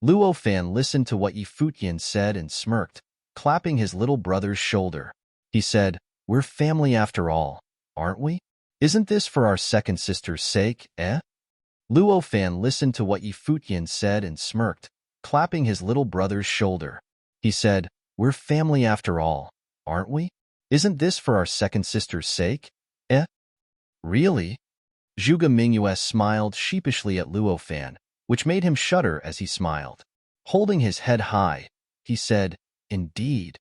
Luo Fan listened to what Yi Futian said and smirked, clapping his little brother's shoulder. He said, "We're family after all, aren't we? Isn't this for our second sister's sake, eh?" Luo Fan listened to what Yi Futian said and smirked, clapping his little brother's shoulder. He said, "We're family after all, aren't we? Isn't this for our second sister's sake, eh?" "Really?" Zhuge Mingyue smiled sheepishly at Luo Fan, which made him shudder as he smiled. Holding his head high, he said, "Indeed."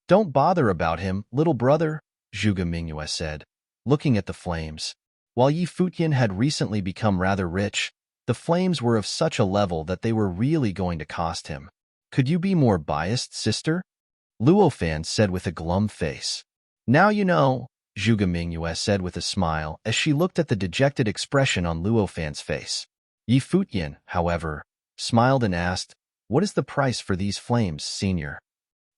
"Don't bother about him, little brother," Zhuge Mingyue said, looking at the flames. While Yi Futian had recently become rather rich, the flames were of such a level that they were really going to cost him. "Could you be more biased, sister?" Luo Fan said with a glum face. "Now you know," Zhuge Mingyue said with a smile as she looked at the dejected expression on Luo Fan's face. Yi Futian, however, smiled and asked, "What is the price for these flames, senior?"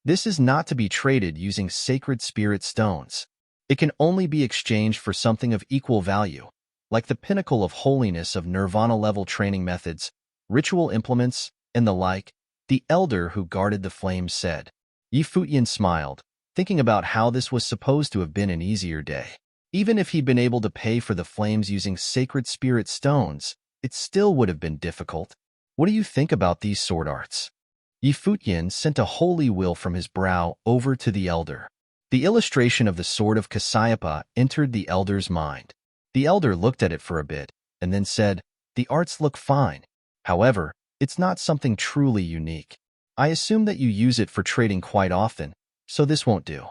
"This is not to be traded using sacred spirit stones. It can only be exchanged for something of equal value, like the pinnacle of holiness of nirvana-level training methods, ritual implements, and the like," the elder who guarded the flames said. Yi Futian smiled, thinking about how this was supposed to have been an easier day. Even if he'd been able to pay for the flames using sacred spirit stones, it still would have been difficult. "What do you think about these sword arts?" Yi Futian sent a holy will from his brow over to the elder. The illustration of the sword of Kasayapa entered the elder's mind. The elder looked at it for a bit, and then said, "The arts look fine. However, it's not something truly unique. I assume that you use it for trading quite often, so this won't do."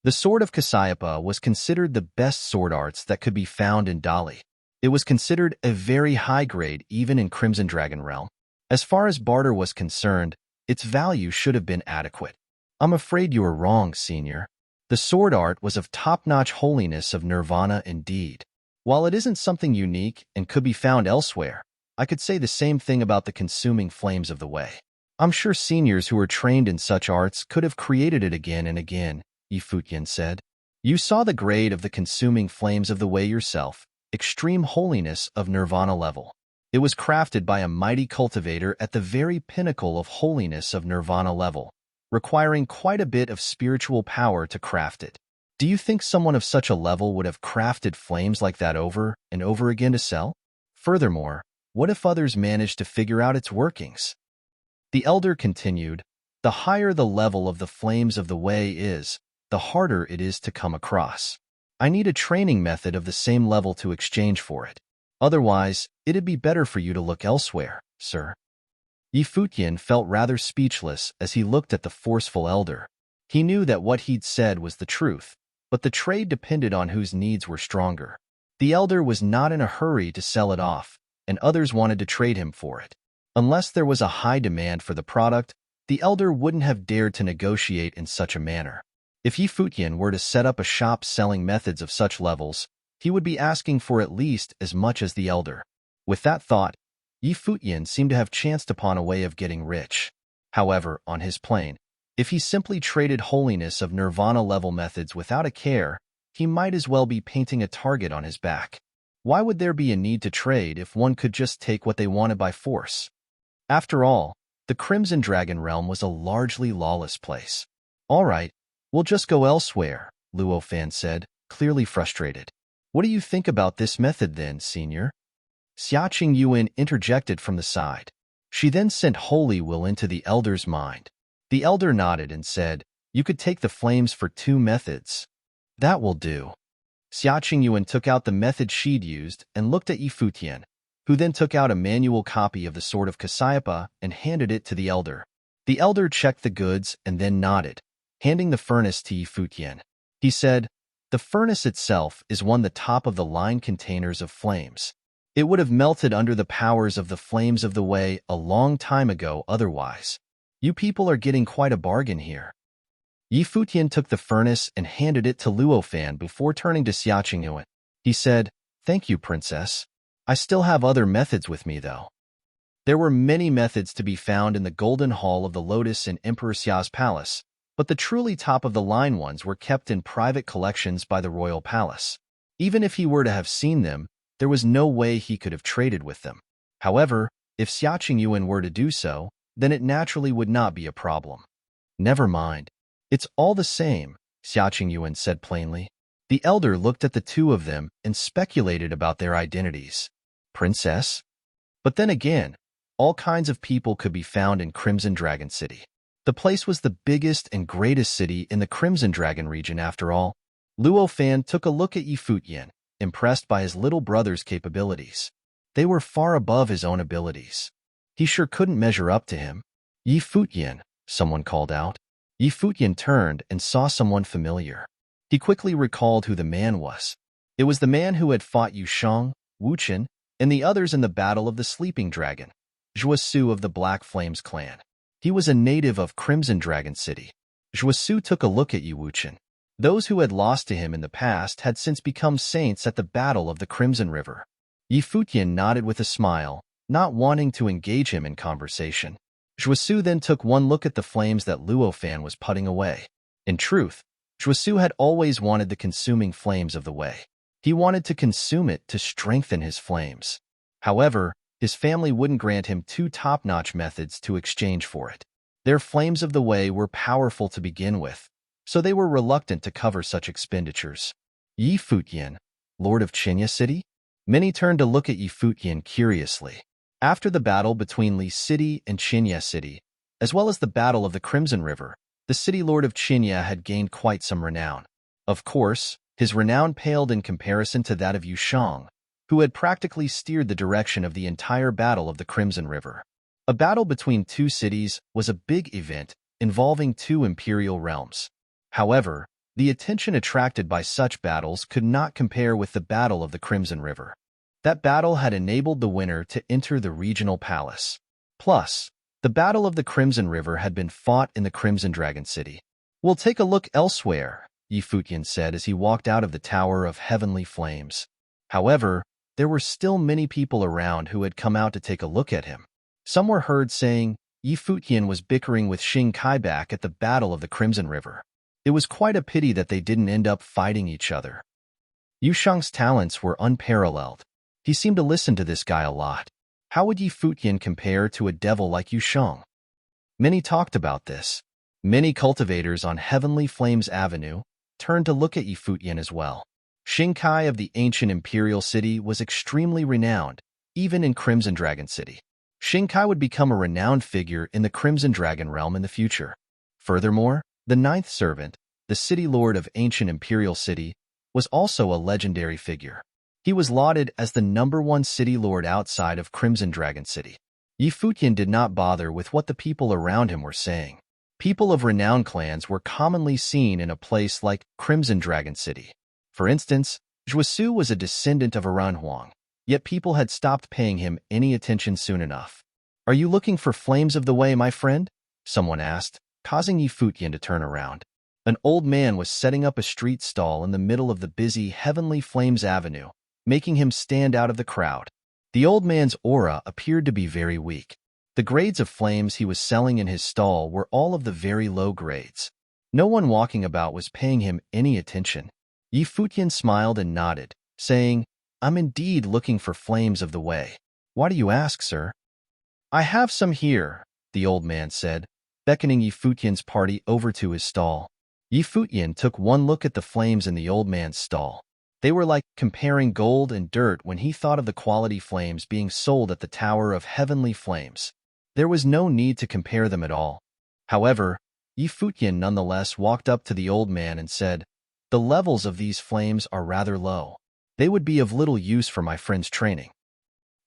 The sword of Kasayapa was considered the best sword arts that could be found in Dali. It was considered a very high grade even in Crimson Dragon Realm. As far as barter was concerned, its value should have been adequate. "I'm afraid you are wrong, senior. The sword art was of top-notch holiness of nirvana indeed. While it isn't something unique and could be found elsewhere, I could say the same thing about the consuming flames of the way. I'm sure seniors who are trained in such arts could have created it again and again," Yi Futian said. "You saw the grade of the consuming flames of the way yourself, extreme holiness of nirvana level. It was crafted by a mighty cultivator at the very pinnacle of holiness of nirvana level, requiring quite a bit of spiritual power to craft it. Do you think someone of such a level would have crafted flames like that over and over again to sell? Furthermore, what if others managed to figure out its workings?" The elder continued, "The higher the level of the flames of the way is, the harder it is to come across. I need a training method of the same level to exchange for it. Otherwise, it'd be better for you to look elsewhere, sir." Yi Futian felt rather speechless as he looked at the forceful elder. He knew that what he'd said was the truth, but the trade depended on whose needs were stronger. The elder was not in a hurry to sell it off, and others wanted to trade him for it. Unless there was a high demand for the product, the elder wouldn't have dared to negotiate in such a manner. If Yi Futian were to set up a shop selling methods of such levels, he would be asking for at least as much as the elder. With that thought, Yi Futian seemed to have chanced upon a way of getting rich. However, on his plane, if he simply traded holiness of nirvana-level methods without a care, he might as well be painting a target on his back. Why would there be a need to trade if one could just take what they wanted by force? After all, the Crimson Dragon Realm was a largely lawless place. "All right, we'll just go elsewhere," Luo Fan said, clearly frustrated. "What do you think about this method then, senior?" Xiaqing Yuan interjected from the side. She then sent holy will into the elder's mind. The elder nodded and said, "You could take the flames for 2 methods. That will do." Xiaqing Yuan took out the method she'd used and looked at Yi Futian, who then took out a manual copy of the Sword of Kasayapa and handed it to the elder. The elder checked the goods and then nodded, handing the furnace to Yi Futian. He said, "The furnace itself is one of the top-of-the-line containers of flames. It would have melted under the powers of the flames of the way a long time ago otherwise. You people are getting quite a bargain here." Yi Futian took the furnace and handed it to Luo Fan before turning to Xiaqing Yuan. He said, "Thank you, princess. I still have other methods with me, though." There were many methods to be found in the Golden Hall of the Lotus in Emperor Xia's palace, but the truly top-of-the-line ones were kept in private collections by the royal palace. Even if he were to have seen them, there was no way he could have traded with them. However, if Xiaqing Yuan were to do so, then it naturally would not be a problem. Never mind. It's all the same, Xia Qingyuan said plainly. The elder looked at the two of them and speculated about their identities. Princess? But then again, all kinds of people could be found in Crimson Dragon City. The place was the biggest and greatest city in the Crimson Dragon region after all. Luo Fan took a look at Yi Futian, impressed by his little brother's capabilities. They were far above his own abilities. He sure couldn't measure up to him. Yi Futian, someone called out. Yi Futian turned and saw someone familiar. He quickly recalled who the man was. It was the man who had fought Yu Shang, Wu Chen, and the others in the Battle of the Sleeping Dragon, Zhuo Su of the Black Flames clan. He was a native of Crimson Dragon City. Zhuo Su took a look at Yu Wu Chen. Those who had lost to him in the past had since become saints at the Battle of the Crimson River. Yi Futian nodded with a smile, not wanting to engage him in conversation. Zhuo Su then took one look at the flames that Luo Fan was putting away. In truth, Zhuo Su had always wanted the consuming flames of the Wei. He wanted to consume it to strengthen his flames. However, his family wouldn't grant him two top-notch methods to exchange for it. Their flames of the Wei were powerful to begin with, so they were reluctant to cover such expenditures. Yi Futian, Lord of Qinya City? Many turned to look at Yi Futian curiously. After the battle between Li City and Qinya City, as well as the Battle of the Crimson River, the city lord of Qinya had gained quite some renown. Of course, his renown paled in comparison to that of Yu Shang, who had practically steered the direction of the entire Battle of the Crimson River. A battle between two cities was a big event involving two imperial realms. However, the attention attracted by such battles could not compare with the Battle of the Crimson River. That battle had enabled the winner to enter the regional palace. Plus, the Battle of the Crimson River had been fought in the Crimson Dragon City. "We'll take a look elsewhere," Yi Futian said as he walked out of the Tower of Heavenly Flames. However, there were still many people around who had come out to take a look at him. Some were heard saying Yi Futian was bickering with Xing Kai back at the Battle of the Crimson River. It was quite a pity that they didn't end up fighting each other. Yu Shang's talents were unparalleled. He seemed to listen to this guy a lot. How would Yi Futian compare to a devil like Yu Shang? Many talked about this. Many cultivators on Heavenly Flames Avenue turned to look at Yi Futian as well. Xing Kai of the ancient imperial city was extremely renowned, even in Crimson Dragon City. Xing Kai would become a renowned figure in the Crimson Dragon realm in the future. Furthermore, the ninth servant, the city lord of ancient imperial city, was also a legendary figure. He was lauded as the #1 city lord outside of Crimson Dragon City. Yi Futian did not bother with what the people around him were saying. People of renowned clans were commonly seen in a place like Crimson Dragon City. For instance, Zhuo Su was a descendant of Huang, yet people had stopped paying him any attention soon enough. "Are you looking for flames of the Wei, my friend?" someone asked, causing Yi Futian to turn around. An old man was setting up a street stall in the middle of the busy Heavenly Flames Avenue, making him stand out of the crowd. The old man's aura appeared to be very weak. The grades of flames he was selling in his stall were all of the very low grades. No one walking about was paying him any attention. Yi Futian smiled and nodded, saying, "I'm indeed looking for flames of the Wei. Why do you ask, sir?" "I have some here," the old man said, beckoning Yi Futian's party over to his stall. Yi Futian took one look at the flames in the old man's stall. They were like comparing gold and dirt when he thought of the quality flames being sold at the Tower of Heavenly Flames. There was no need to compare them at all. However, Yi Futian nonetheless walked up to the old man and said, "The levels of these flames are rather low. They would be of little use for my friend's training.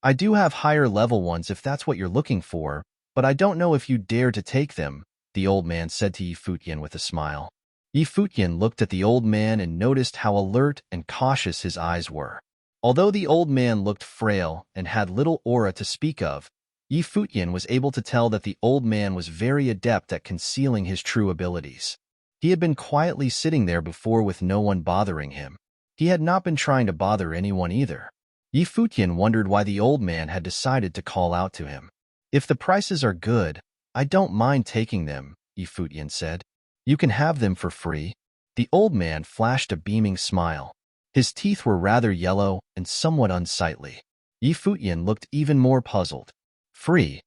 I do have higher level ones if that's what you're looking for, but I don't know if you dare to take them," the old man said to Yi Futian with a smile. Yi Futian looked at the old man and noticed how alert and cautious his eyes were. Although the old man looked frail and had little aura to speak of, Yi Futian was able to tell that the old man was very adept at concealing his true abilities. He had been quietly sitting there before with no one bothering him. He had not been trying to bother anyone either. Yi Futian wondered why the old man had decided to call out to him. "If the prices are good, I don't mind taking them," Yi Futian said. "You can have them for free." The old man flashed a beaming smile. His teeth were rather yellow and somewhat unsightly. Yi Futian looked even more puzzled. "Free?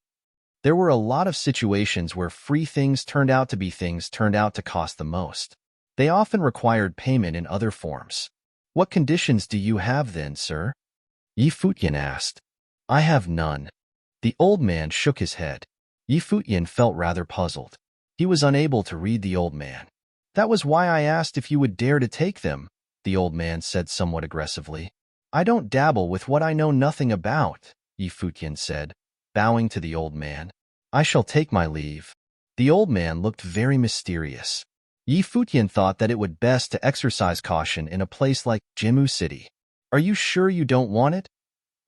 There were a lot of situations where free things turned out to be things turned out to cost the most. They often required payment in other forms. What conditions do you have then, sir? Futian asked. I have none. The old man shook his head. Futian felt rather puzzled. He was unable to read the old man. That was why I asked if you would dare to take them, the old man said somewhat aggressively. I don't dabble with what I know nothing about, Futian said, bowing to the old man. I shall take my leave. The old man looked very mysterious. Futian thought that it would best to exercise caution in a place like Jimu City. Are you sure you don't want it?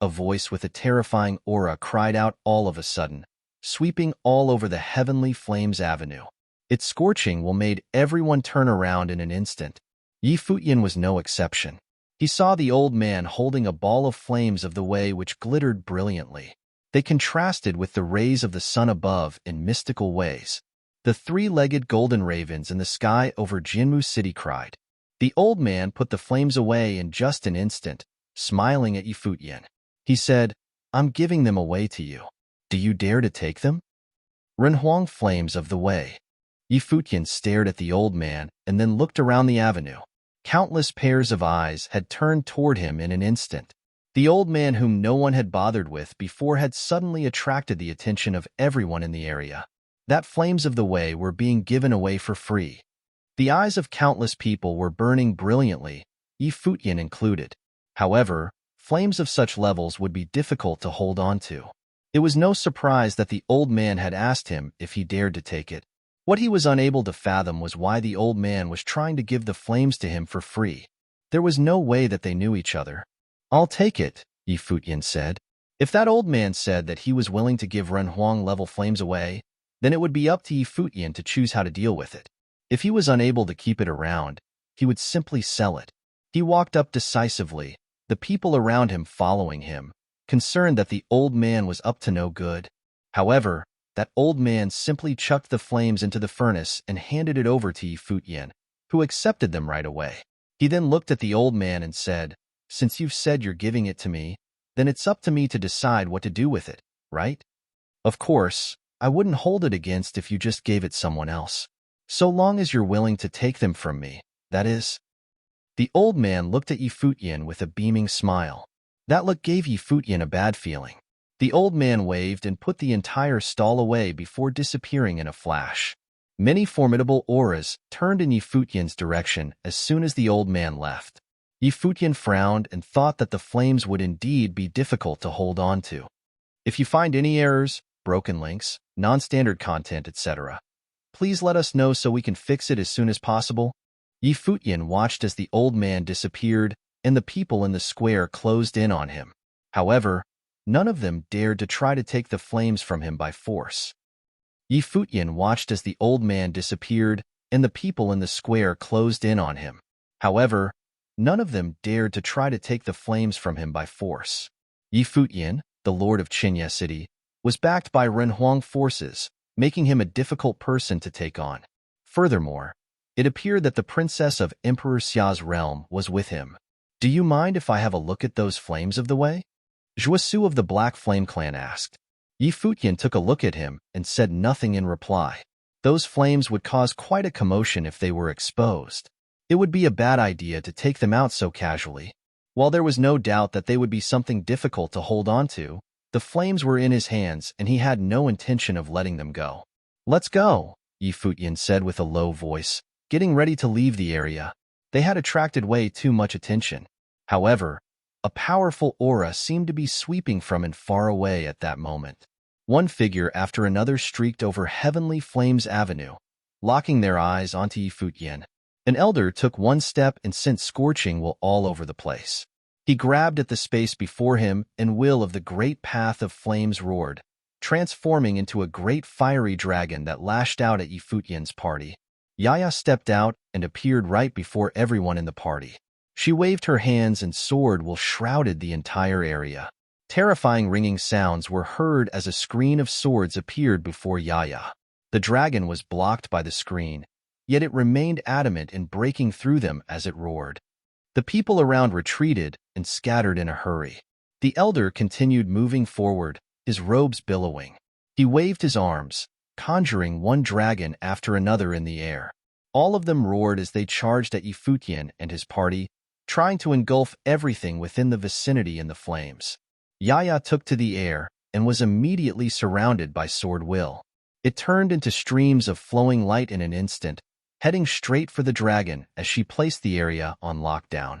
A voice with a terrifying aura cried out all of a sudden, sweeping all over the heavenly flames avenue. Its scorching will made everyone turn around in an instant. Futian was no exception. He saw the old man holding a ball of flames of the way which glittered brilliantly. They contrasted with the rays of the sun above in mystical ways. The three-legged golden ravens in the sky over Jinmu City cried. The old man put the flames away in just an instant, smiling at Futian. He said, I'm giving them away to you. Do you dare to take them? Renhuang flames of the way. Futian stared at the old man and then looked around the avenue. Countless pairs of eyes had turned toward him in an instant. The old man whom no one had bothered with before had suddenly attracted the attention of everyone in the area. That flames of the way were being given away for free. The eyes of countless people were burning brilliantly, Futian included. However, flames of such levels would be difficult to hold on to. It was no surprise that the old man had asked him if he dared to take it. What he was unable to fathom was why the old man was trying to give the flames to him for free. There was no way that they knew each other. I'll take it, Futian said. If that old man said that he was willing to give Renhuang-level flames away, then it would be up to Futian to choose how to deal with it. If he was unable to keep it around, he would simply sell it. He walked up decisively, the people around him following him, concerned that the old man was up to no good. However, that old man simply chucked the flames into the furnace and handed it over to Futian, who accepted them right away. He then looked at the old man and said, Since you've said you're giving it to me, then it's up to me to decide what to do with it, right? Of course, I wouldn't hold it against if you just gave it someone else. So long as you're willing to take them from me, that is. The old man looked at Futian with a beaming smile. That look gave Futian a bad feeling. The old man waved and put the entire stall away before disappearing in a flash. Many formidable auras turned in Futian's direction as soon as the old man left. Futian frowned and thought that the flames would indeed be difficult to hold on to. If you find any errors, broken links, non-standard content, etc., please let us know so we can fix it as soon as possible. Futian watched as the old man disappeared and the people in the square closed in on him. However, none of them dared to try to take the flames from him by force. Futian watched as the old man disappeared and the people in the square closed in on him. However, none of them dared to try to take the flames from him by force. Futian, the lord of Qinya City, was backed by Renhuang forces, making him a difficult person to take on. Furthermore, it appeared that the princess of Emperor Xia's realm was with him. Do you mind if I have a look at those flames of the way? Zhuasu of the Black Flame Clan asked. Futian took a look at him and said nothing in reply. Those flames would cause quite a commotion if they were exposed. It would be a bad idea to take them out so casually. While there was no doubt that they would be something difficult to hold on to, the flames were in his hands and he had no intention of letting them go. Let's go, Futian said with a low voice, getting ready to leave the area. They had attracted way too much attention. However, a powerful aura seemed to be sweeping from and far away at that moment. One figure after another streaked over Heavenly Flames Avenue, locking their eyes onto Futian. An elder took one step and sent scorching will all over the place. He grabbed at the space before him and will of the great path of flames roared, transforming into a great fiery dragon that lashed out at Futian's party. Yaya stepped out and appeared right before everyone in the party. She waved her hands and sword will shrouded the entire area. Terrifying ringing sounds were heard as a screen of swords appeared before Yaya. The dragon was blocked by the screen, yet it remained adamant in breaking through them as it roared. The people around retreated and scattered in a hurry. The elder continued moving forward, his robes billowing. He waved his arms, conjuring one dragon after another in the air. All of them roared as they charged at Futian and his party, trying to engulf everything within the vicinity in the flames. Yaya took to the air and was immediately surrounded by sword will. It turned into streams of flowing light in an instant, heading straight for the dragon as she placed the area on lockdown.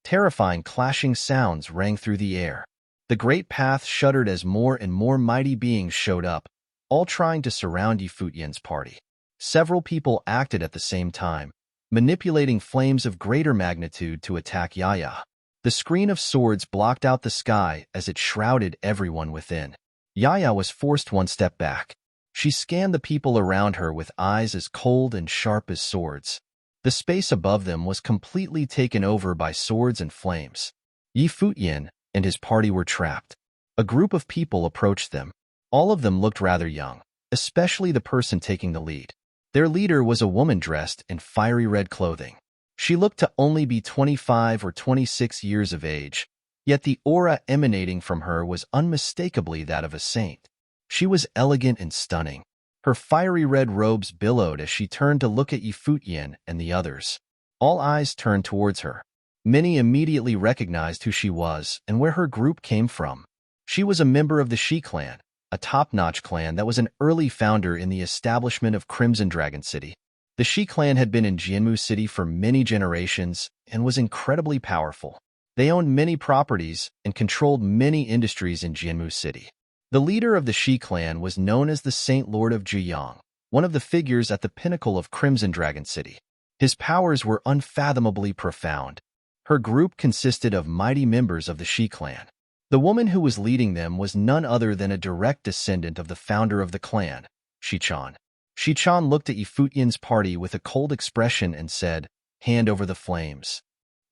Terrifying clashing sounds rang through the air. The great path shuddered as more and more mighty beings showed up, all trying to surround Futian's party. Several people acted at the same time, manipulating flames of greater magnitude to attack Yaya. The screen of swords blocked out the sky as it shrouded everyone within. Yaya was forced one step back. She scanned the people around her with eyes as cold and sharp as swords. The space above them was completely taken over by swords and flames. Futian and his party were trapped. A group of people approached them. All of them looked rather young, especially the person taking the lead. Their leader was a woman dressed in fiery red clothing. She looked to only be 25 or 26 years of age, yet the aura emanating from her was unmistakably that of a saint. She was elegant and stunning. Her fiery red robes billowed as she turned to look at Futian and the others. All eyes turned towards her. Many immediately recognized who she was and where her group came from. She was a member of the Shi clan, a top-notch clan that was an early founder in the establishment of Crimson Dragon City. The Shi clan had been in Jianmu City for many generations and was incredibly powerful. They owned many properties and controlled many industries in Jianmu City. The leader of the Shi clan was known as the Saint Lord of Jiyang, one of the figures at the pinnacle of Crimson Dragon City. His powers were unfathomably profound. Her group consisted of mighty members of the Shi clan. The woman who was leading them was none other than a direct descendant of the founder of the clan, Shichan. Shichan looked at Futian's party with a cold expression and said, "Hand over the flames."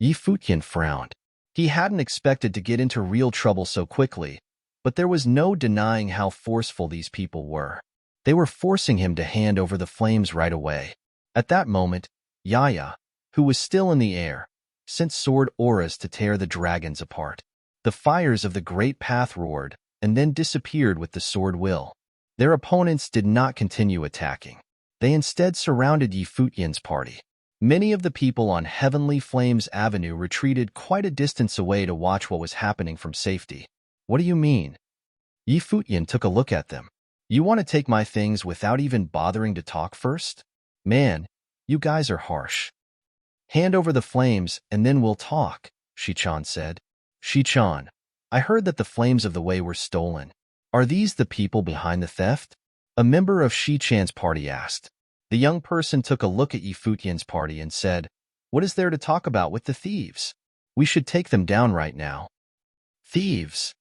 Futian frowned. He hadn't expected to get into real trouble so quickly, but there was no denying how forceful these people were. They were forcing him to hand over the flames right away. At that moment, Yaya, who was still in the air, sent sword auras to tear the dragons apart. The fires of the great path roared and then disappeared with the sword will. Their opponents did not continue attacking. They instead surrounded Futian's party. Many of the people on Heavenly Flames Avenue retreated quite a distance away to watch what was happening from safety. "What do you mean?" Futian took a look at them. "You want to take my things without even bothering to talk first? Man, you guys are harsh." "Hand over the flames and then we'll talk," Shichan said. "Shichan, I heard that the flames of the way were stolen. Are these the people behind the theft?" A member of Shichan's party asked. The young person took a look at Futian's party and said, "What is there to talk about with the thieves? We should take them down right now." "Thieves?"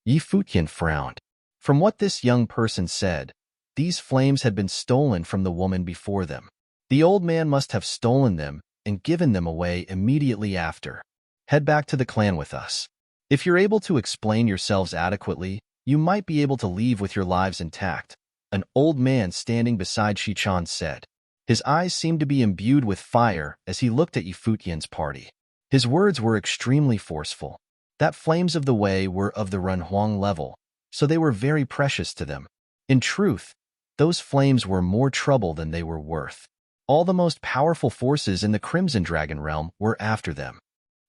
Futian frowned. From what this young person said, these flames had been stolen from the woman before them. The old man must have stolen them and given them away immediately after. "Head back to the clan with us. If you're able to explain yourselves adequately, you might be able to leave with your lives intact," an old man standing beside Shichan said. His eyes seemed to be imbued with fire as he looked at Futian's party. His words were extremely forceful. That flames of the way were of the Renhuang level, so they were very precious to them. In truth, those flames were more trouble than they were worth. All the most powerful forces in the Crimson Dragon realm were after them.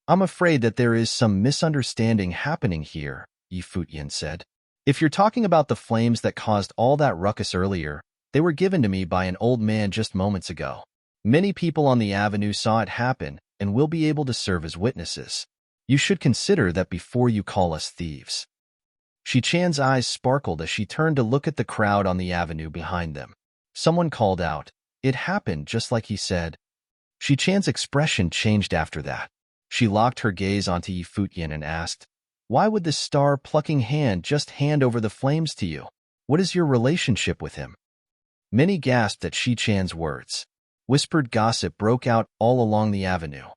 "I'm afraid that there is some misunderstanding happening here," Futian said. "If you're talking about the flames that caused all that ruckus earlier, they were given to me by an old man just moments ago. Many people on the avenue saw it happen and will be able to serve as witnesses. You should consider that before you call us thieves." Shichan's eyes sparkled as she turned to look at the crowd on the avenue behind them. Someone called out, "It happened just like he said." Shichan's expression changed after that. She locked her gaze onto Futian and asked, "Why would this star-plucking hand just hand over the flames to you? What is your relationship with him?" Many gasped at Shichan's words. Whispered gossip broke out all along the avenue.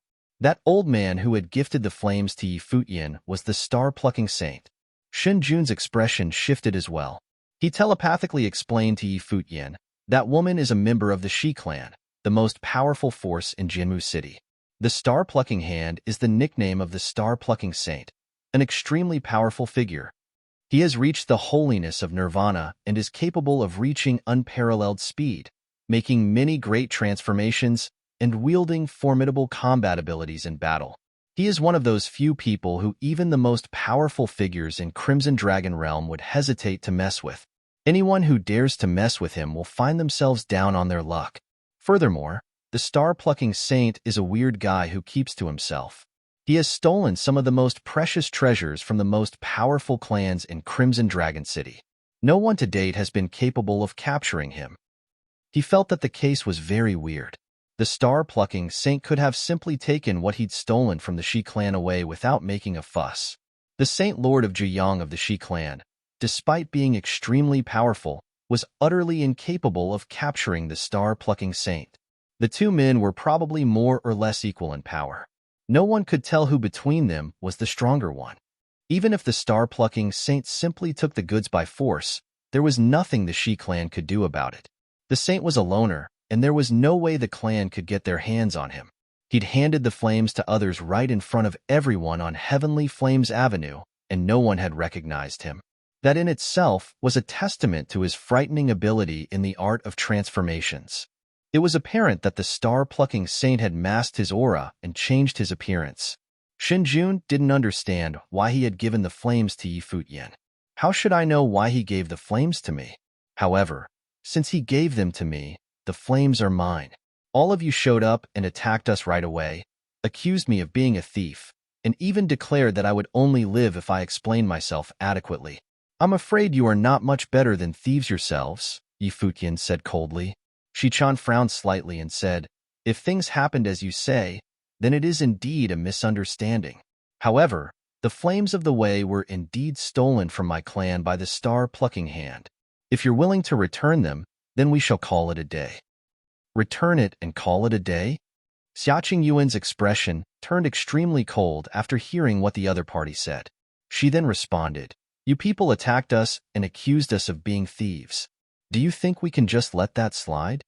That old man who had gifted the flames to Futian was the star-plucking saint. Jun's expression shifted as well. He telepathically explained to Futian, "That woman is a member of the Shi clan, the most powerful force in Jianmu City. The star-plucking hand is the nickname of the star-plucking saint, an extremely powerful figure." He has reached the holiness of nirvana and is capable of reaching unparalleled speed, making many great transformations and wielding formidable combat abilities in battle. He is one of those few people who even the most powerful figures in Crimson Dragon Realm would hesitate to mess with. Anyone who dares to mess with him will find themselves down on their luck. Furthermore, the star-plucking saint is a weird guy who keeps to himself. He has stolen some of the most precious treasures from the most powerful clans in Crimson Dragon City. No one to date has been capable of capturing him. He felt that the case was very weird. The star-plucking saint could have simply taken what he'd stolen from the Shi clan away without making a fuss. The Saint Lord of Zhiyang of the Shi clan, despite being extremely powerful, was utterly incapable of capturing the star-plucking saint. The two men were probably more or less equal in power. No one could tell who between them was the stronger one. Even if the star-plucking saint simply took the goods by force, there was nothing the Shi clan could do about it. The saint was a loner, and there was no way the clan could get their hands on him. He'd handed the flames to others right in front of everyone on Heavenly Flames Avenue, and no one had recognized him. That in itself was a testament to his frightening ability in the art of transformations. It was apparent that the star-plucking saint had masked his aura and changed his appearance. Shinjun didn't understand why he had given the flames to Yi Futian. How should I know why he gave the flames to me? However, since he gave them to me, the flames are mine. All of you showed up and attacked us right away, accused me of being a thief, and even declared that I would only live if I explained myself adequately. I'm afraid you are not much better than thieves yourselves, Yi Futian said coldly. Shichan frowned slightly and said, if things happened as you say, then it is indeed a misunderstanding. However, the flames of the way were indeed stolen from my clan by the star-plucking hand. If you're willing to return them, then we shall call it a day. Return it and call it a day? Xiaqing Yuan's expression turned extremely cold after hearing what the other party said. She then responded, you people attacked us and accused us of being thieves. Do you think we can just let that slide?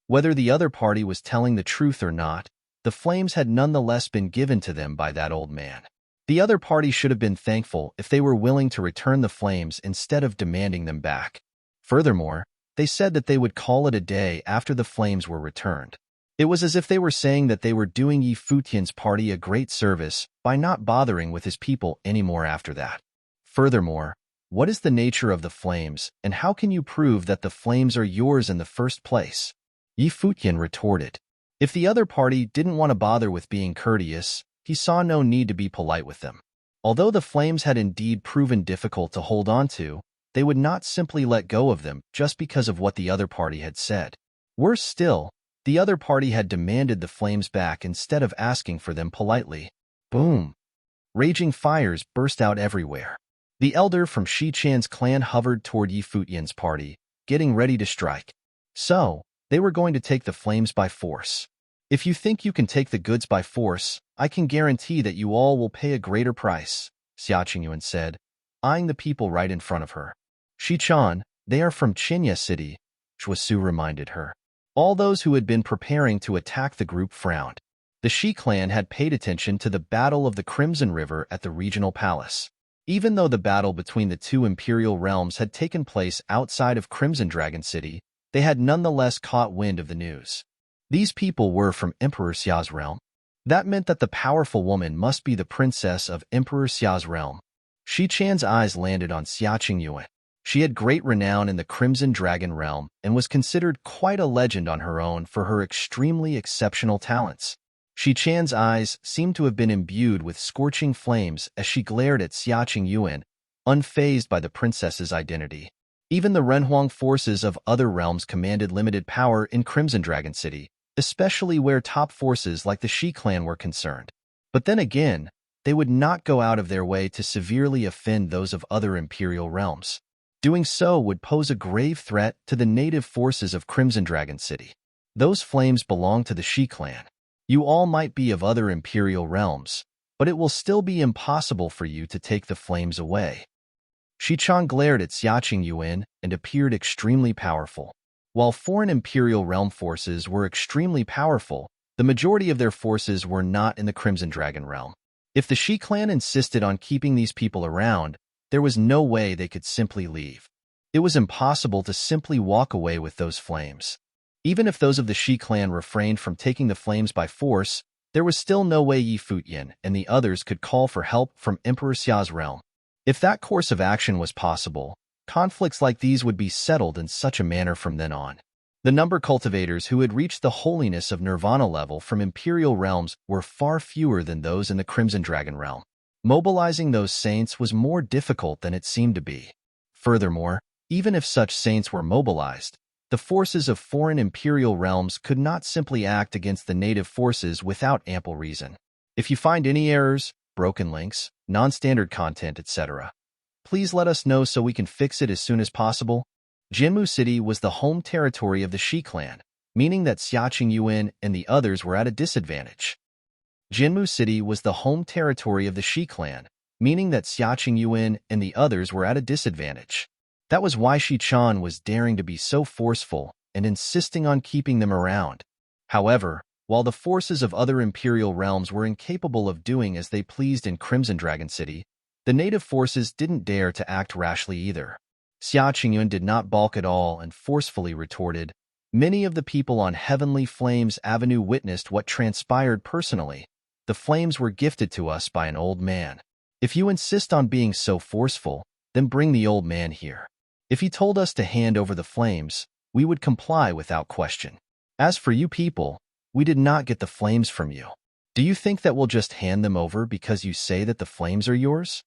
Whether the other party was telling the truth or not, the flames had nonetheless been given to them by that old man. The other party should have been thankful if they were willing to return the flames instead of demanding them back. Furthermore, they said that they would call it a day after the flames were returned. It was as if they were saying that they were doing Yi Futian's party a great service by not bothering with his people anymore after that. Furthermore, what is the nature of the flames, and how can you prove that the flames are yours in the first place? Yi Futian retorted. If the other party didn't want to bother with being courteous, he saw no need to be polite with them. Although the flames had indeed proven difficult to hold on to, they would not simply let go of them just because of what the other party had said. Worse still, the other party had demanded the flames back instead of asking for them politely. Boom! Raging fires burst out everywhere. The elder from Shi Chan's clan hovered toward Yi Futian's party, getting ready to strike. So, they were going to take the flames by force. If you think you can take the goods by force, I can guarantee that you all will pay a greater price, Xiaqing Yuan said, eyeing the people right in front of her. Shichan, they are from Qinya City, Zhuasu reminded her. All those who had been preparing to attack the group frowned. The Shi clan had paid attention to the Battle of the Crimson River at the regional palace. Even though the battle between the two imperial realms had taken place outside of Crimson Dragon City, they had nonetheless caught wind of the news. These people were from Emperor Xia's realm. That meant that the powerful woman must be the princess of Emperor Xia's realm. Shi Chan's eyes landed on Xiaqing Yuan. She had great renown in the Crimson Dragon realm and was considered quite a legend on her own for her extremely exceptional talents. Shi Chan's eyes seemed to have been imbued with scorching flames as she glared at Xiaqing Yuan, unfazed by the princess's identity. Even the Renhuang forces of other realms commanded limited power in Crimson Dragon City, especially where top forces like the Shi clan were concerned. But then again, they would not go out of their way to severely offend those of other imperial realms. Doing so would pose a grave threat to the native forces of Crimson Dragon City. Those flames belong to the Shi clan. You all might be of other imperial realms, but it will still be impossible for you to take the flames away. Shichan glared at Xiaqing Yuan and appeared extremely powerful. While foreign imperial realm forces were extremely powerful, the majority of their forces were not in the Crimson Dragon realm. If the Shi clan insisted on keeping these people around, there was no way they could simply leave. It was impossible to simply walk away with those flames. Even if those of the Shi clan refrained from taking the flames by force, there was still no way Yi Futian and the others could call for help from Emperor Xia's realm. If that course of action was possible, conflicts like these would be settled in such a manner from then on. The number cultivators who had reached the holiness of nirvana level from imperial realms were far fewer than those in the Crimson Dragon realm. Mobilizing those saints was more difficult than it seemed to be. Furthermore, even if such saints were mobilized, the forces of foreign imperial realms could not simply act against the native forces without ample reason. If you find any errors, broken links, non-standard content, etc., please let us know so we can fix it as soon as possible. Jinmu City was the home territory of the Shi clan, meaning that Xiaqing Yuan and the others were at a disadvantage. Jinmu City was the home territory of the Shi clan, meaning that Xiaqing Yuan and the others were at a disadvantage. That was why Shi Chan was daring to be so forceful and insisting on keeping them around. However, while the forces of other imperial realms were incapable of doing as they pleased in Crimson Dragon City, the native forces didn't dare to act rashly either. Xia Qingyun did not balk at all and forcefully retorted, "Many of the people on Heavenly Flames Avenue witnessed what transpired personally. The flames were gifted to us by an old man. If you insist on being so forceful, then bring the old man here. If he told us to hand over the flames, we would comply without question. As for you people, we did not get the flames from you. Do you think that we'll just hand them over because you say that the flames are yours?"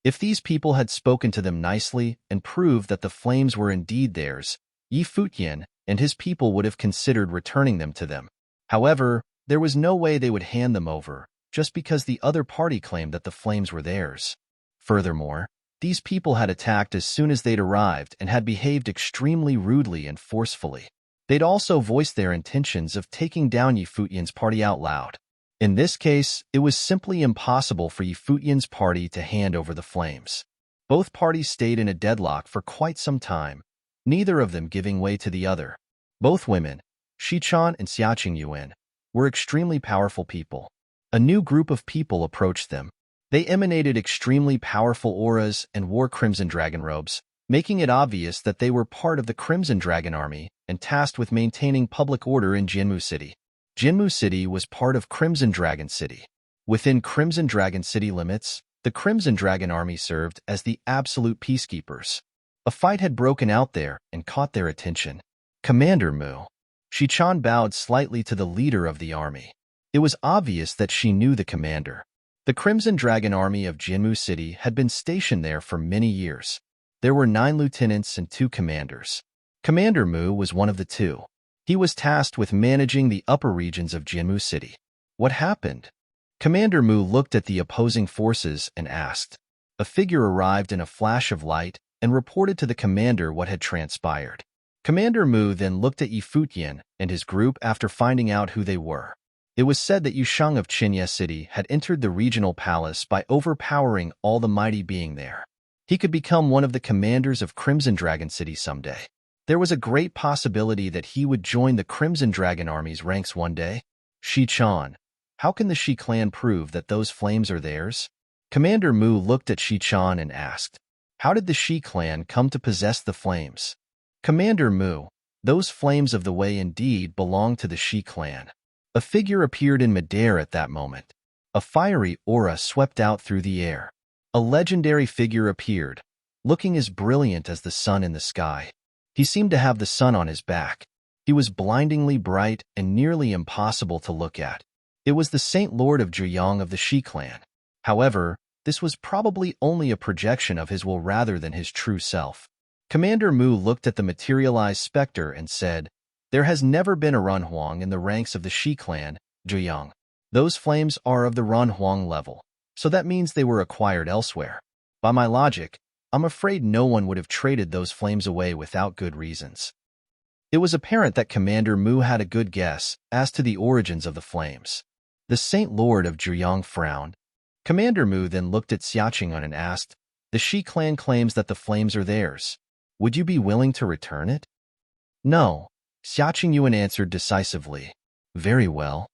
If these people had spoken to them nicely and proved that the flames were indeed theirs, Yi Futian and his people would have considered returning them to them. However, there was no way they would hand them over, just because the other party claimed that the flames were theirs. Furthermore, these people had attacked as soon as they'd arrived and had behaved extremely rudely and forcefully. They'd also voiced their intentions of taking down Yi Futian's party out loud. In this case, it was simply impossible for Yi Futian's party to hand over the flames. Both parties stayed in a deadlock for quite some time, neither of them giving way to the other. Both women, Shi Chan and Xiaqing Yuan, were extremely powerful people. A new group of people approached them. They emanated extremely powerful auras and wore crimson dragon robes, making it obvious that they were part of the Crimson Dragon Army and tasked with maintaining public order in Jinmu City. Jinmu City was part of Crimson Dragon City. Within Crimson Dragon City limits, the Crimson Dragon Army served as the absolute peacekeepers. A fight had broken out there and caught their attention. "Commander Mu." Shi Chan bowed slightly to the leader of the army. It was obvious that she knew the commander. The Crimson Dragon Army of Jinmu City had been stationed there for many years. There were 9 lieutenants and 2 commanders. Commander Mu was one of the 2. He was tasked with managing the upper regions of Jinmu City. What happened? Commander Mu looked at the opposing forces and asked. A figure arrived in a flash of light and reported to the commander what had transpired. Commander Mu then looked at Yi Futian and his group after finding out who they were. It was said that Yusheng of Qinya City had entered the regional palace by overpowering all the mighty being there. He could become one of the commanders of Crimson Dragon City someday. There was a great possibility that he would join the Crimson Dragon Army's ranks one day. Shi Chan, how can the Shi clan prove that those flames are theirs? Commander Mu looked at Shi Chan and asked, "How did the Shi clan come to possess the flames?" Commander Mu, those flames of the way indeed belong to the Shi clan. A figure appeared in midair at that moment. A fiery aura swept out through the air. A legendary figure appeared, looking as brilliant as the sun in the sky. He seemed to have the sun on his back. He was blindingly bright and nearly impossible to look at. It was the Saint Lord of Zhuyang of the Shi clan. However, this was probably only a projection of his will rather than his true self. Commander Mu looked at the materialized specter and said, "There has never been a Runhuang in the ranks of the Shi clan, Zhuyang. Those flames are of the Runhuang level, so that means they were acquired elsewhere. By my logic, I'm afraid no one would have traded those flames away without good reasons." It was apparent that Commander Mu had a good guess as to the origins of the flames. The Saint Lord of Zhuyang frowned. Commander Mu then looked at Xiaqingyun and asked, "The Shi clan claims that the flames are theirs. Would you be willing to return it?" "No," Xiaqingyun answered decisively. "Very well."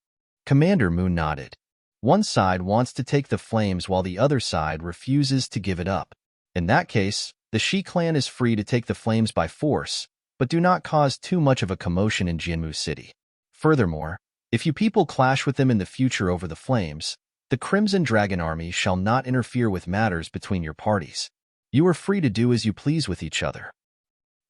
Commander Mu nodded. One side wants to take the flames while the other side refuses to give it up. In that case, the Shi clan is free to take the flames by force, but do not cause too much of a commotion in Jianmu City. Furthermore, if you people clash with them in the future over the flames, the Crimson Dragon Army shall not interfere with matters between your parties. You are free to do as you please with each other.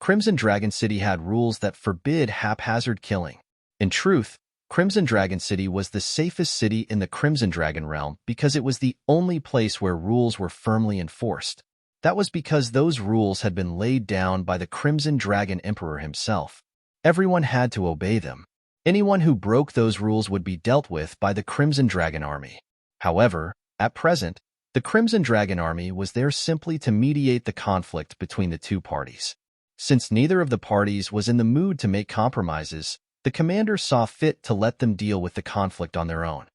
Crimson Dragon City had rules that forbid haphazard killing. In truth, Crimson Dragon City was the safest city in the Crimson Dragon realm because it was the only place where rules were firmly enforced. That was because those rules had been laid down by the Crimson Dragon Emperor himself. Everyone had to obey them. Anyone who broke those rules would be dealt with by the Crimson Dragon Army. However, at present, the Crimson Dragon Army was there simply to mediate the conflict between the two parties. Since neither of the parties was in the mood to make compromises, the commander saw fit to let them deal with the conflict on their own.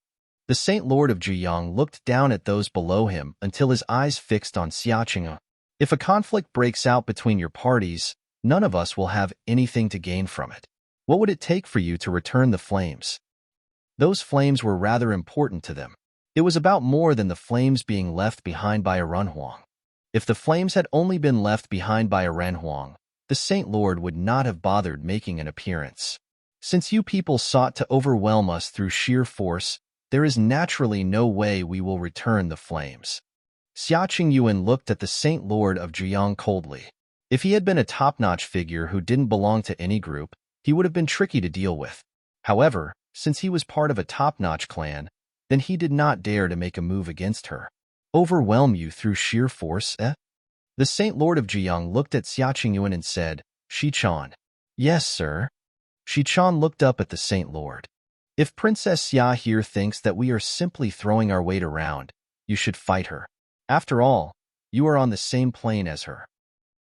The Saint Lord of Zhuyang looked down at those below him until his eyes fixed on Xiaqing. If a conflict breaks out between your parties, none of us will have anything to gain from it. What would it take for you to return the flames? Those flames were rather important to them. It was about more than the flames being left behind by a Renhuang. If the flames had only been left behind by a Renhuang, the Saint Lord would not have bothered making an appearance. Since you people sought to overwhelm us through sheer force, there is naturally no way we will return the flames. Xiaqing Yuan looked at the Saint Lord of Zhuyang coldly. If he had been a top-notch figure who didn't belong to any group, he would have been tricky to deal with. However, since he was part of a top-notch clan, then he did not dare to make a move against her. Overwhelm you through sheer force, eh? The Saint Lord of Zhuyang looked at Xiaqing Yuan and said, Shi-chan. Yes, sir. Shi-chan looked up at the Saint Lord. If Princess Xia here thinks that we are simply throwing our weight around, you should fight her. After all, you are on the same plane as her.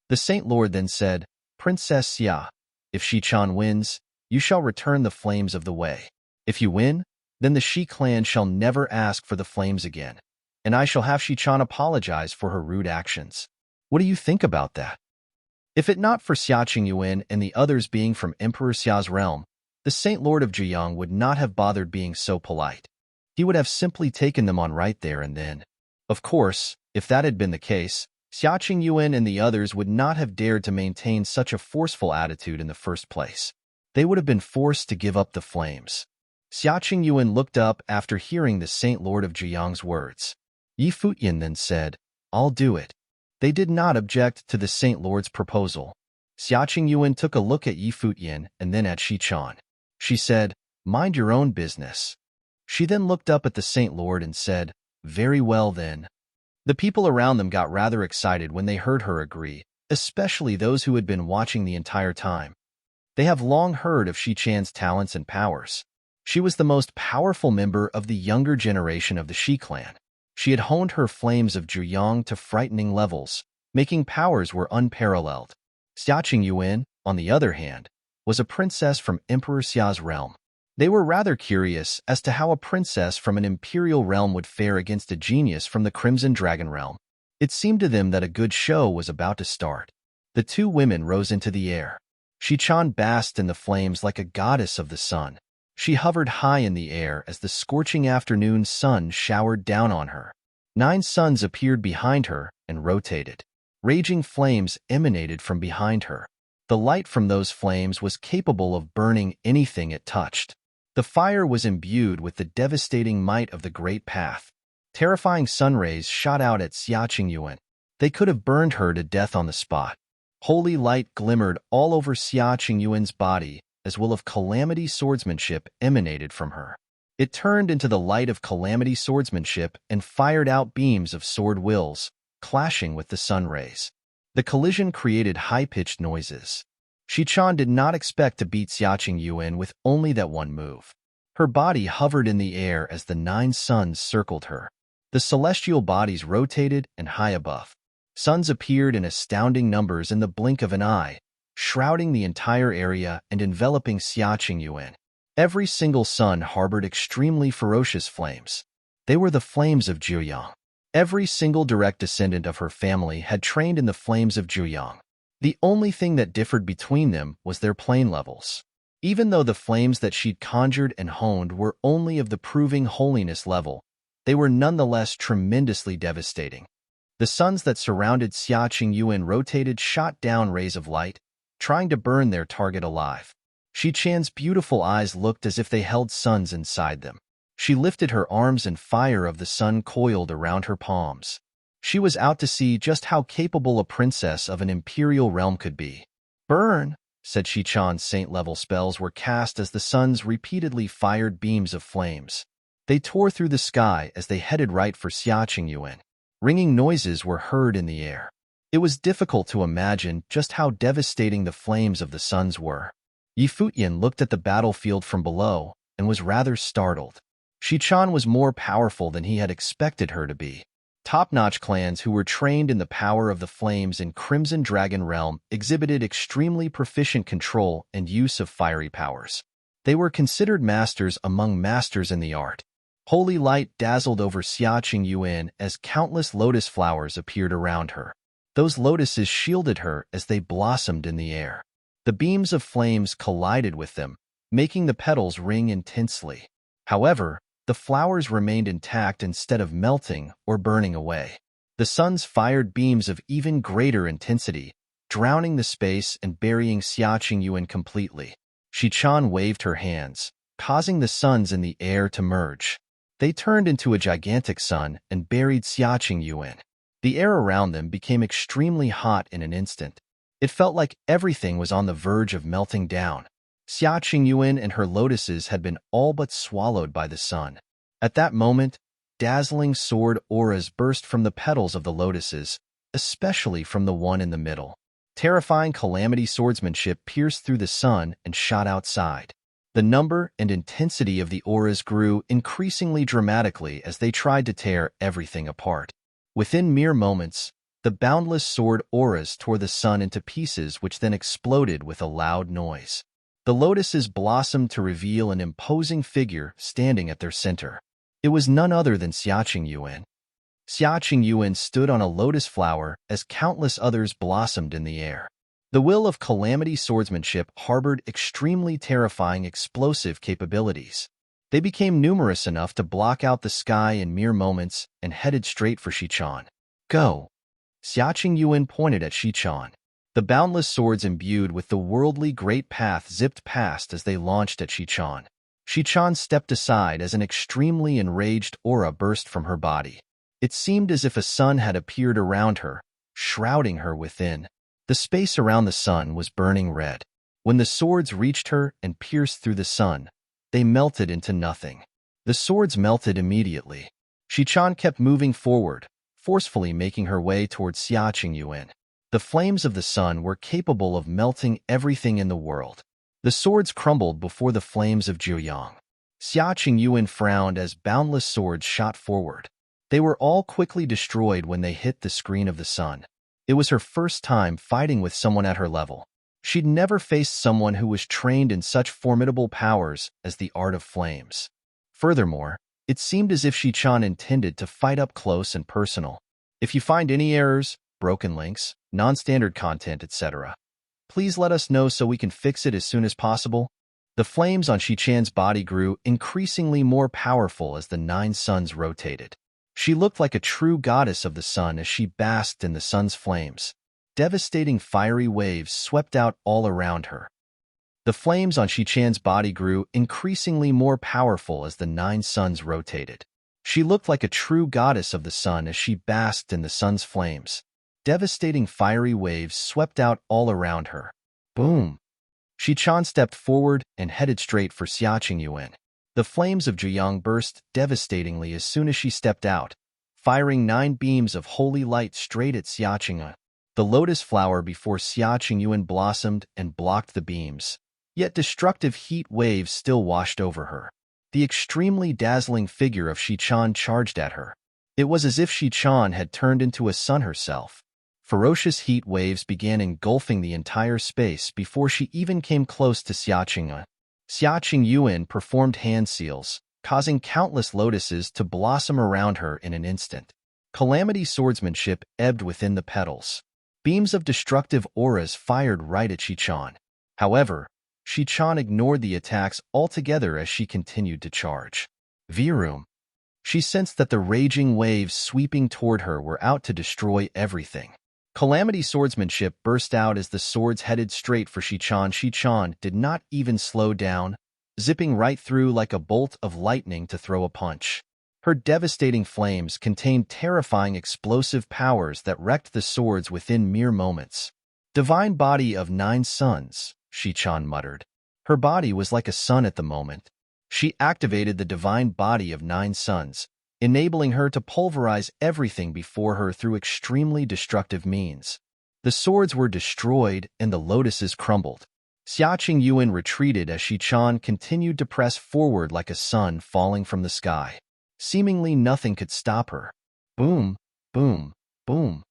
The Saint Lord then said, Princess Xia, if Shi-chan wins, you shall return the flames of the way. If you win, then the Shi clan shall never ask for the flames again, and I shall have Shi-chan apologize for her rude actions. What do you think about that? If it not for Xiaqing Yuan and the others being from Emperor Xia's realm, the Saint Lord of Zhuyang would not have bothered being so polite. He would have simply taken them on right there and then. Of course, if that had been the case, Xiaqing Yuan and the others would not have dared to maintain such a forceful attitude in the first place. They would have been forced to give up the flames. Xiaqing Yuan looked up after hearing the Saint Lord of Zhuyang's words. Yi Futian then said, I'll do it. They did not object to the Saint Lord's proposal. Xiaqing Yuan took a look at Yi Futian and then at Shi-chan. She said, Mind your own business. She then looked up at the Saint Lord and said, Very well then. The people around them got rather excited when they heard her agree, especially those who had been watching the entire time. They have long heard of Shi-chan's talents and powers. She was the most powerful member of the younger generation of the Shi clan. She had honed her flames of Zhuyang to frightening levels, making powers were unparalleled. Xiaqing Yuan, on the other hand, was a princess from Emperor Xia's realm. They were rather curious as to how a princess from an imperial realm would fare against a genius from the Crimson Dragon realm. It seemed to them that a good show was about to start. The two women rose into the air. Shi-chan basked in the flames like a goddess of the sun. She hovered high in the air as the scorching afternoon sun showered down on her. 9 suns appeared behind her and rotated. Raging flames emanated from behind her. The light from those flames was capable of burning anything it touched. The fire was imbued with the devastating might of the Great Path. Terrifying sun rays shot out at Xiaqing Yuan. They could have burned her to death on the spot. Holy light glimmered all over Xiaqing Yuan's body, as well as calamity swordsmanship emanated from her. It turned into the light of calamity swordsmanship and fired out beams of sword wills, clashing with the sun rays. The collision created high-pitched noises. Shi-chan did not expect to beat Xiaqing Yuan with only that one move. Her body hovered in the air as the 9 suns circled her. The celestial bodies rotated and high above. Suns appeared in astounding numbers in the blink of an eye, shrouding the entire area and enveloping Xiaqing Yuan. Every single sun harbored extremely ferocious flames. They were the flames of Zhuyang. Every single direct descendant of her family had trained in the flames of Zhuyang. The only thing that differed between them was their plane levels. Even though the flames that she'd conjured and honed were only of the proving holiness level, they were nonetheless tremendously devastating. The suns that surrounded Xia Qingyuan rotated shot down rays of light, trying to burn their target alive. Shi Chan's beautiful eyes looked as if they held suns inside them. She lifted her arms and fire of the sun coiled around her palms. She was out to see just how capable a princess of an imperial realm could be. "Burn," said Shi Chan's saint-level spells were cast as the suns repeatedly fired beams of flames. They tore through the sky as they headed right for Xia Qingyuan. Ringing noises were heard in the air. It was difficult to imagine just how devastating the flames of the suns were. Futian looked at the battlefield from below and was rather startled. Shi Chan was more powerful than he had expected her to be. Top-notch clans who were trained in the power of the flames in Crimson Dragon Realm exhibited extremely proficient control and use of fiery powers. They were considered masters among masters in the art. Holy light dazzled over Xia Qingyuan as countless lotus flowers appeared around her. Those lotuses shielded her as they blossomed in the air. The beams of flames collided with them, making the petals ring intensely. However, the flowers remained intact instead of melting or burning away. The suns fired beams of even greater intensity, drowning the space and burying Xia Qingyuan completely. Shi Chan waved her hands, causing the suns in the air to merge. They turned into a gigantic sun and buried Xia Qingyuan. The air around them became extremely hot in an instant. It felt like everything was on the verge of melting down. Xia Qingyuan and her lotuses had been all but swallowed by the sun. At that moment, dazzling sword auras burst from the petals of the lotuses, especially from the one in the middle. Terrifying calamity swordsmanship pierced through the sun and shot outside. The number and intensity of the auras grew increasingly dramatically as they tried to tear everything apart. Within mere moments, the boundless sword auras tore the sun into pieces which then exploded with a loud noise. The lotuses blossomed to reveal an imposing figure standing at their center. It was none other than Xia Qingyuan. Xia Qingyuan stood on a lotus flower as countless others blossomed in the air. The will of calamity swordsmanship harbored extremely terrifying explosive capabilities. They became numerous enough to block out the sky in mere moments and headed straight for Shi Chan. "Go!" Xia Qingyuan pointed at Shi Chan. The boundless swords imbued with the worldly great path zipped past as they launched at Shi Chan. Shi Chan stepped aside as an extremely enraged aura burst from her body. It seemed as if a sun had appeared around her, shrouding her within. The space around the sun was burning red. When the swords reached her and pierced through the sun, they melted into nothing. The swords melted immediately. Shi Chan kept moving forward, forcefully making her way towards Xia Qingyuan. The flames of the sun were capable of melting everything in the world. The swords crumbled before the flames of Jiuyang. Xia Qingyuan frowned as boundless swords shot forward. They were all quickly destroyed when they hit the screen of the sun. It was her first time fighting with someone at her level. She'd never faced someone who was trained in such formidable powers as the art of flames. Furthermore, it seemed as if Shi Chan intended to fight up close and personal. If you find any errors, broken links, non-standard content, etc., please let us know so we can fix it as soon as possible. The flames on Shi Chan's body grew increasingly more powerful as the 9 suns rotated. She looked like a true goddess of the sun as she basked in the sun's flames. Devastating fiery waves swept out all around her. The flames on Shi Chan's body grew increasingly more powerful as the 9 suns rotated. She looked like a true goddess of the sun as she basked in the sun's flames. Devastating fiery waves swept out all around her. Boom! Shi Chan stepped forward and headed straight for Xia Qingyuan. The flames of Jiuyang burst devastatingly as soon as she stepped out, firing 9 beams of holy light straight at Xia Qingyuan. The lotus flower before Xia Qingyuan blossomed and blocked the beams, yet destructive heat waves still washed over her. The extremely dazzling figure of Shi Chan charged at her. It was as if Shi Chan had turned into a sun herself. Ferocious heat waves began engulfing the entire space before she even came close to Xia Qingyuan. Xia Qingyuan performed hand seals, causing countless lotuses to blossom around her in an instant. Calamity swordsmanship ebbed within the petals. Beams of destructive auras fired right at Shi Chan. However, Shi Chan ignored the attacks altogether as she continued to charge. Virum. She sensed that the raging waves sweeping toward her were out to destroy everything. Calamity swordsmanship burst out as the swords headed straight for Shichan. Shichan did not even slow down, zipping right through like a bolt of lightning to throw a punch. Her devastating flames contained terrifying explosive powers that wrecked the swords within mere moments. Divine body of 9 suns, Shichan muttered. Her body was like a sun at the moment. She activated the divine body of 9 suns, enabling her to pulverize everything before her through extremely destructive means. The swords were destroyed and the lotuses crumbled. Xiaqing Yuan retreated as Shichan continued to press forward like a sun falling from the sky. Seemingly nothing could stop her. Boom, boom, boom.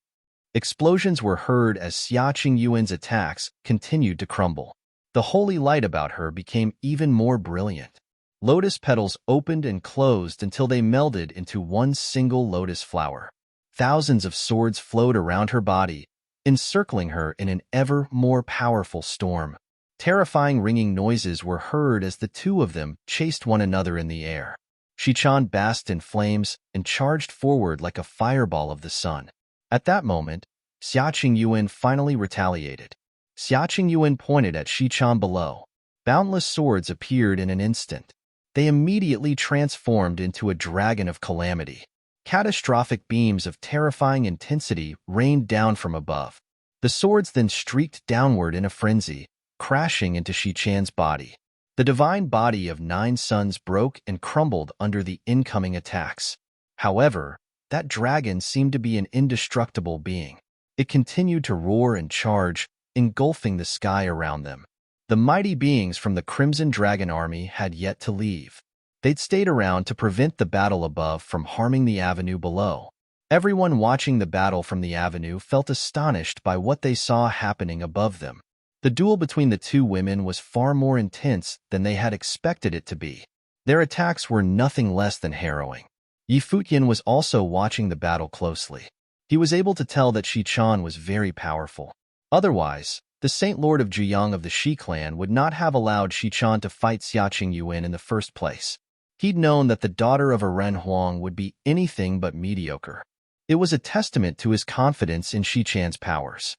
Explosions were heard as Xiaqing Yuan's attacks continued to crumble. The holy light about her became even more brilliant. Lotus petals opened and closed until they melded into one single lotus flower. Thousands of swords flowed around her body, encircling her in an ever more powerful storm. Terrifying ringing noises were heard as the two of them chased one another in the air. Shichan basked in flames and charged forward like a fireball of the sun. At that moment, Xiaqing Yuan finally retaliated. Xiaqing Yuan pointed at Shichan below. Boundless swords appeared in an instant. They immediately transformed into a dragon of calamity. Catastrophic beams of terrifying intensity rained down from above. The swords then streaked downward in a frenzy, crashing into Shichan's body. The divine body of 9 suns broke and crumbled under the incoming attacks. However, that dragon seemed to be an indestructible being. It continued to roar and charge, engulfing the sky around them. The mighty beings from the Crimson Dragon Army had yet to leave. They'd stayed around to prevent the battle above from harming the avenue below. Everyone watching the battle from the avenue felt astonished by what they saw happening above them. The duel between the two women was far more intense than they had expected it to be. Their attacks were nothing less than harrowing. Futian was also watching the battle closely. He was able to tell that Shichan was very powerful. Otherwise, the Saint Lord of Zhiyang of the Shi clan would not have allowed Shichan to fight Xiaqing Yuan in the first place. He'd known that the daughter of a Ren Huang would be anything but mediocre. It was a testament to his confidence in Shichan's powers.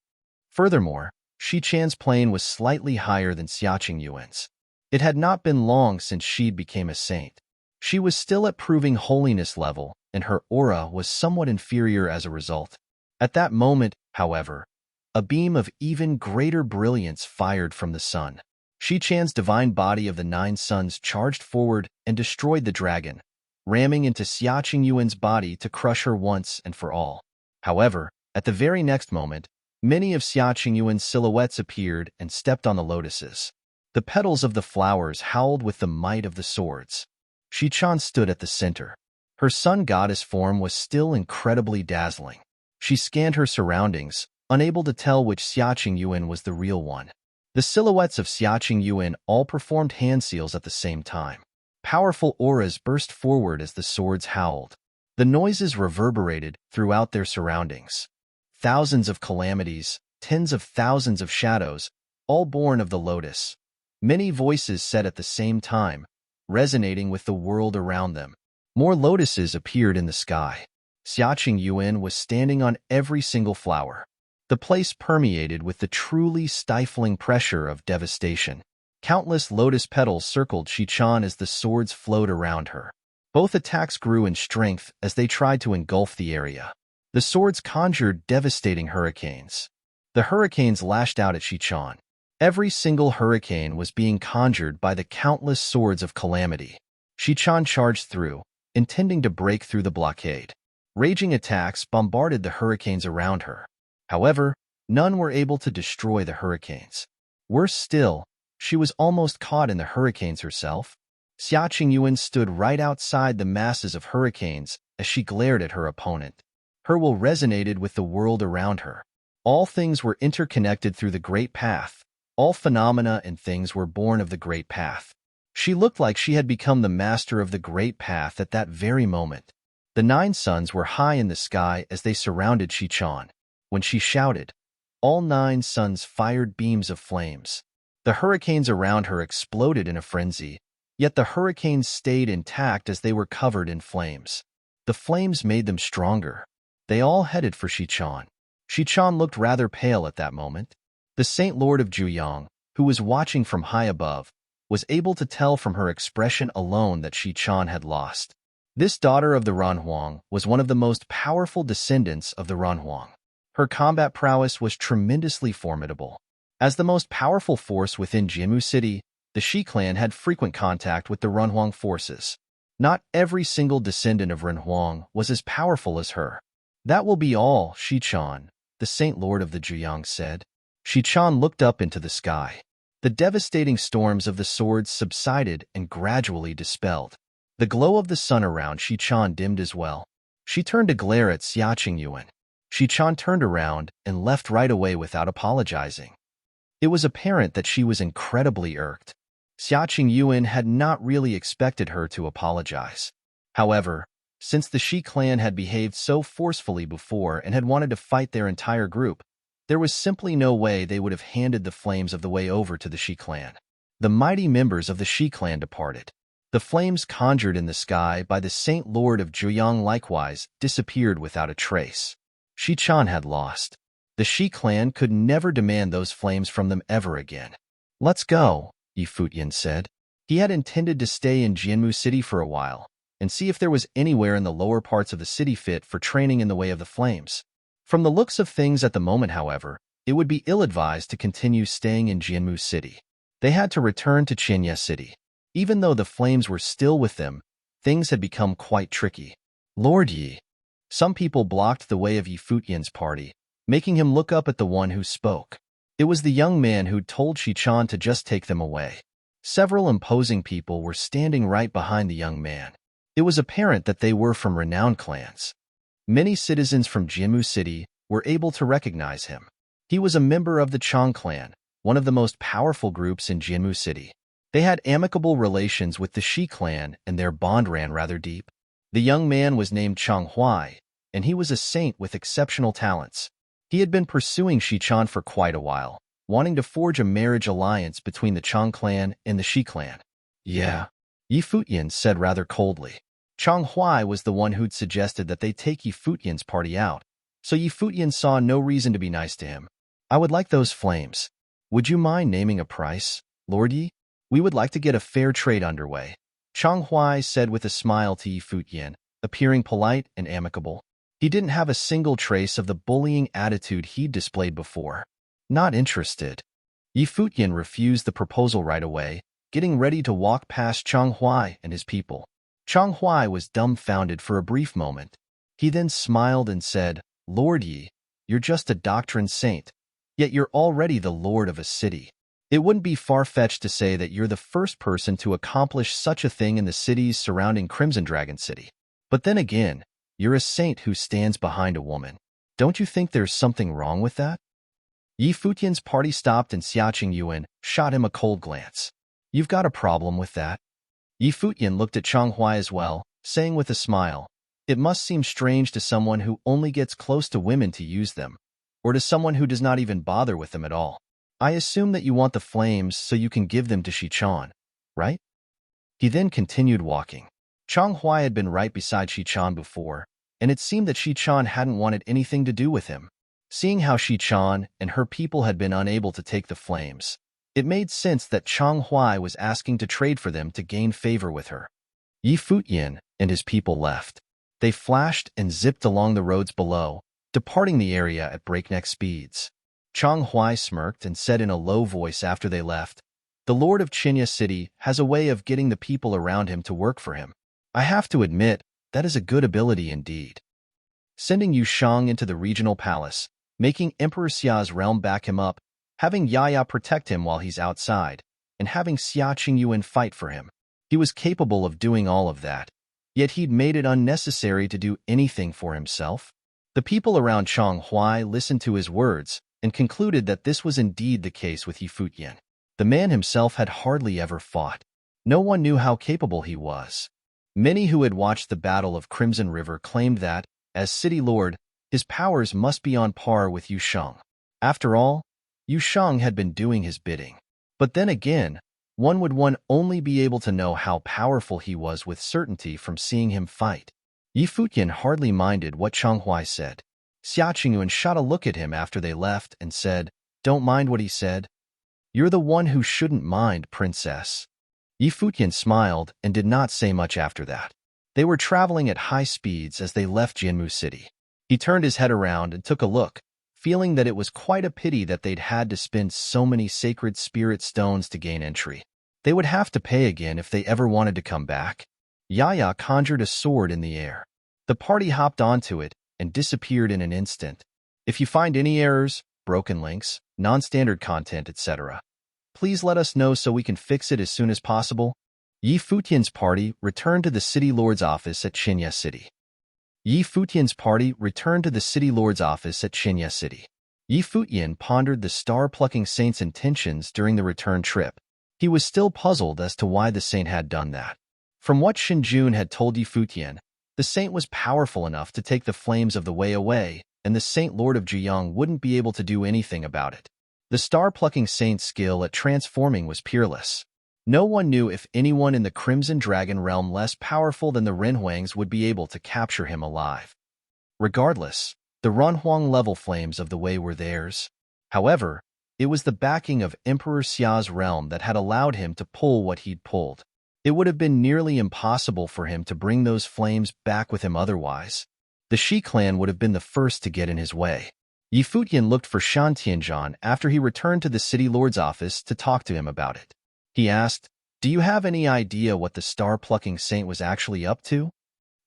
Furthermore, Shichan's plane was slightly higher than Xiaqing Yuan's. It had not been long since she'd became a saint. She was still at proving holiness level, and her aura was somewhat inferior as a result. At that moment, however, a beam of even greater brilliance fired from the sun. Shichan's divine body of the 9 suns charged forward and destroyed the dragon, ramming into Xiaqing Yuan's body to crush her once and for all. However, at the very next moment, many of Xiaqing Yuan's silhouettes appeared and stepped on the lotuses. The petals of the flowers howled with the might of the swords. Shichan stood at the center. Her sun goddess form was still incredibly dazzling. She scanned her surroundings, unable to tell which Xiaqing Yuan was the real one. The silhouettes of Xiaqing Yuan all performed hand seals at the same time. Powerful auras burst forward as the swords howled. The noises reverberated throughout their surroundings. Thousands of calamities, tens of thousands of shadows, all born of the lotus. Many voices said at the same time, resonating with the world around them. More lotuses appeared in the sky. Xiaqing Yuan was standing on every single flower. The place permeated with the truly stifling pressure of devastation. Countless lotus petals circled Shichan as the swords flowed around her. Both attacks grew in strength as they tried to engulf the area. The swords conjured devastating hurricanes. The hurricanes lashed out at Shichan. Every single hurricane was being conjured by the countless swords of calamity. Shichan charged through, intending to break through the blockade. Raging attacks bombarded the hurricanes around her. However, none were able to destroy the hurricanes. Worse still, she was almost caught in the hurricanes herself. Xiaqing Yuan stood right outside the masses of hurricanes as she glared at her opponent. Her will resonated with the world around her. All things were interconnected through the Great Path. All phenomena and things were born of the Great Path. She looked like she had become the master of the Great Path at that very moment. The 9 suns were high in the sky as they surrounded Shichan. When she shouted, all 9 suns fired beams of flames. The hurricanes around her exploded in a frenzy, Yet the hurricanes stayed intact as they were covered in flames. The flames made them stronger. They all headed for Shichan. Shichan looked rather pale at that moment. The Saint Lord of Juyang, who was watching from high above, was able to tell from her expression alone that Shichan had lost. This daughter of the Ranhuang was one of the most powerful descendants of the Ranhuang. Her combat prowess was tremendously formidable. As the most powerful force within Jianmu City, the Shi clan had frequent contact with the Ranhuang forces. Not every single descendant of Ranhuang was as powerful as her. That will be all, Shichan, the Saint Lord of the Juyang said. Shichan looked up into the sky. The devastating storms of the swords subsided and gradually dispelled. The glow of the sun around Shichan dimmed as well. She turned to glare at Xiaqing Yuan. Shichan turned around and left right away without apologizing. It was apparent that she was incredibly irked. Xiaqing Yuan had not really expected her to apologize. However, since the Shi clan had behaved so forcefully before and had wanted to fight their entire group, there was simply no way they would have handed the flames of the way over to the Shi clan. The mighty members of the Shi clan departed. The flames conjured in the sky by the Saint Lord of Juyang likewise disappeared without a trace. Shichan had lost. The Shi clan could never demand those flames from them ever again. Let's go, Futian said. He had intended to stay in Jianmu City for a while and see if there was anywhere in the lower parts of the city fit for training in the way of the flames. From the looks of things at the moment, however, it would be ill-advised to continue staying in Jianmu City. They had to return to Qianye City. Even though the flames were still with them, things had become quite tricky. Lord Yi. Some people blocked the way of Yi Futian's party, making him look up at the one who spoke. It was the young man who'd told Shichan to just take them away. Several imposing people were standing right behind the young man. It was apparent that they were from renowned clans. Many citizens from Jianmu City were able to recognize him. He was a member of the Chang clan, one of the most powerful groups in Jianmu City. They had amicable relations with the Shi clan and their bond ran rather deep. The young man was named Chang Huai, and he was a saint with exceptional talents. He had been pursuing Shichan for quite a while, wanting to forge a marriage alliance between the Chang clan and the Shi clan. Yeah, Yi Futian said rather coldly. Chang Huai was the one who'd suggested that they take Yi Futian's party out, so Yi Futian saw no reason to be nice to him. I would like those flames. Would you mind naming a price, Lord Yi? We would like to get a fair trade underway, Chang Huai said with a smile to Yi Futian, appearing polite and amicable. He didn't have a single trace of the bullying attitude he'd displayed before. Not interested. Yi Futian refused the proposal right away, getting ready to walk past Chang Huai and his people. Chang Huai was dumbfounded for a brief moment. He then smiled and said, Lord Yi, you're just a doctrine saint, yet you're already the lord of a city. It wouldn't be far-fetched to say that you're the first person to accomplish such a thing in the cities surrounding Crimson Dragon City. But then again, you're a saint who stands behind a woman. Don't you think there's something wrong with that? Yi Futian's party stopped and Xiaqing Yuan shot him a cold glance. You've got a problem with that? Yi Futian looked at Chang Huai as well, saying with a smile, it must seem strange to someone who only gets close to women to use them, or to someone who does not even bother with them at all. I assume that you want the flames so you can give them to Shichan, right? He then continued walking. Chang Huai had been right beside Shichan before, and it seemed that Shichan hadn't wanted anything to do with him. Seeing how Shichan and her people had been unable to take the flames, it made sense that Chang Huai was asking to trade for them to gain favor with her. Yi Futian and his people left. They flashed and zipped along the roads below, departing the area at breakneck speeds. Chang Huai smirked and said in a low voice after they left, the Lord of Qianye City has a way of getting the people around him to work for him. I have to admit, that is a good ability indeed. Sending Yu Shang into the regional palace, making Emperor Xia's realm back him up, having Yaya protect him while he's outside, and having Xiaqing Yuan fight for him. He was capable of doing all of that, yet he'd made it unnecessary to do anything for himself. The people around Chang Huai listened to his words, and concluded that this was indeed the case with Yi Futian. The man himself had hardly ever fought. No one knew how capable he was. Many who had watched the Battle of Crimson River claimed that, as city lord, his powers must be on par with Yu Shang. After all, Yu Shang had been doing his bidding. But then again, One would only be able to know how powerful he was with certainty from seeing him fight. Yi Futian hardly minded what Changhuai said. Xia Qingyuan shot a look at him after they left and said, "Don't mind what he said. You're the one who shouldn't mind, princess." Yi Futian smiled and did not say much after that. They were traveling at high speeds as they left Jianmu City. He turned his head around and took a look, feeling that it was quite a pity that they'd had to spend so many sacred spirit stones to gain entry. They would have to pay again if they ever wanted to come back. Yaya conjured a sword in the air. The party hopped onto it and disappeared in an instant. If you find any errors, broken links, non-standard content, etc., please let us know so we can fix it as soon as possible. Yi Futian's party returned to the City Lord's office at Qinya City. Yi Futian's party returned to the City Lord's office at Qinya City. Yi Futian pondered the star-plucking saint's intentions during the return trip. He was still puzzled as to why the saint had done that. From what Shinjun had told Yi Futian, the saint was powerful enough to take the flames of the way away, and the Saint Lord of Zhiyang wouldn't be able to do anything about it. The star-plucking saint's skill at transforming was peerless. No one knew if anyone in the Crimson Dragon realm less powerful than the Renhuangs would be able to capture him alive. Regardless, the Renhuang-level flames of the way were theirs. However, it was the backing of Emperor Xia's realm that had allowed him to pull what he'd pulled. It would have been nearly impossible for him to bring those flames back with him otherwise. The Shi clan would have been the first to get in his way. Yi Futian looked for Shan Tianzhan after he returned to the City Lord's office to talk to him about it. He asked, "Do you have any idea what the star-plucking saint was actually up to?"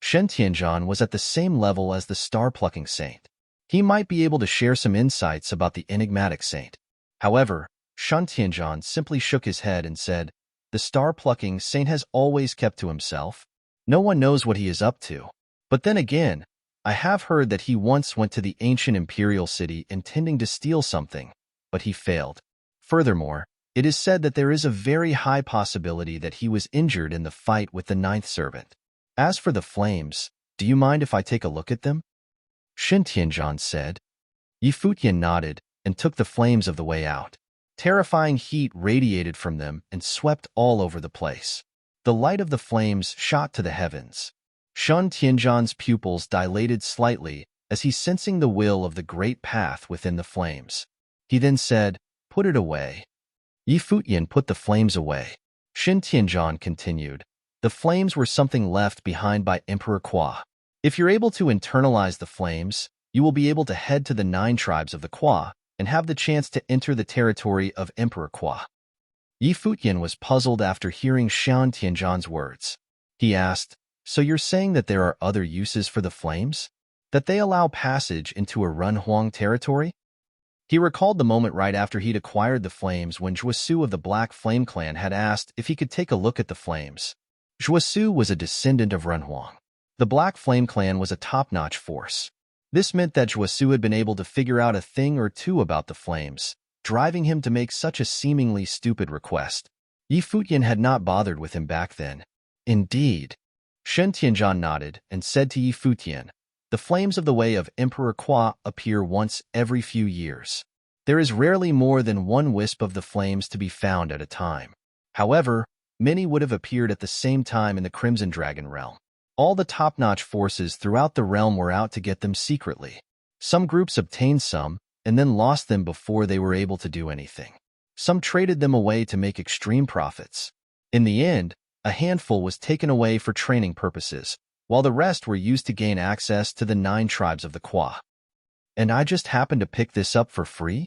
Shen Tianzhan was at the same level as the star-plucking saint. He might be able to share some insights about the enigmatic saint. However, Shen Tianzhan simply shook his head and said, "The star-plucking saint has always kept to himself. No one knows what he is up to. But then again, I have heard that he once went to the ancient imperial city intending to steal something, but he failed. Furthermore, it is said that there is a very high possibility that he was injured in the fight with the ninth servant. As for the flames, do you mind if I take a look at them?" Shen Tianzhan said. Yi Futian nodded and took the flames of the way out. Terrifying heat radiated from them and swept all over the place. The light of the flames shot to the heavens. Shen Tianzhan's pupils dilated slightly as he sensing the will of the great path within the flames. He then said, "Put it away." Yi Futian put the flames away. Shen Tianzhan continued, "The flames were something left behind by Emperor Qua. If you're able to internalize the flames, you will be able to head to the 9 tribes of the Qua and have the chance to enter the territory of Emperor Qua." Yi Futian was puzzled after hearing Shan Tianzhan's words. He asked, "So you're saying that there are other uses for the flames? That they allow passage into a Renhuang territory?" He recalled the moment right after he'd acquired the flames when Zhuosu of the Black Flame Clan had asked if he could take a look at the flames. Zhuosu was a descendant of Renhuang. The Black Flame Clan was a top-notch force. This meant that Zhuosu had been able to figure out a thing or two about the flames, driving him to make such a seemingly stupid request. Yi Futian had not bothered with him back then. Indeed. Shen Tianzhan nodded and said to Yi Futian, "The flames of the way of Emperor Qua appear once every few years. There is rarely more than one wisp of the flames to be found at a time. However, many would have appeared at the same time in the Crimson Dragon realm. All the top-notch forces throughout the realm were out to get them secretly. Some groups obtained some, and then lost them before they were able to do anything. Some traded them away to make extreme profits. In the end, a handful was taken away for training purposes, while the rest were used to gain access to the 9 tribes of the Qua." "And I just happened to pick this up for free?"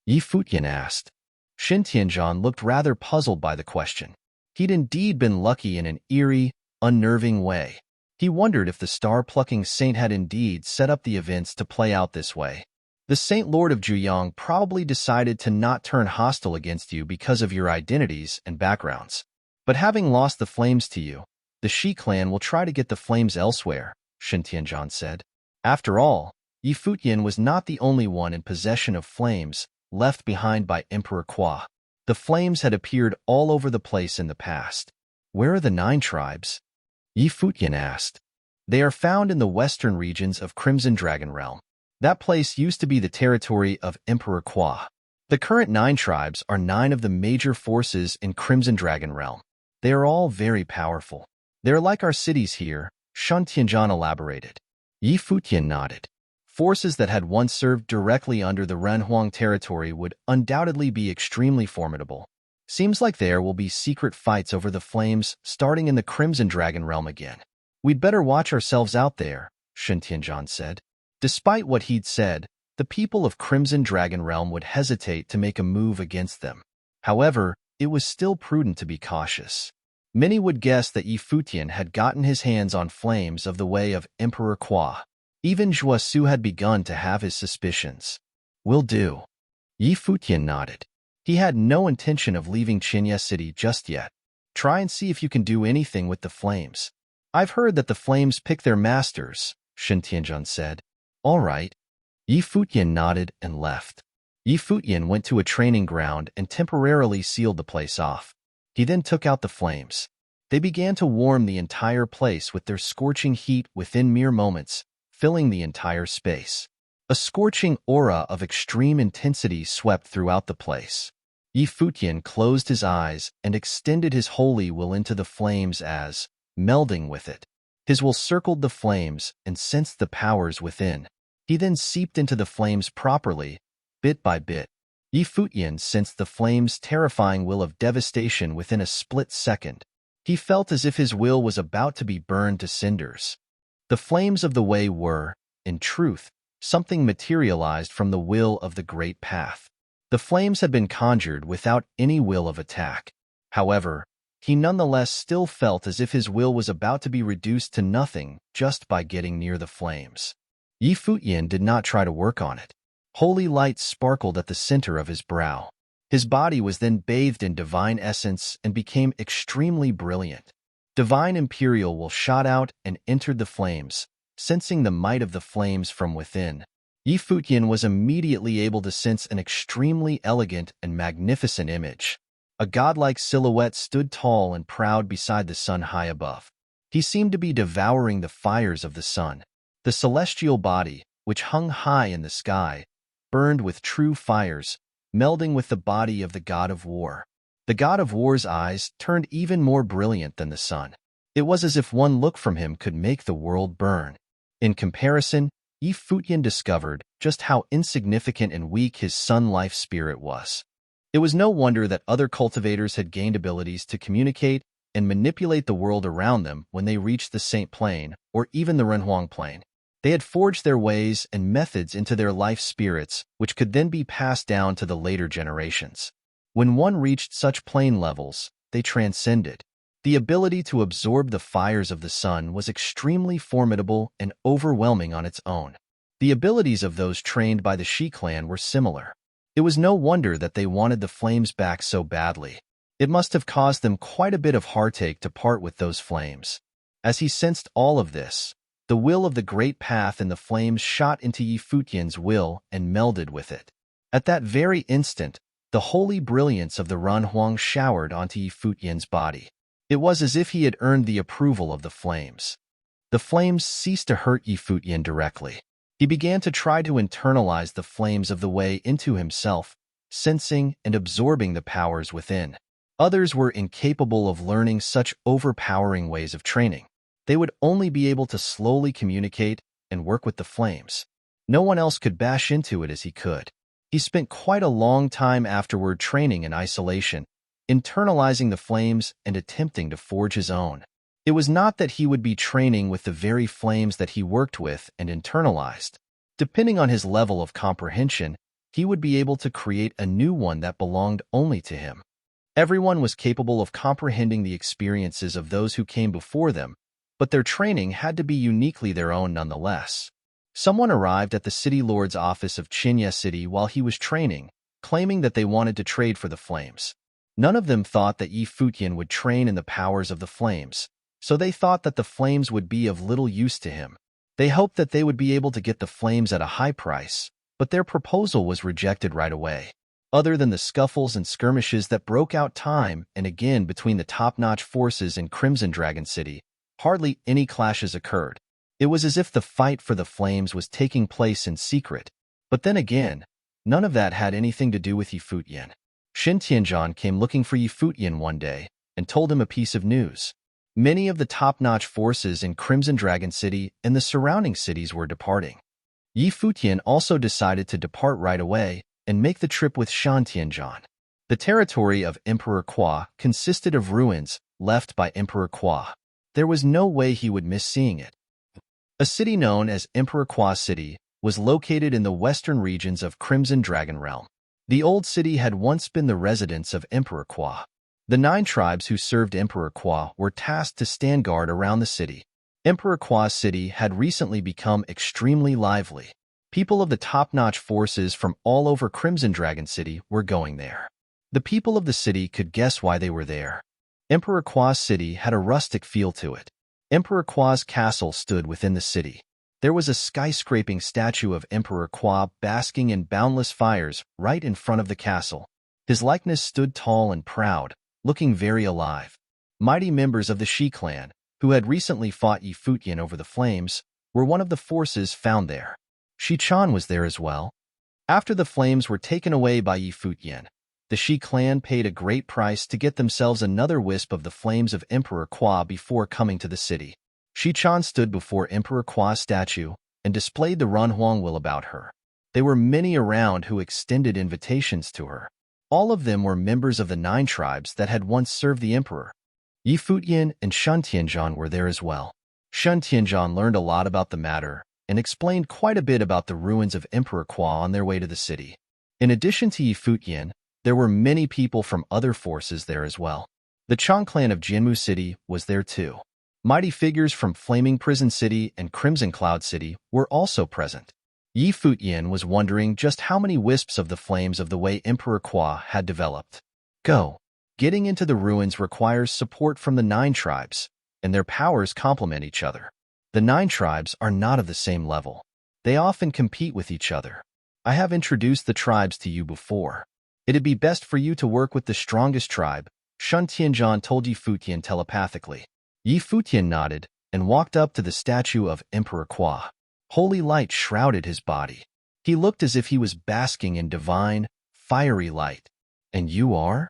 Yi Futian asked. Shen Tianzhan looked rather puzzled by the question. He'd indeed been lucky in an eerie, unnerving way. He wondered if the star-plucking saint had indeed set up the events to play out this way. The Saint Lord of Zhiyang probably decided to not turn hostile against you because of your identities and backgrounds. But having lost the flames to you, the Shi clan will try to get the flames elsewhere, Shen Tianzhan said. After all, Yi Futian was not the only one in possession of flames left behind by Emperor Qua. The flames had appeared all over the place in the past. "Where are the 9 tribes?" Yi Futian asked. "They are found in the western regions of Crimson Dragon Realm. That place used to be the territory of Emperor Qua. The current 9 tribes are 9 of the major forces in Crimson Dragon Realm. They are all very powerful. They are like our cities here, Shan Tianzhan elaborated. Yi Futian nodded. Forces that had once served directly under the Renhuang territory would undoubtedly be extremely formidable. Seems like there will be secret fights over the flames starting in the Crimson Dragon Realm again. We'd better watch ourselves out there, Shan Tianzhan said. Despite what he'd said, the people of Crimson Dragon Realm would hesitate to make a move against them. However, it was still prudent to be cautious. Many would guess that Yi Futian had gotten his hands on flames of the way of Emperor Kwa. Even Zhuosu had begun to have his suspicions. Will do. Yi Futian nodded. He had no intention of leaving Qinya City just yet. Try and see if you can do anything with the flames. I've heard that the flames pick their masters, Shan Tianzhan said. All right. Yi Futian nodded and left. Yi Futian went to a training ground and temporarily sealed the place off. He then took out the flames. They began to warm the entire place with their scorching heat within mere moments, filling the entire space. A scorching aura of extreme intensity swept throughout the place. Yi Futian closed his eyes and extended his holy will into the flames as, melding with it. His will circled the flames and sensed the powers within. He then seeped into the flames properly, bit by bit. Yi Futian sensed the flames' terrifying will of devastation within a split second. He felt as if his will was about to be burned to cinders. The flames of the way were, in truth, something materialized from the will of the Great Path. The flames had been conjured without any will of attack. However, he nonetheless still felt as if his will was about to be reduced to nothing just by getting near the flames. Yi Futian did not try to work on it. Holy light sparkled at the center of his brow. His body was then bathed in divine essence and became extremely brilliant. Divine imperial will shot out and entered the flames, sensing the might of the flames from within. Yi Futian was immediately able to sense an extremely elegant and magnificent image. A godlike silhouette stood tall and proud beside the sun high above. He seemed to be devouring the fires of the sun. The celestial body, which hung high in the sky, burned with true fires, melding with the body of the god of war. The god of war's eyes turned even more brilliant than the sun. It was as if one look from him could make the world burn. In comparison, Yi Futian discovered just how insignificant and weak his sun-life spirit was. It was no wonder that other cultivators had gained abilities to communicate and manipulate the world around them when they reached the Saint Plane or even the Renhuang Plane. They had forged their ways and methods into their life spirits, which could then be passed down to the later generations. When one reached such plane levels, they transcended. The ability to absorb the fires of the sun was extremely formidable and overwhelming on its own. The abilities of those trained by the Shi clan were similar. It was no wonder that they wanted the flames back so badly. It must have caused them quite a bit of heartache to part with those flames. As he sensed all of this, the will of the Great Path in the flames shot into Yi Futian's will and melded with it. At that very instant, the holy brilliance of the Renhuang showered onto Yi Futian's body. It was as if he had earned the approval of the flames. The flames ceased to hurt Yi Futian directly. He began to try to internalize the flames of the way into himself, sensing and absorbing the powers within. Others were incapable of learning such overpowering ways of training. They would only be able to slowly communicate and work with the flames. No one else could bash into it as he could. He spent quite a long time afterward training in isolation, internalizing the flames and attempting to forge his own. It was not that he would be training with the very flames that he worked with and internalized. Depending on his level of comprehension, he would be able to create a new one that belonged only to him. Everyone was capable of comprehending the experiences of those who came before them, but their training had to be uniquely their own nonetheless. Someone arrived at the city lord's office of Qinya City while he was training, claiming that they wanted to trade for the flames. None of them thought that Yi Futian would train in the powers of the flames, so they thought that the flames would be of little use to him. They hoped that they would be able to get the flames at a high price, but their proposal was rejected right away. Other than the scuffles and skirmishes that broke out time and again between the top-notch forces in Crimson Dragon City, hardly any clashes occurred. It was as if the fight for the flames was taking place in secret. But then again, None of that had anything to do with Futian. Tianzhan came looking for Futian one day and told him a piece of news. Many of the top-notch forces in Crimson Dragon City and the surrounding cities were departing. Futian also decided to depart right away and make the trip with Tianzhan. The territory of Emperor Kwa consisted of ruins left by Emperor Kwa. There was no way he would miss seeing it. A city known as Emperor Kwa City was located in the western regions of Crimson Dragon Realm. The old city had once been the residence of Emperor Kwa. The 9 tribes who served Emperor Kwa were tasked to stand guard around the city. Emperor Kwa's city had recently become extremely lively. People of the top-notch forces from all over Crimson Dragon City were going there. The people of the city could guess why they were there. Emperor Kwa's city had a rustic feel to it. Emperor Kwa's castle stood within the city. There was a skyscraping statue of Emperor Kwa basking in boundless fires right in front of the castle. His likeness stood tall and proud, looking very alive. Mighty members of the Shi clan, who had recently fought Futian over the flames, were one of the forces found there. Shi-chan was there as well. After the flames were taken away by Futian, the Shi clan paid a great price to get themselves another wisp of the flames of Emperor Kwa before coming to the city. Shi-chan stood before Emperor Kwa's statue and displayed the Runhuang will about her. There were many around who extended invitations to her. All of them were members of the 9 tribes that had once served the emperor. Futian and Tianzhan were there as well. Tianzhan learned a lot about the matter and explained quite a bit about the ruins of Emperor Kwa on their way to the city. In addition to Futian, there were many people from other forces there as well. The Chang clan of Jianmu City was there too. Mighty figures from Flaming Prison City and Crimson Cloud City were also present. Futian was wondering just how many wisps of the flames of the way Emperor Kwa had developed. Go. Getting into the ruins requires support from the 9 tribes, and their powers complement each other. The 9 tribes are not of the same level. They often compete with each other. I have introduced the tribes to you before. It'd be best for you to work with the strongest tribe, Tianzhan told Futian telepathically. Futian nodded and walked up to the statue of Emperor Kwa. Holy light shrouded his body. He looked as if he was basking in divine, fiery light. And you are?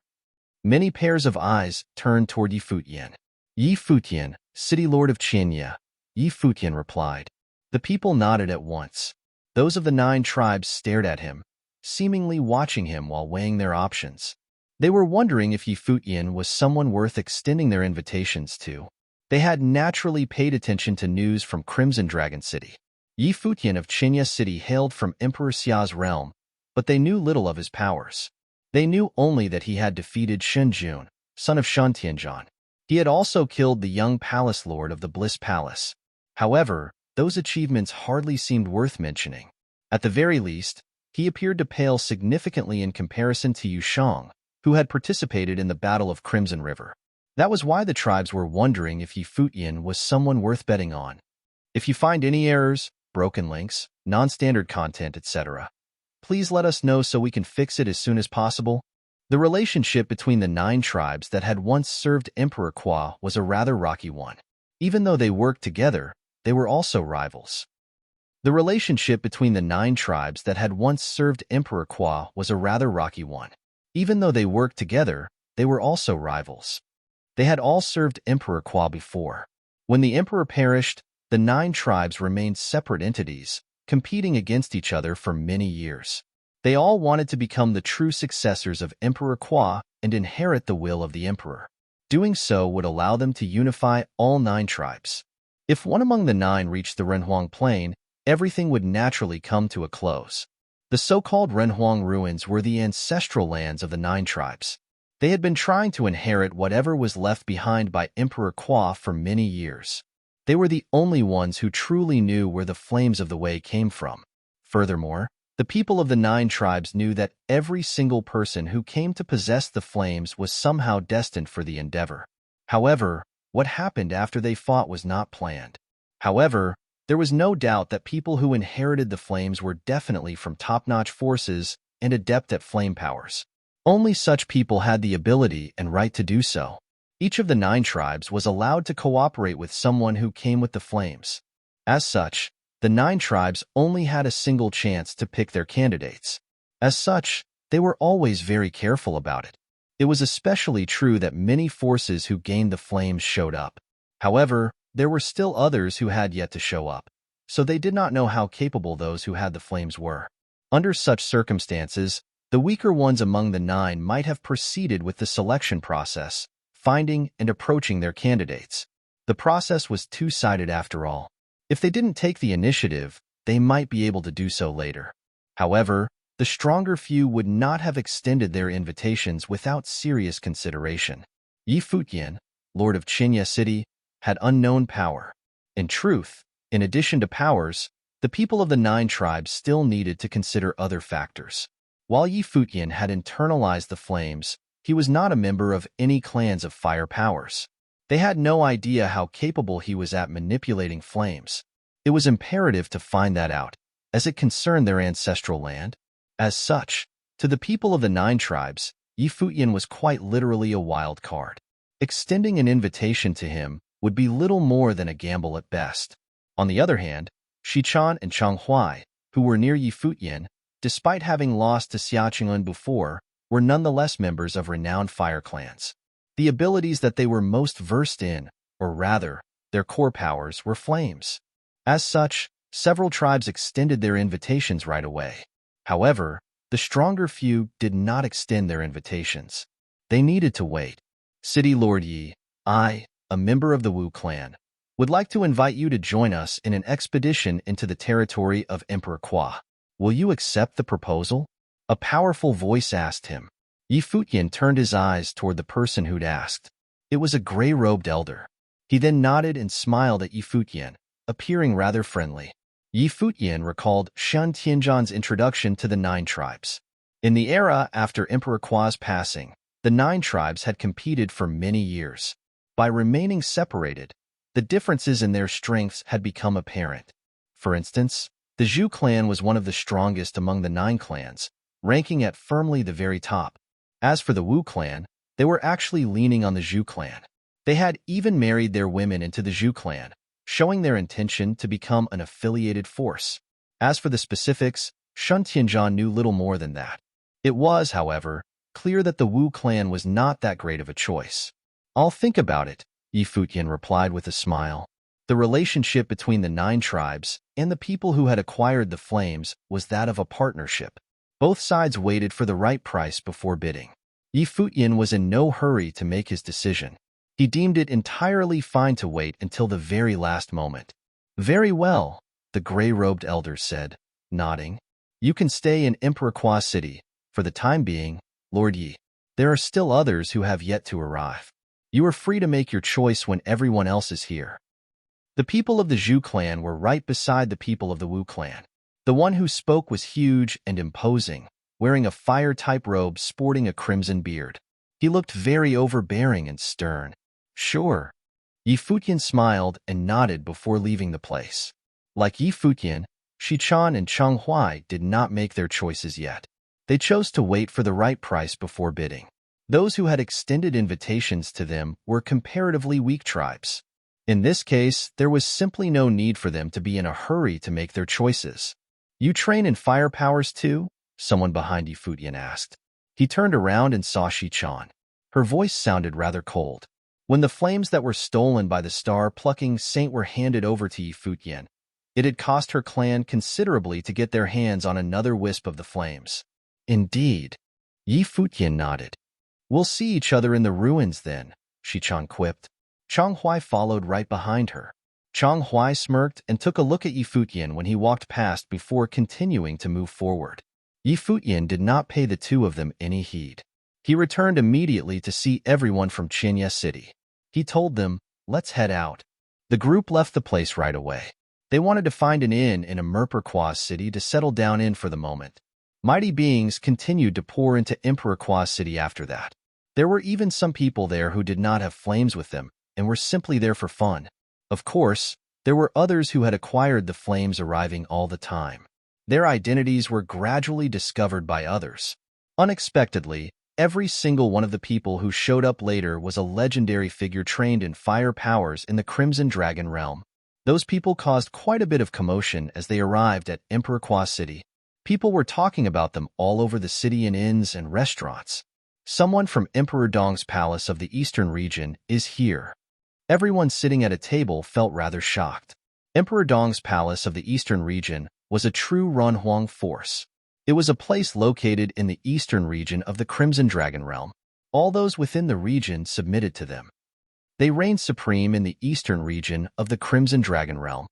Many pairs of eyes turned toward Futian. Futian, city lord of Chenya, Futian replied. The people nodded at once. Those of the 9 tribes stared at him, seemingly watching him while weighing their options. They were wondering if Futian was someone worth extending their invitations to. They had naturally paid attention to news from Crimson Dragon City. Futian of Chenya City hailed from Emperor Xia's realm, but they knew little of his powers. They knew only that he had defeated Shenjun, son of Tianzhan. He had also killed the young palace lord of the Bliss Palace. However, those achievements hardly seemed worth mentioning. At the very least, he appeared to pale significantly in comparison to Yushang, who had participated in the Battle of Crimson River. That was why the tribes were wondering if Futian was someone worth betting on. If you find any errors, broken links, non-standard content, etc., please let us know so we can fix it as soon as possible. The relationship between the 9 tribes that had once served Emperor Kwa was a rather rocky one. Even though they worked together, they were also rivals. The relationship between the 9 tribes that had once served Emperor Kwa was a rather rocky one. Even though they worked together, they were also rivals. They had all served Emperor Kwa before. When the emperor perished, the 9 tribes remained separate entities, competing against each other for many years. They all wanted to become the true successors of Emperor Kwa and inherit the will of the emperor. Doing so would allow them to unify all 9 tribes. If one among the 9 reached the Renhuang Plain, everything would naturally come to a close. The so-called Renhuang ruins were the ancestral lands of the 9 tribes. They had been trying to inherit whatever was left behind by Emperor Kwa for many years. They were the only ones who truly knew where the flames of the way came from. Furthermore, the people of the 9 tribes knew that every single person who came to possess the flames was somehow destined for the endeavor. However, what happened after they fought was not planned. However, there was no doubt that people who inherited the flames were definitely from top-notch forces and adept at flame powers. Only such people had the ability and right to do so. Each of the 9 tribes was allowed to cooperate with someone who came with the flames. As such, the 9 tribes only had a single chance to pick their candidates. As such, they were always very careful about it. It was especially true that many forces who gained the flames showed up. However, there were still others who had yet to show up, so they did not know how capable those who had the flames were. Under such circumstances, the weaker ones among the 9 might have proceeded with the selection process, finding and approaching their candidates. The process was two-sided after all. If they didn't take the initiative, they might be able to do so later. However, the stronger few would not have extended their invitations without serious consideration. Yi Futian, Lord of Qinya City, had unknown power. In truth, in addition to powers, the people of the 9 tribes still needed to consider other factors. While Yi Futian had internalized the flames, he was not a member of any clans of fire powers. They had no idea how capable he was at manipulating flames. It was imperative to find that out, as it concerned their ancestral land. As such, to the people of the 9 tribes, Yi Futian was quite literally a wild card. Extending an invitation to him would be little more than a gamble at best. On the other hand, Shichuan and Changhuai, who were near Yi Futian, despite having lost to Xiaqingyun before, were nonetheless members of renowned fire clans. The abilities that they were most versed in, or rather, their core powers, were flames. As such, several tribes extended their invitations right away. However, the stronger few did not extend their invitations. They needed to wait. City Lord Yi, I, a member of the Wu clan, would like to invite you to join us in an expedition into the territory of Emperor Kwa. Will you accept the proposal? A powerful voice asked him. Yi Futian turned his eyes toward the person who'd asked. It was a gray-robed elder. He then nodded and smiled at Yi Futian, appearing rather friendly. Yi Futian recalled Shen Tianzhan's introduction to the 9 tribes. In the era after Emperor Kwa's passing, the 9 tribes had competed for many years. By remaining separated, the differences in their strengths had become apparent. For instance, the Zhu clan was one of the strongest among the 9 clans, ranking at firmly the very top. As for the Wu clan, they were actually leaning on the Zhu clan. They had even married their women into the Zhu clan, showing their intention to become an affiliated force. As for the specifics, Shen Tianzhan knew little more than that. It was, however, clear that the Wu clan was not that great of a choice. I'll think about it, Yi Futian replied with a smile. The relationship between the 9 tribes and the people who had acquired the flames was that of a partnership. Both sides waited for the right price before bidding. Yi Futian was in no hurry to make his decision. He deemed it entirely fine to wait until the very last moment. Very well, the gray-robed elder said, nodding. You can stay in Emperor Kwa City, for the time being, Lord Yi. There are still others who have yet to arrive. You are free to make your choice when everyone else is here. The people of the Zhu clan were right beside the people of the Wu clan. The one who spoke was huge and imposing, wearing a fire-type robe sporting a crimson beard. He looked very overbearing and stern. Sure. Yi Futian smiled and nodded before leaving the place. Like Yi Futian, Shichuan and Changhuai did not make their choices yet. They chose to wait for the right price before bidding. Those who had extended invitations to them were comparatively weak tribes. In this case, there was simply no need for them to be in a hurry to make their choices. You train in fire powers too? Someone behind Yi Futian asked. He turned around and saw Shichuan. Her voice sounded rather cold. When the flames that were stolen by the star-plucking saint were handed over to Yi Futian, it had cost her clan considerably to get their hands on another wisp of the flames. Indeed. Yi Futian nodded. We'll see each other in the ruins then, Shichuan quipped. Changhuai followed right behind her. Changhuai smirked and took a look at Yi Futian when he walked past before continuing to move forward. Yi Futian did not pay the two of them any heed. He returned immediately to see everyone from Qinya City. He told them, let's head out. The group left the place right away. They wanted to find an inn in Emperor Kwa's city to settle down in for the moment. Mighty beings continued to pour into Emperor Kwa's city after that. There were even some people there who did not have flames with them and were simply there for fun. Of course, there were others who had acquired the flames arriving all the time. Their identities were gradually discovered by others. Unexpectedly, every single one of the people who showed up later was a legendary figure trained in fire powers in the Crimson Dragon realm. Those people caused quite a bit of commotion as they arrived at Emperor Kwa City. People were talking about them all over the city in inns and restaurants. Someone from Emperor Dong's palace of the eastern region is here. Everyone sitting at a table felt rather shocked. Emperor Dong's palace of the eastern region was a true Runhuang force. It was a place located in the eastern region of the Crimson Dragon Realm. All those within the region submitted to them. They reigned supreme in the eastern region of the Crimson Dragon Realm.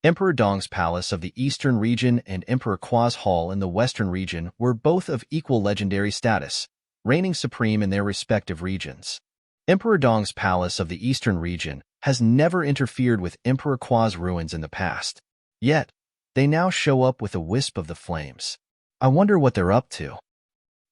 Emperor Dong's palace of the eastern region and Emperor Kwa's hall in the western region were both of equal legendary status, reigning supreme in their respective regions. Emperor Dong's palace of the eastern region has never interfered with Emperor Kwa's ruins in the past. Yet, they now show up with a wisp of the flames. I wonder what they're up to.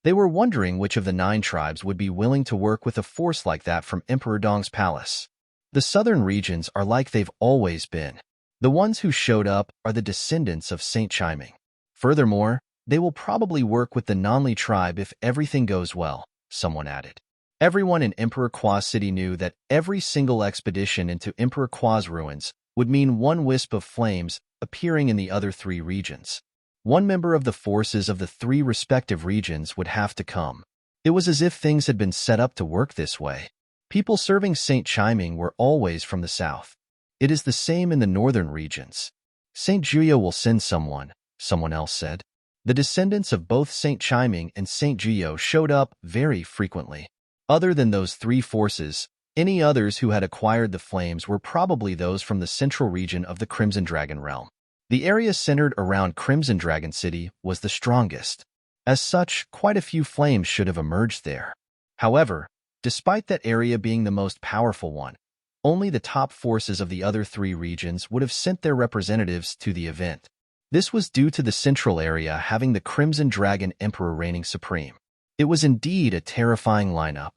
They were wondering which of the 9 tribes would be willing to work with a force like that from Emperor Dong's palace. The southern regions are like they've always been. The ones who showed up are the descendants of Saint Chiming. Furthermore, they will probably work with the Nanli tribe if everything goes well, someone added. Everyone in Emperor Kwa's city knew that every single expedition into Emperor Kwa's ruins would mean one wisp of flames appearing in the other 3 regions. One member of the forces of the 3 respective regions would have to come. It was as if things had been set up to work this way. People serving Saint Chiming were always from the south. It is the same in the northern regions. Saint Juyo will send someone else said. The descendants of both Saint Chiming and Saint Juyo showed up very frequently. Other than those 3 forces, any others who had acquired the flames were probably those from the central region of the Crimson Dragon Realm. The area centered around Crimson Dragon City was the strongest. As such, quite a few flames should have emerged there. However, despite that area being the most powerful one, only the top forces of the other 3 regions would have sent their representatives to the event. This was due to the central area having the Crimson Dragon Emperor reigning supreme. It was indeed a terrifying lineup.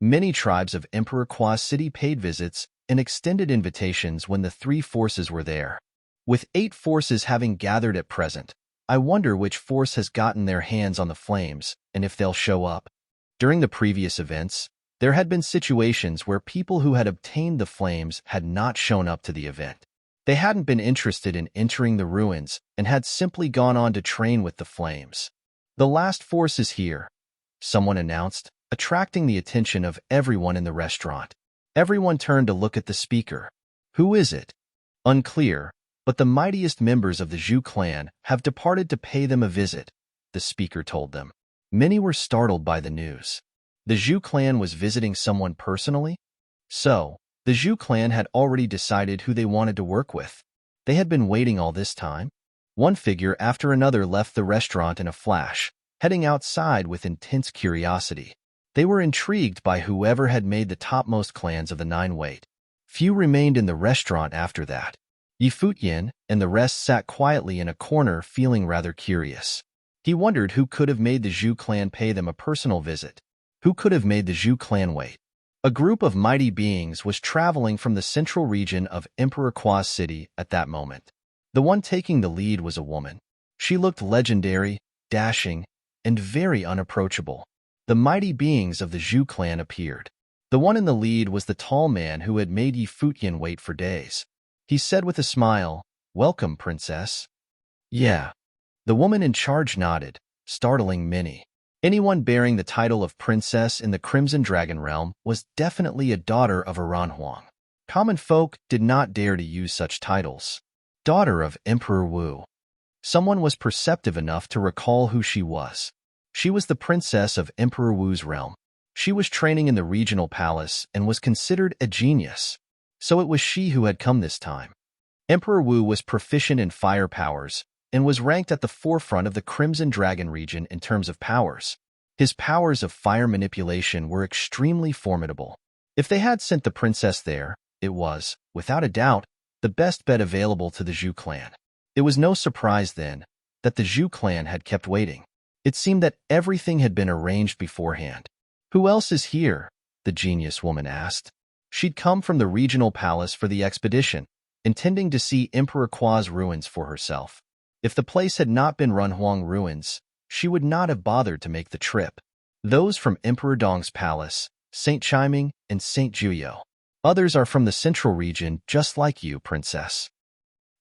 Many tribes of Emperor Kwa's city paid visits and extended invitations when the 3 forces were there. With 8 forces having gathered at present, I wonder which force has gotten their hands on the flames and if they'll show up. During the previous events, there had been situations where people who had obtained the flames had not shown up to the event. They hadn't been interested in entering the ruins and had simply gone on to train with the flames. The last force is here, someone announced, attracting the attention of everyone in the restaurant. Everyone turned to look at the speaker. Who is it? Unclear, but the mightiest members of the Zhu clan have departed to pay them a visit, the speaker told them. Many were startled by the news. The Zhu clan was visiting someone personally? So, the Zhu clan had already decided who they wanted to work with. They had been waiting all this time. One figure after another left the restaurant in a flash, heading outside with intense curiosity. They were intrigued by whoever had made the topmost clans of the 9 weight. Few remained in the restaurant after that. Futian and the rest sat quietly in a corner feeling rather curious. He wondered who could have made the Zhu clan pay them a personal visit. Who could have made the Zhu clan wait? A group of mighty beings was traveling from the central region of Emperor Kwa's city at that moment. The one taking the lead was a woman. She looked legendary, dashing, and very unapproachable. The mighty beings of the Zhu clan appeared. The one in the lead was the tall man who had made Futian wait for days. He said with a smile, "Welcome, princess." Yeah. The woman in charge nodded, startling many. Anyone bearing the title of princess in the Crimson Dragon Realm was definitely a daughter of Runhuang. Common folk did not dare to use such titles. Daughter of Emperor Wu. Someone was perceptive enough to recall who she was. She was the princess of Emperor Wu's realm. She was training in the regional palace and was considered a genius. So it was she who had come this time. Emperor Wu was proficient in fire powers and was ranked at the forefront of the Crimson Dragon region in terms of powers. His powers of fire manipulation were extremely formidable. If they had sent the princess there, it was, without a doubt, the best bet available to the Zhu clan. It was no surprise, then, that the Zhu clan had kept waiting. It seemed that everything had been arranged beforehand. Who else is here? The genius woman asked. She'd come from the regional palace for the expedition, intending to see Emperor Kwa's ruins for herself. If the place had not been Runhuang ruins, she would not have bothered to make the trip. Those from Emperor Dong's palace, Saint Chiming, and Saint Juyo. Others are from the central region, just like you, princess.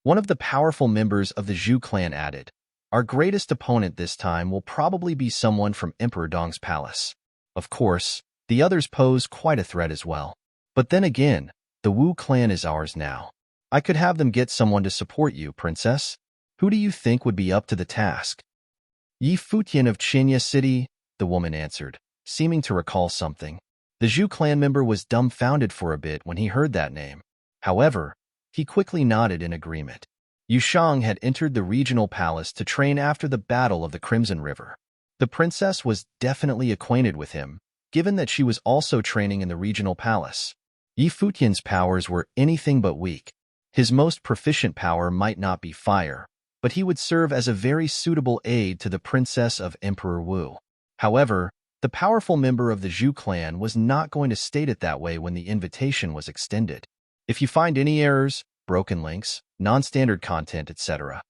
One of the powerful members of the Zhu clan added. Our greatest opponent this time will probably be someone from Emperor Dong's palace. Of course, the others pose quite a threat as well. But then again, the Wu clan is ours now. I could have them get someone to support you, princess. Who do you think would be up to the task? Yi Futian of Chinya City, the woman answered, seeming to recall something. The Zhu clan member was dumbfounded for a bit when he heard that name. However, he quickly nodded in agreement. Yu Shang had entered the regional palace to train after the Battle of the Crimson River. The princess was definitely acquainted with him, given that she was also training in the regional palace. Yi Futian's powers were anything but weak. His most proficient power might not be fire, but he would serve as a very suitable aid to the princess of Emperor Wu. However, the powerful member of the Zhu clan was not going to state it that way when the invitation was extended. If you find any errors, broken links, non-standard content, etc.,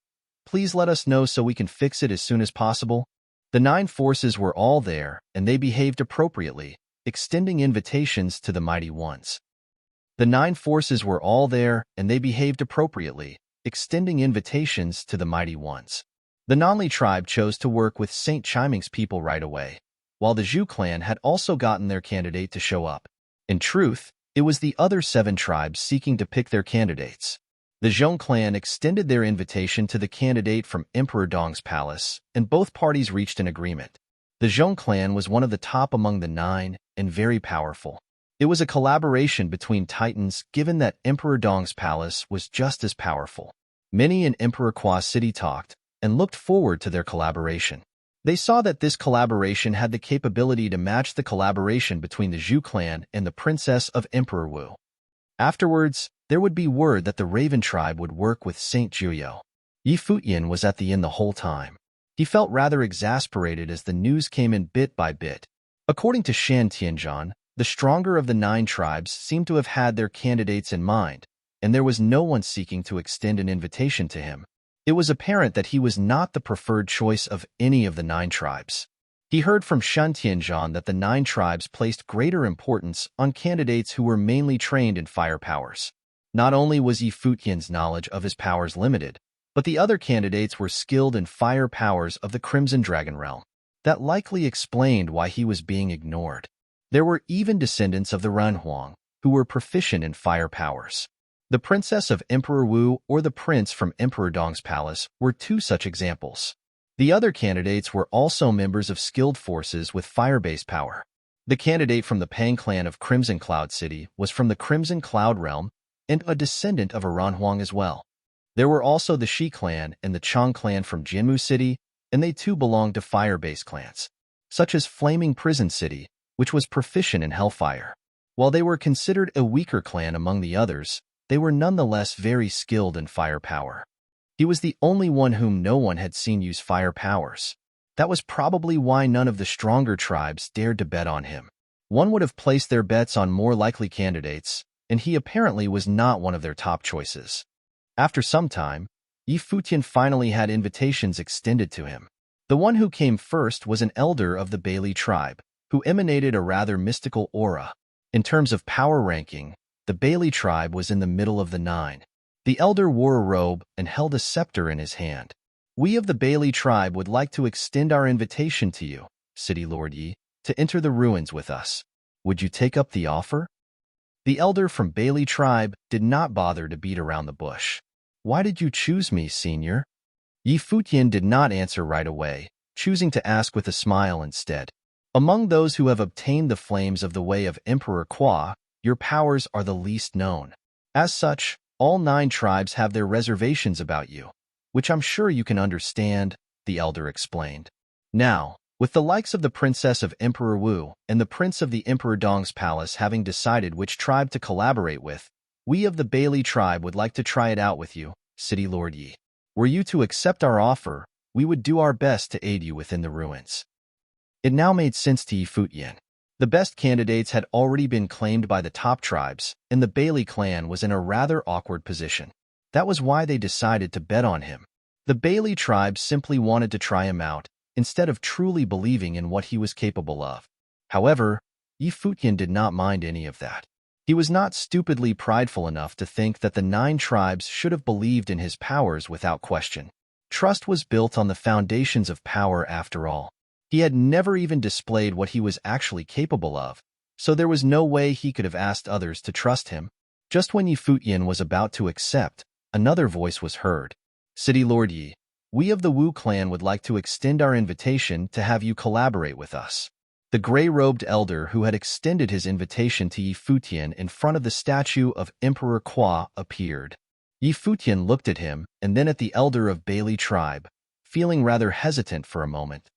please let us know so we can fix it as soon as possible. The 9 forces were all there, and they behaved appropriately, extending invitations to the mighty ones. The 9 forces were all there, and they behaved appropriately, extending invitations to the mighty ones. The Nanli tribe chose to work with St. Chiming's people right away, while the Zhu clan had also gotten their candidate to show up. In truth, it was the other 7 tribes seeking to pick their candidates. The Zhong clan extended their invitation to the candidate from Emperor Dong's palace, and both parties reached an agreement. The Zhong clan was one of the top among the 9 and very powerful. It was a collaboration between titans given that Emperor Dong's palace was just as powerful. Many in Emperor Kwa City talked and looked forward to their collaboration. They saw that this collaboration had the capability to match the collaboration between the Zhu clan and the princess of Emperor Wu. Afterwards, there would be word that the Raven tribe would work with Saint Juyo. Yi Futian was at the inn the whole time. He felt rather exasperated as the news came in bit by bit. According to Shan Tianzhan, the stronger of the 9 tribes seemed to have had their candidates in mind, and there was no one seeking to extend an invitation to him. It was apparent that he was not the preferred choice of any of the 9 tribes. He heard from Shan Tianzhan that the 9 tribes placed greater importance on candidates who were mainly trained in fire powers. Not only was Yi Futian's knowledge of his powers limited, but the other candidates were skilled in fire powers of the Crimson Dragon realm. That likely explained why he was being ignored. There were even descendants of the Ranhuang who were proficient in fire powers. The princess of Emperor Wu or the prince from Emperor Dong's palace were 2 such examples. The other candidates were also members of skilled forces with fire-based power. The candidate from the Pang clan of Crimson Cloud City was from the Crimson Cloud realm and a descendant of a Ranhuang as well. There were also the Shi clan and the Chang clan from Jinmu City, and they too belonged to fire-based clans, such as Flaming Prison City, which was proficient in hellfire. While they were considered a weaker clan among the others, they were nonetheless very skilled in fire power. He was the only one whom no one had seen use fire powers. That was probably why none of the stronger tribes dared to bet on him. One would have placed their bets on more likely candidates, and he apparently was not one of their top choices. After some time, Yi Futian finally had invitations extended to him. The one who came first was an elder of the Bailey tribe, who emanated a rather mystical aura. In terms of power ranking, the Bailey tribe was in the middle of the 9. The elder wore a robe and held a scepter in his hand. We of the Bailey tribe would like to extend our invitation to you, City Lord Yi, to enter the ruins with us. Would you take up the offer? The elder from Bailey tribe did not bother to beat around the bush. Why did you choose me, senior? Yi Futian did not answer right away, choosing to ask with a smile instead. Among those who have obtained the flames of the way of Emperor Kwa, your powers are the least known. As such, all 9 tribes have their reservations about you, which I'm sure you can understand, the elder explained. Now, with the likes of the princess of Emperor Wu and the prince of the Emperor Dong's palace having decided which tribe to collaborate with, we of the Bailey tribe would like to try it out with you, City Lord Yi. Were you to accept our offer, we would do our best to aid you within the ruins. It now made sense to Yi Futian. The best candidates had already been claimed by the top tribes, and the Bailey clan was in a rather awkward position. That was why they decided to bet on him. The Bailey tribe simply wanted to try him out, instead of truly believing in what he was capable of. However, Yi Futian did not mind any of that. He was not stupidly prideful enough to think that the 9 tribes should have believed in his powers without question. Trust was built on the foundations of power after all. He had never even displayed what he was actually capable of, so there was no way he could have asked others to trust him. Just when Futian was about to accept, another voice was heard. City Lord Yi, we of the Wu clan would like to extend our invitation to have you collaborate with us. The gray-robed elder who had extended his invitation to Yi Futian in front of the statue of Emperor Kwa appeared. Yi Futian looked at him and then at the elder of Bailey tribe, feeling rather hesitant for a moment.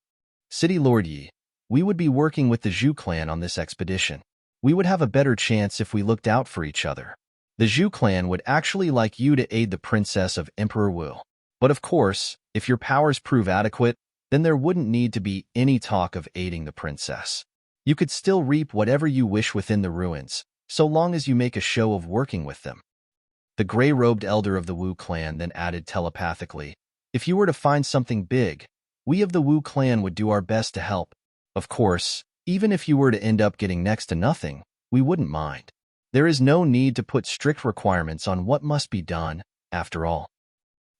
City Lord Yi, we would be working with the Zhu clan on this expedition. We would have a better chance if we looked out for each other. The Zhu clan would actually like you to aid the princess of Emperor Wu. But of course, if your powers prove adequate, then there wouldn't need to be any talk of aiding the princess. You could still reap whatever you wish within the ruins, so long as you make a show of working with them. The gray-robed elder of the Wu clan then added telepathically, if you were to find something big, we of the Wu clan would do our best to help. Of course, even if you were to end up getting next to nothing, we wouldn't mind. There is no need to put strict requirements on what must be done, after all.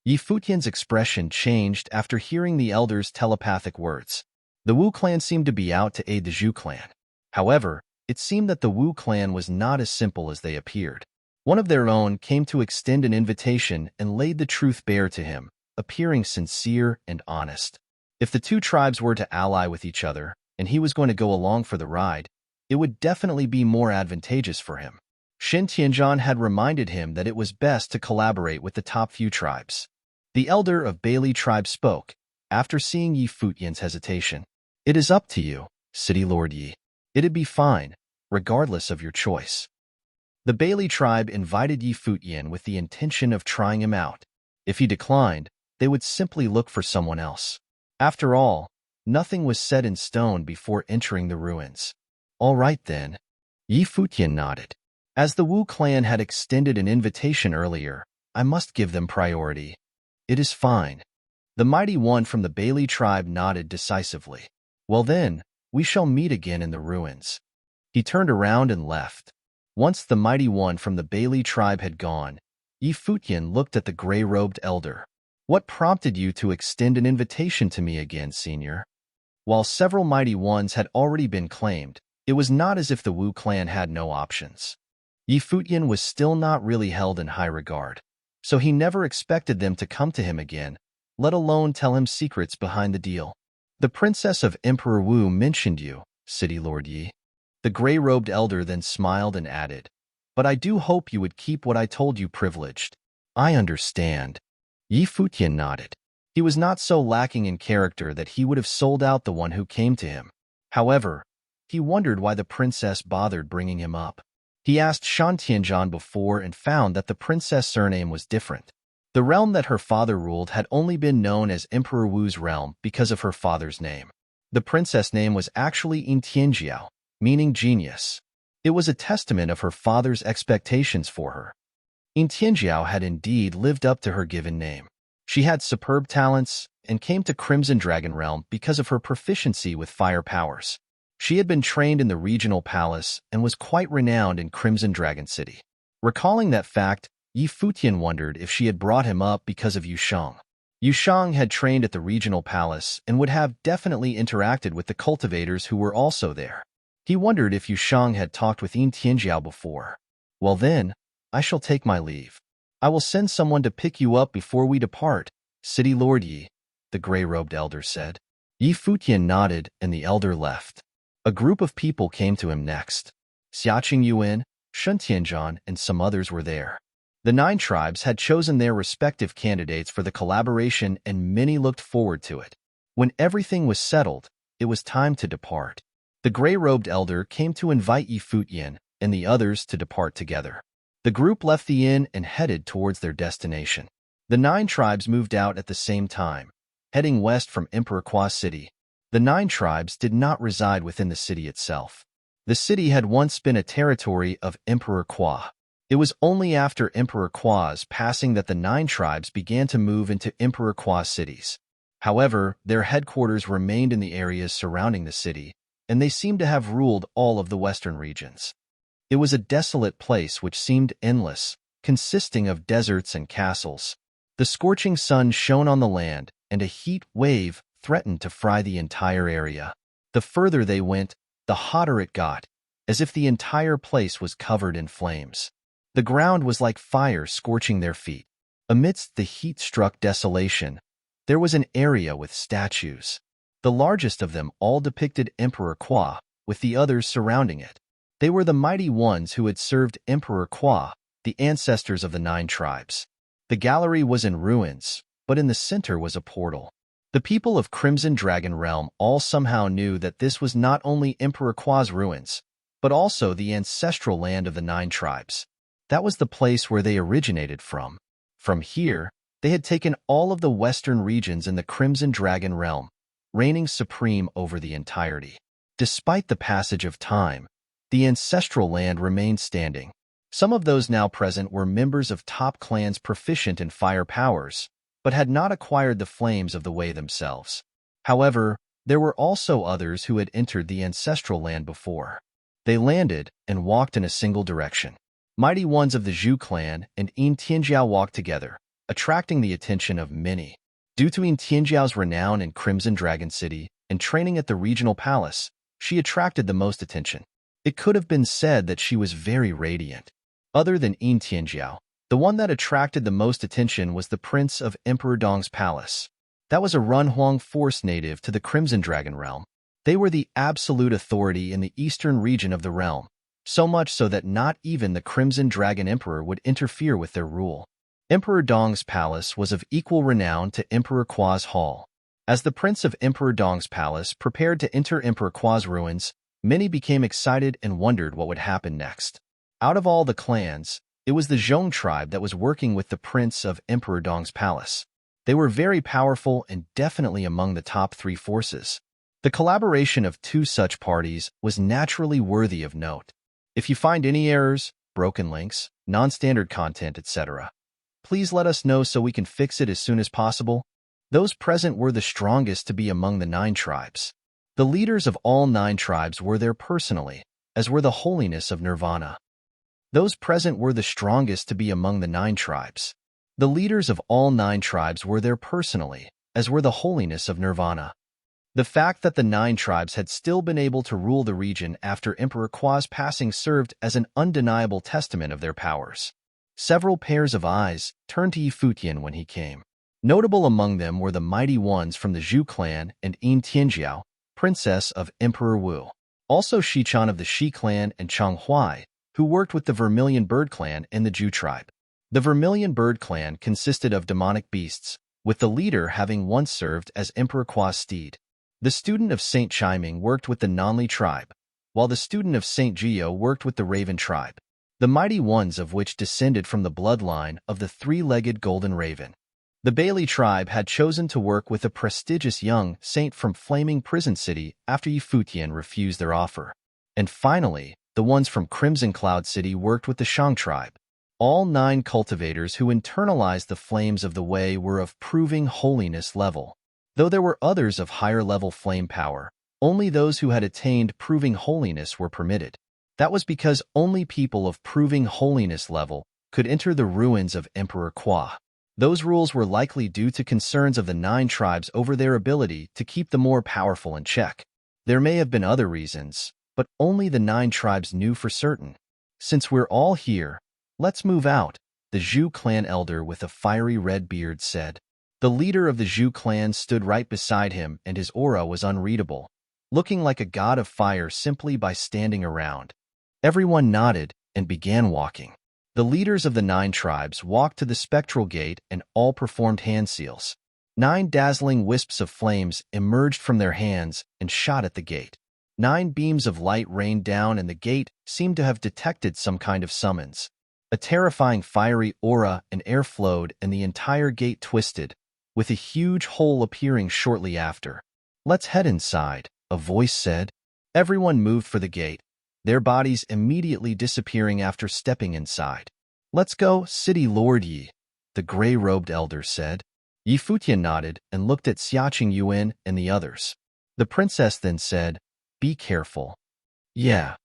Yi Futian's expression changed after hearing the elder's telepathic words. The Wu clan seemed to be out to aid the Zhu clan. However, it seemed that the Wu clan was not as simple as they appeared. One of their own came to extend an invitation and laid the truth bare to him, appearing sincere and honest. If the two tribes were to ally with each other, and he was going to go along for the ride, it would definitely be more advantageous for him. Shin Tianzhan had reminded him that it was best to collaborate with the top few tribes. The elder of Bailey tribe spoke, after seeing Yi Futian's hesitation. It is up to you, City Lord Yi. It'd be fine, regardless of your choice. The Bailey tribe invited Yi Futian with the intention of trying him out. If he declined, they would simply look for someone else. After all, nothing was set in stone before entering the ruins. All right then. Yi Futian nodded. As the Wu clan had extended an invitation earlier, I must give them priority. It is fine. The mighty one from the Bailey tribe nodded decisively. Well then, we shall meet again in the ruins. He turned around and left. Once the mighty one from the Bailey tribe had gone, Yi Futian looked at the gray-robed elder. What prompted you to extend an invitation to me again, senior? While several mighty ones had already been claimed, it was not as if the Wu clan had no options. Yi Futian was still not really held in high regard, so he never expected them to come to him again, let alone tell him secrets behind the deal. The princess of Emperor Wu mentioned you, City Lord Yi. The gray-robed elder then smiled and added, but I do hope you would keep what I told you privileged. I understand. Yi Futian nodded. He was not so lacking in character that he would have sold out the one who came to him. However, he wondered why the princess bothered bringing him up. He asked Shan Tianzhan before and found that the princess' surname was different. The realm that her father ruled had only been known as Emperor Wu's realm because of her father's name. The princess' name was actually In Tianjiao, meaning genius. It was a testament of her father's expectations for her. In Tianjiao had indeed lived up to her given name. She had superb talents and came to Crimson Dragon Realm because of her proficiency with fire powers. She had been trained in the regional palace and was quite renowned in Crimson Dragon City. Recalling that fact, Yi Futian wondered if she had brought him up because of Yushang. Yushang had trained at the regional palace and would have definitely interacted with the cultivators who were also there. He wondered if Yushang had talked with Yin Tianjiao before. Well then, I shall take my leave. I will send someone to pick you up before we depart, City Lord Yi, the gray-robed elder said. Yi Futian nodded and the elder left. A group of people came to him next. Xiaqing Yuan, Shen Tianzhan, and some others were there. The 9 tribes had chosen their respective candidates for the collaboration and many looked forward to it. When everything was settled, it was time to depart. The gray-robed elder came to invite Yi Futian and the others to depart together. The group left the inn and headed towards their destination. The 9 tribes moved out at the same time, heading west from Emperor Kwa City. The 9 tribes did not reside within the city itself. The city had once been a territory of Emperor Kwa. It was only after Emperor Kwa's passing that the 9 tribes began to move into Emperor Kwa cities. However, their headquarters remained in the areas surrounding the city, and they seemed to have ruled all of the western regions. It was a desolate place which seemed endless, consisting of deserts and castles. The scorching sun shone on the land, and a heat wave threatened to fry the entire area. The further they went, the hotter it got, as if the entire place was covered in flames. The ground was like fire scorching their feet. Amidst the heat-struck desolation, there was an area with statues. The largest of them all depicted Emperor Kwa, with the others surrounding it. They were the mighty ones who had served Emperor Kwa, the ancestors of the 9 tribes. The gallery was in ruins, but in the center was a portal. The people of Crimson Dragon Realm all somehow knew that this was not only Emperor Kwa's ruins, but also the ancestral land of the 9 tribes. That was the place where they originated from. From here, they had taken all of the western regions in the Crimson Dragon Realm, reigning supreme over the entirety. Despite the passage of time, the ancestral land remained standing. Some of those now present were members of top clans proficient in fire powers, but had not acquired the flames of the way themselves. However, there were also others who had entered the ancestral land before. They landed and walked in a single direction. Mighty ones of the Zhu clan and Yin Tianjiao walked together, attracting the attention of many. Due to Yin Tianjiao's renown in Crimson Dragon City and training at the regional palace, she attracted the most attention. It could have been said that she was very radiant. Other than Yin Tianjiao, the one that attracted the most attention was the prince of Emperor Dong's palace. That was a Runhuang force native to the Crimson Dragon Realm. They were the absolute authority in the eastern region of the realm, so much so that not even the Crimson Dragon Emperor would interfere with their rule. Emperor Dong's palace was of equal renown to Emperor Kwa's hall. As the prince of Emperor Dong's palace prepared to enter Emperor Kwa's ruins, many became excited and wondered what would happen next. Out of all the clans, it was the Zhong tribe that was working with the prince of Emperor Dong's palace. They were very powerful and definitely among the top 3 forces. The collaboration of 2 such parties was naturally worthy of note. If you find any errors, broken links, non-standard content, etc., please let us know so we can fix it as soon as possible. Those present were the strongest to be among the 9 tribes. The leaders of all 9 tribes were there personally, as were the holiness of Nirvana. Those present were the strongest to be among the 9 tribes. The leaders of all 9 tribes were there personally, as were the holiness of Nirvana. The fact that the 9 tribes had still been able to rule the region after Emperor Kwa's passing served as an undeniable testament of their powers. Several pairs of eyes turned to Futian when he came. Notable among them were the mighty ones from the Zhu clan and Yin Tianjiao, princess of Emperor Wu. Also Shichan of the Shi clan and Chang Huai, who worked with the Vermilion Bird clan and the Zhu tribe. The Vermilion Bird clan consisted of demonic beasts, with the leader having once served as Emperor Kwa's steed. The student of Saint Chiming worked with the Nanli tribe, while the student of Saint Gio worked with the Raven tribe, the mighty ones of which descended from the bloodline of the 3-legged golden raven. The Bailey tribe had chosen to work with a prestigious young saint from Flaming Prison City after Futian refused their offer. And finally, the ones from Crimson Cloud City worked with the Shang tribe. All 9 cultivators who internalized the flames of the way were of proving holiness level. Though there were others of higher level flame power, only those who had attained proving holiness were permitted. That was because only people of proving holiness level could enter the ruins of Emperor Kwa. Those rules were likely due to concerns of the 9 tribes over their ability to keep the more powerful in check. There may have been other reasons, but only the 9 tribes knew for certain. Since we're all here, let's move out, the Zhu clan elder with a fiery red beard said. The leader of the Zhu clan stood right beside him and his aura was unreadable, looking like a god of fire simply by standing around. Everyone nodded and began walking. The leaders of the 9 tribes walked to the spectral gate and all performed hand seals. 9 dazzling wisps of flames emerged from their hands and shot at the gate. 9 beams of light rained down and the gate seemed to have detected some kind of summons. A terrifying fiery aura and air flowed and the entire gate twisted, with a huge hole appearing shortly after. "Let's head inside," a voice said. Everyone moved for the gate, their bodies immediately disappearing after stepping inside. "Let's go, City Lord Yi," the gray-robed elder said. Yi Futian nodded and looked at Xiaqing Yuan and the others. The princess then said, "Be careful." "Yeah,"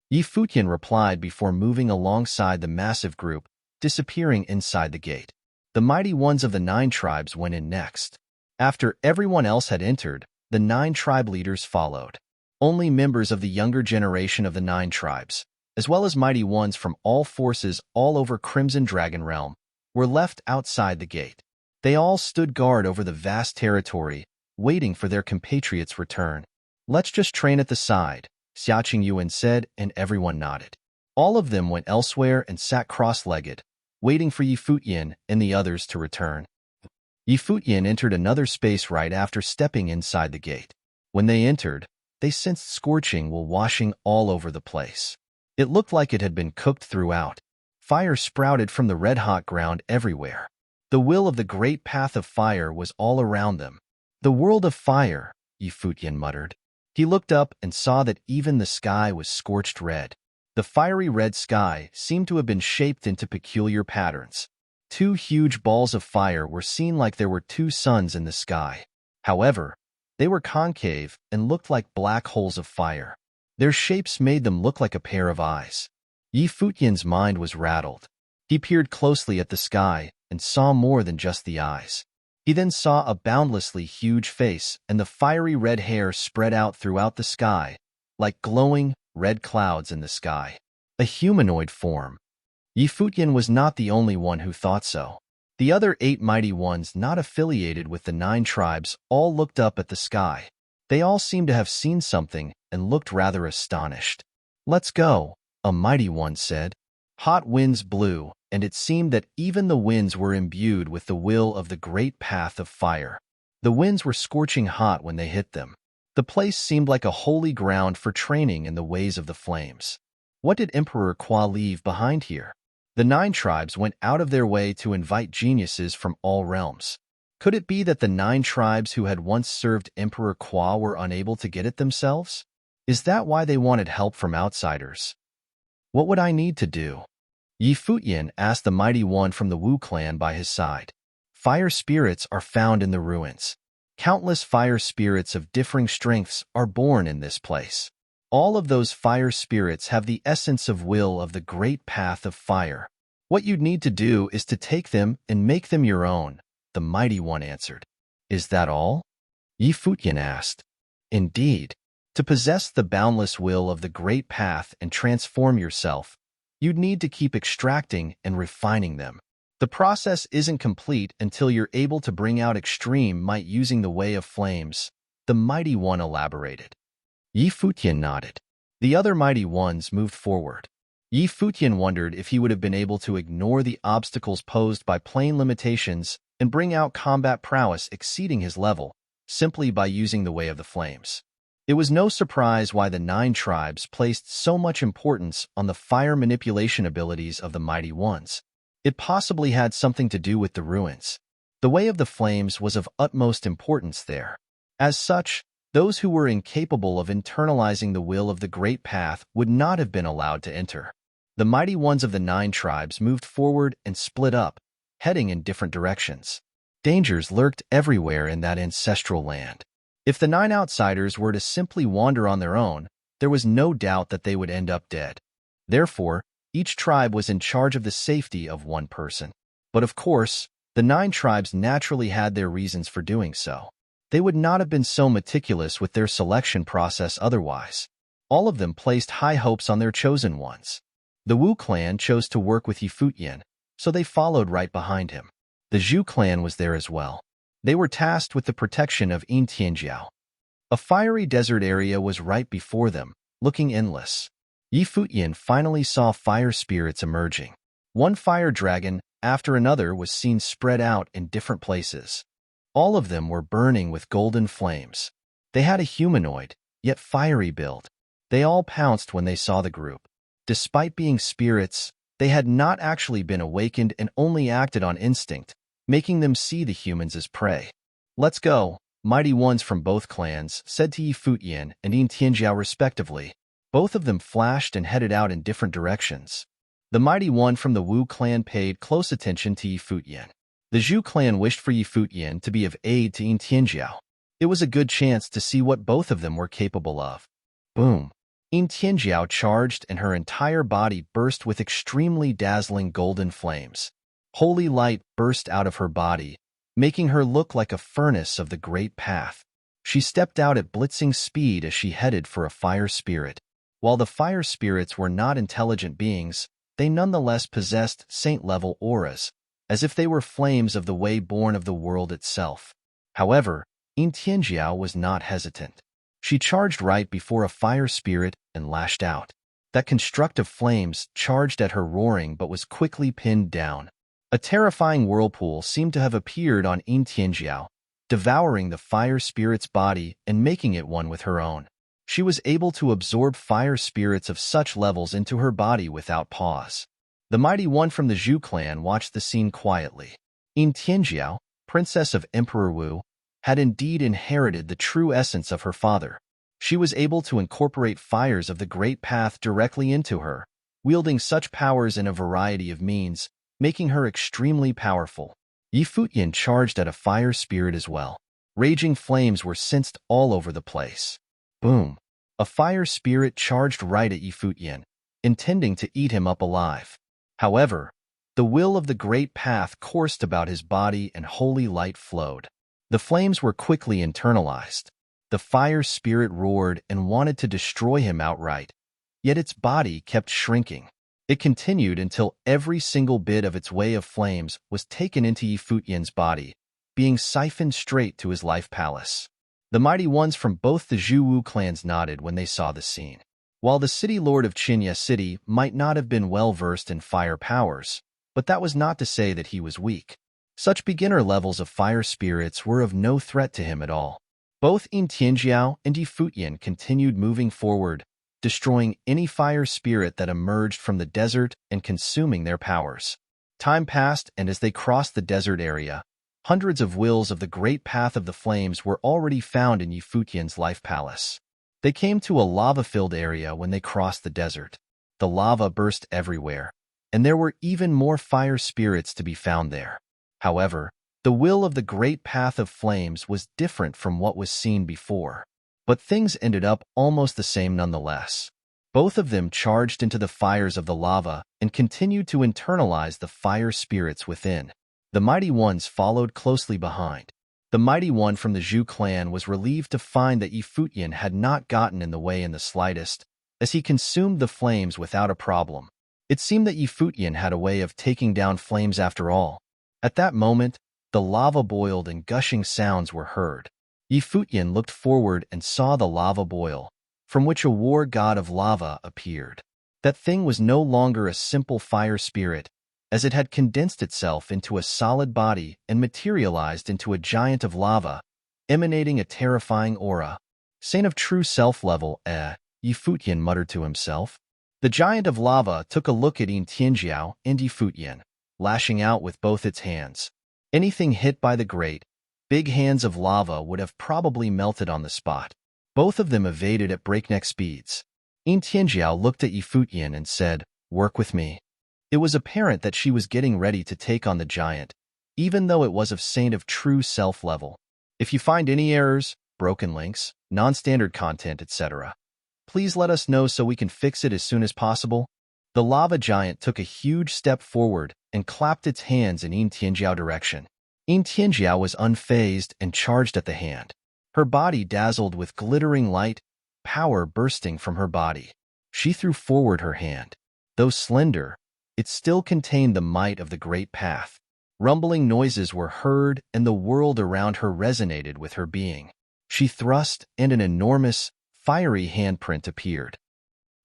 Yi Futian replied before moving alongside the massive group, disappearing inside the gate. The mighty ones of the 9 tribes went in next. After everyone else had entered, the 9 tribe leaders followed. Only members of the younger generation of the 9 tribes, as well as mighty ones from all forces all over Crimson Dragon Realm, were left outside the gate. They all stood guard over the vast territory, waiting for their compatriots' return. "Let's just train at the side," Xia Qingyuan said, and everyone nodded. All of them went elsewhere and sat cross-legged, waiting for Yi Futian and the others to return. Yi Futian entered another space right after stepping inside the gate. When they entered, they sensed scorching while washing all over the place. It looked like it had been cooked throughout. Fire sprouted from the red-hot ground everywhere. The will of the great path of fire was all around them. "The world of fire," Yi Futian muttered. He looked up and saw that even the sky was scorched red. The fiery red sky seemed to have been shaped into peculiar patterns. 2 huge balls of fire were seen like there were 2 suns in the sky. However, they were concave and looked like black holes of fire. Their shapes made them look like a pair of eyes. Yi Futian's mind was rattled. He peered closely at the sky and saw more than just the eyes. He then saw a boundlessly huge face, and the fiery red hair spread out throughout the sky, like glowing red clouds in the sky. A humanoid form. Yi Futian was not the only one who thought so. The other 8 mighty ones not affiliated with the 9 tribes all looked up at the sky. They all seemed to have seen something and looked rather astonished. "Let's go," a mighty one said. Hot winds blew, and it seemed that even the winds were imbued with the will of the great path of fire. The winds were scorching hot when they hit them. The place seemed like a holy ground for training in the ways of the flames. What did Emperor Kwa leave behind here? The 9 tribes went out of their way to invite geniuses from all realms. Could it be that the 9 tribes who had once served Emperor Kwa were unable to get it themselves? Is that why they wanted help from outsiders? "What would I need to do?" Yi Futian asked the mighty one from the Wu clan by his side. "Fire spirits are found in the ruins. Countless fire spirits of differing strengths are born in this place. All of those fire spirits have the essence of will of the great path of fire. What you'd need to do is to take them and make them your own," the mighty one answered. "Is that all?" Yi Futian asked. "Indeed. To possess the boundless will of the great path and transform yourself, you'd need to keep extracting and refining them. The process isn't complete until you're able to bring out extreme might using the way of flames," the mighty one elaborated. Yi Futian nodded. The other mighty ones moved forward. Yi Futian wondered if he would have been able to ignore the obstacles posed by plane limitations and bring out combat prowess exceeding his level, simply by using the way of the flames. It was no surprise why the 9 tribes placed so much importance on the fire manipulation abilities of the mighty ones. It possibly had something to do with the ruins. The way of the flames was of utmost importance there. As such, those who were incapable of internalizing the will of the great path would not have been allowed to enter. The mighty ones of the 9 tribes moved forward and split up, heading in different directions. Dangers lurked everywhere in that ancestral land. If the 9 outsiders were to simply wander on their own, there was no doubt that they would end up dead. Therefore, each tribe was in charge of the safety of one person. But of course, the 9 tribes naturally had their reasons for doing so. They would not have been so meticulous with their selection process otherwise. All of them placed high hopes on their chosen ones. The Wu clan chose to work with Yi Futian, so they followed right behind him. The Zhu clan was there as well. They were tasked with the protection of Tianjiao. A fiery desert area was right before them, looking endless. Yi Futian finally saw fire spirits emerging. One fire dragon after another was seen spread out in different places. All of them were burning with golden flames. They had a humanoid, yet fiery build. They all pounced when they saw the group. Despite being spirits, they had not actually been awakened and only acted on instinct, making them see the humans as prey. "Let's go," mighty ones from both clans said to Yi Futian and Tianjiao respectively. Both of them flashed and headed out in different directions. The mighty one from the Wu clan paid close attention to Yi Futian. The Zhu clan wished for Yi Futian to be of aid to Tianjiao. It was a good chance to see what both of them were capable of. Boom! Tianjiao charged and her entire body burst with extremely dazzling golden flames. Holy light burst out of her body, making her look like a furnace of the great path. She stepped out at blitzing speed as she headed for a fire spirit. While the fire spirits were not intelligent beings, they nonetheless possessed saint-level auras, as if they were flames of the way born of the world itself. However, Tianjiao was not hesitant. She charged right before a fire spirit and lashed out. That construct of flames charged at her roaring but was quickly pinned down. A terrifying whirlpool seemed to have appeared on Tianjiao, devouring the fire spirit's body and making it one with her own. She was able to absorb fire spirits of such levels into her body without pause. The mighty one from the Zhu clan watched the scene quietly. Tianjiao, princess of Emperor Wu, had indeed inherited the true essence of her father. She was able to incorporate fires of the Great Path directly into her, wielding such powers in a variety of means, making her extremely powerful. Futian charged at a fire spirit as well. Raging flames were sensed all over the place. Boom! A fire spirit charged right at Futian, intending to eat him up alive. However, the will of the Great Path coursed about his body and holy light flowed. The flames were quickly internalized. The fire spirit roared and wanted to destroy him outright, yet its body kept shrinking. It continued until every single bit of its way of flames was taken into Futian's body, being siphoned straight to his life palace. The mighty ones from both the Zhu Wu clans nodded when they saw the scene. While the city lord of Qinya City might not have been well-versed in fire powers, but that was not to say that he was weak. Such beginner levels of fire spirits were of no threat to him at all. Both Tianjiao and Futian continued moving forward, destroying any fire spirit that emerged from the desert and consuming their powers. Time passed, and as they crossed the desert area, hundreds of wills of the Great Path of the Flames were already found in Futian's life palace. They came to a lava-filled area when they crossed the desert. The lava burst everywhere, and there were even more fire spirits to be found there. However, the will of the Great Path of Flames was different from what was seen before. But things ended up almost the same nonetheless. Both of them charged into the fires of the lava and continued to internalize the fire spirits within. The mighty ones followed closely behind. The mighty one from the Zhu clan was relieved to find that Futian had not gotten in the way in the slightest, as he consumed the flames without a problem. It seemed that Futian had a way of taking down flames after all. At that moment, the lava boiled and gushing sounds were heard. Futian looked forward and saw the lava boil, from which a war god of lava appeared. That thing was no longer a simple fire spirit, as it had condensed itself into a solid body and materialized into a giant of lava, emanating a terrifying aura. Saint of true self-level, Futian muttered to himself. The giant of lava took a look at Tianjiao and Futian, lashing out with both its hands. Anything hit by the great, big hands of lava would have probably melted on the spot. Both of them evaded at breakneck speeds. Tianjiao looked at Futian and said, "Work with me." It was apparent that she was getting ready to take on the giant, even though it was of Saint of true self-level. If you find any errors, broken links, non-standard content, etc., please let us know so we can fix it as soon as possible. The lava giant took a huge step forward and clapped its hands in Tianjiao's direction. Tianjiao was unfazed and charged at the hand. Her body dazzled with glittering light, power bursting from her body. She threw forward her hand. Though slender, it still contained the might of the Great Path. Rumbling noises were heard, and the world around her resonated with her being. She thrust, and an enormous, fiery handprint appeared.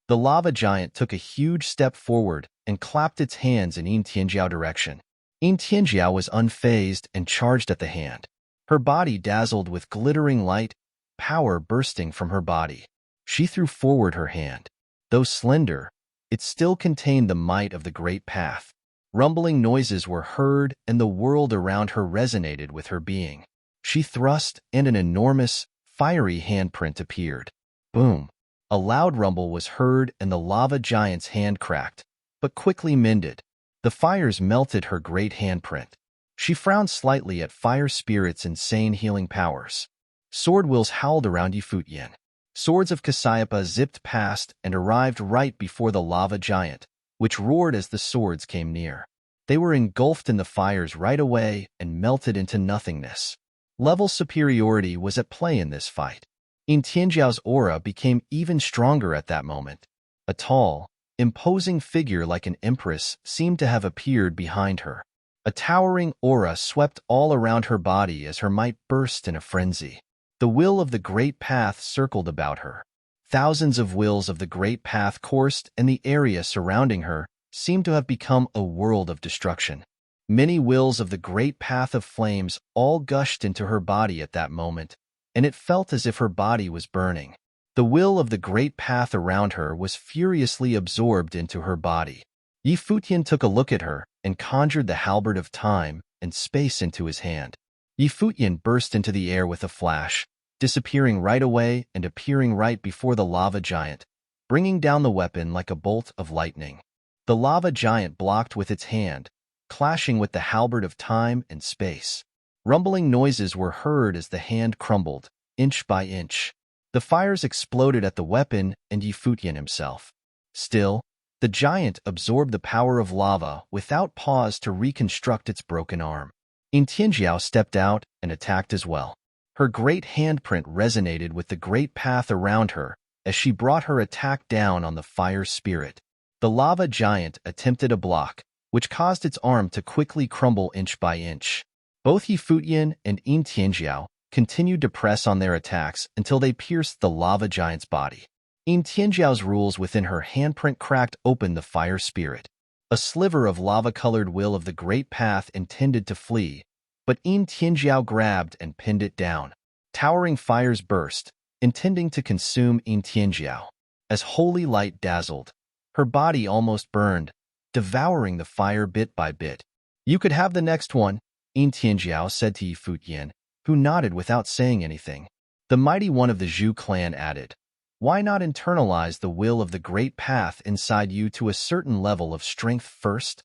The lava giant took a huge step forward and clapped its hands in Tianjiao's direction. Tianjiao was unfazed and charged at the hand. Her body dazzled with glittering light, power bursting from her body. She threw forward her hand. Though slender, it still contained the might of the Great Path. Rumbling noises were heard, and the world around her resonated with her being. She thrust, and an enormous, fiery handprint appeared. Boom! A loud rumble was heard, and the lava giant's hand cracked, but quickly mended. The fires melted her great handprint. She frowned slightly at fire spirit's insane healing powers. Sword wheels howled around Futian. Swords of Cassiopeia zipped past and arrived right before the lava giant, which roared as the swords came near. They were engulfed in the fires right away and melted into nothingness. Level superiority was at play in this fight. In Tianjiao's aura became even stronger at that moment. A tall, imposing figure like an empress seemed to have appeared behind her. A towering aura swept all around her body as her might burst in a frenzy. The will of the Great Path circled about her. Thousands of wills of the Great Path coursed, and the area surrounding her seemed to have become a world of destruction. Many wills of the Great Path of Flames all gushed into her body at that moment, and it felt as if her body was burning. The will of the Great Path around her was furiously absorbed into her body. Futian took a look at her and conjured the halberd of time and space into his hand. Futian burst into the air with a flash, disappearing right away and appearing right before the lava giant, bringing down the weapon like a bolt of lightning. The lava giant blocked with its hand, clashing with the halberd of time and space. Rumbling noises were heard as the hand crumbled, inch by inch. The fires exploded at the weapon and Futian himself. Still, the giant absorbed the power of lava without pause to reconstruct its broken arm. Tianjiao stepped out and attacked as well. Her great handprint resonated with the great path around her as she brought her attack down on the fire spirit. The lava giant attempted a block, which caused its arm to quickly crumble inch by inch. Both Futian and Tianjiao continued to press on their attacks until they pierced the lava giant's body. Tianjiao's rules within her handprint cracked open the fire spirit. A sliver of lava-colored will of the Great Path intended to flee, but Tianjiao grabbed and pinned it down. Towering fires burst, intending to consume Tianjiao. As holy light dazzled, her body almost burned, devouring the fire bit by bit. "You could have the next one," Tianjiao said to Futian, who nodded without saying anything. The mighty one of the Zhu clan added, "Why not internalize the will of the Great Path inside you to a certain level of strength first?"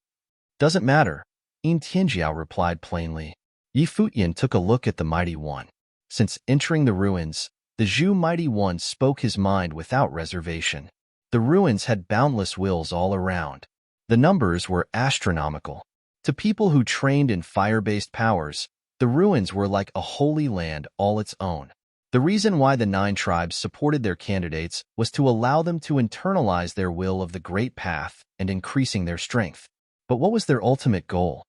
"Doesn't matter," Tianjiao replied plainly. Futian took a look at the mighty one. Since entering the ruins, the Zhu mighty one spoke his mind without reservation. The ruins had boundless wills all around. The numbers were astronomical. To people who trained in fire-based powers, the ruins were like a holy land all its own. The reason why the 9 tribes supported their candidates was to allow them to internalize their will of the Great Path and increasing their strength. But what was their ultimate goal?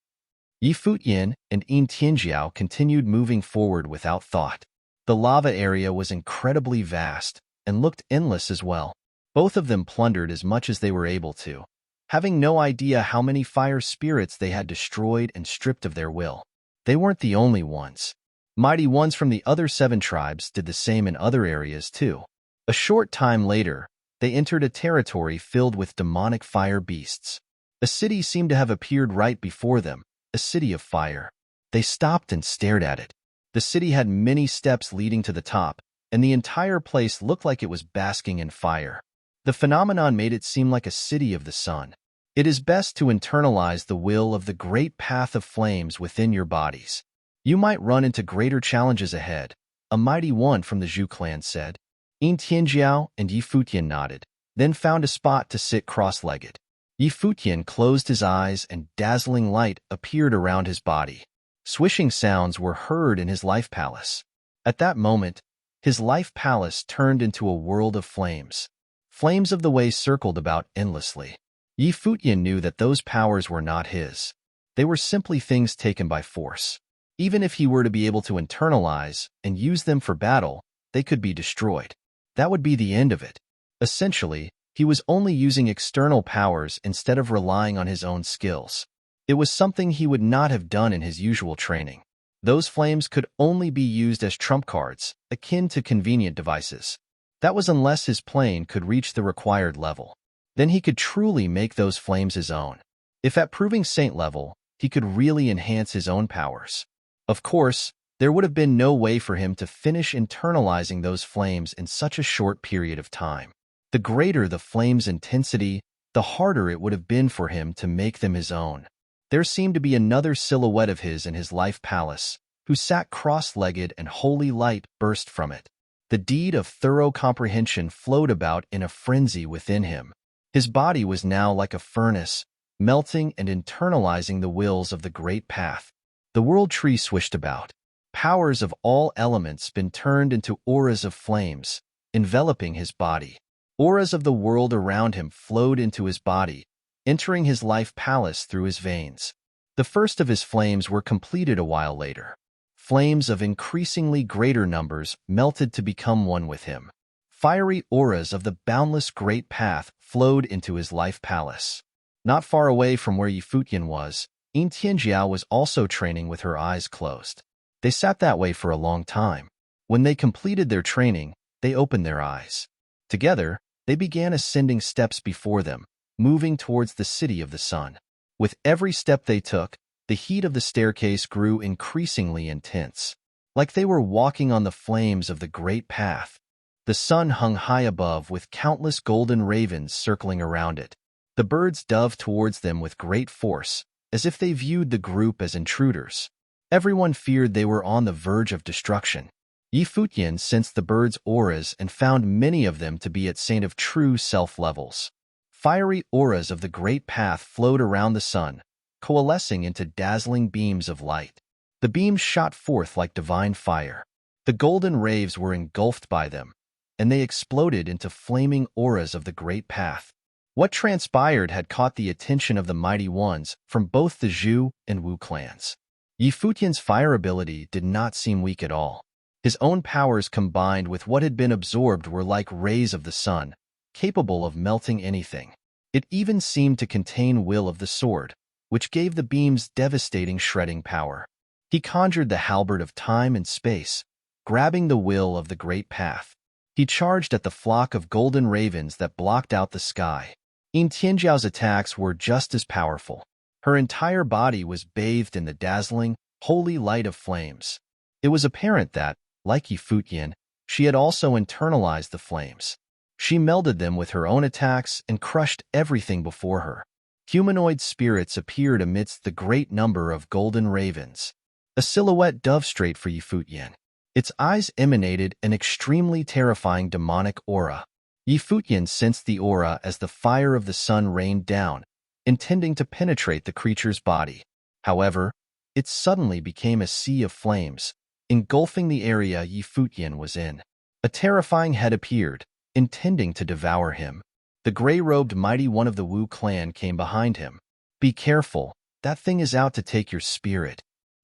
Futian and Tianjiao continued moving forward without thought. The lava area was incredibly vast and looked endless as well. Both of them plundered as much as they were able to, having no idea how many fire spirits they had destroyed and stripped of their will. They weren't the only ones. Mighty ones from the other 7 tribes did the same in other areas too. A short time later, they entered a territory filled with demonic fire beasts. A city seemed to have appeared right before them, a city of fire. They stopped and stared at it. The city had many steps leading to the top, and the entire place looked like it was basking in fire. The phenomenon made it seem like a city of the sun. It is best to internalize the will of the Great Path of Flames within your bodies. You might run into greater challenges ahead, a mighty one from the Zhu clan said. Tianjiao and Futian nodded, then found a spot to sit cross-legged. Futian closed his eyes and dazzling light appeared around his body. Swishing sounds were heard in his life palace. At that moment, his life palace turned into a world of flames. Flames of the way circled about endlessly. Futian knew that those powers were not his. They were simply things taken by force. Even if he were to be able to internalize and use them for battle, they could be destroyed. That would be the end of it. Essentially, he was only using external powers instead of relying on his own skills. It was something he would not have done in his usual training. Those flames could only be used as trump cards, akin to convenient devices. That was unless his plane could reach the required level. Then he could truly make those flames his own. If at proving saint level, he could really enhance his own powers. Of course, there would have been no way for him to finish internalizing those flames in such a short period of time. The greater the flame's intensity, the harder it would have been for him to make them his own. There seemed to be another silhouette of his in his life palace, who sat cross-legged and holy light burst from it. The deed of thorough comprehension flowed about in a frenzy within him. His body was now like a furnace, melting and internalizing the wills of the great path. The world tree swished about. Powers of all elements been turned into auras of flames, enveloping his body. Auras of the world around him flowed into his body, entering his life palace through his veins. The first of his flames were completed a while later. Flames of increasingly greater numbers melted to become one with him. Fiery auras of the boundless great path flowed into his life palace. Not far away from where Futian was, Tianjiao was also training with her eyes closed. They sat that way for a long time. When they completed their training, they opened their eyes. Together, they began ascending steps before them, moving towards the city of the sun. With every step they took, the heat of the staircase grew increasingly intense. Like they were walking on the flames of the great path. The sun hung high above with countless golden ravens circling around it. The birds dove towards them with great force, as if they viewed the group as intruders. Everyone feared they were on the verge of destruction. Futian sensed the birds' auras and found many of them to be at saint of true self levels. Fiery auras of the great path flowed around the sun, coalescing into dazzling beams of light. The beams shot forth like divine fire. The golden rays were engulfed by them, and they exploded into flaming auras of the great path. What transpired had caught the attention of the mighty ones from both the Zhu and Wu clans. Futian's fire ability did not seem weak at all. His own powers combined with what had been absorbed were like rays of the sun, capable of melting anything. It even seemed to contain will of the sword, which gave the beams devastating shredding power. He conjured the halberd of time and space, grabbing the will of the great path. He charged at the flock of golden ravens that blocked out the sky. Tianjiao's attacks were just as powerful. Her entire body was bathed in the dazzling, holy light of flames. It was apparent that, like Futian, she had also internalized the flames. She melded them with her own attacks and crushed everything before her. Humanoid spirits appeared amidst the great number of golden ravens. A silhouette dove straight for Futian. Its eyes emanated an extremely terrifying demonic aura. Futian sensed the aura as the fire of the sun rained down, intending to penetrate the creature's body. However, it suddenly became a sea of flames, engulfing the area Futian was in. A terrifying head appeared, intending to devour him. The gray-robed mighty one of the Wu clan came behind him. "Be careful, that thing is out to take your spirit."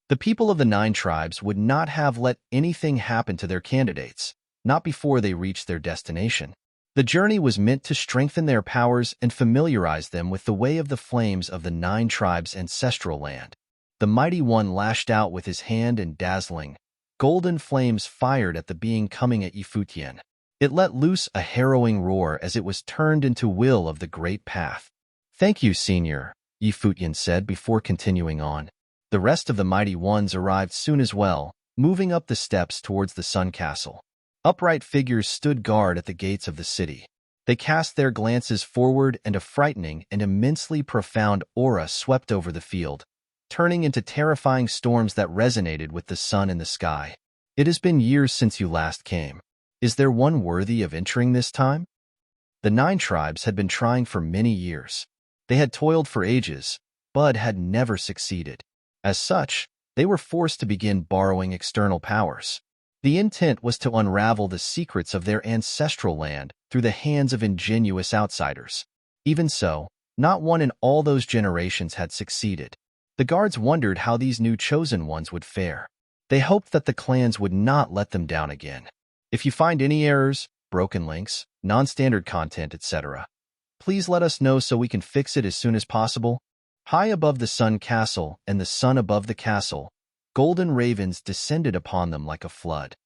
The people of the 9 tribes would not have let anything happen to their candidates, not before they reached their destination. The journey was meant to strengthen their powers and familiarize them with the way of the flames of the 9 tribes' ancestral land. The mighty one lashed out with his hand and dazzling, golden flames fired at the being coming at Futian. It let loose a harrowing roar as it was turned into will of the great path. "Thank you, Senior," Futian said before continuing on. The rest of the mighty ones arrived soon as well, moving up the steps towards the Sun Castle. Upright figures stood guard at the gates of the city. They cast their glances forward and a frightening and immensely profound aura swept over the field, turning into terrifying storms that resonated with the sun in the sky. "It has been years since you last came. Is there one worthy of entering this time?" The 9 tribes had been trying for many years. They had toiled for ages, but had never succeeded. As such, they were forced to begin borrowing external powers. The intent was to unravel the secrets of their ancestral land through the hands of ingenious outsiders. Even so, not one in all those generations had succeeded. The guards wondered how these new chosen ones would fare. They hoped that the clans would not let them down again. If you find any errors, broken links, non-standard content, etc., please let us know so we can fix it as soon as possible. High above the Sun Castle and the sun above the castle, golden ravens descended upon them like a flood.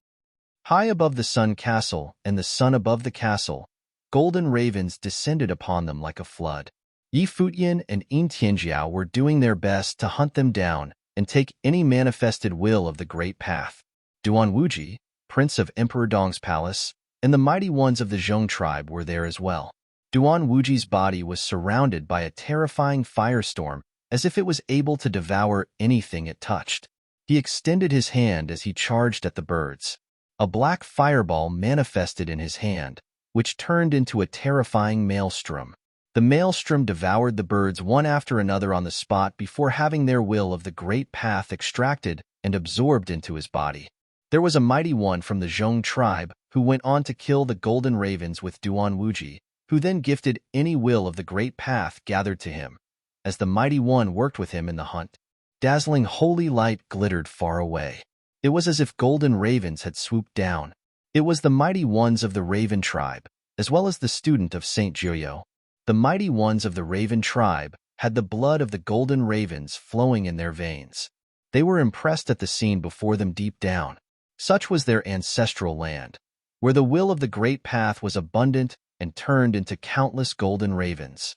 High above the Sun Castle and the sun above the castle, golden ravens descended upon them like a flood. Futian and Tianjiao were doing their best to hunt them down and take any manifested will of the great path. Duan Wuji, prince of Emperor Dong's palace, and the mighty ones of the Zhong tribe were there as well. Duan Wuji's body was surrounded by a terrifying firestorm, as if it was able to devour anything it touched. He extended his hand as he charged at the birds. A black fireball manifested in his hand, which turned into a terrifying maelstrom. The maelstrom devoured the birds one after another on the spot before having their will of the great path extracted and absorbed into his body. There was a mighty one from the Zhong tribe who went on to kill the golden ravens with Duan Wuji, who then gifted any will of the great path gathered to him. As the mighty one worked with him in the hunt, dazzling holy light glittered far away. It was as if golden ravens had swooped down. It was the mighty ones of the Raven tribe, as well as the student of St. Jiuyo. The mighty ones of the Raven tribe had the blood of the golden ravens flowing in their veins. They were impressed at the scene before them deep down. Such was their ancestral land, where the will of the great path was abundant and turned into countless golden ravens.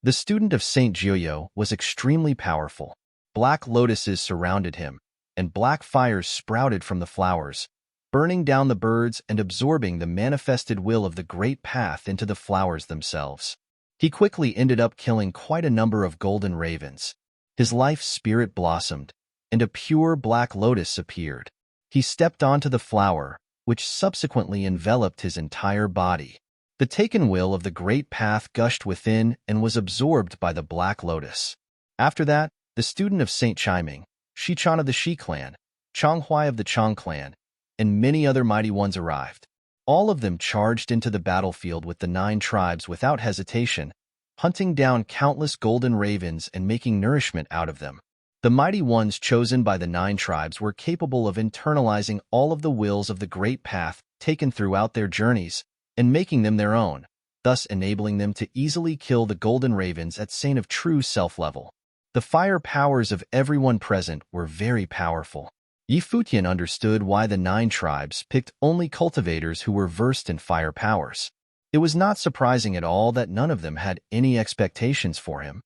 The student of St. Jiuyo was extremely powerful. Black lotuses surrounded him, and black fires sprouted from the flowers, burning down the birds and absorbing the manifested will of the great path into the flowers themselves. He quickly ended up killing quite a number of golden ravens. His life spirit blossomed, and a pure black lotus appeared. He stepped onto the flower, which subsequently enveloped his entire body. The taken will of the great path gushed within and was absorbed by the black lotus. After that, the student of St. Chiming, Shichan of the Shi clan, Chonghuai of the Chong clan, and many other mighty ones arrived. All of them charged into the battlefield with the 9 tribes without hesitation, hunting down countless golden ravens and making nourishment out of them. The mighty ones chosen by the 9 tribes were capable of internalizing all of the wills of the great path taken throughout their journeys and making them their own, thus enabling them to easily kill the golden ravens at Saint of True Self level. The fire powers of everyone present were very powerful. Futian understood why the 9 tribes picked only cultivators who were versed in fire powers. It was not surprising at all that none of them had any expectations for him.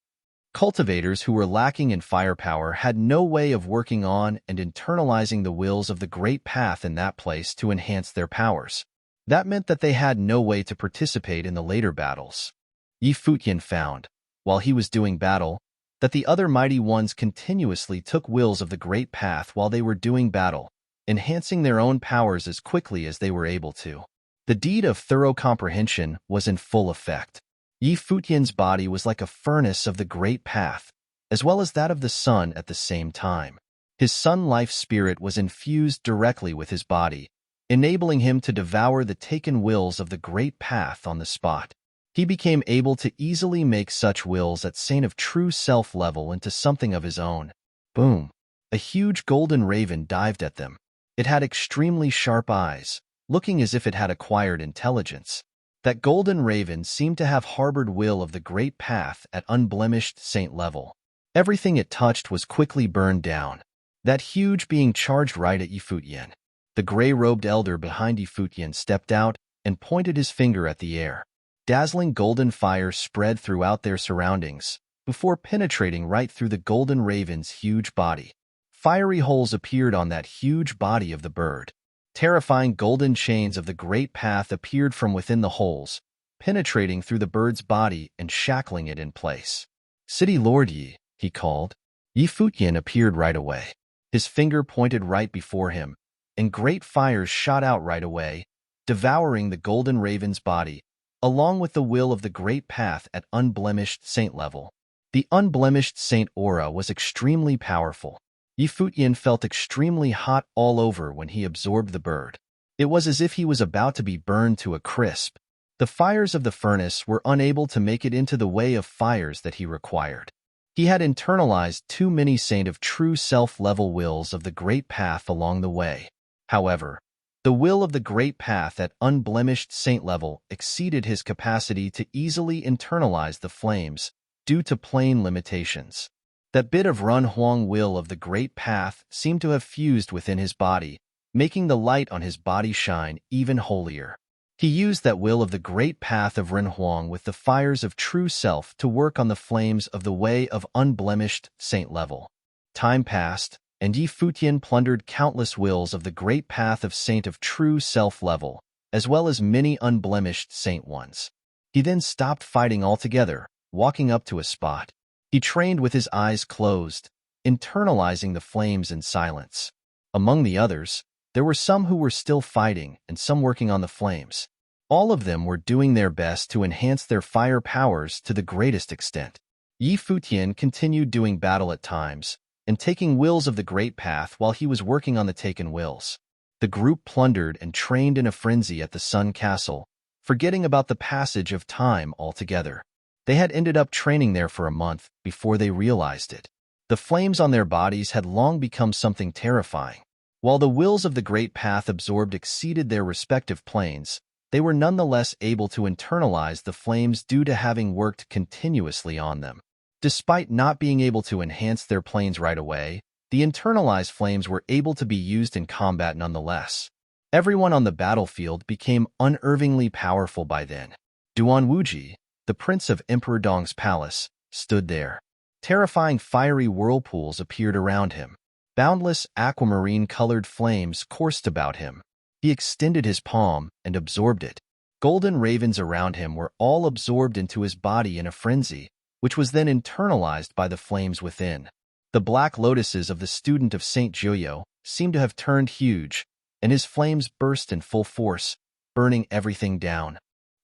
Cultivators who were lacking in firepower had no way of working on and internalizing the wills of the great path in that place to enhance their powers. That meant that they had no way to participate in the later battles. Futian found, while he was doing battle, that the other mighty ones continuously took wills of the great path while they were doing battle, enhancing their own powers as quickly as they were able to. The deed of thorough comprehension was in full effect. Futian's body was like a furnace of the great path, as well as that of the sun at the same time. His sun life spirit was infused directly with his body, enabling him to devour the taken wills of the great path on the spot. He became able to easily make such wills at Saint of True Self level into something of his own. Boom! A huge golden raven dived at them. It had extremely sharp eyes, looking as if it had acquired intelligence. That golden raven seemed to have harbored will of the great path at unblemished saint level. Everything it touched was quickly burned down. That huge being charged right at Futian. The gray-robed elder behind Futian stepped out and pointed his finger at the air. Dazzling golden fire spread throughout their surroundings, before penetrating right through the golden raven's huge body. Fiery holes appeared on that huge body of the bird. Terrifying golden chains of the great path appeared from within the holes, penetrating through the bird's body and shackling it in place. "City Lord Yi," he called. Futian appeared right away. His finger pointed right before him, and great fires shot out right away, devouring the golden raven's body, along with the will of the great path at unblemished saint level. The unblemished saint aura was extremely powerful. Futian felt extremely hot all over when he absorbed the bird. It was as if he was about to be burned to a crisp. The fires of the furnace were unable to make it into the way of fires that he required. He had internalized too many Saint of True Self level wills of the great path along the way. However, the will of the great path at unblemished saint level exceeded his capacity to easily internalize the flames due to plain limitations. That bit of Run Huang will of the great path seemed to have fused within his body, making the light on his body shine even holier. He used that will of the great path of Ren Huang with the fires of true self to work on the flames of the way of unblemished saint level. Time passed, and Futian plundered countless wills of the great path of saint of true self level, as well as many unblemished saint ones. He then stopped fighting altogether, walking up to a spot. He trained with his eyes closed, internalizing the flames in silence. Among the others, there were some who were still fighting and some working on the flames. All of them were doing their best to enhance their fire powers to the greatest extent. Yi Futian continued doing battle at times, and taking wills of the Great Path while he was working on the taken wills. The group plundered and trained in a frenzy at the Sun Castle, forgetting about the passage of time altogether. They had ended up training there for a month before they realized it. The flames on their bodies had long become something terrifying. While the wills of the Great Path absorbed exceeded their respective planes, they were nonetheless able to internalize the flames due to having worked continuously on them. Despite not being able to enhance their planes right away, the internalized flames were able to be used in combat nonetheless. Everyone on the battlefield became unervingly powerful by then. Duan Wuji, the prince of Emperor Dong's palace, stood there. Terrifying fiery whirlpools appeared around him. Boundless aquamarine-colored flames coursed about him. He extended his palm and absorbed it. Golden ravens around him were all absorbed into his body in a frenzy, which was then internalized by the flames within. The black lotuses of the student of St. Joyo seemed to have turned huge, and his flames burst in full force, burning everything down.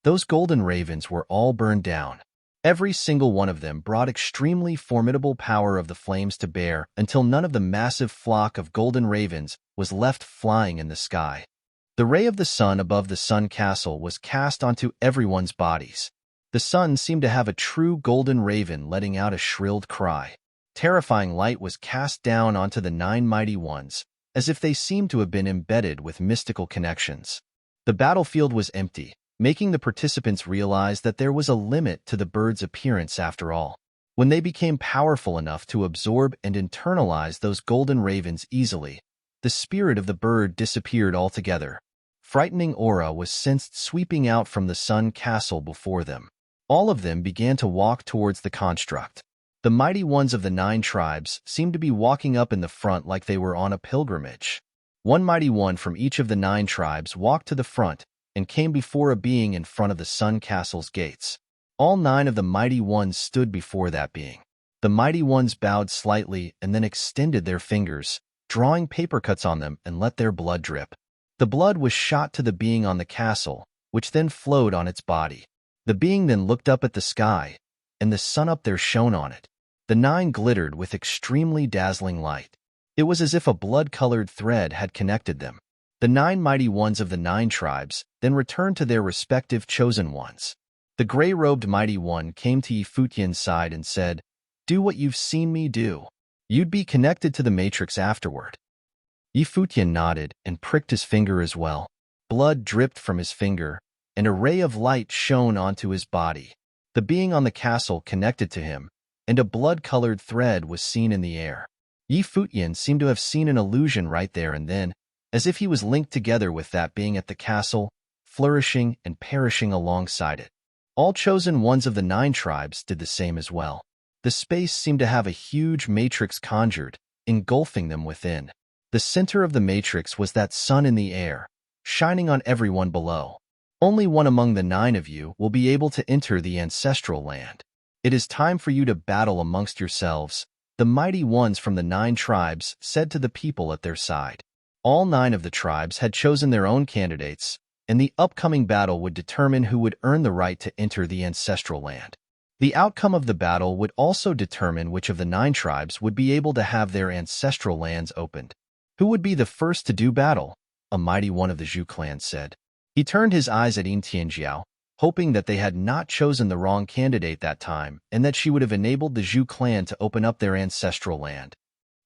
Those golden ravens were all burned down. Every single one of them brought extremely formidable power of the flames to bear until none of the massive flock of golden ravens was left flying in the sky. The ray of the sun above the Sun Castle was cast onto everyone's bodies. The sun seemed to have a true golden raven letting out a shrilled cry. Terrifying light was cast down onto the 9 mighty ones, as if they seemed to have been embedded with mystical connections. The battlefield was empty, making the participants realize that there was a limit to the bird's appearance after all. When they became powerful enough to absorb and internalize those golden ravens easily, the spirit of the bird disappeared altogether. Frightening aura was sensed sweeping out from the Sun Castle before them. All of them began to walk towards the construct. The mighty ones of the 9 tribes seemed to be walking up in the front like they were on a pilgrimage. One mighty one from each of the 9 tribes walked to the front and came before a being in front of the Sun Castle's gates. All 9 of the mighty ones stood before that being. The mighty ones bowed slightly and then extended their fingers, drawing paper cuts on them, and let their blood drip. The blood was shot to the being on the castle, which then flowed on its body. The being then looked up at the sky, and the sun up there shone on it. The 9 glittered with extremely dazzling light. It was as if a blood-colored thread had connected them. The 9 mighty ones of the 9 tribes then returned to their respective chosen ones. The gray-robed mighty one came to Yi Futian's side and said, "Do what you've seen me do. You'd be connected to the matrix afterward." Yi Futian nodded and pricked his finger as well. Blood dripped from his finger, and a ray of light shone onto his body. The being on the castle connected to him, and a blood-colored thread was seen in the air. Yi Futian seemed to have seen an illusion right there and then, as if he was linked together with that being at the castle, flourishing and perishing alongside it. All chosen ones of the 9 tribes did the same as well. The space seemed to have a huge matrix conjured, engulfing them within. The center of the matrix was that sun in the air, shining on everyone below. Only one among the 9 of you will be able to enter the ancestral land. It is time for you to battle amongst yourselves, the mighty ones from the 9 tribes said to the people at their side. All 9 of the tribes had chosen their own candidates, and the upcoming battle would determine who would earn the right to enter the ancestral land. The outcome of the battle would also determine which of the 9 tribes would be able to have their ancestral lands opened. Who would be the first to do battle? A mighty one of the Zhu clan said. He turned his eyes at Yin Tianjiao, hoping that they had not chosen the wrong candidate that time and that she would have enabled the Zhu clan to open up their ancestral land.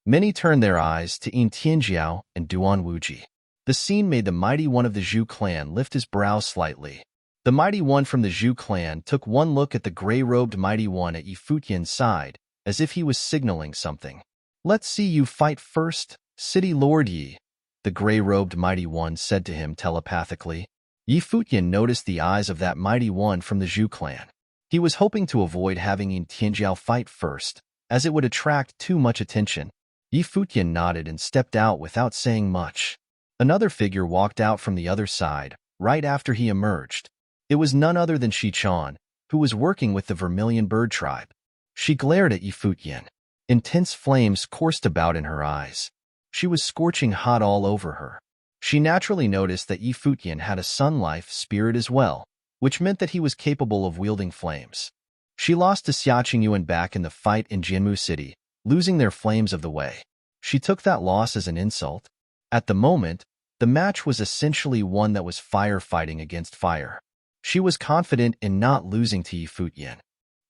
Many turned their eyes to Yin Tianjiao and Duan Wuji. The scene made the mighty one of the Zhu clan lift his brow slightly. The mighty one from the Zhu clan took one look at the gray-robed mighty one at Yi Futian's side, as if he was signaling something. "Let's see you fight first, City Lord Yi," the gray-robed mighty one said to him telepathically. Yi Futian noticed the eyes of that mighty one from the Zhu clan. He was hoping to avoid having Yin Tianjiao fight first, as it would attract too much attention. Yi Futian nodded and stepped out without saying much. Another figure walked out from the other side, right after he emerged. It was none other than Shi Chan, who was working with the Vermilion Bird tribe. She glared at Yi Futian. Intense flames coursed about in her eyes. She was scorching hot all over her. She naturally noticed that Yi Futian had a sun life spirit as well, which meant that he was capable of wielding flames. She lost to Xiaqingyuan back in the fight in Jianmu City, losing their flames of the way. She took that loss as an insult. At the moment, the match was essentially one that was fire fighting against fire. She was confident in not losing to Yi Futian.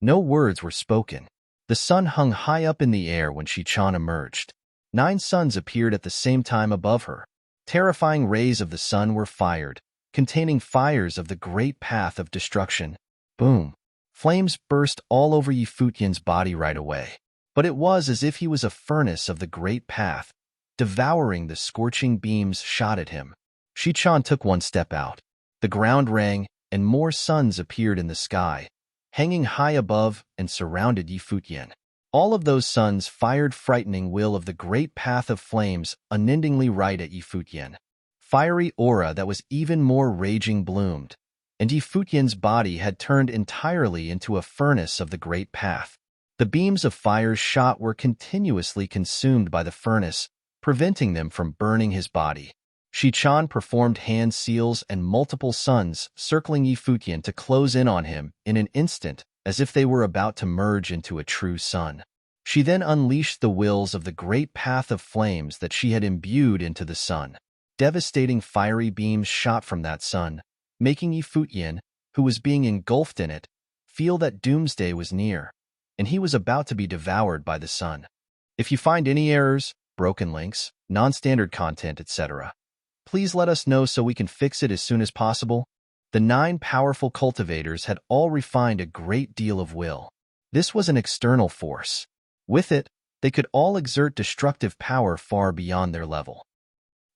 No words were spoken. The sun hung high up in the air when Futian emerged. 9 suns appeared at the same time above her. Terrifying rays of the sun were fired, containing fires of the great path of destruction. Boom! Flames burst all over Yi Futian's body right away. But it was as if he was a furnace of the great path, devouring the scorching beams shot at him. Futian took one step out. The ground rang, and more suns appeared in the sky, hanging high above and surrounded Yi Futian. All of those suns fired frightening will of the great path of flames unendingly right at Yi Futian. Fiery aura that was even more raging bloomed, and Yi Futian's body had turned entirely into a furnace of the great path. The beams of fire's shot were continuously consumed by the furnace, preventing them from burning his body. Futian performed hand seals and multiple suns circling Yi Futian to close in on him in an instant, as if they were about to merge into a true sun. She then unleashed the wills of the great path of flames that she had imbued into the sun. Devastating fiery beams shot from that sun, making Yi Futian, who was being engulfed in it, feel that doomsday was near, and he was about to be devoured by the sun. If you find any errors, broken links, non-standard content, etc., please let us know so we can fix it as soon as possible. The 9 powerful cultivators had all refined a great deal of will. This was an external force. With it, they could all exert destructive power far beyond their level.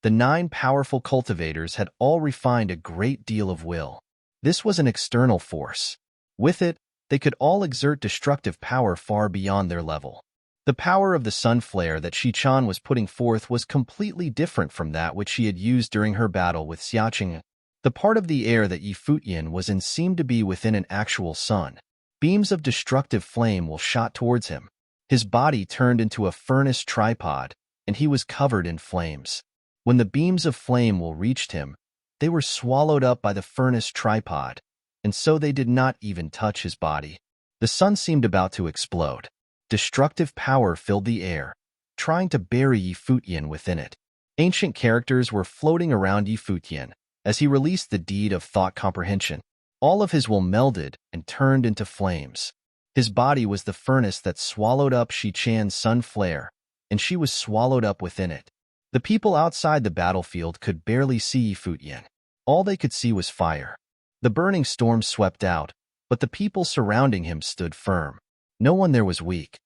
The 9 powerful cultivators had all refined a great deal of will. This was an external force. With it, they could all exert destructive power far beyond their level. The power of the sun flare that Futian was putting forth was completely different from that which she had used during her battle with Xiaqing. The part of the air that Yi Futian was in seemed to be within an actual sun. Beams of destructive flame will shot towards him. His body turned into a furnace tripod, and he was covered in flames. When the beams of flame will reached him, they were swallowed up by the furnace tripod, and so they did not even touch his body. The sun seemed about to explode. Destructive power filled the air, trying to bury Yi Futian within it. Ancient characters were floating around Yi Futian as he released the deed of thought comprehension. All of his will melded and turned into flames. His body was the furnace that swallowed up Futian's sun flare, and she was swallowed up within it. The people outside the battlefield could barely see Yi Futian. All they could see was fire. The burning storm swept out, but the people surrounding him stood firm. No one there was weak.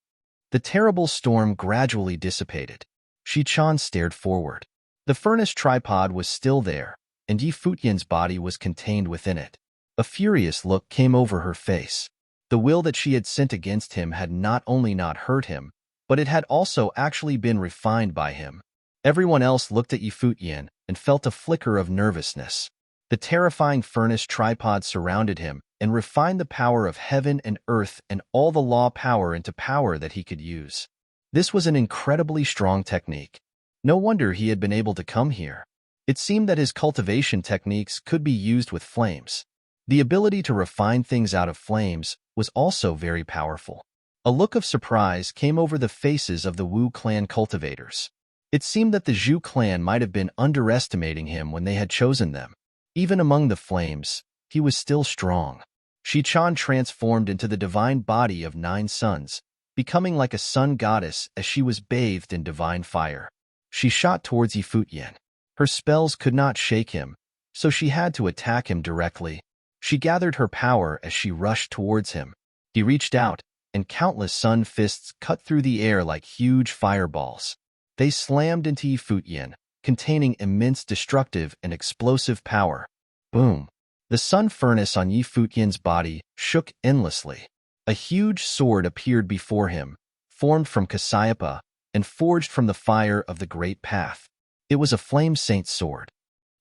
The terrible storm gradually dissipated. Futian stared forward. The furnace tripod was still there, and Yi Futian's body was contained within it. A furious look came over her face. The will that she had sent against him had not only not hurt him, but it had also actually been refined by him. Everyone else looked at Yi Futian and felt a flicker of nervousness. The terrifying furnace tripod surrounded him and refined the power of heaven and earth and all the law power into power that he could use. This was an incredibly strong technique. No wonder he had been able to come here. It seemed that his cultivation techniques could be used with flames. The ability to refine things out of flames was also very powerful. A look of surprise came over the faces of the Wu clan cultivators. It seemed that the Zhu clan might have been underestimating him when they had chosen them. Even among the flames, he was still strong. Futian transformed into the divine body of 9 suns, becoming like a sun goddess as she was bathed in divine fire. She shot towards Yi Futian. Her spells could not shake him, so she had to attack him directly. She gathered her power as she rushed towards him. He reached out, and countless sun fists cut through the air like huge fireballs. They slammed into Yi Futian, containing immense destructive and explosive power. Boom! The sun furnace on Yi Futian's body shook endlessly. A huge sword appeared before him, formed from Cassiopeia, and forged from the fire of the great path. It was a flame saint's sword.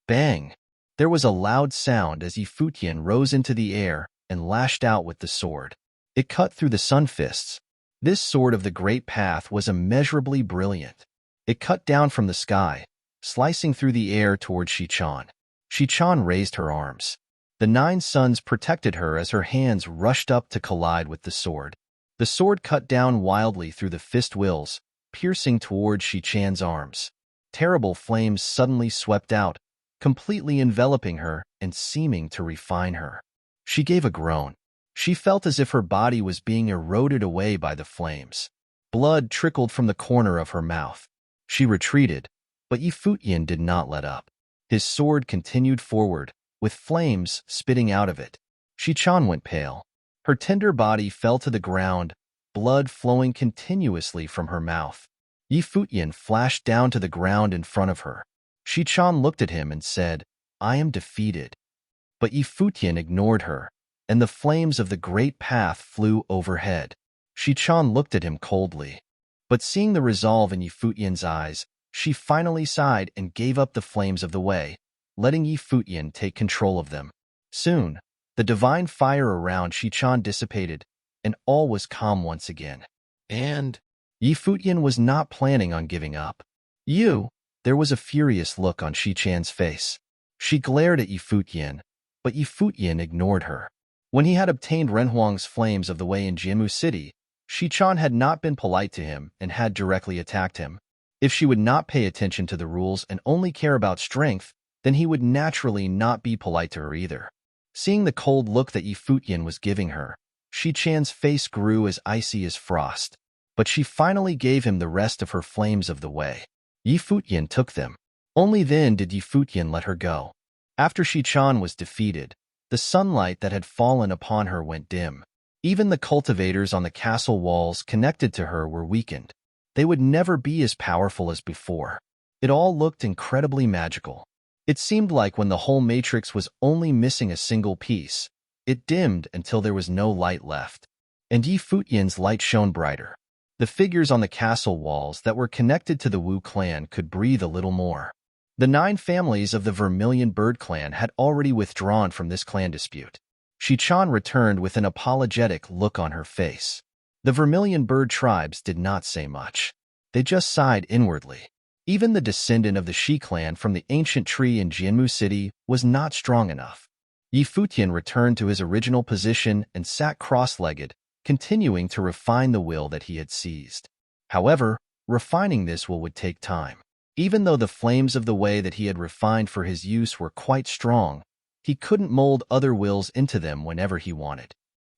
Bang! There was a loud sound as Yi Futian rose into the air and lashed out with the sword. It cut through the sun fists. This sword of the great path was immeasurably brilliant. It cut down from the sky, slicing through the air toward Shi-chan. Shi-chan raised her arms. The 9 suns protected her as her hands rushed up to collide with the sword. The sword cut down wildly through the fist wills, piercing toward Shi-chan's arms. Terrible flames suddenly swept out, completely enveloping her and seeming to refine her. She gave a groan. She felt as if her body was being eroded away by the flames. Blood trickled from the corner of her mouth. She retreated, but Futian did not let up. His sword continued forward, with flames spitting out of it. Shi-chan went pale. Her tender body fell to the ground, blood flowing continuously from her mouth. Futian flashed down to the ground in front of her. Shi-chan looked at him and said, "I am defeated." But Futian ignored her, and the flames of the great path flew overhead. Shi-chan looked at him coldly. But seeing the resolve in Futian's eyes, she finally sighed and gave up the flames of the way, letting Futian take control of them. Soon, the divine fire around Shi-chan dissipated, and all was calm once again. And Futian was not planning on giving up. There was a furious look on Shi-chan's face. She glared at Futian, but Futian ignored her. When he had obtained Renhuang's flames of the way in Jianmu City, Shi-chan had not been polite to him and had directly attacked him. If she would not pay attention to the rules and only care about strength, then he would naturally not be polite to her either. Seeing the cold look that Futian was giving her, Shi-chan's face grew as icy as frost. But she finally gave him the rest of her flames of the way. Futian took them. Only then did Futian let her go. After Shi-chan was defeated, the sunlight that had fallen upon her went dim. Even the cultivators on the castle walls connected to her were weakened. They would never be as powerful as before. It all looked incredibly magical. It seemed like when the whole matrix was only missing a single piece, it dimmed until there was no light left. And Futian's light shone brighter. The figures on the castle walls that were connected to the Wu clan could breathe a little more. The 9 families of the Vermilion Bird clan had already withdrawn from this clan dispute. Shi-chan returned with an apologetic look on her face. The Vermilion Bird tribes did not say much. They just sighed inwardly. Even the descendant of the Shi clan from the ancient tree in Jianmu City was not strong enough. Futian returned to his original position and sat cross-legged, continuing to refine the will that he had seized. However, refining this will would take time. Even though the flames of the way that he had refined for his use were quite strong, he couldn't mold other wills into them whenever he wanted.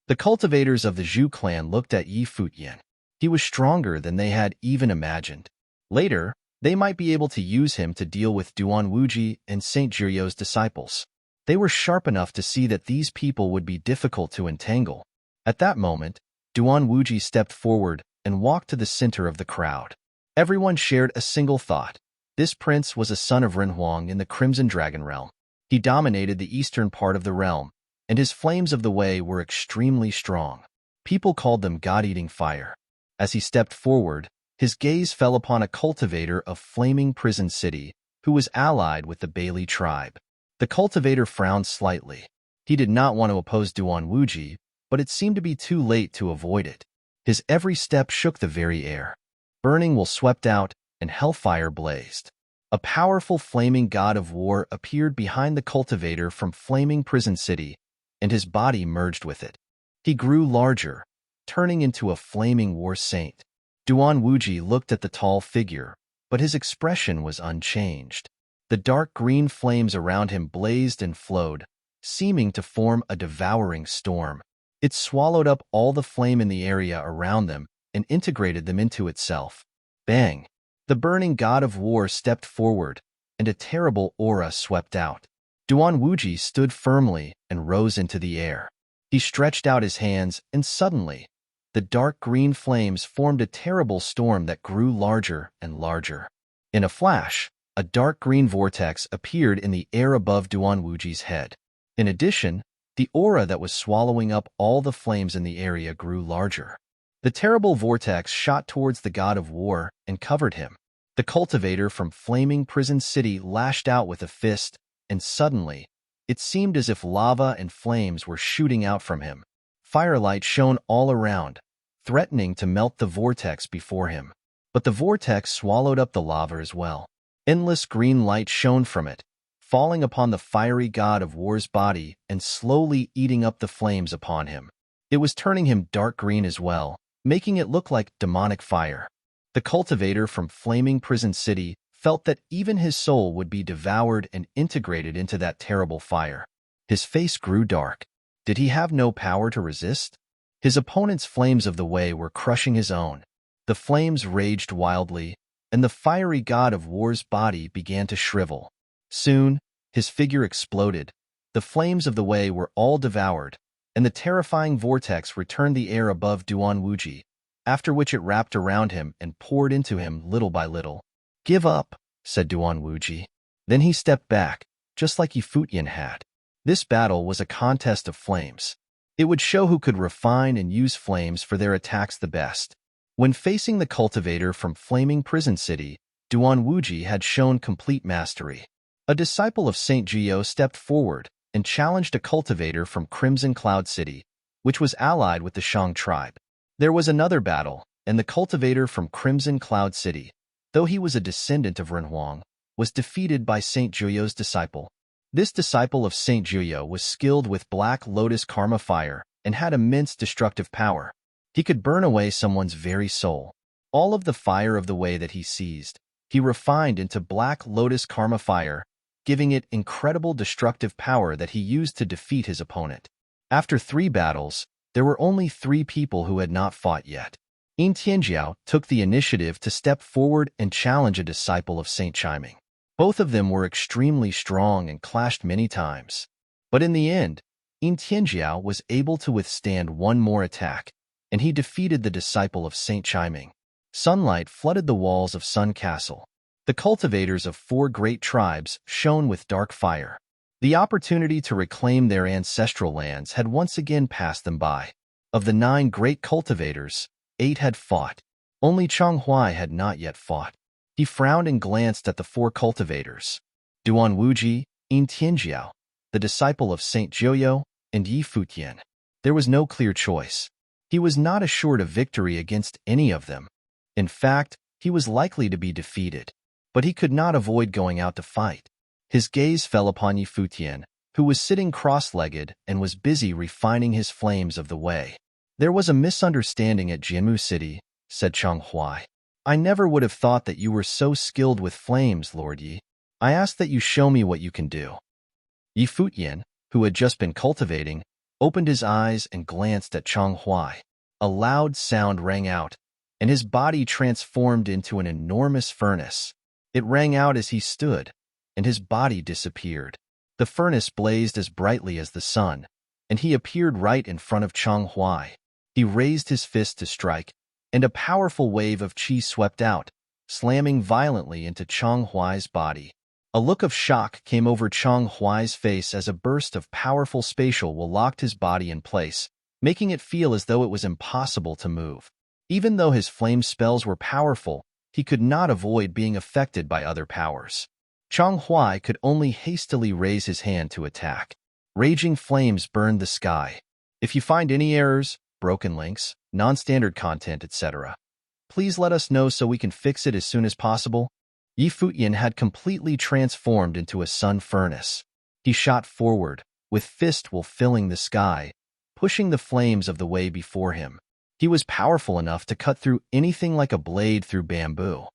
The cultivators of the Zhu clan looked at Futian. He was stronger than they had even imagined. Later, they might be able to use him to deal with Duan Wuji and Saint Jirio's disciples. They were sharp enough to see that these people would be difficult to entangle. At that moment, Duan Wuji stepped forward and walked to the center of the crowd. Everyone shared a single thought. This prince was a son of Renhuang in the Crimson Dragon realm. He dominated the eastern part of the realm, and his flames of the way were extremely strong. People called them God-eating fire. As he stepped forward, his gaze fell upon a cultivator of Flaming Prison City, who was allied with the Bailey tribe. The cultivator frowned slightly. He did not want to oppose Duan Wuji, but it seemed to be too late to avoid it. His every step shook the very air. Burning will swept out, and hellfire blazed. A powerful flaming god of war appeared behind the cultivator from Flaming Prison City, and his body merged with it. He grew larger, turning into a flaming war saint. Duan Wuji looked at the tall figure, but his expression was unchanged. The dark green flames around him blazed and flowed, seeming to form a devouring storm. It swallowed up all the flame in the area around them and integrated them into itself. Bang! The burning god of war stepped forward, and a terrible aura swept out. Duan Wuji stood firmly and rose into the air. He stretched out his hands, and suddenly, the dark green flames formed a terrible storm that grew larger and larger. In a flash, a dark green vortex appeared in the air above Duan Wuji's head. In addition, the aura that was swallowing up all the flames in the area grew larger. The terrible vortex shot towards the god of war and covered him. The cultivator from Flaming Prison City lashed out with a fist, and suddenly, it seemed as if lava and flames were shooting out from him. Firelight shone all around, threatening to melt the vortex before him. But the vortex swallowed up the lava as well. Endless green light shone from it, falling upon the fiery god of war's body and slowly eating up the flames upon him. It was turning him dark green as well, making it look like demonic fire. The cultivator from Flaming Prison City felt that even his soul would be devoured and integrated into that terrible fire. His face grew dark. Did he have no power to resist? His opponent's flames of the way were crushing his own. The flames raged wildly, and the fiery god of war's body began to shrivel. Soon, his figure exploded. The flames of the way were all devoured, and the terrifying vortex returned the air above Duan Wuji, after which it wrapped around him and poured into him little by little. "Give up," said Duan Wuji. Then he stepped back, just like Futian had. This battle was a contest of flames. It would show who could refine and use flames for their attacks the best. When facing the cultivator from Flaming Prison City, Duan Wuji had shown complete mastery. A disciple of Saint Gio stepped forward and challenged a cultivator from Crimson Cloud City, which was allied with the Shang tribe. There was another battle, and the cultivator from Crimson Cloud City, though he was a descendant of Renhuang, was defeated by Saint Gio's disciple. This disciple of Saint Gio was skilled with Black Lotus Karma Fire and had immense destructive power. He could burn away someone's very soul. All of the fire of the way that he seized, he refined into Black Lotus Karma Fire, giving it incredible destructive power that he used to defeat his opponent. After 3 battles, there were only 3 people who had not fought yet. Yin Tianjiao took the initiative to step forward and challenge a disciple of Saint Chiming. Both of them were extremely strong and clashed many times. But in the end, Yin Tianjiao was able to withstand one more attack, and he defeated the disciple of Saint Chiming. Sunlight flooded the walls of Sun Castle. The cultivators of 4 great tribes shone with dark fire. The opportunity to reclaim their ancestral lands had once again passed them by. Of the 9 great cultivators, 8 had fought. Only Chang Huai had not yet fought. He frowned and glanced at the 4 cultivators. Duan Wuji, Yin Tianjiao, the disciple of Saint Gioyo, and Yi Futian. There was no clear choice. He was not assured of victory against any of them. In fact, he was likely to be defeated. But he could not avoid going out to fight. His gaze fell upon Yi Futian, who was sitting cross-legged and was busy refining his flames of the way. "There was a misunderstanding at Jianmu City," said Chang Huai. "I never would have thought that you were so skilled with flames, Lord Yi. I ask that you show me what you can do." Yi Futian, who had just been cultivating, opened his eyes and glanced at Chang Huai. A loud sound rang out, and his body transformed into an enormous furnace. It rang out as he stood, and his body disappeared. The furnace blazed as brightly as the sun, and he appeared right in front of Chang Huai. He raised his fist to strike, and a powerful wave of qi swept out, slamming violently into Chang Huai's body. A look of shock came over Chang Huai's face as a burst of powerful spatial will locked his body in place, making it feel as though it was impossible to move. Even though his flame spells were powerful, he could not avoid being affected by other powers. Chang Huai could only hastily raise his hand to attack. Raging flames burned the sky. If you find any errors, broken links, non-standard content, etc., please let us know so we can fix it as soon as possible. Yi Futian had completely transformed into a sun furnace. He shot forward, with fist will filling the sky, pushing the flames of the way before him. He was powerful enough to cut through anything like a blade through bamboo.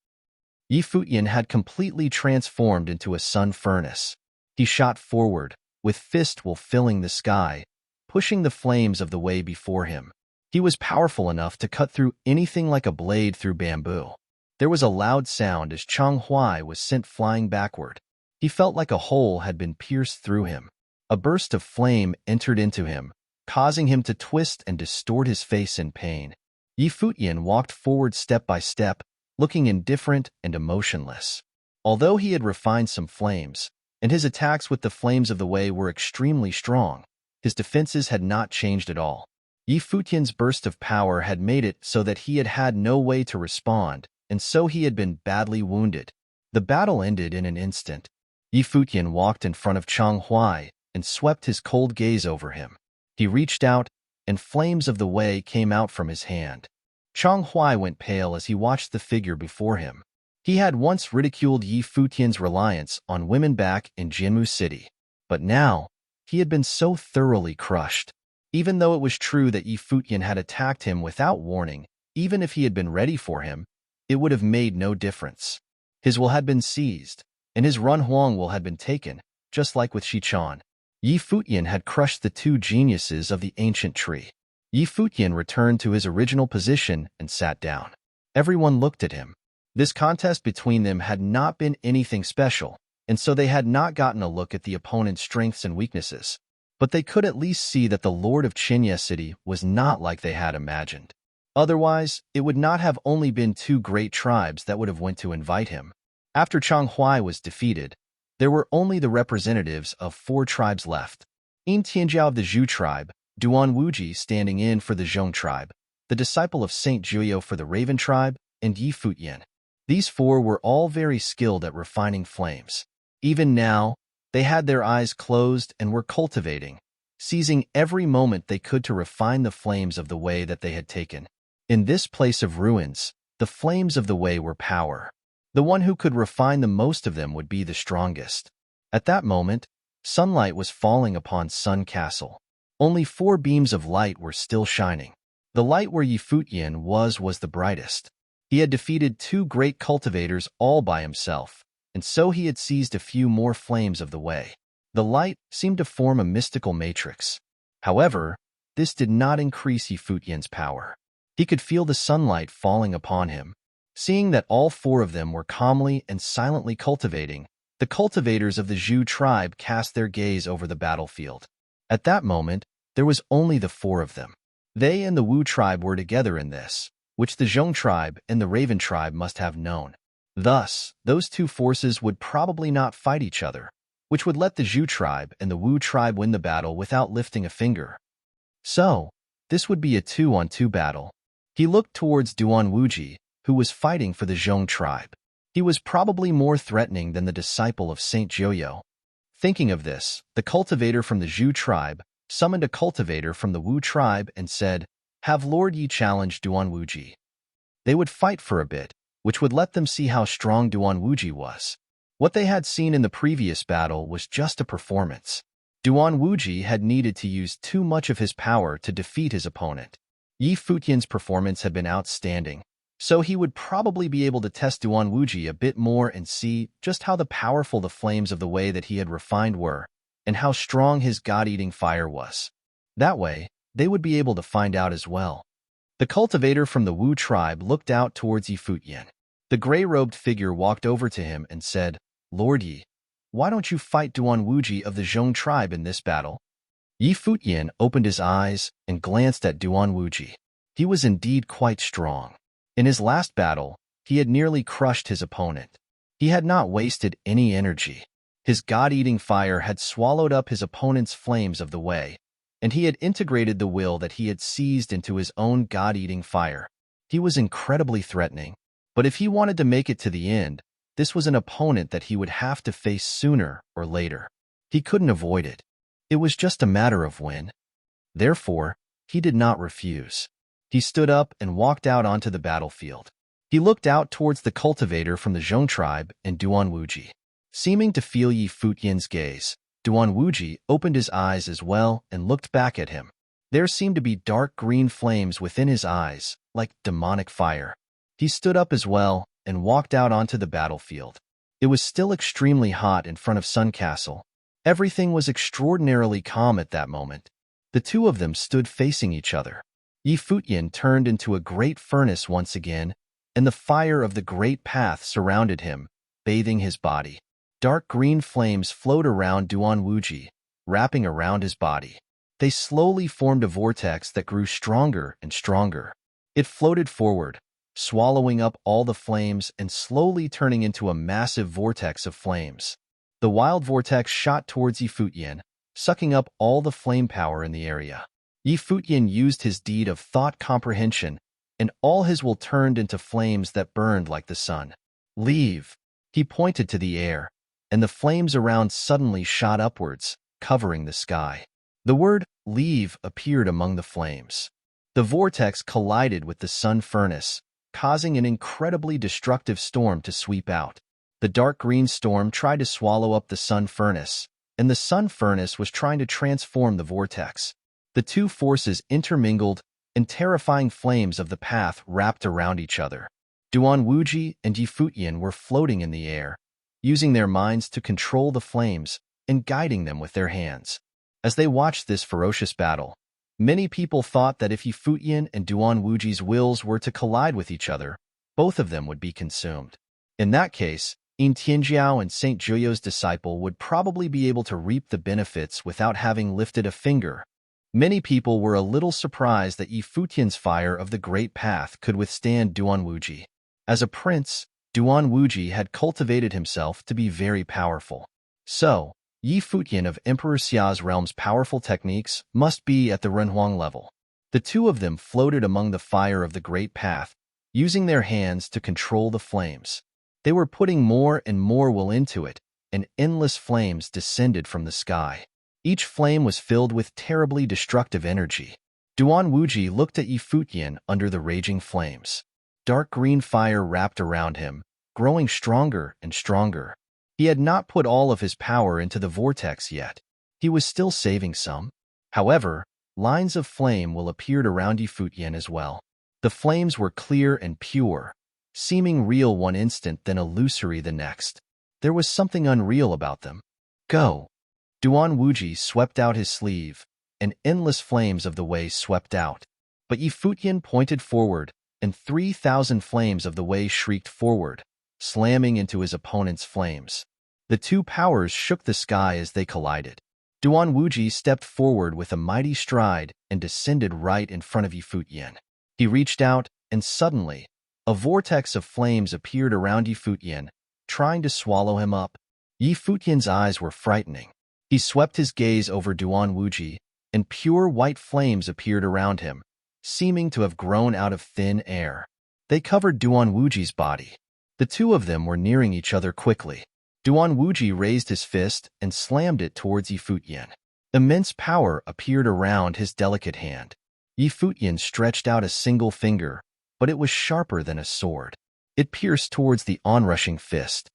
Yi Futian had completely transformed into a sun furnace. He shot forward, with fist will filling the sky, pushing the flames of the way before him. He was powerful enough to cut through anything like a blade through bamboo. There was a loud sound as Chang Huai was sent flying backward. He felt like a hole had been pierced through him. A burst of flame entered into him, causing him to twist and distort his face in pain. Yi Futian walked forward step by step, looking indifferent and emotionless. Although he had refined some flames, and his attacks with the flames of the way were extremely strong, his defenses had not changed at all. Yi Futian's burst of power had made it so that he had had no way to respond, and so he had been badly wounded. The battle ended in an instant. Yi Futian walked in front of Chang Huai and swept his cold gaze over him. He reached out, and flames of the way came out from his hand. Chang Huai went pale as he watched the figure before him. He had once ridiculed Yi Futian's reliance on women back in Jinmu City, but now he had been so thoroughly crushed. Even though it was true that Yi Futian had attacked him without warning, even if he had been ready for him, it would have made no difference. His will had been seized, and his Runhuang will had been taken, just like with Shichan. Yi Futian had crushed the two geniuses of the ancient tree. Yi Futian returned to his original position and sat down. Everyone looked at him. This contest between them had not been anything special, and so they had not gotten a look at the opponent's strengths and weaknesses. But they could at least see that the Lord of Qinya City was not like they had imagined. Otherwise, it would not have only been two great tribes that would have went to invite him. After Changhuai was defeated, there were only the representatives of 4 tribes left. Yin Tianjiao of the Zhu tribe, Duan Wuji standing in for the Zhong tribe, the disciple of Saint Juyo for the Raven tribe, and Yi Futian. These 4 were all very skilled at refining flames. Even now, they had their eyes closed and were cultivating, seizing every moment they could to refine the flames of the way that they had taken. In this place of ruins, the flames of the way were power. The one who could refine the most of them would be the strongest. At that moment, sunlight was falling upon Sun Castle. Only 4 beams of light were still shining. The light where Yi Futian was the brightest. He had defeated 2 great cultivators all by himself, and so he had seized a few more flames of the way. The light seemed to form a mystical matrix. However, this did not increase Yi Futian's power. He could feel the sunlight falling upon him. Seeing that all 4 of them were calmly and silently cultivating, the cultivators of the Zhu tribe cast their gaze over the battlefield. At that moment, there was only the 4 of them. They and the Wu tribe were together in this, which the Zhong tribe and the Raven tribe must have known. Thus, those 2 forces would probably not fight each other, which would let the Zhu tribe and the Wu tribe win the battle without lifting a finger. So, this would be a 2-on-2 battle. He looked towards Duan Wuji, who was fighting for the Zhong tribe. He was probably more threatening than the disciple of Saint Joyo. Thinking of this, the cultivator from the Zhu tribe summoned a cultivator from the Wu tribe and said, "Have Lord Yi challenge Duan Wuji." They would fight for a bit, which would let them see how strong Duan Wuji was. What they had seen in the previous battle was just a performance. Duan Wuji had needed to use too much of his power to defeat his opponent. Yi Futian's performance had been outstanding, so he would probably be able to test Duan Wuji a bit more and see just how powerful the flames of the way that he had refined were, and how strong his god-eating fire was. That way, they would be able to find out as well. The cultivator from the Wu tribe looked out towards Yi Futian. The gray-robed figure walked over to him and said, "Lord Yi, why don't you fight Duan Wuji of the Zhong tribe in this battle?" Yi Futian opened his eyes and glanced at Duan Wuji. He was indeed quite strong. In his last battle, he had nearly crushed his opponent. He had not wasted any energy. His god-eating fire had swallowed up his opponent's flames of the way, and he had integrated the will that he had seized into his own god-eating fire. He was incredibly threatening, but if he wanted to make it to the end, this was an opponent that he would have to face sooner or later. He couldn't avoid it. It was just a matter of when. Therefore, he did not refuse. He stood up and walked out onto the battlefield. He looked out towards the cultivator from the Zhong tribe and Duan Wuji. Seeming to feel Yi Futian's gaze, Duan Wuji opened his eyes as well and looked back at him. There seemed to be dark green flames within his eyes, like demonic fire. He stood up as well and walked out onto the battlefield. It was still extremely hot in front of Sun Castle. Everything was extraordinarily calm at that moment. The 2 of them stood facing each other. Yi Futian turned into a great furnace once again, and the fire of the great path surrounded him, bathing his body. Dark green flames flowed around Duan Wuji, wrapping around his body. They slowly formed a vortex that grew stronger and stronger. It floated forward, swallowing up all the flames and slowly turning into a massive vortex of flames. The wild vortex shot towards Yi Futian, sucking up all the flame power in the area. Yi Futian used his deed of thought comprehension, and all his will turned into flames that burned like the sun. "Leave!" He pointed to the air, and the flames around suddenly shot upwards, covering the sky. The word "leave" appeared among the flames. The vortex collided with the sun furnace, causing an incredibly destructive storm to sweep out. The dark green storm tried to swallow up the sun furnace, and the sun furnace was trying to transform the vortex. The two forces intermingled, and terrifying flames of the path wrapped around each other. Duanwuji and Futian were floating in the air, using their minds to control the flames and guiding them with their hands. As they watched this ferocious battle, many people thought that if Futian and Duanwuji's wills were to collide with each other, both of them would be consumed. In that case, In Tianjiao and Saint Juyo's disciple would probably be able to reap the benefits without having lifted a finger. Many people were a little surprised that Futian's fire of the Great Path could withstand Duanwuji. As a prince, Duanwuji had cultivated himself to be very powerful. So, Futian of Emperor Xia's realm's powerful techniques must be at the Renhuang level. The two of them floated among the fire of the Great Path, using their hands to control the flames. They were putting more and more will into it, and endless flames descended from the sky. Each flame was filled with terribly destructive energy. Duanwuji looked at Futian under the raging flames. Dark green fire wrapped around him, growing stronger and stronger. He had not put all of his power into the vortex yet. He was still saving some. However, lines of flame will appeared around Futian as well. The flames were clear and pure, seeming real one instant then illusory the next. There was something unreal about them. Go! Duanwuji swept out his sleeve, and endless flames of the way swept out. But Futian pointed forward, and 3,000 flames of the way shrieked forward, slamming into his opponent's flames. The two powers shook the sky as they collided. Duanwuji stepped forward with a mighty stride and descended right in front of Futian. He reached out, and suddenly, a vortex of flames appeared around Futian, trying to swallow him up. Futian's eyes were frightening. He swept his gaze over Duanwuji, and pure white flames appeared around him, seeming to have grown out of thin air. They covered Duanwuji's body. The two of them were nearing each other quickly. Duanwuji raised his fist and slammed it towards Futian. Immense power appeared around his delicate hand. Futian stretched out a single finger, but it was sharper than a sword. It pierced towards the onrushing fist.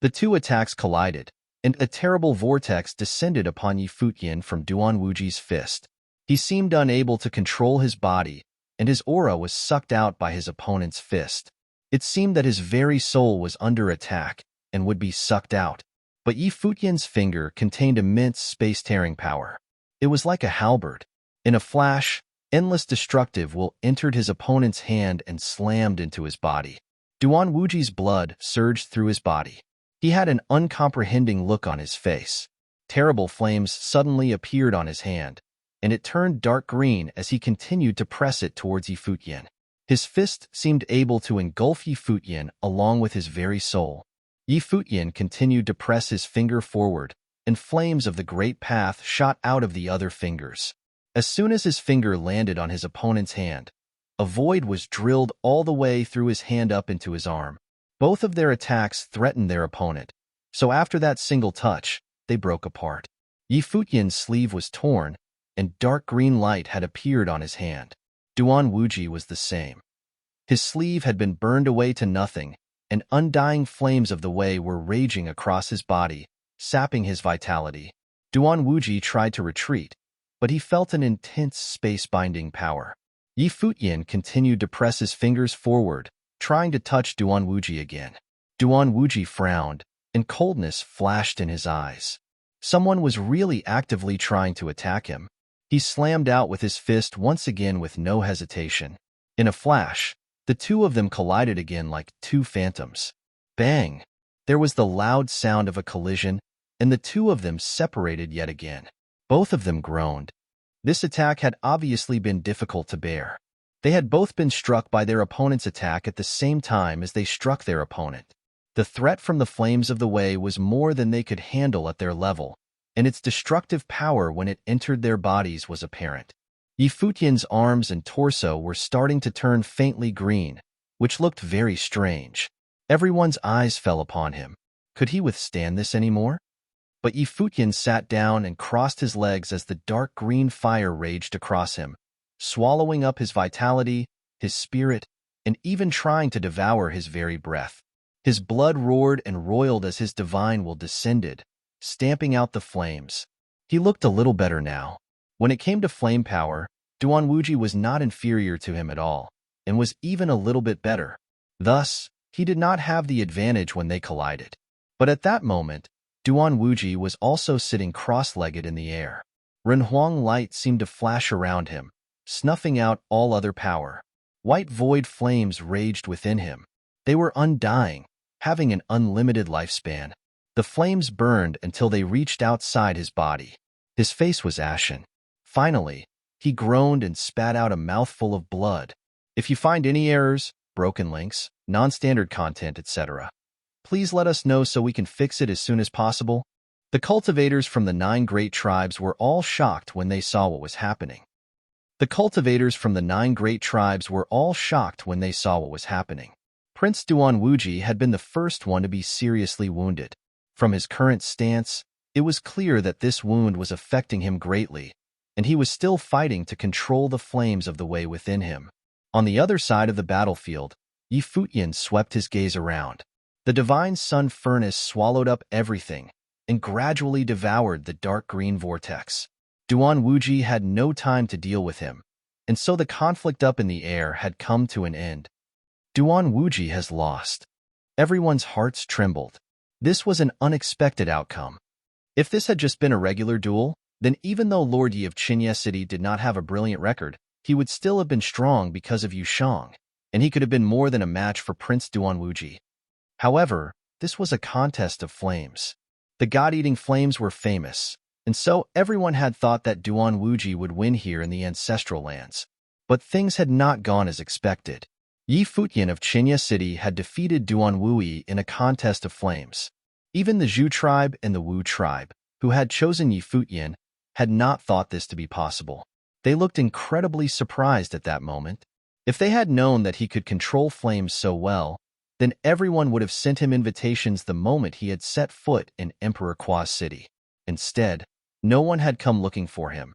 The two attacks collided, and a terrible vortex descended upon Futian from Duanwuji's fist. He seemed unable to control his body, and his aura was sucked out by his opponent's fist. It seemed that his very soul was under attack and would be sucked out. But Futian's finger contained immense space-tearing power. It was like a halberd. In a flash, endless destructive will entered his opponent's hand and slammed into his body. Duanwuji's blood surged through his body. He had an uncomprehending look on his face. Terrible flames suddenly appeared on his hand, and it turned dark green as he continued to press it towards Futian. His fist seemed able to engulf Futian along with his very soul. Futian continued to press his finger forward, and flames of the Great Path shot out of the other fingers. As soon as his finger landed on his opponent's hand, a void was drilled all the way through his hand up into his arm. Both of their attacks threatened their opponent, so after that single touch, they broke apart. Futian's sleeve was torn, and dark green light had appeared on his hand. Duanwuji was the same. His sleeve had been burned away to nothing, and undying flames of the way were raging across his body, sapping his vitality. Duanwuji tried to retreat, but he felt an intense space-binding power. Futian continued to press his fingers forward, trying to touch Duanwuji again. Duanwuji frowned, and coldness flashed in his eyes. Someone was really actively trying to attack him. He slammed out with his fist once again with no hesitation. In a flash, the two of them collided again like two phantoms. Bang! There was the loud sound of a collision, and the two of them separated yet again. Both of them groaned. This attack had obviously been difficult to bear. They had both been struck by their opponent's attack at the same time as they struck their opponent. The threat from the flames of the way was more than they could handle at their level, and its destructive power when it entered their bodies was apparent. Futian's arms and torso were starting to turn faintly green, which looked very strange. Everyone's eyes fell upon him. Could he withstand this anymore? But Futian sat down and crossed his legs as the dark green fire raged across him, swallowing up his vitality, his spirit, and even trying to devour his very breath. His blood roared and roiled as his divine will descended, stamping out the flames. He looked a little better now. When it came to flame power, Duanwuji was not inferior to him at all, and was even a little bit better. Thus, he did not have the advantage when they collided. But at that moment, Duanwuji was also sitting cross-legged in the air. Renhuang light seemed to flash around him, snuffing out all other power. White void flames raged within him. They were undying, having an unlimited lifespan. The flames burned until they reached outside his body. His face was ashen. Finally, he groaned and spat out a mouthful of blood. If you find any errors, broken links, non-standard content, etc., please let us know so we can fix it as soon as possible. The cultivators from the 9 great tribes were all shocked when they saw what was happening. Prince Duanwuji had been the first one to be seriously wounded. From his current stance, it was clear that this wound was affecting him greatly, and he was still fighting to control the flames of the way within him. On the other side of the battlefield, Futian swept his gaze around. The divine sun furnace swallowed up everything and gradually devoured the dark green vortex. Duanwuji had no time to deal with him, and so the conflict up in the air had come to an end. Duanwuji has lost. Everyone's hearts trembled. This was an unexpected outcome. If this had just been a regular duel, then even though Lord Yi of Qinya City did not have a brilliant record, he would still have been strong because of Yu Shang, and he could have been more than a match for Prince Duanwuji. However, this was a contest of flames. The god-eating flames were famous, and so everyone had thought that Duanwuji would win here in the ancestral lands. But things had not gone as expected. Yi Futian of Qinya City had defeated Duanwuji in a contest of flames. Even the Zhu tribe and the Wu tribe, who had chosen Yi Futian, had not thought this to be possible. They looked incredibly surprised at that moment. If they had known that he could control flames so well, then everyone would have sent him invitations the moment he had set foot in Emperor Qua's city. Instead, no one had come looking for him,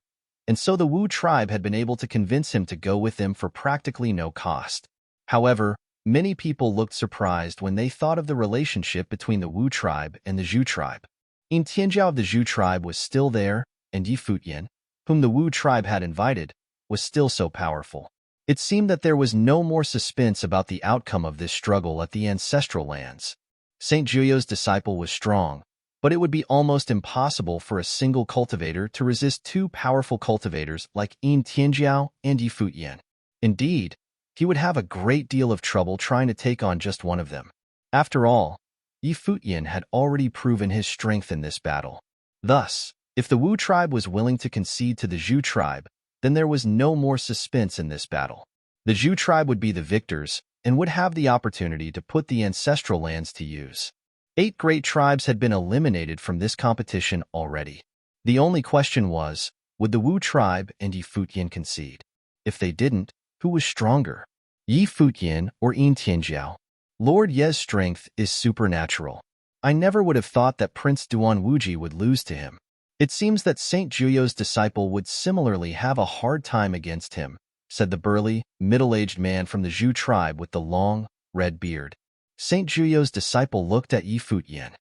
and so the Wu tribe had been able to convince him to go with them for practically no cost. However, many people looked surprised when they thought of the relationship between the Wu tribe and the Zhu tribe. In Tianjiao of the Zhu tribe was still there, and Yi Futian, whom the Wu tribe had invited, was still so powerful. It seemed that there was no more suspense about the outcome of this struggle at the ancestral lands. St. Juyo's disciple was strong, but it would be almost impossible for a single cultivator to resist 2 powerful cultivators like Yin Tianjiao and Yi Futian. Indeed, he would have a great deal of trouble trying to take on just one of them. After all, Yi Futian had already proven his strength in this battle. Thus, if the Wu tribe was willing to concede to the Zhu tribe, then there was no more suspense in this battle. The Zhu tribe would be the victors and would have the opportunity to put the ancestral lands to use. 8 great tribes had been eliminated from this competition already. The only question was, would the Wu tribe and Yi Futian concede? If they didn't, who was stronger? Yi Futian or Yin Tianjiao? Lord Ye's strength is supernatural. I never would have thought that Prince Duanwuji would lose to him. It seems that St. Juyo's disciple would similarly have a hard time against him, said the burly, middle-aged man from the Zhu tribe with the long, red beard. St. Juyo's disciple looked at Yi Futian.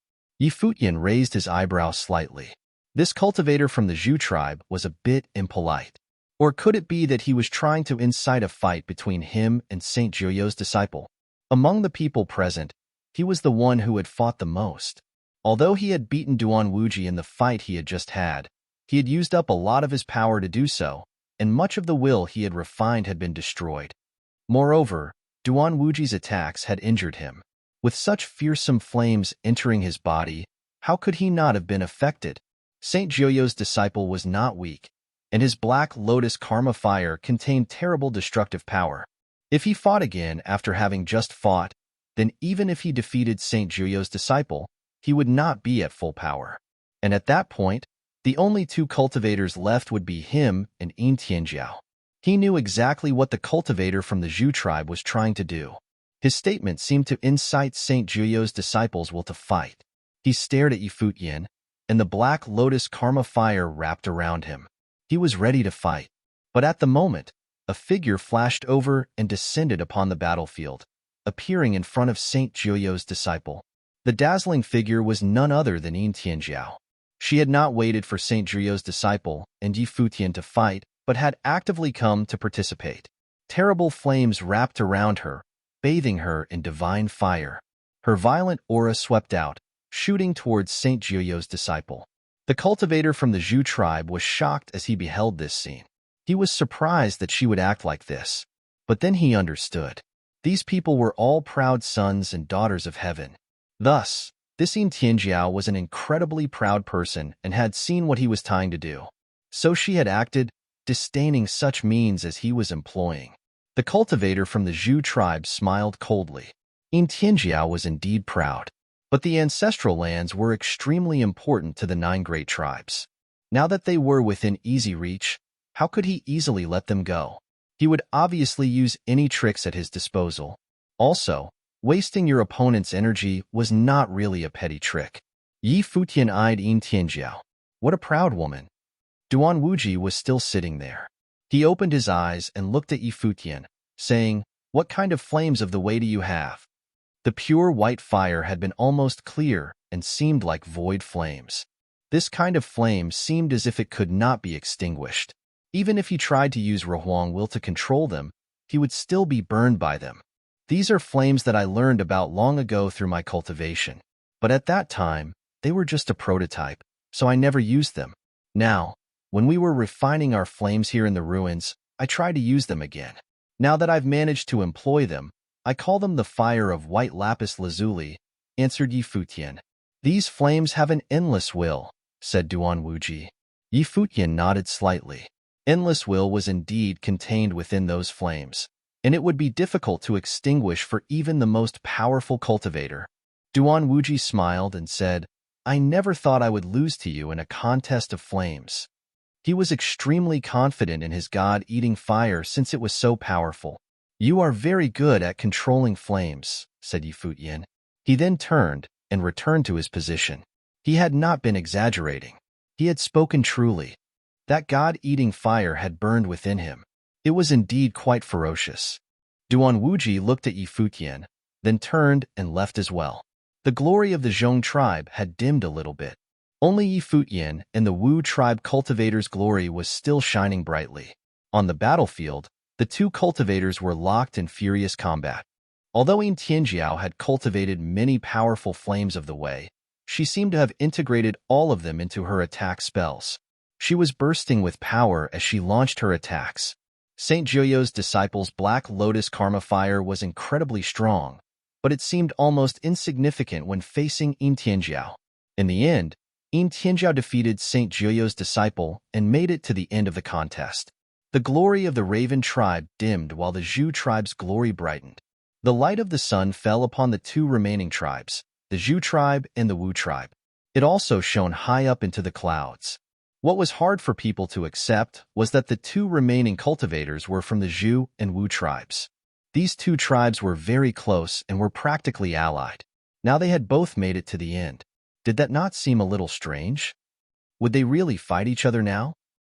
Yi Futian raised his eyebrows slightly. This cultivator from the Zhu tribe was a bit impolite. Or could it be that he was trying to incite a fight between him and St. Juyo's disciple? Among the people present, he was the one who had fought the most. Although he had beaten Duanwuji in the fight he had just had, he had used up a lot of his power to do so, and much of the will he had refined had been destroyed. Moreover, Duanwuji's attacks had injured him. With such fearsome flames entering his body, how could he not have been affected? St. Juyo's disciple was not weak, and his black lotus karma fire contained terrible destructive power. If he fought again after having just fought, then even if he defeated St. Juyo's disciple, he would not be at full power. And at that point, the only 2 cultivators left would be him and Yin Tianjiao. He knew exactly what the cultivator from the Zhu tribe was trying to do. His statement seemed to incite St. Juyo's disciples will to fight. He stared at Yi Futian, and the black lotus karma fire wrapped around him. He was ready to fight. But at the moment, a figure flashed over and descended upon the battlefield, appearing in front of Saint Jiuyo's disciple. The dazzling figure was none other than Yin Tianjiao. She had not waited for Saint Jiuyo's disciple and Yi Futian to fight, but had actively come to participate. Terrible flames wrapped around her, bathing her in divine fire. Her violent aura swept out, shooting towards Saint Jiuyo's disciple. The cultivator from the Zhu tribe was shocked as he beheld this scene. He was surprised that she would act like this, but then he understood. These people were all proud sons and daughters of heaven. Thus, this Yin Tianjiao was an incredibly proud person and had seen what he was trying to do. So she had acted, disdaining such means as he was employing. The cultivator from the Zhu tribe smiled coldly. Yin Tianjiao was indeed proud, but the ancestral lands were extremely important to the 9 great tribes. Now that they were within easy reach, how could he easily let them go? He would obviously use any tricks at his disposal. Also, wasting your opponent's energy was not really a petty trick. Yi Futian eyed Yin Tianjiao. What a proud woman. Duan Wuji was still sitting there. He opened his eyes and looked at Yi Futian, saying, "What kind of flames of the way do you have?" The pure white fire had been almost clear and seemed like void flames. This kind of flame seemed as if it could not be extinguished. Even if he tried to use Ruhuang will to control them, he would still be burned by them. These are flames that I learned about long ago through my cultivation. But at that time, they were just a prototype, so I never used them. Now, when we were refining our flames here in the ruins, I tried to use them again. Now that I've managed to employ them, I call them the fire of white lapis lazuli, answered Yi Futian. These flames have an endless will, said Duan Wuji. Yi Futian nodded slightly. Endless will was indeed contained within those flames, and it would be difficult to extinguish for even the most powerful cultivator. Duan Wuji smiled and said, I never thought I would lose to you in a contest of flames. He was extremely confident in his god-eating fire since it was so powerful. You are very good at controlling flames, said Yi Futian. He then turned and returned to his position. He had not been exaggerating. He had spoken truly. That god-eating fire had burned within him. It was indeed quite ferocious. Duan Wuji looked at Yi Futian, then turned and left as well. The glory of the Zhong tribe had dimmed a little bit. Only Yi Futian and the Wu tribe cultivators' glory was still shining brightly. On the battlefield, the 2 cultivators were locked in furious combat. Although Yin Tianjiao had cultivated many powerful flames of the way, she seemed to have integrated all of them into her attack spells. She was bursting with power as she launched her attacks. Saint Jiuyo's disciple's Black Lotus Karma Fire was incredibly strong, but it seemed almost insignificant when facing Yin Tianjiao. In the end, Yin Tianjiao defeated Saint Jiuyo's disciple and made it to the end of the contest. The glory of the Raven tribe dimmed while the Zhu tribe's glory brightened. The light of the sun fell upon the 2 remaining tribes, the Zhu tribe and the Wu tribe. It also shone high up into the clouds. What was hard for people to accept was that the 2 remaining cultivators were from the Zhu and Wu tribes. These 2 tribes were very close and were practically allied. Now they had both made it to the end. Did that not seem a little strange? Would they really fight each other now?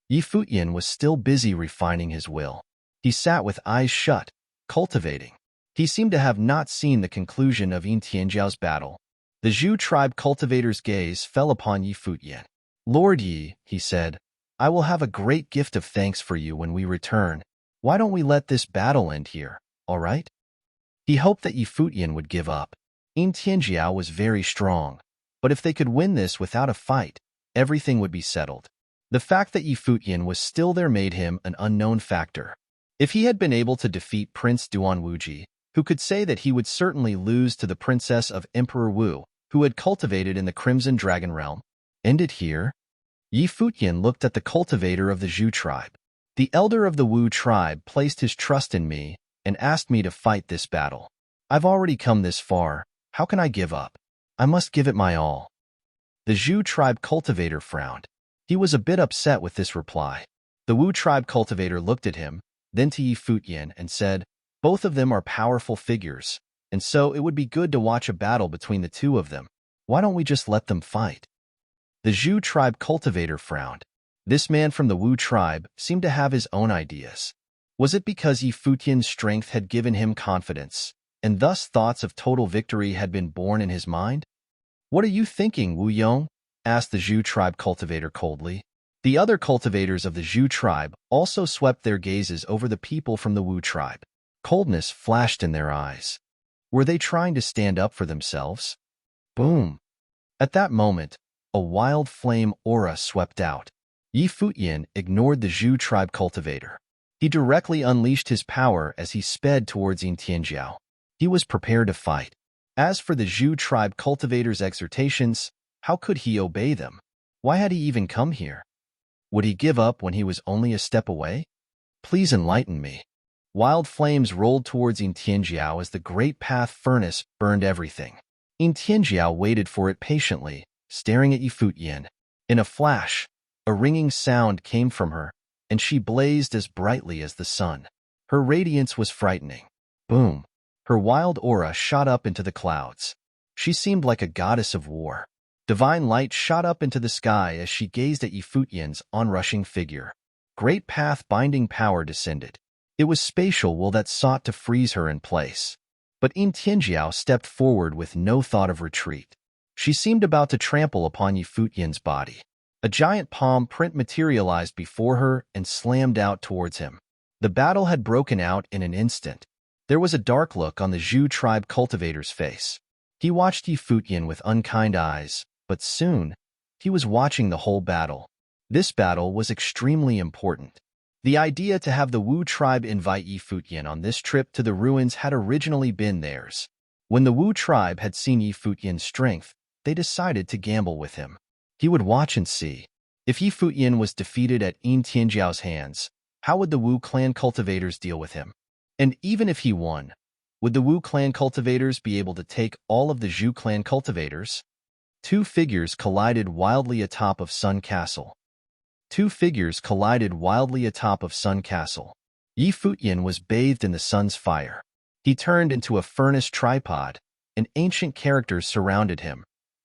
Yi Futian was still busy refining his will. He sat with eyes shut, cultivating. He seemed to have not seen the conclusion of Yin Tianjiao's battle. The Zhu tribe cultivator's gaze fell upon Yi Futian. Lord Yi, he said, I will have a great gift of thanks for you when we return. Why don't we let this battle end here, all right? He hoped that Yi Futian would give up. Yin Tianjiao was very strong, but if they could win this without a fight, everything would be settled. The fact that Yi Futian was still there made him an unknown factor. If he had been able to defeat Prince Duan Wuji, who could say that he would certainly lose to the princess of Emperor Wu, who had cultivated in the Crimson Dragon Realm, end it here? Yi Futian looked at the cultivator of the Zhu tribe. The elder of the Wu tribe placed his trust in me and asked me to fight this battle. I've already come this far. How can I give up? I must give it my all. The Zhu tribe cultivator frowned. He was a bit upset with this reply. The Wu tribe cultivator looked at him, then to Yi Futian and said, both of them are powerful figures, and so it would be good to watch a battle between the 2 of them. Why don't we just let them fight? The Zhu tribe cultivator frowned. This man from the Wu tribe seemed to have his own ideas. Was it because Yi Futian's strength had given him confidence, and thus thoughts of total victory had been born in his mind? "What are you thinking, Wu Yong?" asked the Zhu tribe cultivator coldly. The other cultivators of the Zhu tribe also swept their gazes over the people from the Wu tribe. Coldness flashed in their eyes. Were they trying to stand up for themselves? Boom! At that moment, a wild flame aura swept out. Yi Futian ignored the Zhu tribe cultivator. He directly unleashed his power as he sped towards Yin Tianjiao. He was prepared to fight. As for the Zhu tribe cultivator's exhortations, how could he obey them? Why had he even come here? Would he give up when he was only a step away? Please enlighten me. Wild flames rolled towards Yin Tianjiao as the great path furnace burned everything. Yin Tianjiao waited for it patiently, staring at Yi Futian. In a flash, a ringing sound came from her, and she blazed as brightly as the sun. Her radiance was frightening. Boom! Her wild aura shot up into the clouds. She seemed like a goddess of war. Divine light shot up into the sky as she gazed at Yi Futian's onrushing figure. Great path-binding power descended. It was spatial will that sought to freeze her in place. But Yin Tianjiao stepped forward with no thought of retreat. She seemed about to trample upon Yi Futian's body. A giant palm print materialized before her and slammed out towards him. The battle had broken out in an instant. There was a dark look on the Zhu tribe cultivator's face. He watched Yi Futian with unkind eyes, but soon, he was watching the whole battle. This battle was extremely important. The idea to have the Wu tribe invite Yi Futian on this trip to the ruins had originally been theirs. When the Wu tribe had seen Yi Futian's strength, they decided to gamble with him. He would watch and see. If Yi Futian was defeated at Yin Tianjiao's hands, how would the Wu clan cultivators deal with him? And even if he won, would the Wu clan cultivators be able to take all of the Zhu clan cultivators? Two figures collided wildly atop of Sun Castle. Yi Futian was bathed in the sun's fire. He turned into a furnace tripod, and ancient characters surrounded him,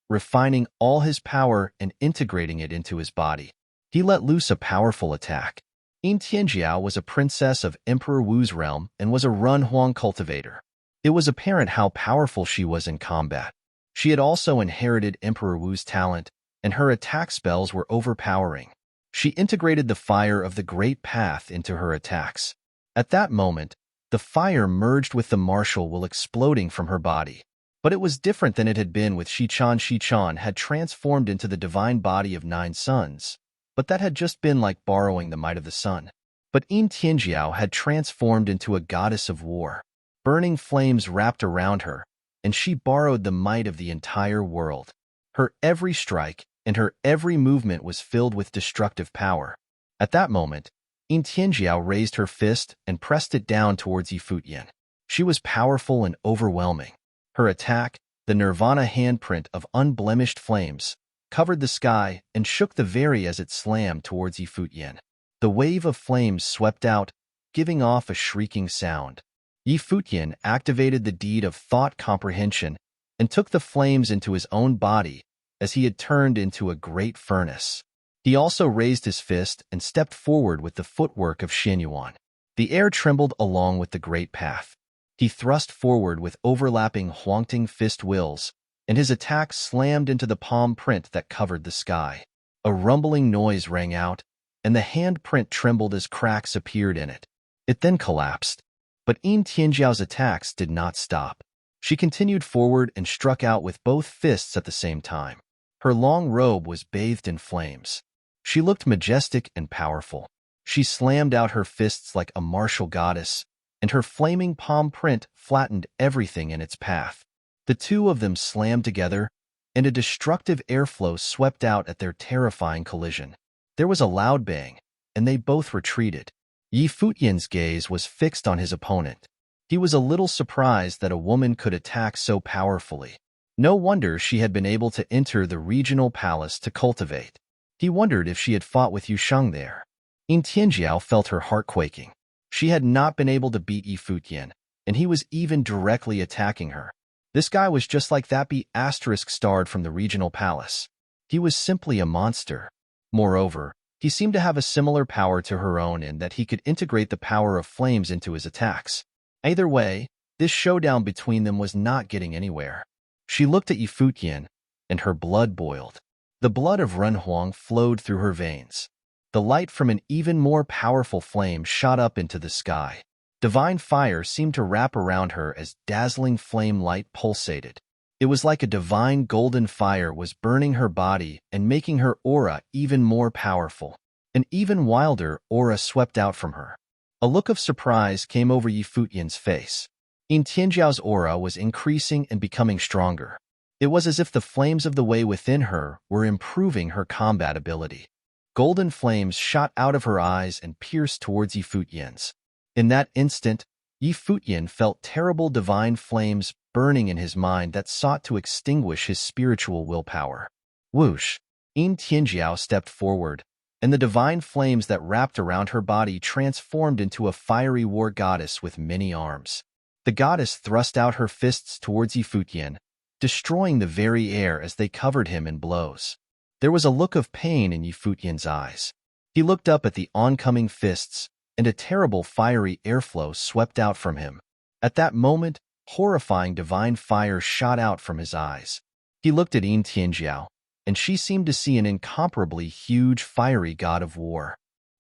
refining all his power and integrating it into his body. He let loose a powerful attack. Yin Tianjiao was a princess of Emperor Wu's realm and was a Run Huang cultivator. It was apparent how powerful she was in combat. She had also inherited Emperor Wu's talent, and her attack spells were overpowering. She integrated the fire of the Great Path into her attacks. At that moment, the fire merged with the martial will exploding from her body. But it was different than it had been with Shichan. Shichan had transformed into the divine body of 9 suns, but that had just been like borrowing the might of the sun. But Yin Tianjiao had transformed into a goddess of war. Burning flames wrapped around her, and she borrowed the might of the entire world. Her every strike and her every movement was filled with destructive power. At that moment, Yin Tianjiao raised her fist and pressed it down towards Yi Futian. She was powerful and overwhelming. Her attack, the Nirvana handprint of unblemished flames, covered the sky and shook the very as it slammed towards Yi Futian. The wave of flames swept out, giving off a shrieking sound. Yi Futian activated the deed of thought comprehension and took the flames into his own body as he had turned into a great furnace. He also raised his fist and stepped forward with the footwork of Xianyuan. The air trembled along with the great path. He thrust forward with overlapping Huangting fist wills, and his attack slammed into the palm print that covered the sky. A rumbling noise rang out, and the handprint trembled as cracks appeared in it. It then collapsed. But Yin Tianjiao's attacks did not stop. She continued forward and struck out with both fists at the same time. Her long robe was bathed in flames. She looked majestic and powerful. She slammed out her fists like a martial goddess, and her flaming palm print flattened everything in its path. The two of them slammed together, and a destructive airflow swept out at their terrifying collision. There was a loud bang, and they both retreated. Yi Futian's gaze was fixed on his opponent. He was a little surprised that a woman could attack so powerfully. No wonder she had been able to enter the regional palace to cultivate. He wondered if she had fought with Yusheng there. Yin Tianjiao felt her heart quaking. She had not been able to beat Yi Futian, and he was even directly attacking her. This guy was just like that B***starred from the regional palace. He was simply a monster. Moreover, He seemed to have a similar power to her own in that he could integrate the power of flames into his attacks. Either way, this showdown between them was not getting anywhere. She looked at Futian, and her blood boiled. The blood of Renhuang flowed through her veins. The light from an even more powerful flame shot up into the sky. Divine fire seemed to wrap around her as dazzling flame light pulsated. It was like a divine golden fire was burning her body and making her aura even more powerful. An even wilder aura swept out from her. A look of surprise came over Futian's face. Tianjiao's aura was increasing and becoming stronger. It was as if the flames of the way within her were improving her combat ability. Golden flames shot out of her eyes and pierced towards Futian's. In that instant, Futian felt terrible divine flames burning in his mind that sought to extinguish his spiritual willpower. Whoosh! Tianjiao stepped forward, and the divine flames that wrapped around her body transformed into a fiery war goddess with many arms. The goddess thrust out her fists towards Futian, destroying the very air as they covered him in blows. There was a look of pain in Futian's eyes. He looked up at the oncoming fists, and a terrible fiery airflow swept out from him. At that moment, horrifying divine fire shot out from his eyes. He looked at Tianjiao, and she seemed to see an incomparably huge fiery god of war.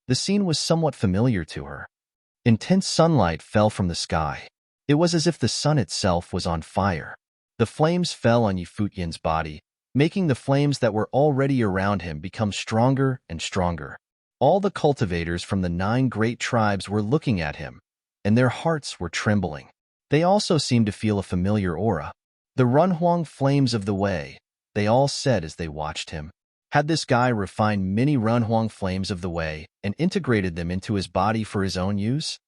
The scene was somewhat familiar to her. Intense sunlight fell from the sky. It was as if the sun itself was on fire. The flames fell on Futian's body, making the flames that were already around him become stronger and stronger. All the cultivators from the 9 great tribes were looking at him, and their hearts were trembling. They also seemed to feel a familiar aura. The Renhuang flames of the way, they all said as they watched him. Had this guy refined many Renhuang flames of the way and integrated them into his body for his own use?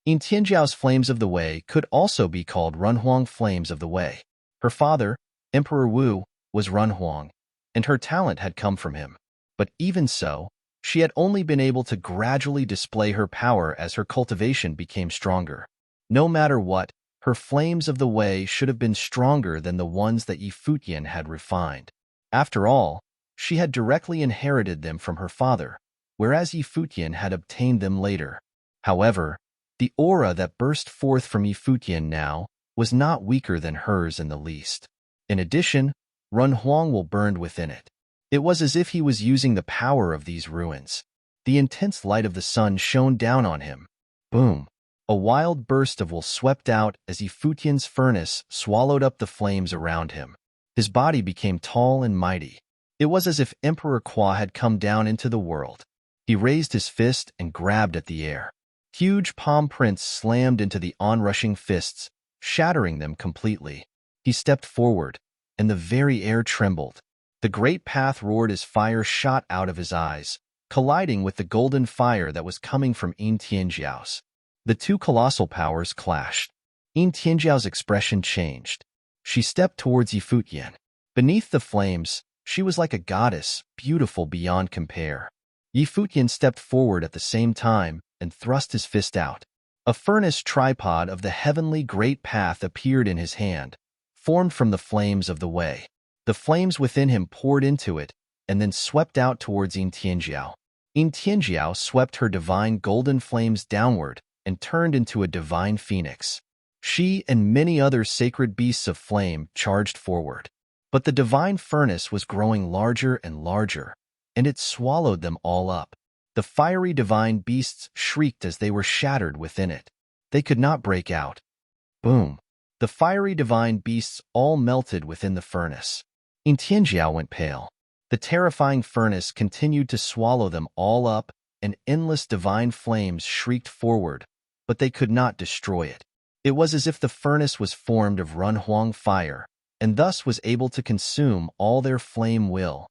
Tianjiao's flames of the way could also be called Renhuang flames of the way. Her father, Emperor Wu, was Renhuang, and her talent had come from him. But even so, she had only been able to gradually display her power as her cultivation became stronger. No matter what, her flames of the way should have been stronger than the ones that Futian had refined. After all, she had directly inherited them from her father, whereas Futian had obtained them later. However, the aura that burst forth from Futian now was not weaker than hers in the least. In addition, Renhuang will burned within it. It was as if he was using the power of these ruins. The intense light of the sun shone down on him. Boom! A wild burst of will swept out as Futian's furnace swallowed up the flames around him. His body became tall and mighty. It was as if Emperor Qua had come down into the world. He raised his fist and grabbed at the air. Huge palm prints slammed into the onrushing fists, shattering them completely. He stepped forward, and the very air trembled. The great path roared as fire shot out of his eyes, colliding with the golden fire that was coming from Tianjiao's. The two colossal powers clashed. Tianjiao's expression changed. She stepped towards Futian. Beneath the flames, she was like a goddess, beautiful beyond compare. Futian stepped forward at the same time and thrust his fist out. A furnace tripod of the heavenly great path appeared in his hand, formed from the flames of the way. The flames within him poured into it, and then swept out towards Tianjiao. Tianjiao swept her divine golden flames downward and turned into a divine phoenix. She and many other sacred beasts of flame charged forward. But the divine furnace was growing larger and larger, and it swallowed them all up. The fiery divine beasts shrieked as they were shattered within it. They could not break out. Boom! The fiery divine beasts all melted within the furnace. Tianjiao went pale. The terrifying furnace continued to swallow them all up, and endless divine flames shrieked forward, but they could not destroy it. It was as if the furnace was formed of Renhuang fire, and thus was able to consume all their flame will.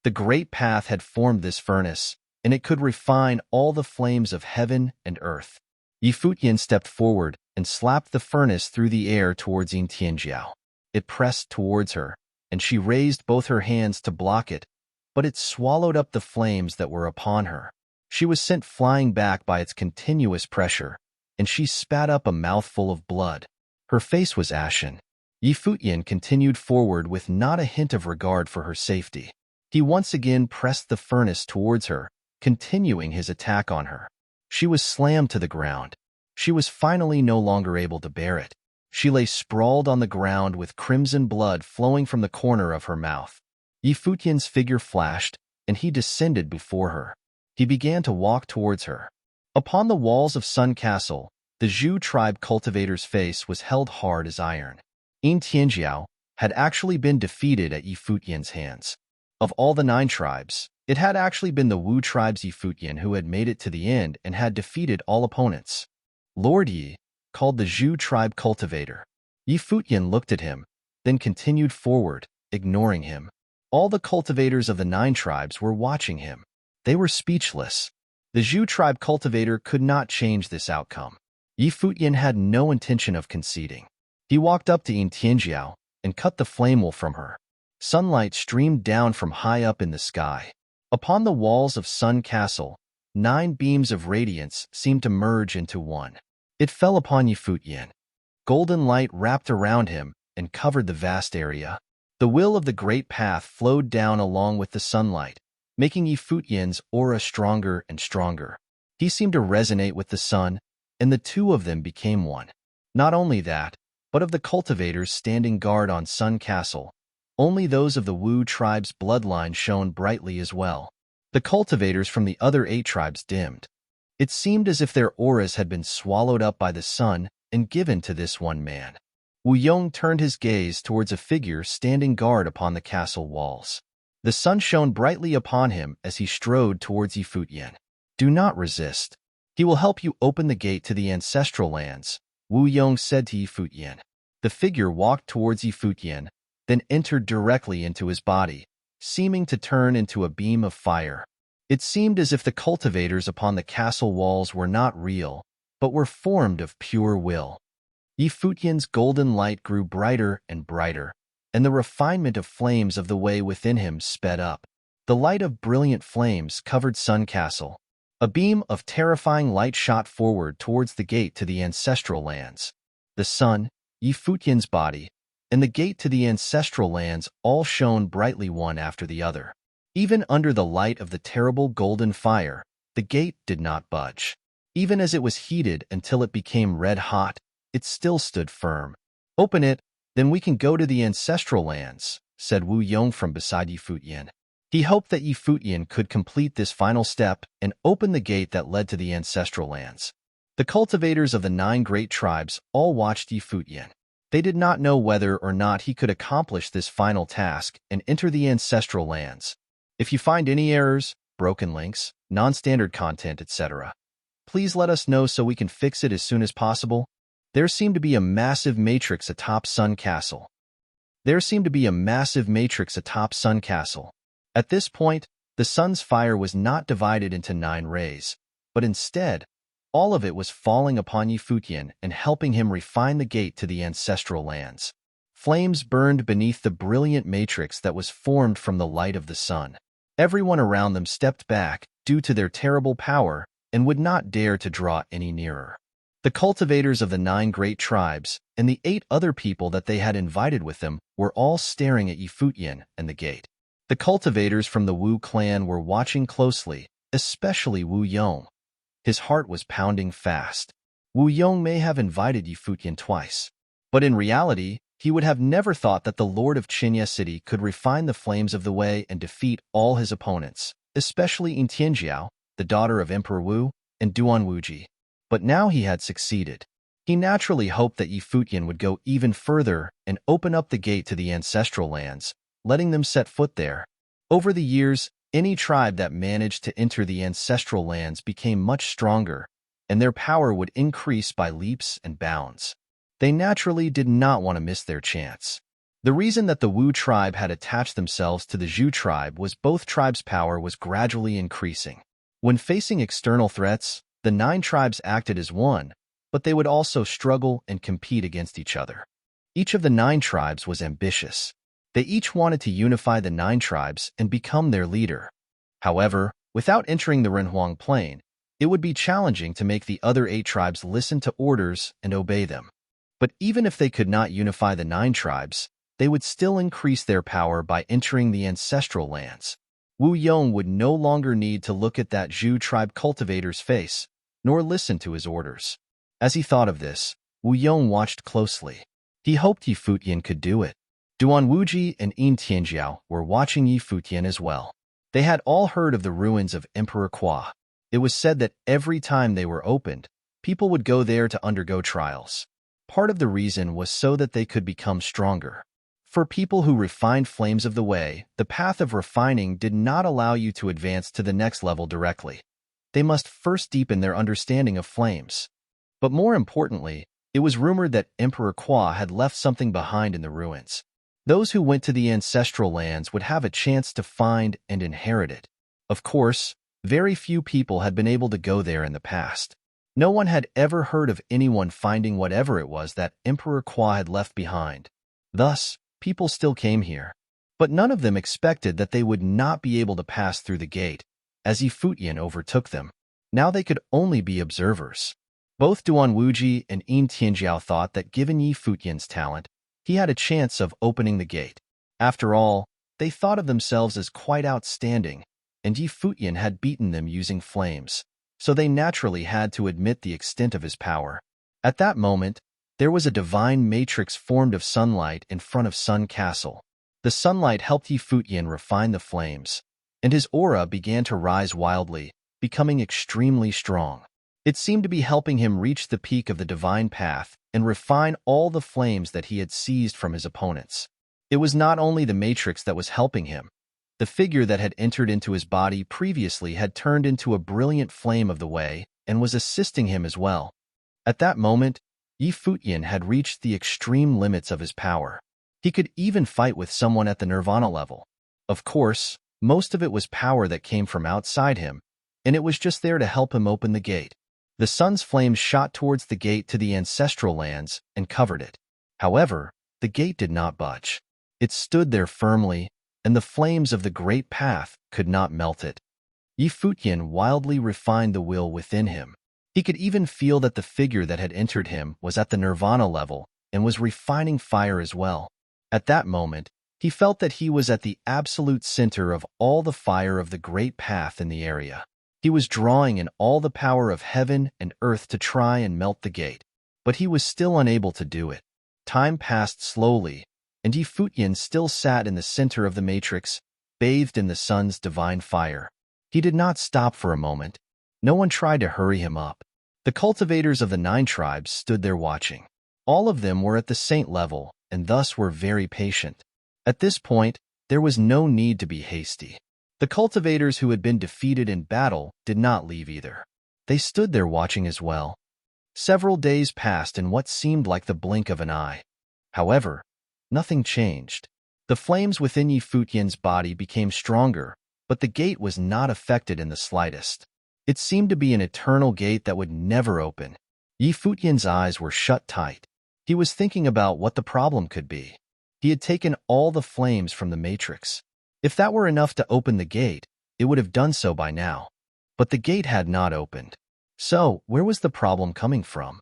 The great path had formed this furnace, and it could refine all the flames of heaven and earth. Futian stepped forward and slapped the furnace through the air towards Tianjiao. It pressed towards her, and she raised both her hands to block it, but it swallowed up the flames that were upon her. She was sent flying back by its continuous pressure, and she spat up a mouthful of blood. Her face was ashen. Futian continued forward with not a hint of regard for her safety. He once again pressed the furnace towards her, continuing his attack on her. She was slammed to the ground. She was finally no longer able to bear it. She lay sprawled on the ground with crimson blood flowing from the corner of her mouth. Futian's figure flashed, and he descended before her. He began to walk towards her. Upon the walls of Sun Castle, the Zhu tribe cultivator's face was held hard as iron. Tianjiao had actually been defeated at Futian's hands. Of all the 9 tribes, it had actually been the Wu tribe's Futian who had made it to the end and had defeated all opponents. Lord Yi, called the Zhu tribe cultivator. Futian looked at him, then continued forward, ignoring him. All the cultivators of the 9 tribes were watching him. They were speechless. The Zhu tribe cultivator could not change this outcome. Futian had no intention of conceding. He walked up to Tianjiao and cut the flame wool from her. Sunlight streamed down from high up in the sky. Upon the walls of Sun Castle, 9 beams of radiance seemed to merge into one. It fell upon Futian. Golden light wrapped around him and covered the vast area. The will of the great path flowed down along with the sunlight, making Futian's aura stronger and stronger. He seemed to resonate with the sun, and the two of them became one. Not only that, but of the cultivators standing guard on Sun Castle, only those of the Wu tribe's bloodline shone brightly as well. The cultivators from the other 8 tribes dimmed. It seemed as if their auras had been swallowed up by the sun and given to this one man. Wu Yong turned his gaze towards a figure standing guard upon the castle walls. The sun shone brightly upon him as he strode towards Futian. Do not resist. He will help you open the gate to the ancestral lands, Wu Yong said to Futian. The figure walked towards Futian, then entered directly into his body, seeming to turn into a beam of fire. It seemed as if the cultivators upon the castle walls were not real, but were formed of pure will. Futian's golden light grew brighter and brighter, and the refinement of flames of the way within him sped up. The light of brilliant flames covered Sun Castle. A beam of terrifying light shot forward towards the gate to the ancestral lands. The sun, Futian's body, and the gate to the ancestral lands all shone brightly one after the other. Even under the light of the terrible golden fire, the gate did not budge. Even as it was heated until it became red hot, it still stood firm. Open it, then we can go to the ancestral lands, said Wu Yong from beside Futian. He hoped that Futian could complete this final step and open the gate that led to the ancestral lands. The cultivators of the 9 great tribes all watched Futian. They did not know whether or not he could accomplish this final task and enter the ancestral lands. If you find any errors, broken links, non-standard content, etc., please let us know so we can fix it as soon as possible. There seemed to be a massive matrix atop Sun Castle. At this point, the sun's fire was not divided into 9 rays, but instead, all of it was falling upon Futian and helping him refine the gate to the ancestral lands. Flames burned beneath the brilliant matrix that was formed from the light of the sun. Everyone around them stepped back due to their terrible power and would not dare to draw any nearer. The cultivators of the 9 great tribes and the 8 other people that they had invited with them were all staring at Futian and the gate. The cultivators from the Wu clan were watching closely, especially Wu Yong. His heart was pounding fast. Wu Yong may have invited Futian twice, but in reality, he would have never thought that the Lord of Qinya City could refine the flames of the way and defeat all his opponents, especially Tianjiao, the daughter of Emperor Wu, and Duan Wuji. But now he had succeeded. He naturally hoped that Futian would go even further and open up the gate to the ancestral lands, letting them set foot there. Over the years, any tribe that managed to enter the ancestral lands became much stronger, and their power would increase by leaps and bounds. They naturally did not want to miss their chance. The reason that the Wu tribe had attached themselves to the Zhu tribe was both tribes' power was gradually increasing. When facing external threats, the 9 tribes acted as one, but they would also struggle and compete against each other. Each of the 9 tribes was ambitious. They each wanted to unify the 9 tribes and become their leader. However, without entering the Renhuang Plain, it would be challenging to make the other 8 tribes listen to orders and obey them. But even if they could not unify the 9 tribes, they would still increase their power by entering the ancestral lands. Wu Yong would no longer need to look at that Zhu tribe cultivator's face, nor listen to his orders. As he thought of this, Wu Yong watched closely. He hoped Yi Futian could do it. Duan Wuji and Yin Tianjiao were watching Yi Futian as well. They had all heard of the ruins of Emperor Kwa. It was said that every time they were opened, people would go there to undergo trials. Part of the reason was so that they could become stronger. For people who refined flames of the way, the path of refining did not allow you to advance to the next level directly. They must first deepen their understanding of flames. But more importantly, it was rumored that Emperor Kwa had left something behind in the ruins. Those who went to the ancestral lands would have a chance to find and inherit it. Of course, very few people had been able to go there in the past. No one had ever heard of anyone finding whatever it was that Emperor Kwa had left behind. Thus, people still came here. But none of them expected that they would not be able to pass through the gate, as Yi Futian overtook them. Now they could only be observers. Both Duan Wuji and Yin Tianjiao thought that given Yi Futian's talent, he had a chance of opening the gate. After all, they thought of themselves as quite outstanding, and Yi Futian had beaten them using flames, so they naturally had to admit the extent of his power. At that moment, there was a divine matrix formed of sunlight in front of Sun Castle. The sunlight helped Yi Futian refine the flames, and his aura began to rise wildly, becoming extremely strong. It seemed to be helping him reach the peak of the divine path and refine all the flames that he had seized from his opponents. It was not only the matrix that was helping him. The figure that had entered into his body previously had turned into a brilliant flame of the way and was assisting him as well. At that moment, Yi Futian had reached the extreme limits of his power. He could even fight with someone at the nirvana level. Of course, most of it was power that came from outside him, and it was just there to help him open the gate. The sun's flames shot towards the gate to the ancestral lands and covered it. However, the gate did not budge. It stood there firmly, and the flames of the great path could not melt it. Yi Futian wildly refined the will within him. He could even feel that the figure that had entered him was at the nirvana level and was refining fire as well. At that moment, he felt that he was at the absolute center of all the fire of the great path in the area. He was drawing in all the power of heaven and earth to try and melt the gate, but he was still unable to do it. Time passed slowly, and Yi Futian still sat in the center of the matrix, bathed in the sun's divine fire. He did not stop for a moment. No one tried to hurry him up. The cultivators of the 9 tribes stood there watching. All of them were at the saint level, and thus were very patient. At this point, there was no need to be hasty. The cultivators who had been defeated in battle did not leave either. They stood there watching as well. Several days passed in what seemed like the blink of an eye. However, nothing changed. The flames within Yi Futian's body became stronger, but the gate was not affected in the slightest. It seemed to be an eternal gate that would never open. Yi Futian's eyes were shut tight. He was thinking about what the problem could be. He had taken all the flames from the matrix. If that were enough to open the gate, it would have done so by now. But the gate had not opened. So, where was the problem coming from?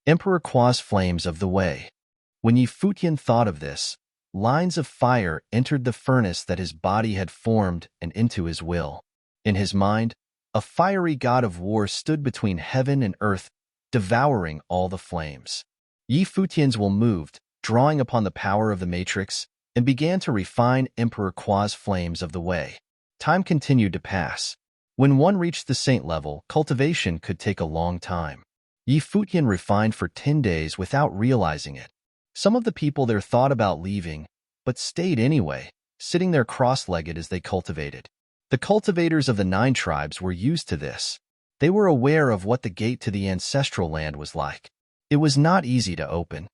Emperor Kwa's flames of the way. When Yi Futian thought of this, lines of fire entered the furnace that his body had formed and into his will. In his mind, a fiery god of war stood between heaven and earth, devouring all the flames. Yi Futian's will moved, drawing upon the power of the matrix, and began to refine Emperor Kwa's flames of the way. Time continued to pass. When one reached the saint level, cultivation could take a long time. Yi Futian refined for 10 days without realizing it. Some of the people there thought about leaving, but stayed anyway, sitting there cross-legged as they cultivated. The cultivators of the 9 tribes were used to this. They were aware of what the gate to the ancestral land was like. It was not easy to open.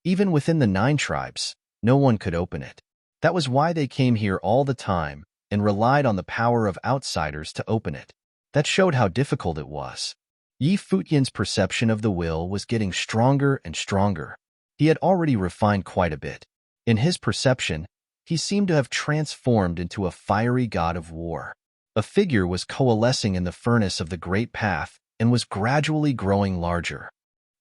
Even within the 9 tribes, no one could open it. That was why they came here all the time and relied on the power of outsiders to open it. That showed how difficult it was. Yi Futian's perception of the will was getting stronger and stronger. He had already refined quite a bit. In his perception, he seemed to have transformed into a fiery god of war. A figure was coalescing in the furnace of the great path and was gradually growing larger.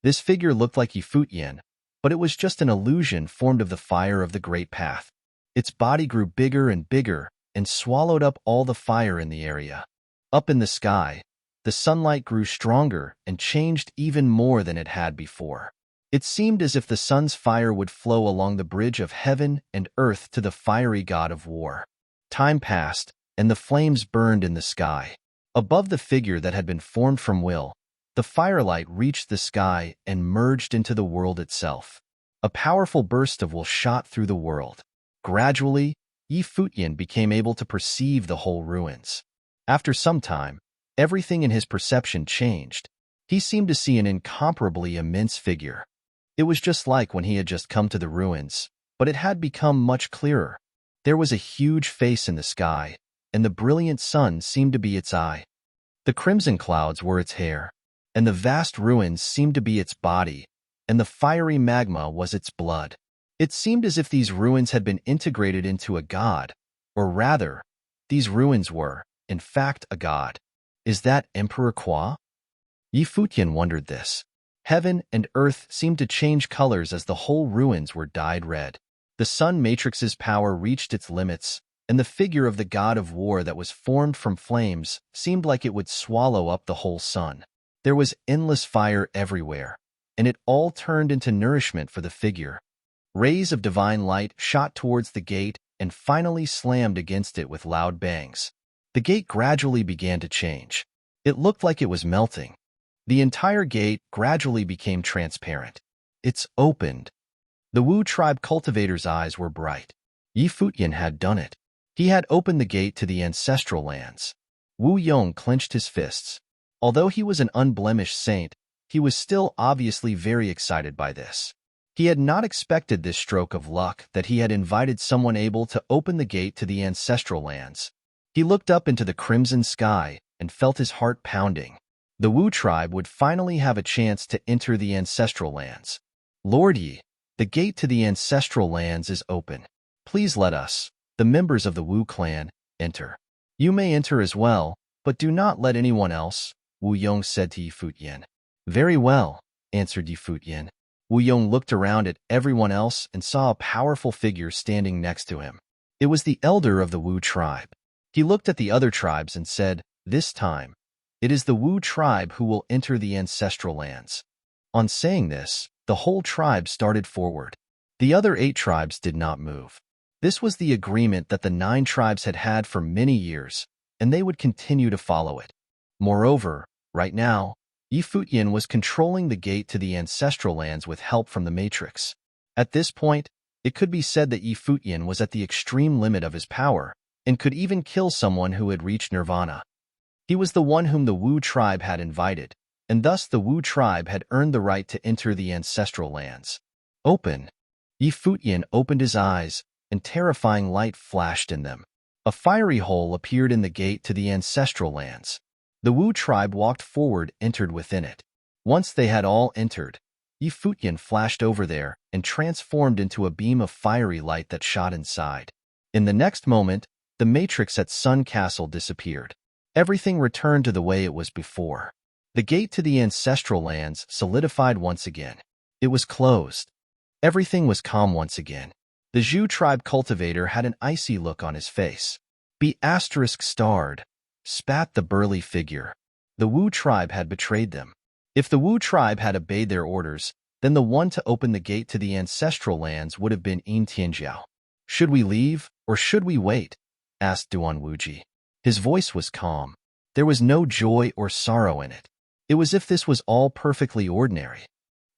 This figure looked like Yi Futian, but it was just an illusion formed of the fire of the great path. Its body grew bigger and bigger, and swallowed up all the fire in the area. Up in the sky, the sunlight grew stronger and changed even more than it had before. It seemed as if the sun's fire would flow along the bridge of heaven and earth to the fiery god of war. Time passed, and the flames burned in the sky. Above the figure that had been formed from will, the firelight reached the sky and merged into the world itself. A powerful burst of will shot through the world. Gradually, Futian became able to perceive the whole ruins. After some time, everything in his perception changed. He seemed to see an incomparably immense figure. It was just like when he had just come to the ruins, but it had become much clearer. There was a huge face in the sky, and the brilliant sun seemed to be its eye. The crimson clouds were its hair, and the vast ruins seemed to be its body, and the fiery magma was its blood. It seemed as if these ruins had been integrated into a god, or rather, these ruins were, in fact, a god. Is that Emperor Kwa? Futian wondered this. Heaven and earth seemed to change colors as the whole ruins were dyed red. The sun matrix's power reached its limits, and the figure of the god of war that was formed from flames seemed like it would swallow up the whole sun. There was endless fire everywhere, and it all turned into nourishment for the figure. Rays of divine light shot towards the gate and finally slammed against it with loud bangs. The gate gradually began to change. It looked like it was melting. The entire gate gradually became transparent. It's opened. The Wu tribe cultivator's eyes were bright. Futian had done it. He had opened the gate to the ancestral lands. Wu Yong clenched his fists. Although he was an unblemished saint, he was still obviously very excited by this. He had not expected this stroke of luck that he had invited someone able to open the gate to the ancestral lands. He looked up into the crimson sky and felt his heart pounding. The Wu tribe would finally have a chance to enter the ancestral lands. Lord Yi, the gate to the ancestral lands is open. Please let us, the members of the Wu clan, enter. You may enter as well, but do not let anyone else, Wu Yong said to Futian. Very well, answered Futian. Wu Yong looked around at everyone else and saw a powerful figure standing next to him. It was the elder of the Wu tribe. He looked at the other tribes and said, "This time, it is the Wu tribe who will enter the ancestral lands." On saying this, the whole tribe started forward. The other 8 tribes did not move. This was the agreement that the 9 tribes had had for many years, and they would continue to follow it. Moreover, right now, Futian was controlling the gate to the ancestral lands with help from the Matrix. At this point, it could be said that Futian was at the extreme limit of his power, and could even kill someone who had reached nirvana. He was the one whom the Wu tribe had invited, and thus the Wu tribe had earned the right to enter the ancestral lands. Open. Futian opened his eyes, and terrifying light flashed in them. A fiery hole appeared in the gate to the ancestral lands. The Wu tribe walked forward, entered within it. Once they had all entered, Futian flashed over there and transformed into a beam of fiery light that shot inside. In the next moment, the matrix at Sun Castle disappeared. Everything returned to the way it was before. The gate to the ancestral lands solidified once again. It was closed. Everything was calm once again. The Zhu tribe cultivator had an icy look on his face. Be *starred, spat the burly figure. The Wu tribe had betrayed them. If the Wu tribe had obeyed their orders, then the one to open the gate to the ancestral lands would have been Tianjiao. Should we leave, or should we wait? Asked Duan Wuji. His voice was calm. There was no joy or sorrow in it. It was as if this was all perfectly ordinary.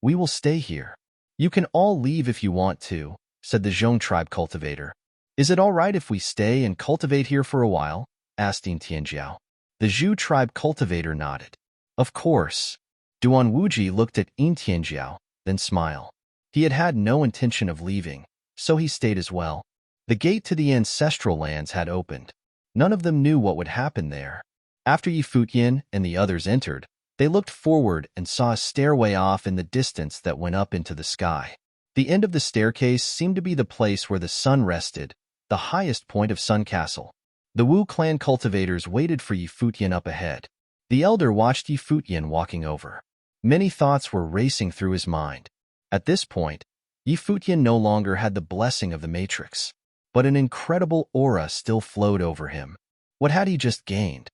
We will stay here. You can all leave if you want to, said the Zhong tribe cultivator. Is it all right if we stay and cultivate here for a while? Asked Tianjiao. The Zhu tribe cultivator nodded. Of course. Duan Wuji looked at Tianjiao, then smiled. He had had no intention of leaving, so he stayed as well. The gate to the ancestral lands had opened. None of them knew what would happen there. After Futian and the others entered, they looked forward and saw a stairway off in the distance that went up into the sky. The end of the staircase seemed to be the place where the sun rested, the highest point of Sun Castle. The Wu clan cultivators waited for Futian up ahead. The elder watched Futian walking over. Many thoughts were racing through his mind. At this point, Futian no longer had the blessing of the Matrix. but an incredible aura still flowed over him. What had he just gained?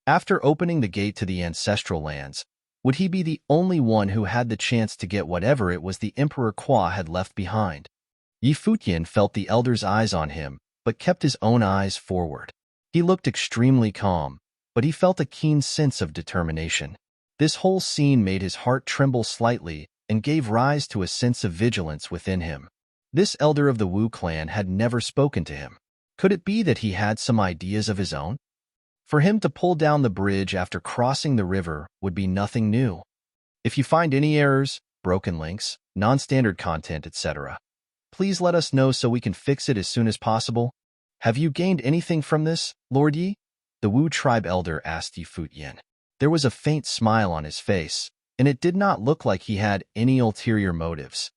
After opening the gate to the ancestral lands, would he be the only one who had the chance to get whatever it was the Emperor Kwa had left behind? Yi Futian felt the elder's eyes on him, but kept his own eyes forward. He looked extremely calm, but he felt a keen sense of determination. This whole scene made his heart tremble slightly and gave rise to a sense of vigilance within him. This elder of the Wu clan had never spoken to him. Could it be that he had some ideas of his own? For him to pull down the bridge after crossing the river would be nothing new. If you find any errors, broken links, non-standard content, etc., please let us know so we can fix it as soon as possible. Have you gained anything from this, Lord Yi? The Wu tribe elder asked Yi Futian. There was a faint smile on his face, and it did not look like he had any ulterior motives.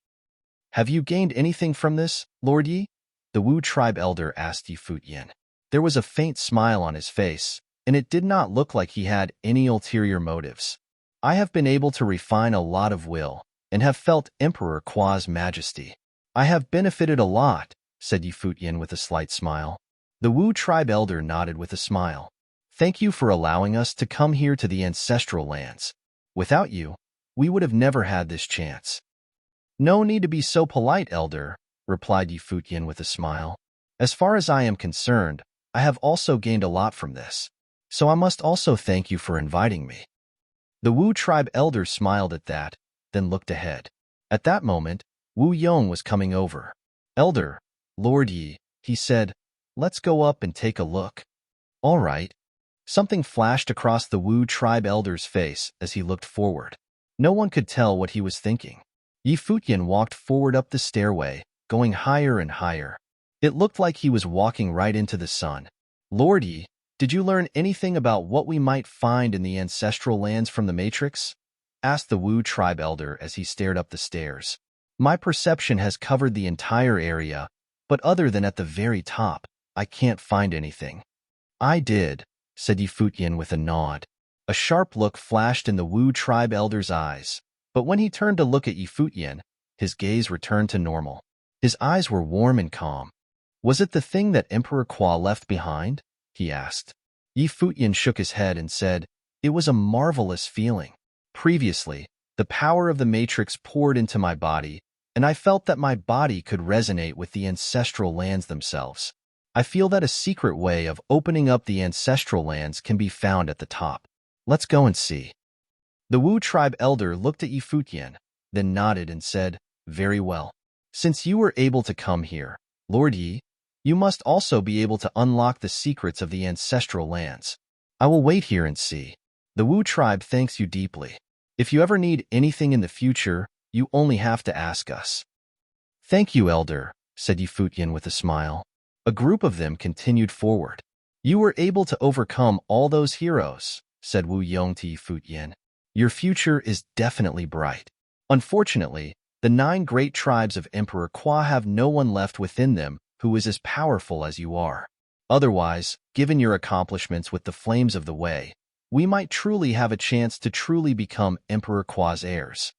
Have you gained anything from this, Lord Yi? The Wu tribe elder asked Yi Futian. There was a faint smile on his face, and it did not look like he had any ulterior motives. I have been able to refine a lot of will, and have felt Emperor Kwa's majesty. I have benefited a lot, said Yi Futian with a slight smile. The Wu tribe elder nodded with a smile. Thank you for allowing us to come here to the ancestral lands. Without you, we would have never had this chance. No need to be so polite, elder, replied Yi Futian with a smile. As far as I am concerned, I have also gained a lot from this, so I must also thank you for inviting me. The Wu tribe elder smiled at that, then looked ahead. At that moment, Wu Yong was coming over. Elder, Lord Yi, he said, let's go up and take a look. All right. Something flashed across the Wu tribe elder's face as he looked forward. No one could tell what he was thinking. Yi Futian walked forward up the stairway, going higher and higher. It looked like he was walking right into the sun. Lord Yi, did you learn anything about what we might find in the ancestral lands from the Matrix? Asked the Wu tribe elder as he stared up the stairs. My perception has covered the entire area, but other than at the very top, I can't find anything. I did, said Yi Futian with a nod. A sharp look flashed in the Wu tribe elder's eyes, but when he turned to look at Yi Futian, his gaze returned to normal. His eyes were warm and calm. Was it the thing that Emperor Kwa left behind? He asked. Yi Futian shook his head and said, it was a marvelous feeling. Previously, the power of the Matrix poured into my body, and I felt that my body could resonate with the ancestral lands themselves. I feel that a secret way of opening up the ancestral lands can be found at the top. Let's go and see. The Wu tribe elder looked at Yi Futian, then nodded and said, very well. Since you were able to come here, Lord Yi, you must also be able to unlock the secrets of the ancestral lands. I will wait here and see. The Wu tribe thanks you deeply. If you ever need anything in the future, you only have to ask us. Thank you, elder, said Yi Futian with a smile. A group of them continued forward. You were able to overcome all those heroes, said Wu Yong to Yi Futian. Your future is definitely bright. Unfortunately, the 9 great tribes of Emperor Kwa have no one left within them who is as powerful as you are. Otherwise, given your accomplishments with the flames of the way, we might truly have a chance to truly become Emperor Kwa's heirs.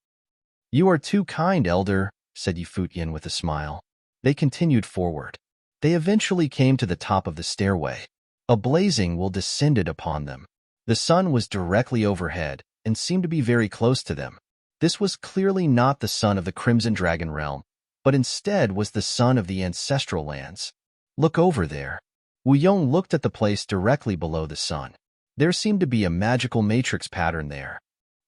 You are too kind, elder, said Yi Futian with a smile. They continued forward. They eventually came to the top of the stairway. A blazing will descended upon them. The sun was directly overhead and seemed to be very close to them. This was clearly not the sun of the Crimson Dragon realm, but instead was the sun of the ancestral lands. Look over there. Wu Yong looked at the place directly below the sun. There seemed to be a magical matrix pattern there.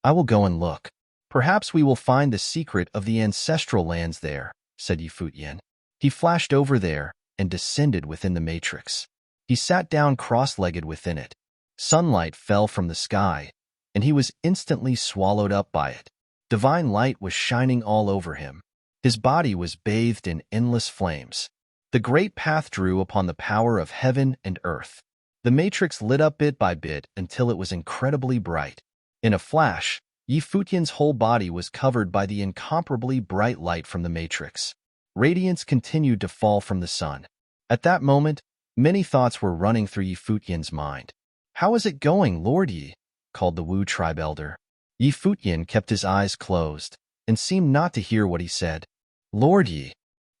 I will go and look. Perhaps we will find the secret of the ancestral lands there, said Yi Futian. He flashed over there and descended within the matrix. He sat down cross-legged within it. Sunlight fell from the sky, and he was instantly swallowed up by it. Divine light was shining all over him. His body was bathed in endless flames. The great path drew upon the power of heaven and earth. The matrix lit up bit by bit until it was incredibly bright. In a flash, Yi Futian's whole body was covered by the incomparably bright light from the matrix. Radiance continued to fall from the sun. At that moment, many thoughts were running through Yi Futian's mind. How is it going, Lord Yi? Called the Wu tribe elder. Yi Futian kept his eyes closed and seemed not to hear what he said. Lord Yi.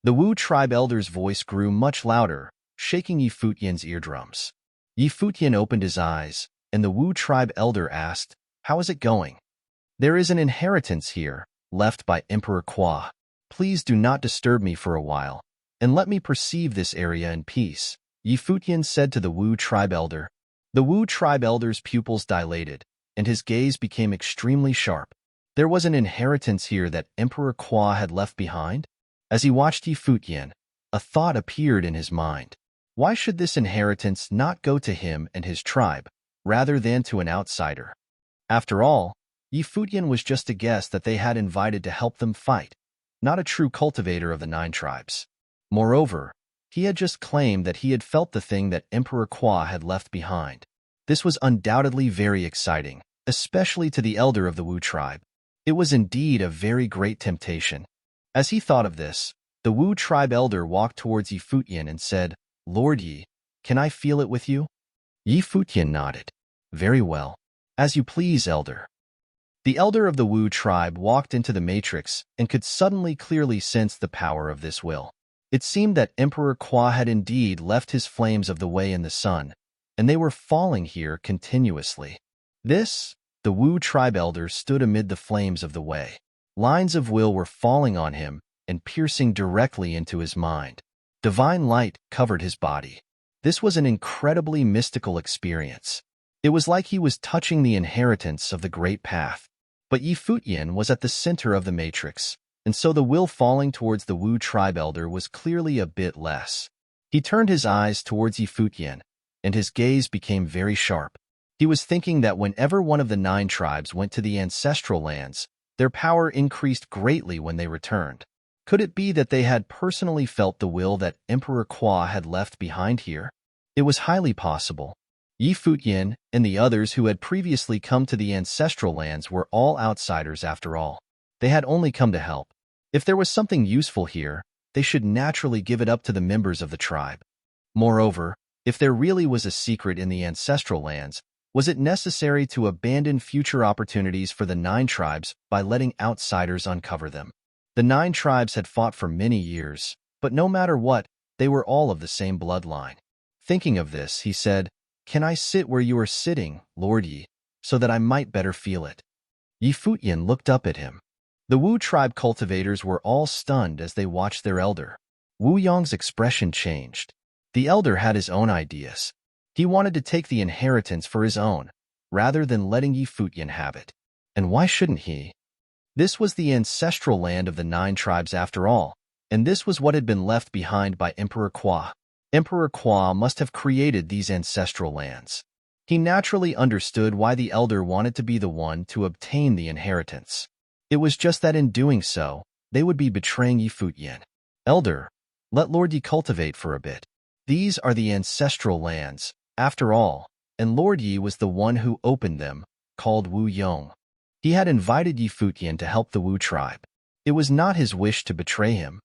The Wu tribe elder's voice grew much louder, shaking Yi Futian's eardrums. Yi Futian opened his eyes, and the Wu tribe elder asked, "How is it going?" "There is an inheritance here, left by Emperor Kwa. Please do not disturb me for a while, and let me perceive this area in peace," Yi Futian said to the Wu tribe elder. The Wu tribe elder's pupils dilated, and his gaze became extremely sharp. There was an inheritance here that Emperor Kwa had left behind? As he watched Yi Futian, a thought appeared in his mind. Why should this inheritance not go to him and his tribe, rather than to an outsider? After all, Yi Futian was just a guest that they had invited to help them fight, not a true cultivator of the 9 tribes. Moreover, he had just claimed that he had felt the thing that Emperor Kwa had left behind. This was undoubtedly very exciting, especially to the elder of the Wu tribe. It was indeed a very great temptation. As he thought of this, the Wu tribe elder walked towards Yi Futian and said, "Lord Yi, can I feel it with you?" Yi Futian nodded. "Very well. As you please, elder." The elder of the Wu tribe walked into the matrix and could suddenly clearly sense the power of this will. It seemed that Emperor Kwa had indeed left his flames of the way in the sun, and they were falling here continuously. The Wu tribe elder stood amid the flames of the way. Lines of will were falling on him and piercing directly into his mind. Divine light covered his body. This was an incredibly mystical experience. It was like he was touching the inheritance of the great path. But Yi Futian was at the center of the matrix, and so the will falling towards the Wu tribe elder was clearly a bit less. He turned his eyes towards Yi Futian, and his gaze became very sharp. He was thinking that whenever one of the 9 tribes went to the ancestral lands, their power increased greatly when they returned. Could it be that they had personally felt the will that Emperor Kwa had left behind here? It was highly possible. Yi Futian and the others who had previously come to the ancestral lands were all outsiders after all. They had only come to help. If there was something useful here, they should naturally give it up to the members of the tribe. Moreover, if there really was a secret in the ancestral lands, was it necessary to abandon future opportunities for the 9 tribes by letting outsiders uncover them? The 9 tribes had fought for many years, but no matter what, they were all of the same bloodline. Thinking of this, he said, "Can I sit where you are sitting, Lord Yi, so that I might better feel it?" Yi Futian looked up at him. The Wu tribe cultivators were all stunned as they watched their elder. Wu Yong's expression changed. The elder had his own ideas. He wanted to take the inheritance for his own, rather than letting Yi Futian have it. And why shouldn't he? This was the ancestral land of the 9 tribes after all, and this was what had been left behind by Emperor Kwa. Emperor Kwa must have created these ancestral lands. He naturally understood why the elder wanted to be the one to obtain the inheritance. It was just that in doing so, they would be betraying Yi Futian. "Elder, let Lord Yi cultivate for a bit. These are the ancestral lands, after all, and Lord Yi was the one who opened them, called Wu Yong. He had invited Yi Futian to help the Wu tribe. It was not his wish to betray him.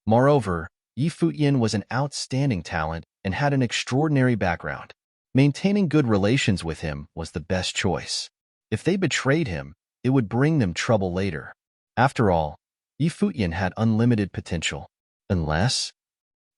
Moreover, Yi Futian was an outstanding talent and had an extraordinary background. Maintaining good relations with him was the best choice. If they betrayed him, it would bring them trouble later. After all, Yi Futian had unlimited potential. Unless...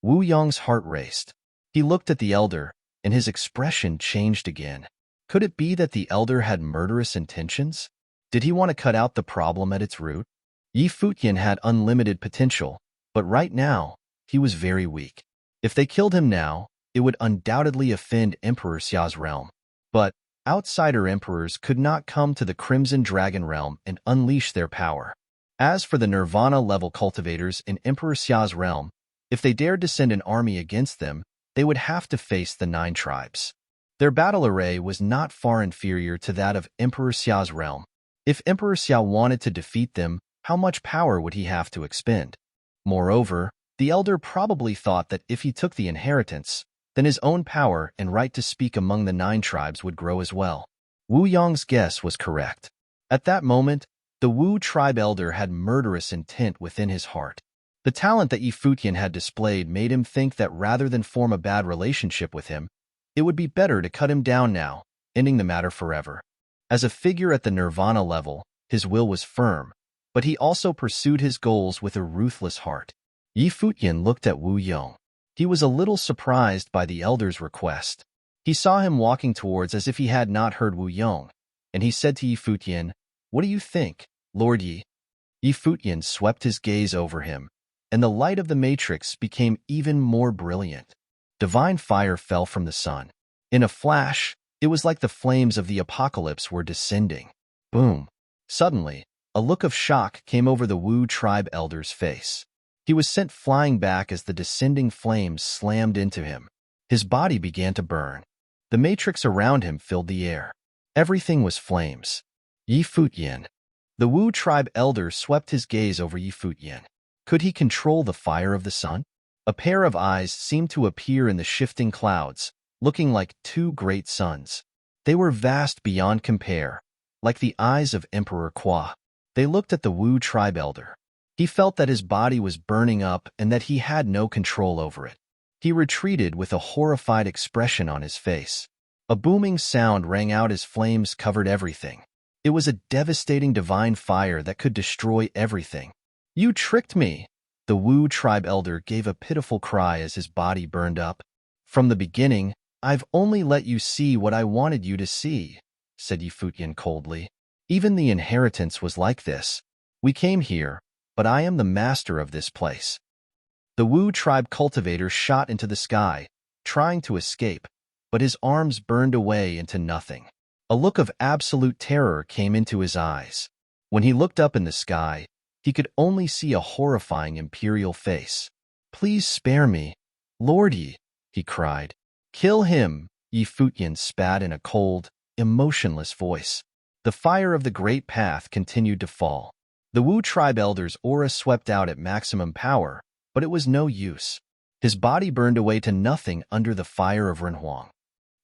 Wu Yong's heart raced. He looked at the elder, and his expression changed again. Could it be that the elder had murderous intentions? Did he want to cut out the problem at its root? Yi Futian had unlimited potential, but right now, he was very weak. If they killed him now, it would undoubtedly offend Emperor Xia's realm. But outsider emperors could not come to the Crimson Dragon realm and unleash their power. As for the Nirvana-level cultivators in Emperor Xia's realm, if they dared to send an army against them, they would have to face the 9 tribes. Their battle array was not far inferior to that of Emperor Xia's realm. If Emperor Xia wanted to defeat them, how much power would he have to expend? Moreover, the elder probably thought that if he took the inheritance, then his own power and right to speak among the 9 tribes would grow as well. Wu Yong's guess was correct. At that moment, the Wu tribe elder had murderous intent within his heart. The talent that Yi Futian had displayed made him think that rather than form a bad relationship with him, it would be better to cut him down now, ending the matter forever. As a figure at the Nirvana level, his will was firm, but he also pursued his goals with a ruthless heart. Yi Futian looked at Wu Yong. He was a little surprised by the elder's request. He saw him walking towards as if he had not heard Wu Yong, and he said to Yi Futian, "What do you think, Lord Yi?" Yi Futian swept his gaze over him, and the light of the matrix became even more brilliant. Divine fire fell from the sun. In a flash, it was like the flames of the apocalypse were descending. Boom! Suddenly, a look of shock came over the Wu tribe elder's face. He was sent flying back as the descending flames slammed into him. His body began to burn. The matrix around him filled the air. Everything was flames. Yi Futian. The Wu tribe elder swept his gaze over Yi Futian. Could he control the fire of the sun? A pair of eyes seemed to appear in the shifting clouds, looking like two great suns. They were vast beyond compare, like the eyes of Emperor Kwa. They looked at the Wu tribe elder. He felt that his body was burning up and that he had no control over it. He retreated with a horrified expression on his face. A booming sound rang out as flames covered everything. It was a devastating divine fire that could destroy everything. "You tricked me!" The Wu tribe elder gave a pitiful cry as his body burned up. "From the beginning, I've only let you see what I wanted you to see," said Yi Futian coldly. "Even the inheritance was like this. We came here, but I am the master of this place." The Wu tribe cultivator shot into the sky, trying to escape, but his arms burned away into nothing. A look of absolute terror came into his eyes. When he looked up in the sky, he could only see a horrifying imperial face. "Please spare me, Lord Yi," he cried. "Kill him," Yi Futian spat in a cold, emotionless voice. The fire of the great path continued to fall. The Wu tribe elder's aura swept out at maximum power, but it was no use. His body burned away to nothing under the fire of Renhuang.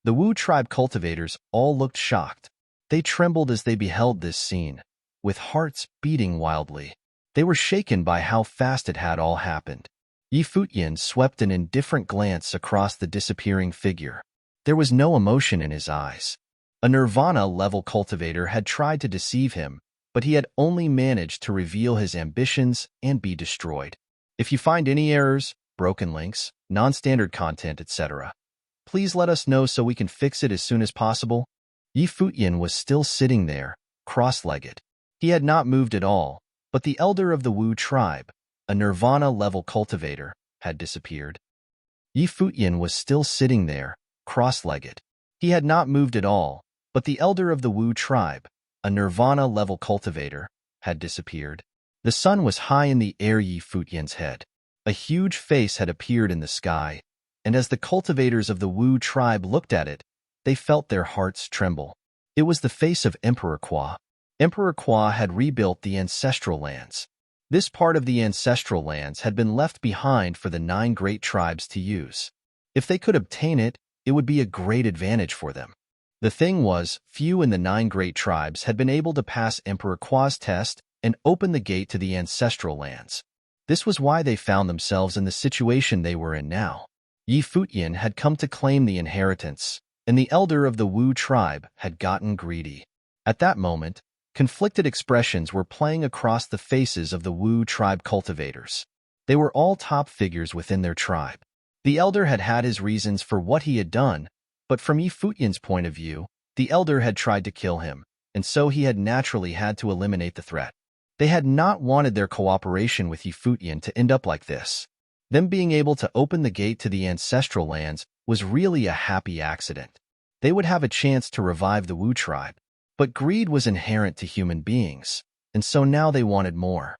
The Wu tribe cultivators all looked shocked. They trembled as they beheld this scene, with hearts beating wildly. They were shaken by how fast it had all happened. Yi Futian swept an indifferent glance across the disappearing figure. There was no emotion in his eyes. A nirvana-level cultivator had tried to deceive him, but he had only managed to reveal his ambitions and be destroyed. If you find any errors, broken links, non-standard content, etc., please let us know so we can fix it as soon as possible. Yi Futian was still sitting there, cross-legged. He had not moved at all, but the elder of the Wu tribe, a nirvana-level cultivator, had disappeared. Yi Futian was still sitting there, cross-legged. He had not moved at all, but the elder of the Wu tribe, a nirvana-level cultivator, had disappeared. The sun was high in the air Yi Futian's head. A huge face had appeared in the sky, and as the cultivators of the Wu tribe looked at it, they felt their hearts tremble. It was the face of Emperor Kwa. Emperor Kwa had rebuilt the ancestral lands. This part of the ancestral lands had been left behind for the 9 great tribes to use. If they could obtain it, it would be a great advantage for them. The thing was, few in the 9 great tribes had been able to pass Emperor Kwa's test and open the gate to the ancestral lands. This was why they found themselves in the situation they were in now. Yi Futian had come to claim the inheritance, and the elder of the Wu tribe had gotten greedy. At that moment, conflicted expressions were playing across the faces of the Wu tribe cultivators. They were all top figures within their tribe. The elder had had his reasons for what he had done, but from Yi Futian's point of view, the elder had tried to kill him, and so he had naturally had to eliminate the threat. They had not wanted their cooperation with Yi Futian to end up like this. Them being able to open the gate to the ancestral lands was really a happy accident. They would have a chance to revive the Wu tribe. But greed was inherent to human beings, and so now they wanted more.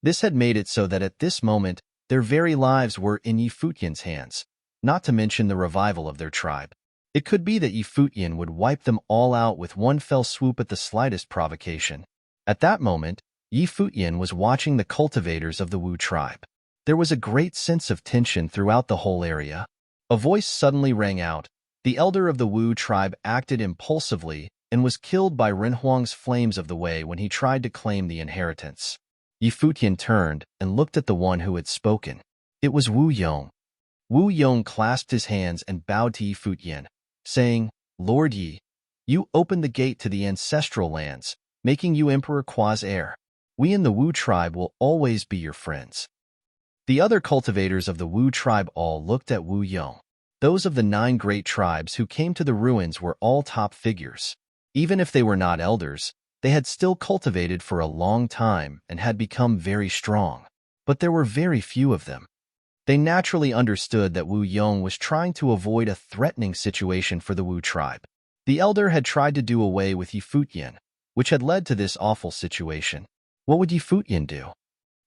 This had made it so that at this moment, their very lives were in Yi Futian's hands, not to mention the revival of their tribe. It could be that Yi Futian would wipe them all out with one fell swoop at the slightest provocation. At that moment, Yi Futian was watching the cultivators of the Wu tribe. There was a great sense of tension throughout the whole area. A voice suddenly rang out. The elder of the Wu tribe acted impulsively and was killed by Renhuang's flames of the way when he tried to claim the inheritance. Yi Futian turned and looked at the one who had spoken. It was Wu Yong. Wu Yong clasped his hands and bowed to Yi Futian, saying, "Lord Yi, you opened the gate to the ancestral lands, making you Emperor Kwa's heir. We in the Wu tribe will always be your friends." The other cultivators of the Wu tribe all looked at Wu Yong. Those of the 9 great tribes who came to the ruins were all top figures. Even if they were not elders, they had still cultivated for a long time and had become very strong. But there were very few of them. They naturally understood that Wu Yong was trying to avoid a threatening situation for the Wu tribe. The elder had tried to do away with Futian, which had led to this awful situation. What would Futian do?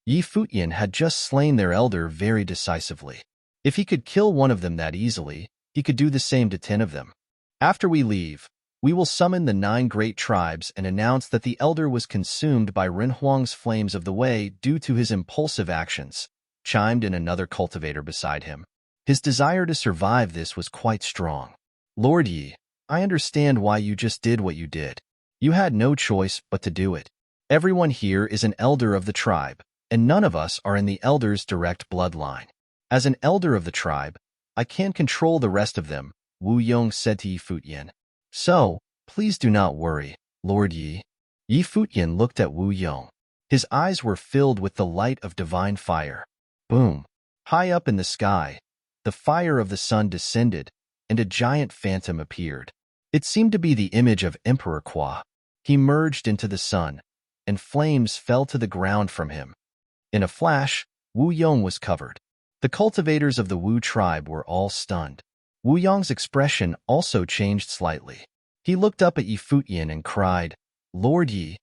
Futian had just slain their elder very decisively. If he could kill one of them that easily, he could do the same to 10 of them. After we leave, we will summon the 9 great tribes and announce that the elder was consumed by Renhuang's flames of the way due to his impulsive actions, chimed in another cultivator beside him. His desire to survive this was quite strong. Lord Yi, I understand why you just did what you did. You had no choice but to do it. Everyone here is an elder of the tribe, and none of us are in the elder's direct bloodline. As an elder of the tribe, I can control the rest of them, Wu Yong said to Futian. So, please do not worry, Lord Yi. Futian looked at Wu Yong. His eyes were filled with the light of divine fire. Boom! High up in the sky, the fire of the sun descended, and a giant phantom appeared. It seemed to be the image of Emperor Kwa. He merged into the sun, and flames fell to the ground from him. In a flash, Wu Yong was covered. The cultivators of the Wu tribe were all stunned. Wu Yong's expression also changed slightly. He looked up at Futian and cried, Lord Yi.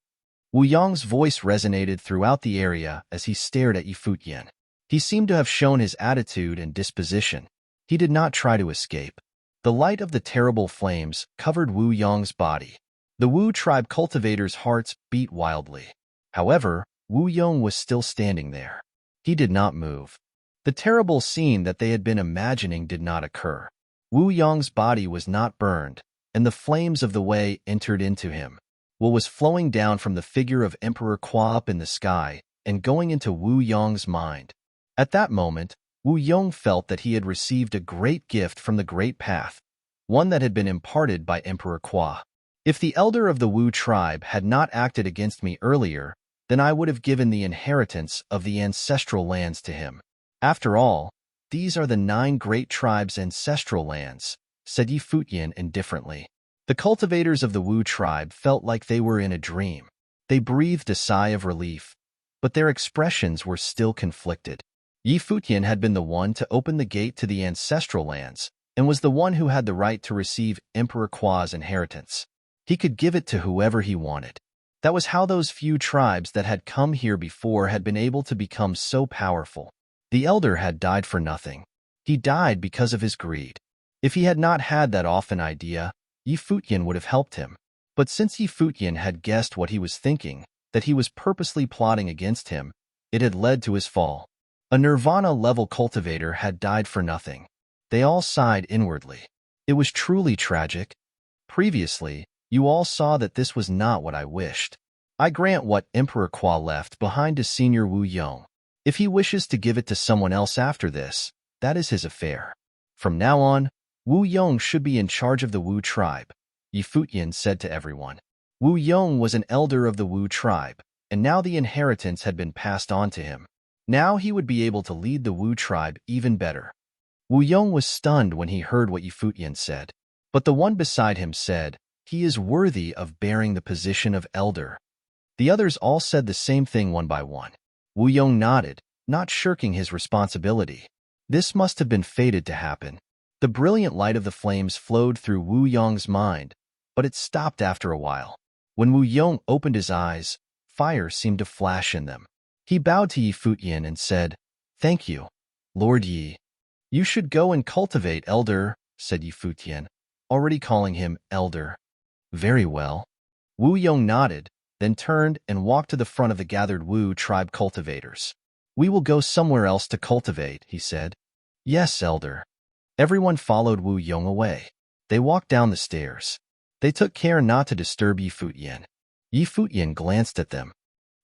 Wu Yong's voice resonated throughout the area as he stared at Futian. He seemed to have shown his attitude and disposition. He did not try to escape. The light of the terrible flames covered Wu Yong's body. The Wu tribe cultivators' hearts beat wildly. However, Wu Yong was still standing there. He did not move. The terrible scene that they had been imagining did not occur. Wu Yong's body was not burned, and the flames of the way entered into him. What was flowing down from the figure of Emperor Kwa up in the sky and going into Wu Yong's mind. At that moment, Wu Yong felt that he had received a great gift from the Great Path, one that had been imparted by Emperor Kwa. If the elder of the Wu tribe had not acted against me earlier, then I would have given the inheritance of the ancestral lands to him. After all, these are the 9 great tribes' ancestral lands, said Futian indifferently. The cultivators of the Wu tribe felt like they were in a dream. They breathed a sigh of relief, but their expressions were still conflicted. Futian had been the one to open the gate to the ancestral lands, and was the one who had the right to receive Emperor Kwa's inheritance. He could give it to whoever he wanted. That was how those few tribes that had come here before had been able to become so powerful. The elder had died for nothing. He died because of his greed. If he had not had that off an idea, Futian would have helped him. But since Futian had guessed what he was thinking, that he was purposely plotting against him, it had led to his fall. A Nirvana-level cultivator had died for nothing. They all sighed inwardly. It was truly tragic. Previously, you all saw that this was not what I wished. I grant what Emperor Kwa left behind to Senior Wu Yong. If he wishes to give it to someone else after this, that is his affair. From now on, Wu Yong should be in charge of the Wu tribe, Futian said to everyone. Wu Yong was an elder of the Wu tribe, and now the inheritance had been passed on to him. Now he would be able to lead the Wu tribe even better. Wu Yong was stunned when he heard what Futian said. But the one beside him said, he is worthy of bearing the position of elder. The others all said the same thing one by one. Wu Yong nodded, not shirking his responsibility. This must have been fated to happen. The brilliant light of the flames flowed through Wu Yong's mind, but it stopped after a while. When Wu Yong opened his eyes, fire seemed to flash in them. He bowed to Futian and said, Thank you, Lord Yi. You should go and cultivate, elder, said Futian, already calling him elder. Very well. Wu Yong nodded, then turned and walked to the front of the gathered Wu tribe cultivators. We will go somewhere else to cultivate, he said. Yes, elder. Everyone followed Wu Yong away. They walked down the stairs. They took care not to disturb Futian. Futian glanced at them.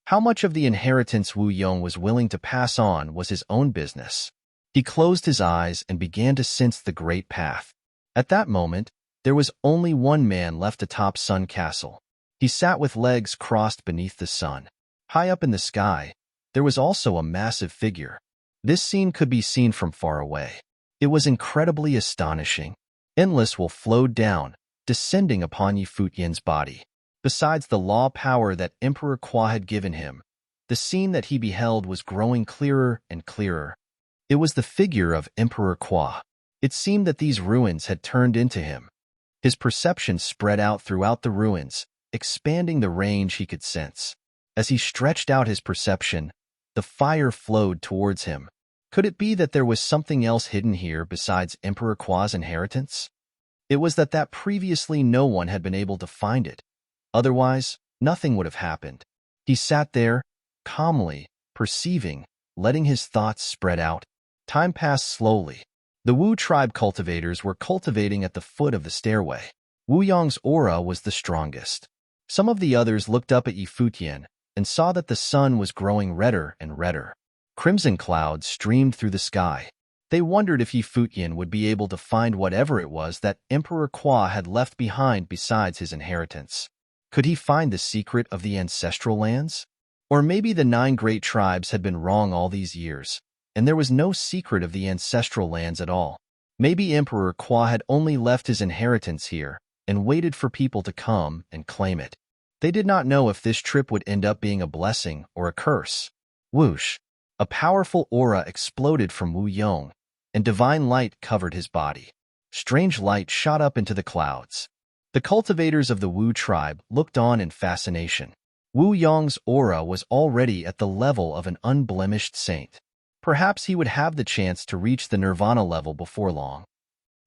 How much of the inheritance Wu Yong was willing to pass on was his own business. He closed his eyes and began to sense the great path. At that moment, there was only one man left atop Sun Castle. He sat with legs crossed beneath the sun. High up in the sky, there was also a massive figure. This scene could be seen from far away. It was incredibly astonishing. Endless will flowed down, descending upon Yi Futian's body. Besides the law power that Emperor Kwa had given him, the scene that he beheld was growing clearer and clearer. It was the figure of Emperor Kwa. It seemed that these ruins had turned into him. His perception spread out throughout the ruins, expanding the range he could sense. As he stretched out his perception, the fire flowed towards him. Could it be that there was something else hidden here besides Emperor Kwa's inheritance? It was that previously no one had been able to find it. Otherwise, nothing would have happened. He sat there, calmly, perceiving, letting his thoughts spread out. Time passed slowly. The Wu tribe cultivators were cultivating at the foot of the stairway. Wu Yong's aura was the strongest. Some of the others looked up at Yi Futian and saw that the sun was growing redder and redder. Crimson clouds streamed through the sky. They wondered if Yi Futian would be able to find whatever it was that Emperor Kwa had left behind besides his inheritance. Could he find the secret of the ancestral lands? Or maybe the 9 great tribes had been wrong all these years, and there was no secret of the ancestral lands at all. Maybe Emperor Kwa had only left his inheritance here and waited for people to come and claim it. They did not know if this trip would end up being a blessing or a curse. Whoosh! A powerful aura exploded from Wu Yong, and divine light covered his body. Strange light shot up into the clouds. The cultivators of the Wu tribe looked on in fascination. Wu Yong's aura was already at the level of an unblemished saint. Perhaps he would have the chance to reach the nirvana level before long.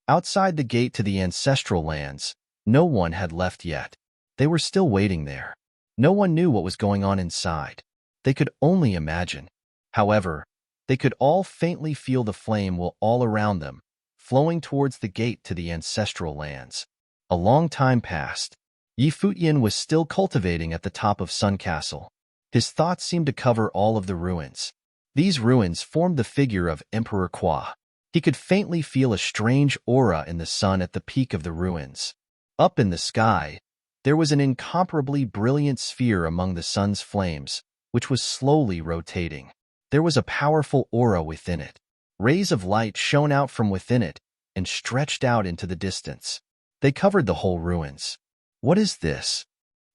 Outside the gate to the ancestral lands, no one had left yet. They were still waiting there. No one knew what was going on inside. They could only imagine. However, they could all faintly feel the flame all around them, flowing towards the gate to the ancestral lands. A long time passed. Yi Futian was still cultivating at the top of Sun Castle. His thoughts seemed to cover all of the ruins. These ruins formed the figure of Emperor Kwa. He could faintly feel a strange aura in the sun at the peak of the ruins. Up in the sky, there was an incomparably brilliant sphere among the sun's flames, which was slowly rotating. There was a powerful aura within it. Rays of light shone out from within it and stretched out into the distance. They covered the whole ruins. What is this?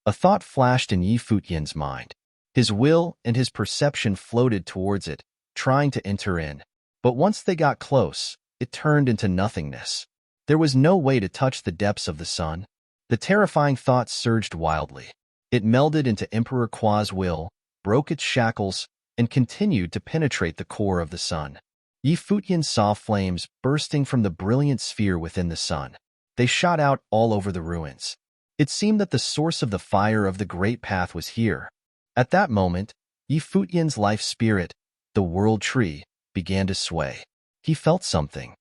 A thought flashed in Yi Futian's mind. His will and his perception floated towards it, trying to enter in. But once they got close, it turned into nothingness. There was no way to touch the depths of the sun. The terrifying thought surged wildly. It melded into Emperor Kwa's will, broke its shackles, and continued to penetrate the core of the sun. Yi Futian saw flames bursting from the brilliant sphere within the sun. They shot out all over the ruins. It seemed that the source of the fire of the Great Path was here. At that moment, Yi Futian's life spirit, the world tree, began to sway. He felt something.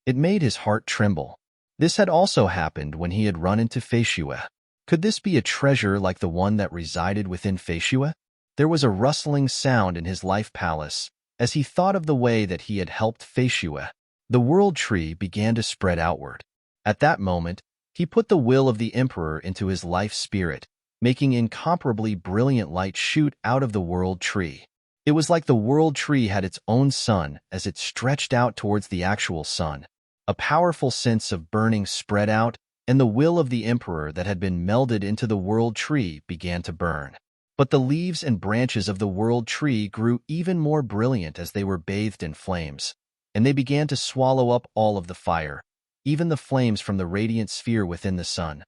It made his heart tremble. This had also happened when he had run into Feishue. Could this be a treasure like the one that resided within Feishue? There was a rustling sound in his life palace as he thought of the way that he had helped Feishue. The world tree began to spread outward. At that moment, he put the will of the emperor into his life spirit, making incomparably brilliant light shoot out of the world tree. It was like the world tree had its own sun as it stretched out towards the actual sun. A powerful sense of burning spread out, and the will of the emperor that had been melded into the world tree began to burn. But the leaves and branches of the world tree grew even more brilliant as they were bathed in flames, and they began to swallow up all of the fire, even the flames from the radiant sphere within the sun.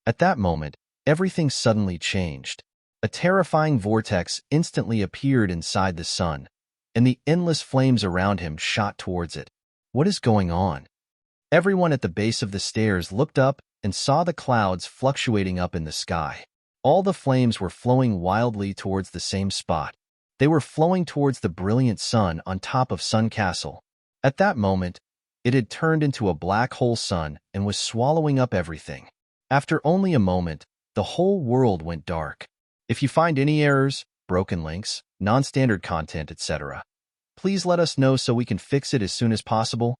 At that moment, everything suddenly changed. A terrifying vortex instantly appeared inside the sun, and the endless flames around him shot towards it. What is going on? Everyone at the base of the stairs looked up and saw the clouds fluctuating up in the sky. All the flames were flowing wildly towards the same spot. They were flowing towards the brilliant sun on top of Sun Castle. At that moment, it had turned into a black hole sun and was swallowing up everything. After only a moment, the whole world went dark. If you find any errors, broken links, non-standard content, etc., please let us know so we can fix it as soon as possible.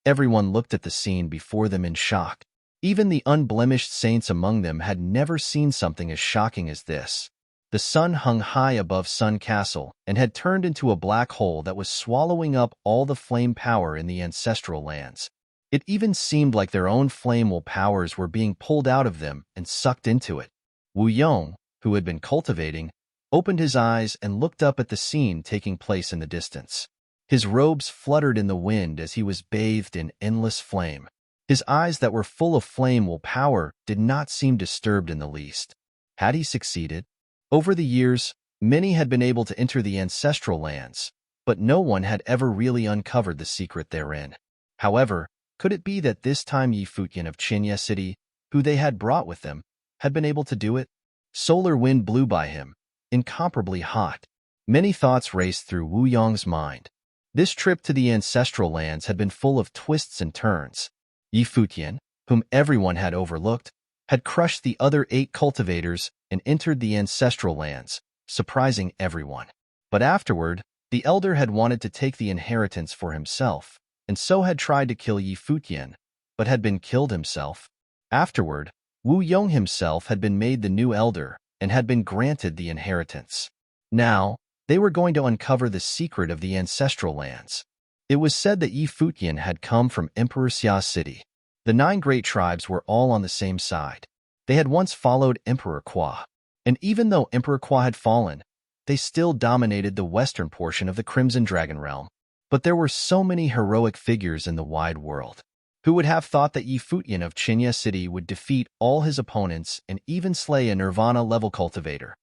Everyone looked at the scene before them in shock. Even the unblemished saints among them had never seen something as shocking as this. The sun hung high above Sun Castle and had turned into a black hole that was swallowing up all the flame power in the ancestral lands. It even seemed like their own flame will powers were being pulled out of them and sucked into it. Wu Yong, who had been cultivating, opened his eyes and looked up at the scene taking place in the distance. His robes fluttered in the wind as he was bathed in endless flame. His eyes that were full of flame will power did not seem disturbed in the least. Had he succeeded? Over the years, many had been able to enter the ancestral lands, but no one had ever really uncovered the secret therein. However, could it be that this time Yi Futian of Qinya City, who they had brought with them, had been able to do it? Solar wind blew by him, incomparably hot. Many thoughts raced through Wu Yong's mind. This trip to the ancestral lands had been full of twists and turns. Yi Futian, whom everyone had overlooked, had crushed the other 8 cultivators and entered the ancestral lands, surprising everyone. But afterward, the elder had wanted to take the inheritance for himself, and so had tried to kill Yi Futian, but had been killed himself. Afterward, Wu Yong himself had been made the new elder and had been granted the inheritance. Now, they were going to uncover the secret of the ancestral lands. It was said that Yi Futian had come from Emperor Xia's city. The 9 great tribes were all on the same side. They had once followed Emperor Kwa, and even though Emperor Kwa had fallen, they still dominated the western portion of the Crimson Dragon Realm. But there were so many heroic figures in the wide world. Who would have thought that Yi Futian of Qinya City would defeat all his opponents and even slay a Nirvana-level cultivator?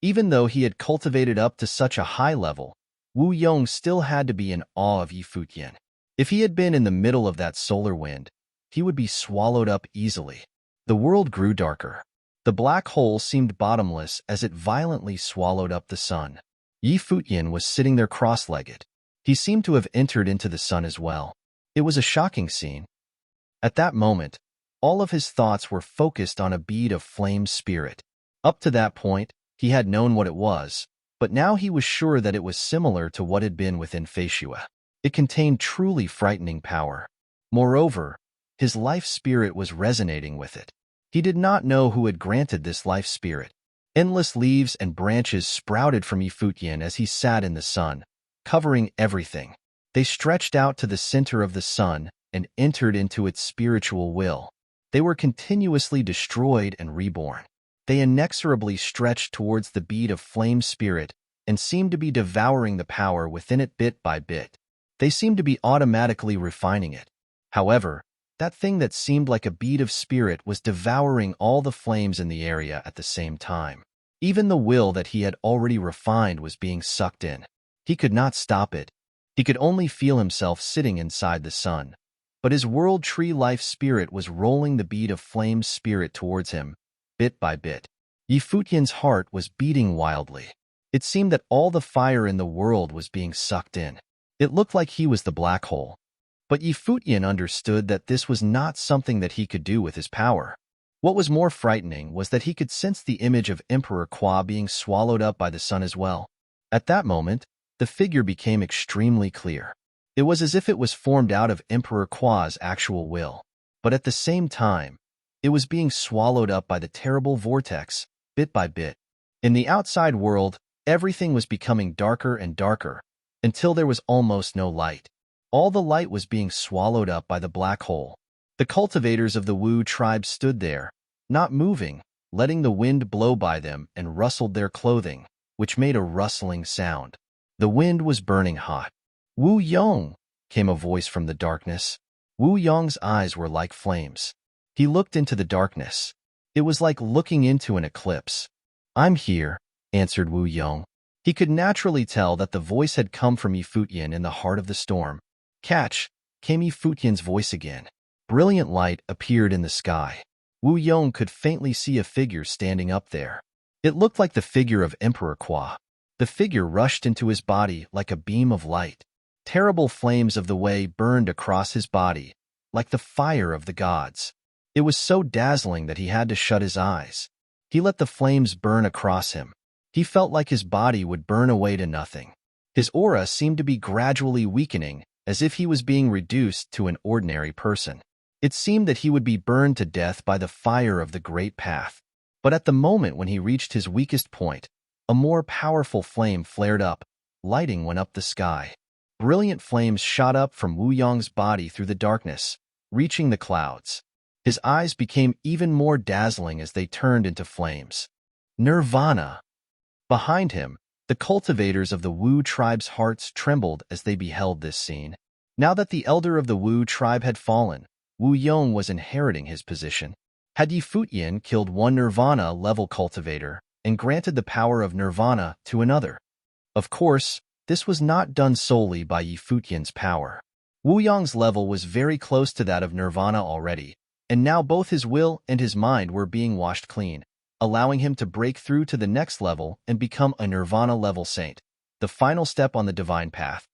Even though he had cultivated up to such a high level, Wu Yong still had to be in awe of Yi Futian. If he had been in the middle of that solar wind, he would be swallowed up easily. The world grew darker. The black hole seemed bottomless as it violently swallowed up the sun. Yi Futian was sitting there cross-legged. He seemed to have entered into the sun as well. It was a shocking scene. At that moment, all of his thoughts were focused on a bead of flame spirit. Up to that point, he had known what it was, but now he was sure that it was similar to what had been within Feixua. It contained truly frightening power. Moreover, his life spirit was resonating with it. He did not know who had granted this life spirit. Endless leaves and branches sprouted from Yi Futian as he sat in the sun, covering everything. They stretched out to the center of the sun and entered into its spiritual will. They were continuously destroyed and reborn. They inexorably stretched towards the bead of flame spirit and seemed to be devouring the power within it bit by bit. They seemed to be automatically refining it. However, that thing that seemed like a bead of spirit was devouring all the flames in the area at the same time. Even the will that he had already refined was being sucked in. He could not stop it. He could only feel himself sitting inside the sun. But his world tree life spirit was rolling the bead of flame spirit towards him, bit by bit. Yi Futian's heart was beating wildly. It seemed that all the fire in the world was being sucked in. It looked like he was the black hole. But Yi Futian understood that this was not something that he could do with his power. What was more frightening was that he could sense the image of Emperor Kwa being swallowed up by the sun as well. At that moment, the figure became extremely clear. It was as if it was formed out of Emperor Kwa's actual will. But at the same time, it was being swallowed up by the terrible vortex, bit by bit. In the outside world, everything was becoming darker and darker, until there was almost no light. All the light was being swallowed up by the black hole. The cultivators of the Wu tribe stood there, not moving, letting the wind blow by them and rustled their clothing, which made a rustling sound. The wind was burning hot. "Wu Yong," came a voice from the darkness. Wu Yong's eyes were like flames. He looked into the darkness. It was like looking into an eclipse. "I'm here," answered Wu Yong. He could naturally tell that the voice had come from Yi Futian in the heart of the storm. "Catch," came Yi Futian's voice again. Brilliant light appeared in the sky. Wu Yong could faintly see a figure standing up there. It looked like the figure of Emperor Kwa. The figure rushed into his body like a beam of light. Terrible flames of the way burned across his body, like the fire of the gods. It was so dazzling that he had to shut his eyes. He let the flames burn across him. He felt like his body would burn away to nothing. His aura seemed to be gradually weakening, as if he was being reduced to an ordinary person. It seemed that he would be burned to death by the fire of the great path. But at the moment when he reached his weakest point, a more powerful flame flared up. Lighting went up the sky. Brilliant flames shot up from Wu Yong's body through the darkness, reaching the clouds. His eyes became even more dazzling as they turned into flames. Nirvana! Behind him, the cultivators of the Wu tribe's hearts trembled as they beheld this scene. Now that the elder of the Wu tribe had fallen, Wu Yong was inheriting his position. Had Yi Futian killed one Nirvana-level cultivator and granted the power of Nirvana to another? Of course, this was not done solely by Yi Futian's power. Wu Yong's level was very close to that of Nirvana already, and now both his will and his mind were being washed clean, allowing him to break through to the next level and become a Nirvana-level saint, the final step on the divine path.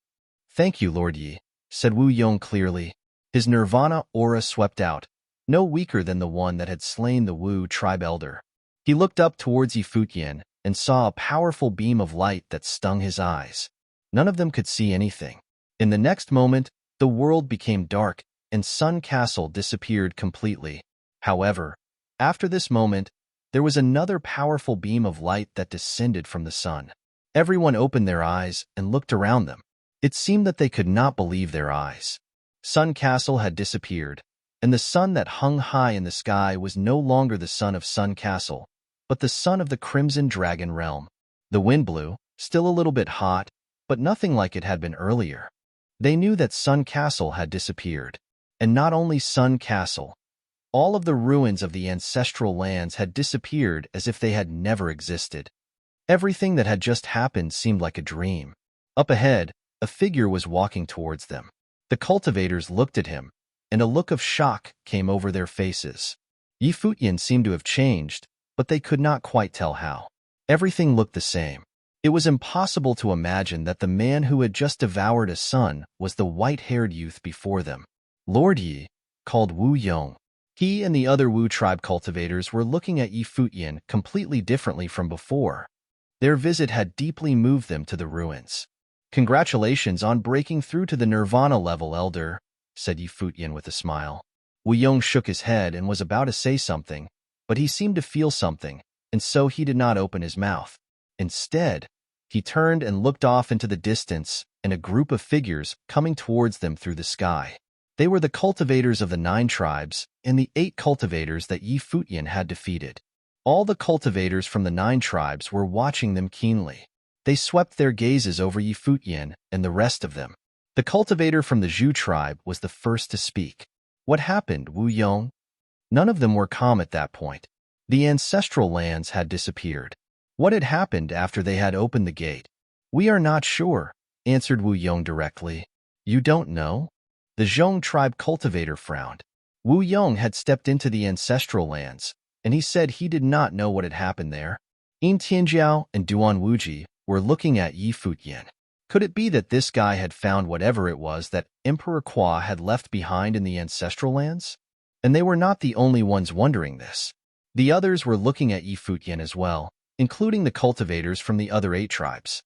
"Thank you, Lord Yi," said Wu Yong clearly. His Nirvana aura swept out, no weaker than the one that had slain the Wu tribe elder. He looked up towards Yi Futian and saw a powerful beam of light that stung his eyes. None of them could see anything. In the next moment, the world became dark, and Sun Castle disappeared completely. However, after this moment, there was another powerful beam of light that descended from the sun. Everyone opened their eyes and looked around them. It seemed that they could not believe their eyes. Sun Castle had disappeared, and the sun that hung high in the sky was no longer the sun of Sun Castle, but the sun of the Crimson Dragon Realm. The wind blew, still a little bit hot, but nothing like it had been earlier. They knew that Sun Castle had disappeared. And not only Sun Castle. All of the ruins of the ancestral lands had disappeared as if they had never existed. Everything that had just happened seemed like a dream. Up ahead, a figure was walking towards them. The cultivators looked at him, and a look of shock came over their faces. Yi Futian seemed to have changed, but they could not quite tell how. Everything looked the same. It was impossible to imagine that the man who had just devoured a son was the white-haired youth before them. Lord Yi, called Wu Yong. He and the other Wu tribe cultivators were looking at Yi Futian completely differently from before. Their visit had deeply moved them to the ruins. "Congratulations on breaking through to the Nirvana level, Elder," said Yi Futian with a smile. Wu Yong shook his head and was about to say something, but he seemed to feel something, and so he did not open his mouth. Instead, he turned and looked off into the distance and a group of figures coming towards them through the sky. They were the cultivators of the 9 tribes and the 8 cultivators that Yi Futian had defeated. All the cultivators from the 9 tribes were watching them keenly. They swept their gazes over Yi Futian and the rest of them. The cultivator from the Zhu tribe was the first to speak. "What happened, Wu Yong?" None of them were calm at that point. The ancestral lands had disappeared. What had happened after they had opened the gate? "We are not sure," answered Wu Yong directly. "You don't know?" The Zhong tribe cultivator frowned. Wu Yong had stepped into the ancestral lands, and he said he did not know what had happened there. Yin Tianjiao and Duan Wuji were looking at Yi Futian. Could it be that this guy had found whatever it was that Emperor Qua had left behind in the ancestral lands? And they were not the only ones wondering this. The others were looking at Yi Futian as well, including the cultivators from the other 8 tribes.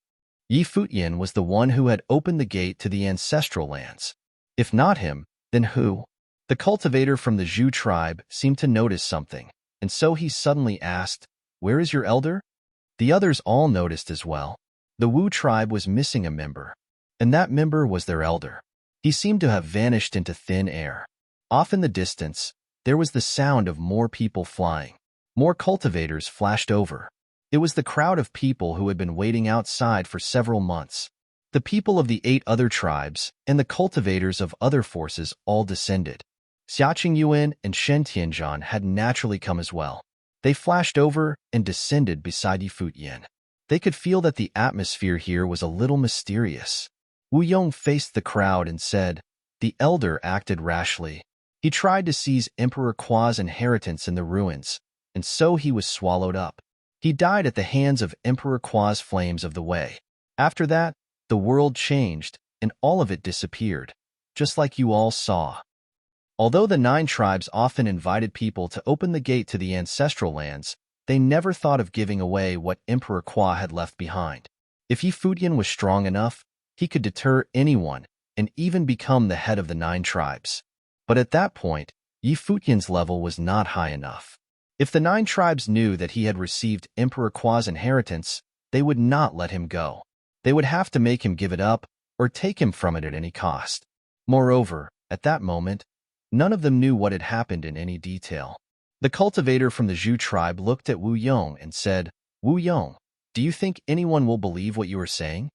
Yi Futian was the one who had opened the gate to the ancestral lands. If not him, then who? The cultivator from the Zhu tribe seemed to notice something, and so he suddenly asked, "Where is your elder?" The others all noticed as well. The Wu tribe was missing a member, and that member was their elder. He seemed to have vanished into thin air. Off in the distance, there was the sound of more people flying. More cultivators flashed over. It was the crowd of people who had been waiting outside for several months. The people of the 8 other tribes and the cultivators of other forces all descended. Xiaqing Yuan and Shen Tianzhan had naturally come as well. They flashed over and descended beside Yi Futian. They could feel that the atmosphere here was a little mysterious. Wu Yong faced the crowd and said, "The elder acted rashly. He tried to seize Emperor Qua's inheritance in the ruins, and so he was swallowed up. He died at the hands of Emperor Qua's flames of the way. After that, the world changed, and all of it disappeared, just like you all saw." Although the 9 tribes often invited people to open the gate to the ancestral lands, they never thought of giving away what Emperor Qua had left behind. If Yi Futian was strong enough, he could deter anyone and even become the head of the 9 tribes. But at that point, Yi Futian's level was not high enough. If the 9 tribes knew that he had received Emperor Qua's inheritance, they would not let him go. They would have to make him give it up or take him from it at any cost. Moreover, at that moment, none of them knew what had happened in any detail. The cultivator from the Zhu tribe looked at Wu Yong and said, "Wu Yong, do you think anyone will believe what you are saying?"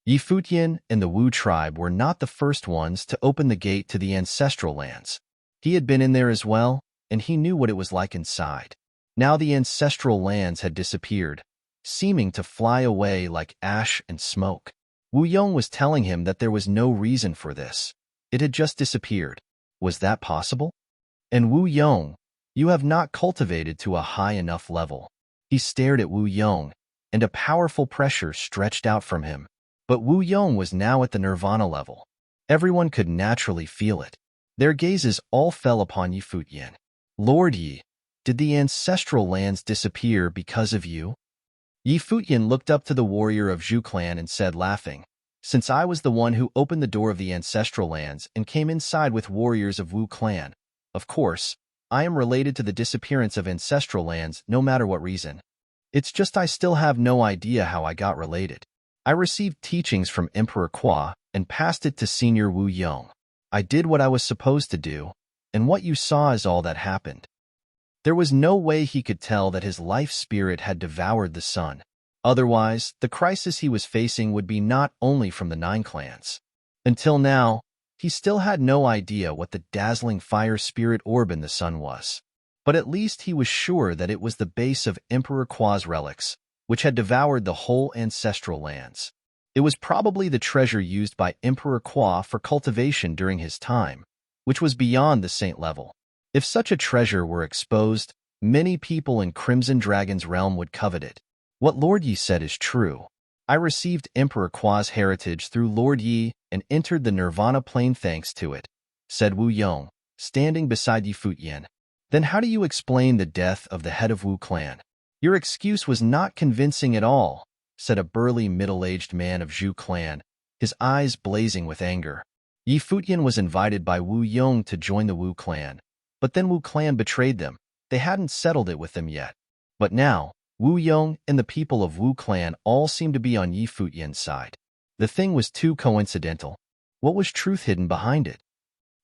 Yi Futian and the Wu tribe were not the first ones to open the gate to the ancestral lands. He had been in there as well, and he knew what it was like inside. Now the ancestral lands had disappeared, seeming to fly away like ash and smoke. Wu Yong was telling him that there was no reason for this. It had just disappeared. Was that possible? And Wu Yong, you have not cultivated to a high enough level. He stared at Wu Yong, and a powerful pressure stretched out from him. But Wu Yong was now at the nirvana level. Everyone could naturally feel it. Their gazes all fell upon Yi Futian. Lord Yi, did the ancestral lands disappear because of you? Yi Futian looked up to the warrior of Zhu clan and said, laughing, "Since I was the one who opened the door of the ancestral lands and came inside with warriors of Wu clan, of course, I am related to the disappearance of ancestral lands no matter what reason. It's just I still have no idea how I got related. I received teachings from Emperor Kwa and passed it to Senior Wu Yong. I did what I was supposed to do, and what you saw is all that happened." There was no way he could tell that his life spirit had devoured the sun. Otherwise, the crisis he was facing would be not only from the 9 clans. Until now, he still had no idea what the dazzling fire spirit orb in the sun was. But at least he was sure that it was the base of Emperor Kwa's relics, which had devoured the whole ancestral lands. It was probably the treasure used by Emperor Kwa for cultivation during his time, which was beyond the saint level. If such a treasure were exposed, many people in Crimson Dragon's realm would covet it. What Lord Yi said is true. I received Emperor Kwa's heritage through Lord Yi and entered the Nirvana plane thanks to it, said Wu Yong, standing beside Yi Futian. Then how do you explain the death of the head of Wu clan? Your excuse was not convincing at all, said a burly middle-aged man of Zhu clan, his eyes blazing with anger. Yi Futian was invited by Wu Yong to join the Wu clan, but then Wu clan betrayed them. They hadn't settled it with them yet. But now, Wu Yong and the people of Wu clan all seemed to be on Yi Futian's side. The thing was too coincidental. What was truth hidden behind it?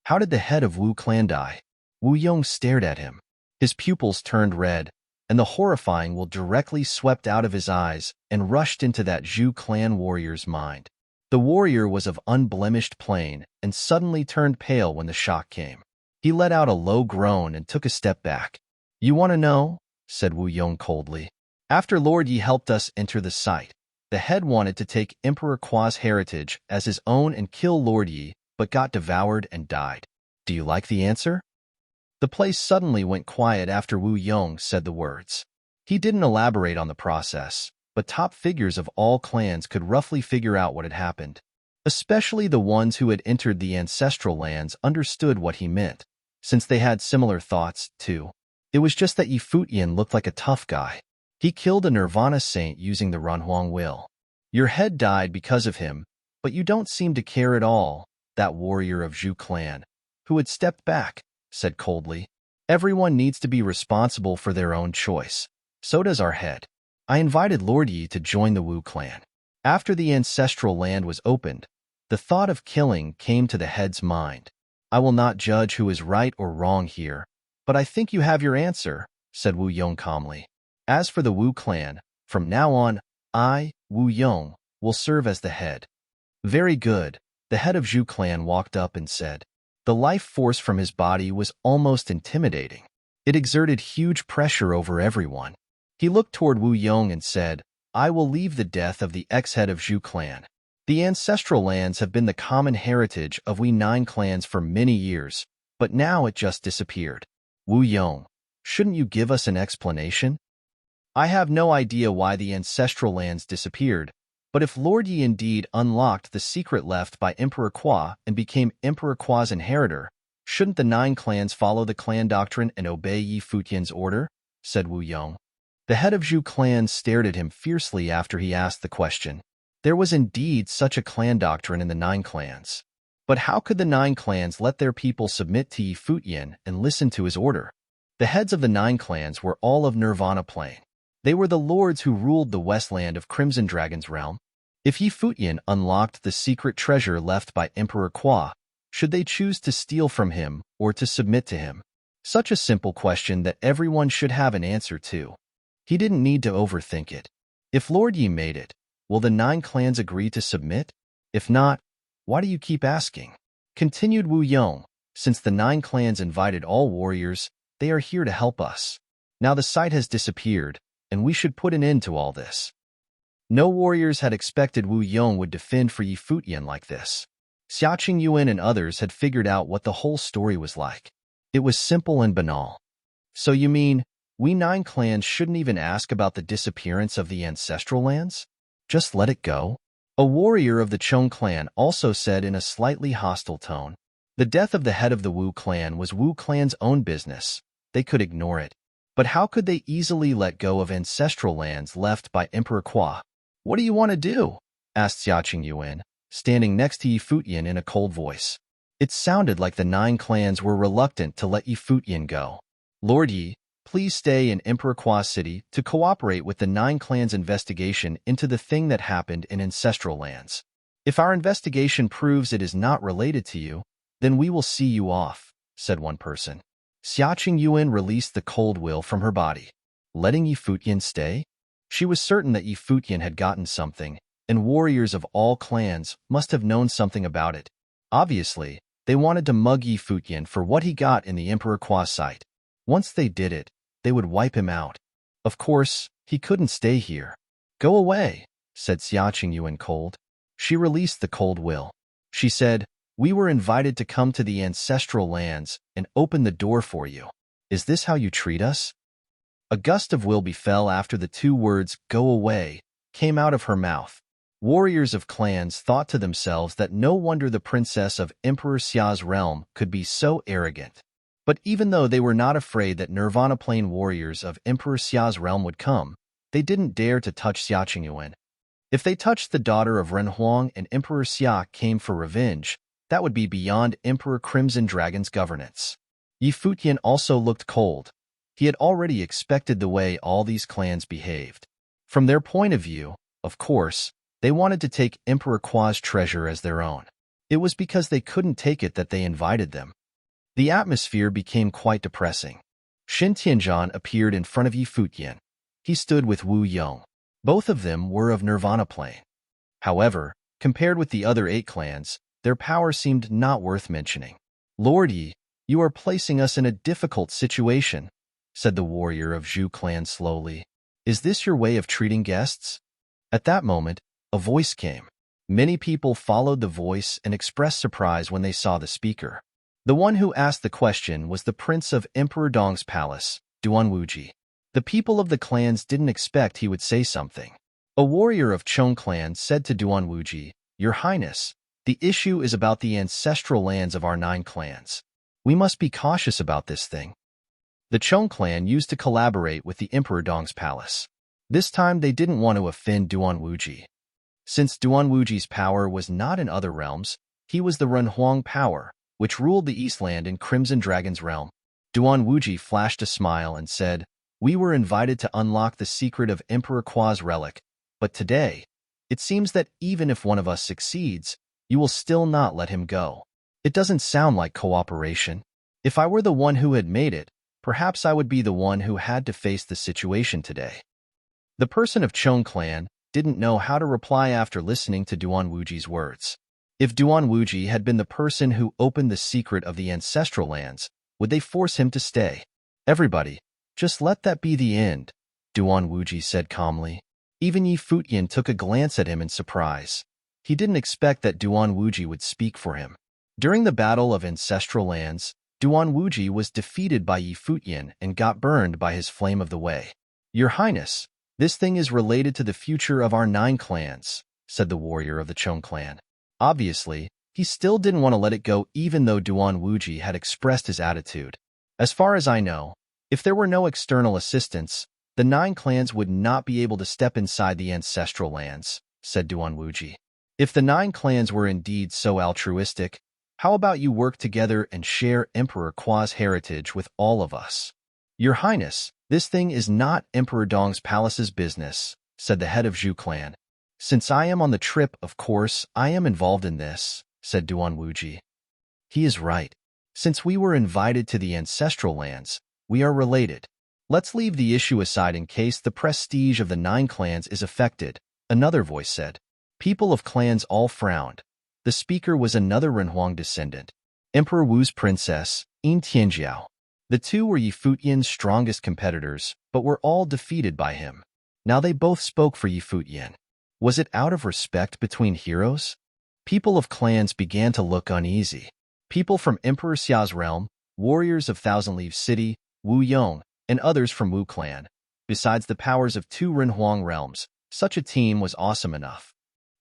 How did the head of Wu clan die? Wu Yong stared at him. His pupils turned red, and the horrifying will directly swept out of his eyes and rushed into that Zhu clan warrior's mind. The warrior was of unblemished plain and suddenly turned pale when the shock came. He let out a low groan and took a step back. "You want to know?" said Wu Yong coldly. "After Lord Yi helped us enter the site, the head wanted to take Emperor Kwa's heritage as his own and kill Lord Yi, but got devoured and died. Do you like the answer?" The place suddenly went quiet after Wu Yong said the words. He didn't elaborate on the process, but top figures of all clans could roughly figure out what had happened. Especially the ones who had entered the ancestral lands understood what he meant, since they had similar thoughts, too. It was just that Yi Futian looked like a tough guy. He killed a Nirvana saint using the Runhuang will. Your head died because of him, but you don't seem to care at all, that warrior of Zhu clan, who had stepped back, said coldly. Everyone needs to be responsible for their own choice. So does our head. I invited Lord Yi to join the Wu clan. After the ancestral land was opened, the thought of killing came to the head's mind. I will not judge who is right or wrong here, but I think you have your answer, said Wu Yong calmly. As for the Wu clan, from now on, I, Wu Yong, will serve as the head. Very good, the head of Zhu clan walked up and said. The life force from his body was almost intimidating. It exerted huge pressure over everyone. He looked toward Wu Yong and said, I will leave the death of the ex-head of Zhu clan. The ancestral lands have been the common heritage of we 9 clans for many years, but now it just disappeared. Wu Yong, shouldn't you give us an explanation? I have no idea why the ancestral lands disappeared, but if Lord Yi indeed unlocked the secret left by Emperor Kwa and became Emperor Kwa's inheritor, shouldn't the 9 clans follow the clan doctrine and obey Yi Futian's order? Said Wu Yong. The head of Zhu clan stared at him fiercely after he asked the question. There was indeed such a clan doctrine in the 9 clans. But how could the 9 clans let their people submit to Yi Futian and listen to his order? The heads of the 9 clans were all of Nirvana plane. They were the lords who ruled the westland of Crimson Dragon's realm. If Yi Futian unlocked the secret treasure left by Emperor Kwa, should they choose to steal from him or to submit to him? Such a simple question that everyone should have an answer to. He didn't need to overthink it. If Lord Yi made it, will the 9 clans agree to submit? If not, why do you keep asking? Continued Wu Yong. Since the 9 clans invited all warriors, they are here to help us. Now the site has disappeared, and we should put an end to all this. No warriors had expected Wu Yong would defend for Yi Futian like this. Xiaqing Yuan and others had figured out what the whole story was like. It was simple and banal. So you mean, we 9 clans shouldn't even ask about the disappearance of the ancestral lands? Just let it go? A warrior of the Chong clan also said in a slightly hostile tone. The death of the head of the Wu clan was Wu clan's own business. They could ignore it. But how could they easily let go of ancestral lands left by Emperor Kwa? What do you want to do? Asked Xiaqing Yuan, standing next to Yi Futian in a cold voice. It sounded like the 9 clans were reluctant to let Yi Futian go. Lord Yi, please stay in Emperor Kwa's city to cooperate with the 9 clans' investigation into the thing that happened in ancestral lands. If our investigation proves it is not related to you, then we will see you off, said one person. Xiaqing Yuan released the cold will from her body. Letting Yi Futian stay? She was certain that Yi Futian had gotten something, and warriors of all clans must have known something about it. Obviously, they wanted to mug Yi Futian for what he got in the Emperor Kwa site. Once they did it, they would wipe him out. Of course, he couldn't stay here. Go away, said Xiaqing Yuan cold. She released the cold will. She said, we were invited to come to the ancestral lands and open the door for you. Is this how you treat us? A gust of will befell after the 2 words, go away, came out of her mouth. Warriors of clans thought to themselves that no wonder the princess of Emperor Xia's realm could be so arrogant. But even though they were not afraid that Nirvana Plain warriors of Emperor Xia's realm would come, they didn't dare to touch Xiaqing Yuan. If they touched the daughter of Ren Huang and Emperor Xia came for revenge, that would be beyond Emperor Crimson Dragon's governance. Yi Futian also looked cold. He had already expected the way all these clans behaved. From their point of view, of course, they wanted to take Emperor Kwa's treasure as their own. It was because they couldn't take it that they invited them. The atmosphere became quite depressing. Shin Tianzhan appeared in front of Yi Futian. He stood with Wu Yong. Both of them were of Nirvana Plain. However, compared with the other 8 clans, their power seemed not worth mentioning. Lord Yi, you are placing us in a difficult situation, said the warrior of Zhu clan slowly. Is this your way of treating guests? At that moment, a voice came. Many people followed the voice and expressed surprise when they saw the speaker. The one who asked the question was the prince of Emperor Dong's palace, Duan Wuji. The people of the clans didn't expect he would say something. A warrior of Chong clan said to Duan Wuji, Your Highness, the issue is about the ancestral lands of our 9 clans. We must be cautious about this thing. The Chong clan used to collaborate with the Emperor Dong's palace. This time they didn't want to offend Duan Wuji. Since Duan Wuji's power was not in other realms, he was the Ren Huang power, which ruled the Eastland in Crimson Dragon's realm. Duan Wuji flashed a smile and said, We were invited to unlock the secret of Emperor Kwa's relic, but today, it seems that even if one of us succeeds, you will still not let him go. It doesn't sound like cooperation. If I were the one who had made it, perhaps I would be the one who had to face the situation today. The person of Chong clan didn't know how to reply after listening to Duan Wuji's words. If Duan Wuji had been the person who opened the secret of the ancestral lands, would they force him to stay? Everybody, just let that be the end, Duan Wuji said calmly. Even Yi Futian took a glance at him in surprise. He didn't expect that Duan Wuji would speak for him. During the Battle of Ancestral Lands, Duan Wuji was defeated by Yi Futian and got burned by his flame of the way. Your Highness, this thing is related to the future of our 9 clans, said the warrior of the Chong clan. Obviously, he still didn't want to let it go even though Duan Wuji had expressed his attitude. As far as I know, if there were no external assistance, the 9 clans would not be able to step inside the ancestral lands, said Duan Wuji. If the 9 clans were indeed so altruistic, how about you work together and share Emperor Kwa's heritage with all of us? Your Highness, This thing is not Emperor Dong's palace's business, said the head of Zhu clan. Since I am on the trip, of course, I am involved in this, said Duan Wuji. He is right. Since we were invited to the ancestral lands, we are related. Let's leave the issue aside in case the prestige of the 9 clans is affected, another voice said. People of clans all frowned. The speaker was another Renhuang descendant, Emperor Wu's princess, Yin Tianjiao. The two were Yi Futian's strongest competitors, but were all defeated by him. Now they both spoke for Yi Futian. Was it out of respect between heroes? People of clans began to look uneasy. People from Emperor Xia's realm, warriors of Thousand Leaf City, Wu Yong, and others from Wu clan. Besides the powers of 2 Renhuang realms, such a team was awesome enough.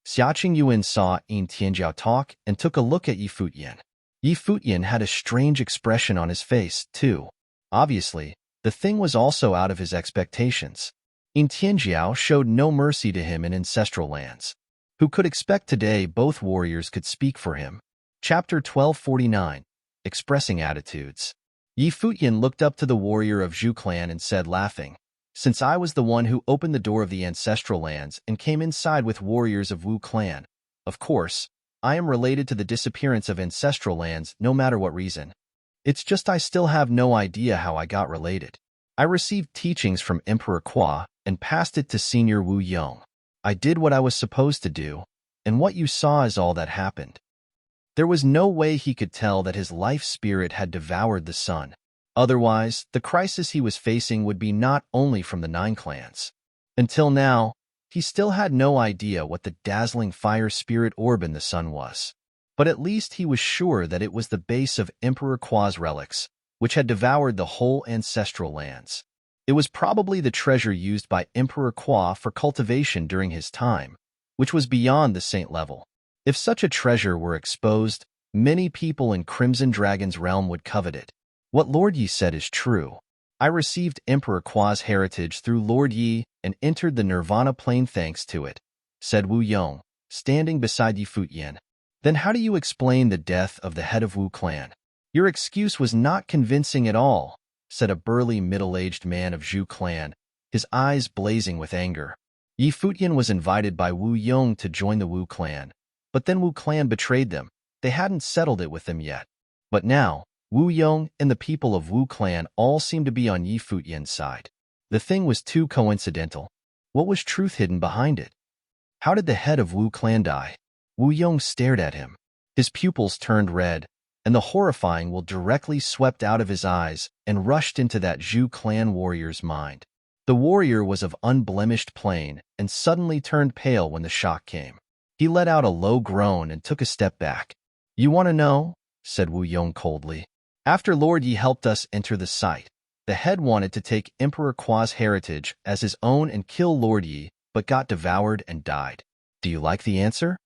Xia Qingyuan saw Yin Tianjiao talk and took a look at Yi Futian. Yi Futian had a strange expression on his face, too. Obviously, the thing was also out of his expectations. Yin Tianjiao showed no mercy to him in ancestral lands. Who could expect today both warriors could speak for him? Chapter 1249, Expressing Attitudes. Yi Futian looked up to the warrior of Zhu clan and said, laughing, since I was the one who opened the door of the ancestral lands and came inside with warriors of Wu clan, of course, I am related to the disappearance of ancestral lands no matter what reason. It's just I still have no idea how I got related. I received teachings from Emperor Kwa and passed it to Senior Wu Yong. I did what I was supposed to do, and what you saw is all that happened. There was no way he could tell that his life spirit had devoured the sun. Otherwise, the crisis he was facing would be not only from the 9 clans. Until now, he still had no idea what the dazzling fire spirit orb in the sun was. But at least he was sure that it was the base of Emperor Kwa's relics, which had devoured the whole ancestral lands. It was probably the treasure used by Emperor Kwa for cultivation during his time, which was beyond the saint level. If such a treasure were exposed, many people in Crimson Dragon's realm would covet it. What Lord Yi said is true. I received Emperor Kwa's heritage through Lord Yi and entered the Nirvana plane thanks to it, said Wu Yong, standing beside Yi Futian. Then how do you explain the death of the head of Wu clan? Your excuse was not convincing at all, said a burly middle-aged man of Zhu clan, his eyes blazing with anger. Yi Futian was invited by Wu Yong to join the Wu clan, but then Wu clan betrayed them. They hadn't settled it with them yet. But now, Wu Yong and the people of Wu clan all seemed to be on Yi Futian's side. The thing was too coincidental. What was truth hidden behind it? How did the head of Wu clan die? Wu Yong stared at him. His pupils turned red, and the horrifying will directly swept out of his eyes and rushed into that Zhu clan warrior's mind. The warrior was of unblemished plain and suddenly turned pale when the shock came. He let out a low groan and took a step back. You want to know? Said Wu Yong coldly. After Lord Yi helped us enter the site, the head wanted to take Emperor Kwa's heritage as his own and kill Lord Yi, but got devoured and died. Do you like the answer?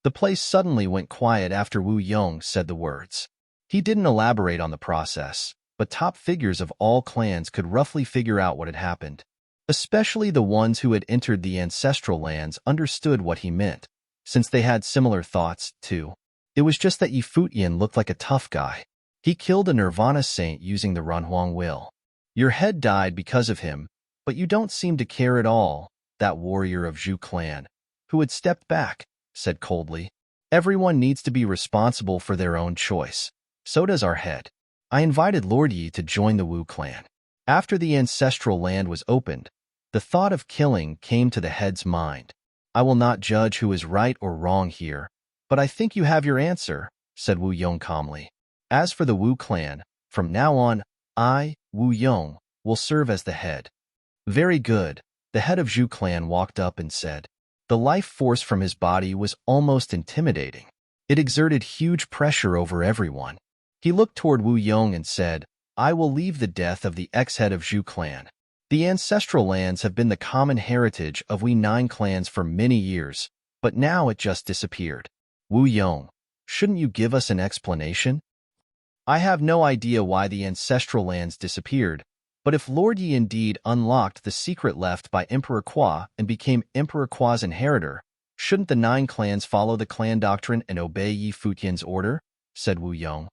The place suddenly went quiet after Wu Yong said the words. He didn't elaborate on the process, but top figures of all clans could roughly figure out what had happened. Especially the ones who had entered the ancestral lands understood what he meant, since they had similar thoughts, too. It was just that Yi Futian looked like a tough guy. He killed a Nirvana saint using the Renhuang will. Your head died because of him, but you don't seem to care at all, that warrior of Zhu clan, who had stepped back, said coldly. Everyone needs to be responsible for their own choice. So does our head. I invited Lord Yi to join the Wu clan. After the ancestral land was opened, the thought of killing came to the head's mind. I will not judge who is right or wrong here, but I think you have your answer, said Wu Yong calmly. As for the Wu clan, from now on, I, Wu Yong, will serve as the head. Very good, the head of Zhu clan walked up and said. The life force from his body was almost intimidating. It exerted huge pressure over everyone. He looked toward Wu Yong and said, I will leave the death of the ex-head of Zhu clan. The ancestral lands have been the common heritage of we 9 clans for many years, but now it just disappeared. Wu Yong, shouldn't you give us an explanation? I have no idea why the ancestral lands disappeared, but if Lord Yi indeed unlocked the secret left by Emperor Kwa and became Emperor Kwa's inheritor, shouldn't the 9 clans follow the clan doctrine and obey Yi Futian's order? Said Wu Yong.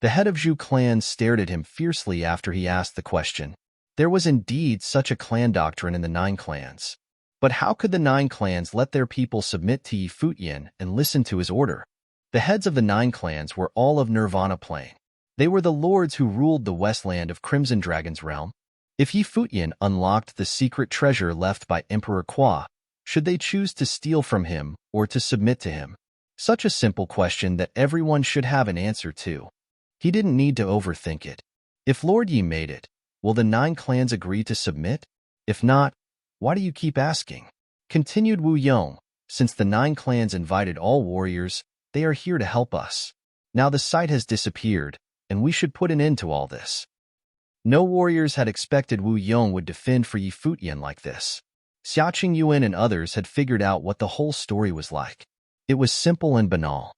The head of Zhu clan stared at him fiercely after he asked the question. There was indeed such a clan doctrine in the 9 clans. But how could the 9 clans let their people submit to Yi Futian and listen to his order? The heads of the 9 clans were all of Nirvana Plain. They were the lords who ruled the westland of Crimson Dragon's realm. If Yi Futian unlocked the secret treasure left by Emperor Kwa, should they choose to steal from him or to submit to him? Such a simple question that everyone should have an answer to. He didn't need to overthink it. If Lord Yi made it, will the 9 clans agree to submit? If not, why do you keep asking? Continued Wu Yong. Since the 9 clans invited all warriors, they are here to help us. Now the site has disappeared, and we should put an end to all this. No warriors had expected Wu Yong would defend for Yi Futian like this. Xiaqing Yuan and others had figured out what the whole story was like. It was simple and banal.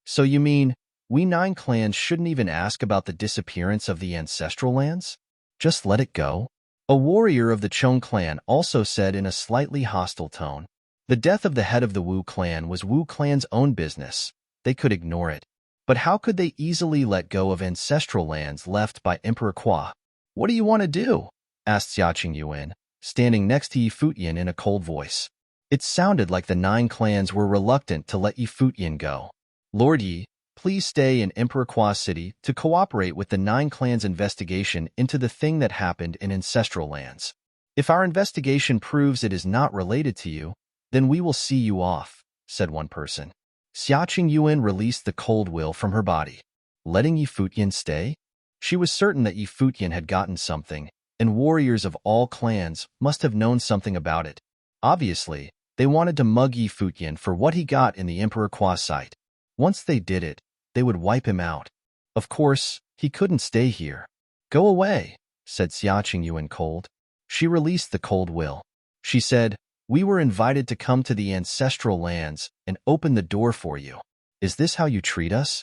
So you mean, we 9 clans shouldn't even ask about the disappearance of the ancestral lands? Just let it go? A warrior of the Chong clan also said in a slightly hostile tone. The death of the head of the Wu clan was Wu clan's own business. They could ignore it. But how could they easily let go of ancestral lands left by Emperor Kwa? What do you want to do? Asked Xiaqing Yuan, standing next to Yi Futian in a cold voice. It sounded like the 9 clans were reluctant to let Yi Futian go. Lord Yi, please stay in Emperor Kwa's city to cooperate with the 9 clans' investigation into the thing that happened in ancestral lands. If our investigation proves it is not related to you, then we will see you off, said one person. Xiaqing Yuan released the cold will from her body. Letting Yi Futian stay? She was certain that Yi Futian had gotten something, and warriors of all clans must have known something about it. Obviously, they wanted to mug Yi Futian for what he got in the Emperor Kwa site. Once they did it, they would wipe him out. Of course, he couldn't stay here. Go away, said Xiaqing Yuan cold. She released the cold will. She said, we were invited to come to the ancestral lands and open the door for you. Is this how you treat us?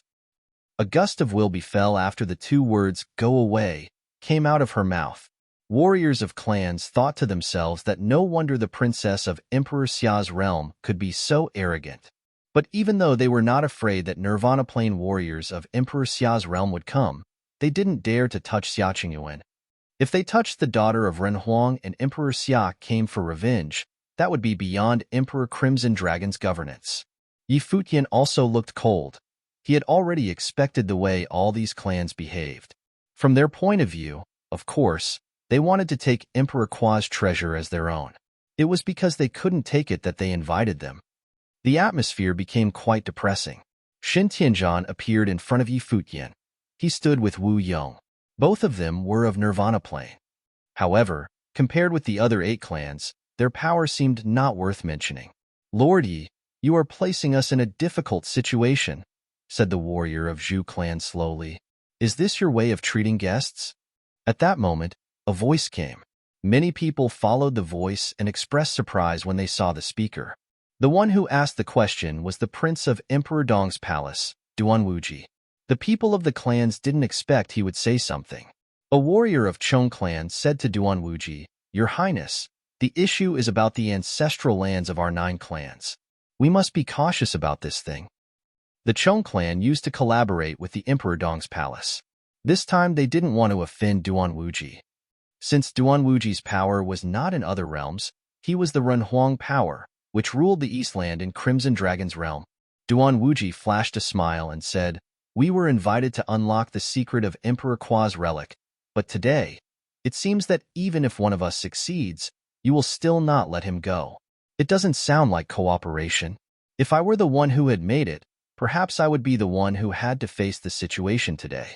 A gust of will befell after the 2 words, go away, came out of her mouth. Warriors of clans thought to themselves that no wonder the princess of Emperor Xia's realm could be so arrogant. But even though they were not afraid that Nirvana Plain warriors of Emperor Xia's realm would come, they didn't dare to touch Xiaqing Yuan. If they touched the daughter of Ren Huang and Emperor Xia came for revenge, that would be beyond Emperor Crimson Dragon's governance. Yi Futian also looked cold. He had already expected the way all these clans behaved. From their point of view, of course, they wanted to take Emperor Kwa's treasure as their own. It was because they couldn't take it that they invited them. The atmosphere became quite depressing. Shin Tianzhan appeared in front of Yi Futian. He stood with Wu Yong. Both of them were of Nirvana Plain. However, compared with the other 8 clans, their power seemed not worth mentioning. Lord Yi, you are placing us in a difficult situation, said the warrior of Zhu clan slowly. Is this your way of treating guests? At that moment, a voice came. Many people followed the voice and expressed surprise when they saw the speaker. The one who asked the question was the prince of Emperor Dong's palace, Duan Wuji. The people of the clans didn't expect he would say something. A warrior of Chong clan said to Duan Wuji, Your Highness, the issue is about the ancestral lands of our 9 clans. We must be cautious about this thing. The Chong clan used to collaborate with the Emperor Dong's palace. This time they didn't want to offend Duan Wuji. Since Duan Wuji's power was not in other realms, he was the Ren Huang power, which ruled the Eastland in Crimson Dragon's realm. Duan Wuji flashed a smile and said, We were invited to unlock the secret of Emperor Kwa's relic, but today, it seems that even if one of us succeeds, you will still not let him go. It doesn't sound like cooperation. If I were the one who had made it, perhaps I would be the one who had to face the situation today.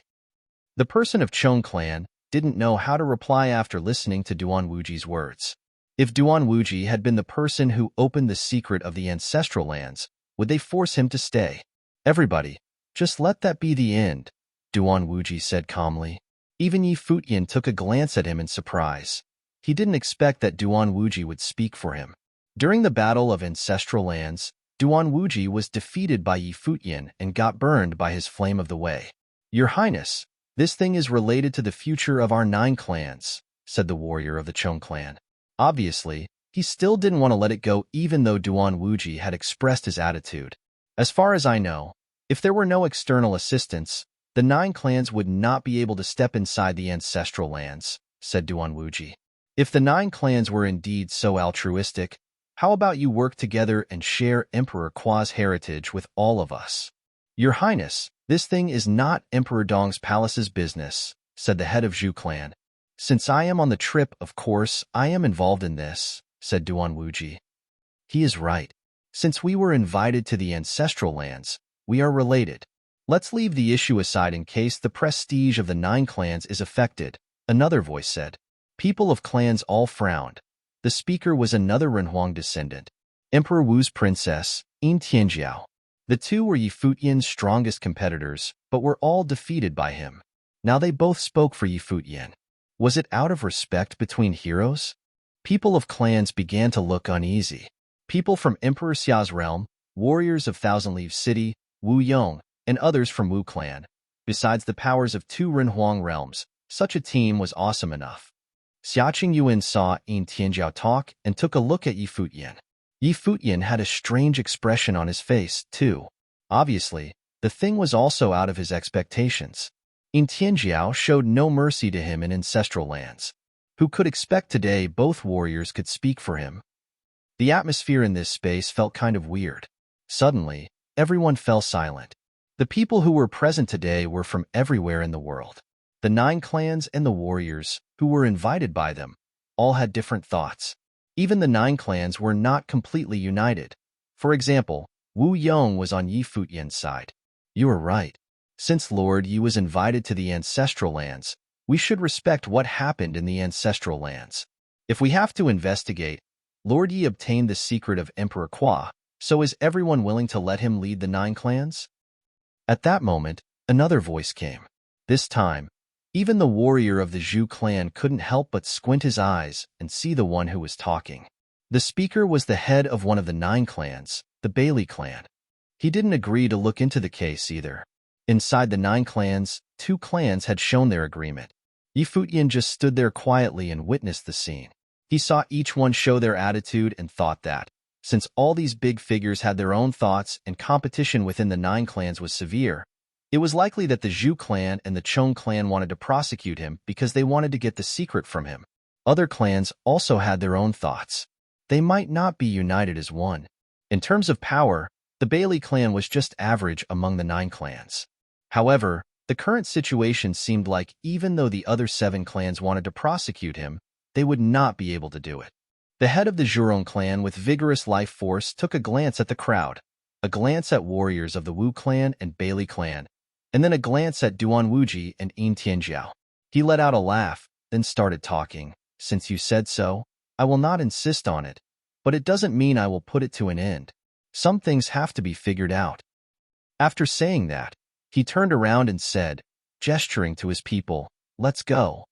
The person of Chong clan didn't know how to reply after listening to Duan Wuji's words. If Duan Wuji had been the person who opened the secret of the ancestral lands, would they force him to stay? Everybody, just let that be the end, Duan Wuji said calmly. Even Yi Futian took a glance at him in surprise. He didn't expect that Duan Wuji would speak for him. During the Battle of Ancestral Lands, Duan Wuji was defeated by Yi Futian and got burned by his Flame of the Way. Your Highness, this thing is related to the future of our 9 clans, said the warrior of the Chong clan. Obviously, he still didn't want to let it go even though Duan Wuji had expressed his attitude. As far as I know, if there were no external assistance, the 9 clans would not be able to step inside the ancestral lands. said Duanwuji. If the 9 clans were indeed so altruistic, how about you work together and share Emperor Kwa's heritage with all of us? Your Highness, this thing is not Emperor Dong's palace's business, said the head of Zhu clan. Since I am on the trip, of course, I am involved in this, said Duanwuji. He is right. Since we were invited to the ancestral lands, we are related. Let's leave the issue aside in case the prestige of the 9 clans is affected, another voice said. People of clans all frowned. The speaker was another Renhuang descendant, Emperor Wu's princess, Yin Tianjiao. The two were Yi Futian's strongest competitors, but were all defeated by him. Now they both spoke for Yi Futian. Was it out of respect between heroes? People of clans began to look uneasy. People from Emperor Xia's realm, warriors of Thousand Leaves City, Wu Yong, and others from Wu clan. Besides the powers of 2 Renhuang realms, such a team was awesome enough. Xiaqing Yuan saw Yin Tianjiao talk and took a look at Yi Futian. Yi Futian had a strange expression on his face, too. Obviously, the thing was also out of his expectations. Yin Tianjiao showed no mercy to him in ancestral lands. Who could expect today both warriors could speak for him? The atmosphere in this space felt kind of weird. Suddenly, everyone fell silent. The people who were present today were from everywhere in the world. The 9 clans and the warriors, who were invited by them, all had different thoughts. Even the 9 clans were not completely united. For example, Wu Yong was on Yi Futian's side. You are right. Since Lord Yi was invited to the ancestral lands, we should respect what happened in the ancestral lands. If we have to investigate, Lord Yi obtained the secret of Emperor Kwa, so is everyone willing to let him lead the 9 clans? At that moment, another voice came. This time, even the warrior of the Zhu clan couldn't help but squint his eyes and see the one who was talking. The speaker was the head of one of the 9 clans, the Bailey clan. He didn't agree to look into the case either. Inside the 9 clans, 2 clans had shown their agreement. Yi Futian just stood there quietly and witnessed the scene. He saw each one show their attitude and thought that, since all these big figures had their own thoughts and competition within the 9 clans was severe, it was likely that the Zhu clan and the Chong clan wanted to prosecute him because they wanted to get the secret from him. Other clans also had their own thoughts. They might not be united as one. In terms of power, the Bailey clan was just average among the 9 clans. However, the current situation seemed like even though the other 7 clans wanted to prosecute him, they would not be able to do it. The head of the Zhurong clan with vigorous life force took a glance at the crowd, a glance at warriors of the Wu clan and Bailey clan, and then a glance at Duanwuji and Yin Tianjiao. He let out a laugh, then started talking. Since you said so, I will not insist on it, but it doesn't mean I will put it to an end. Some things have to be figured out. After saying that, he turned around and said, gesturing to his people, let's go.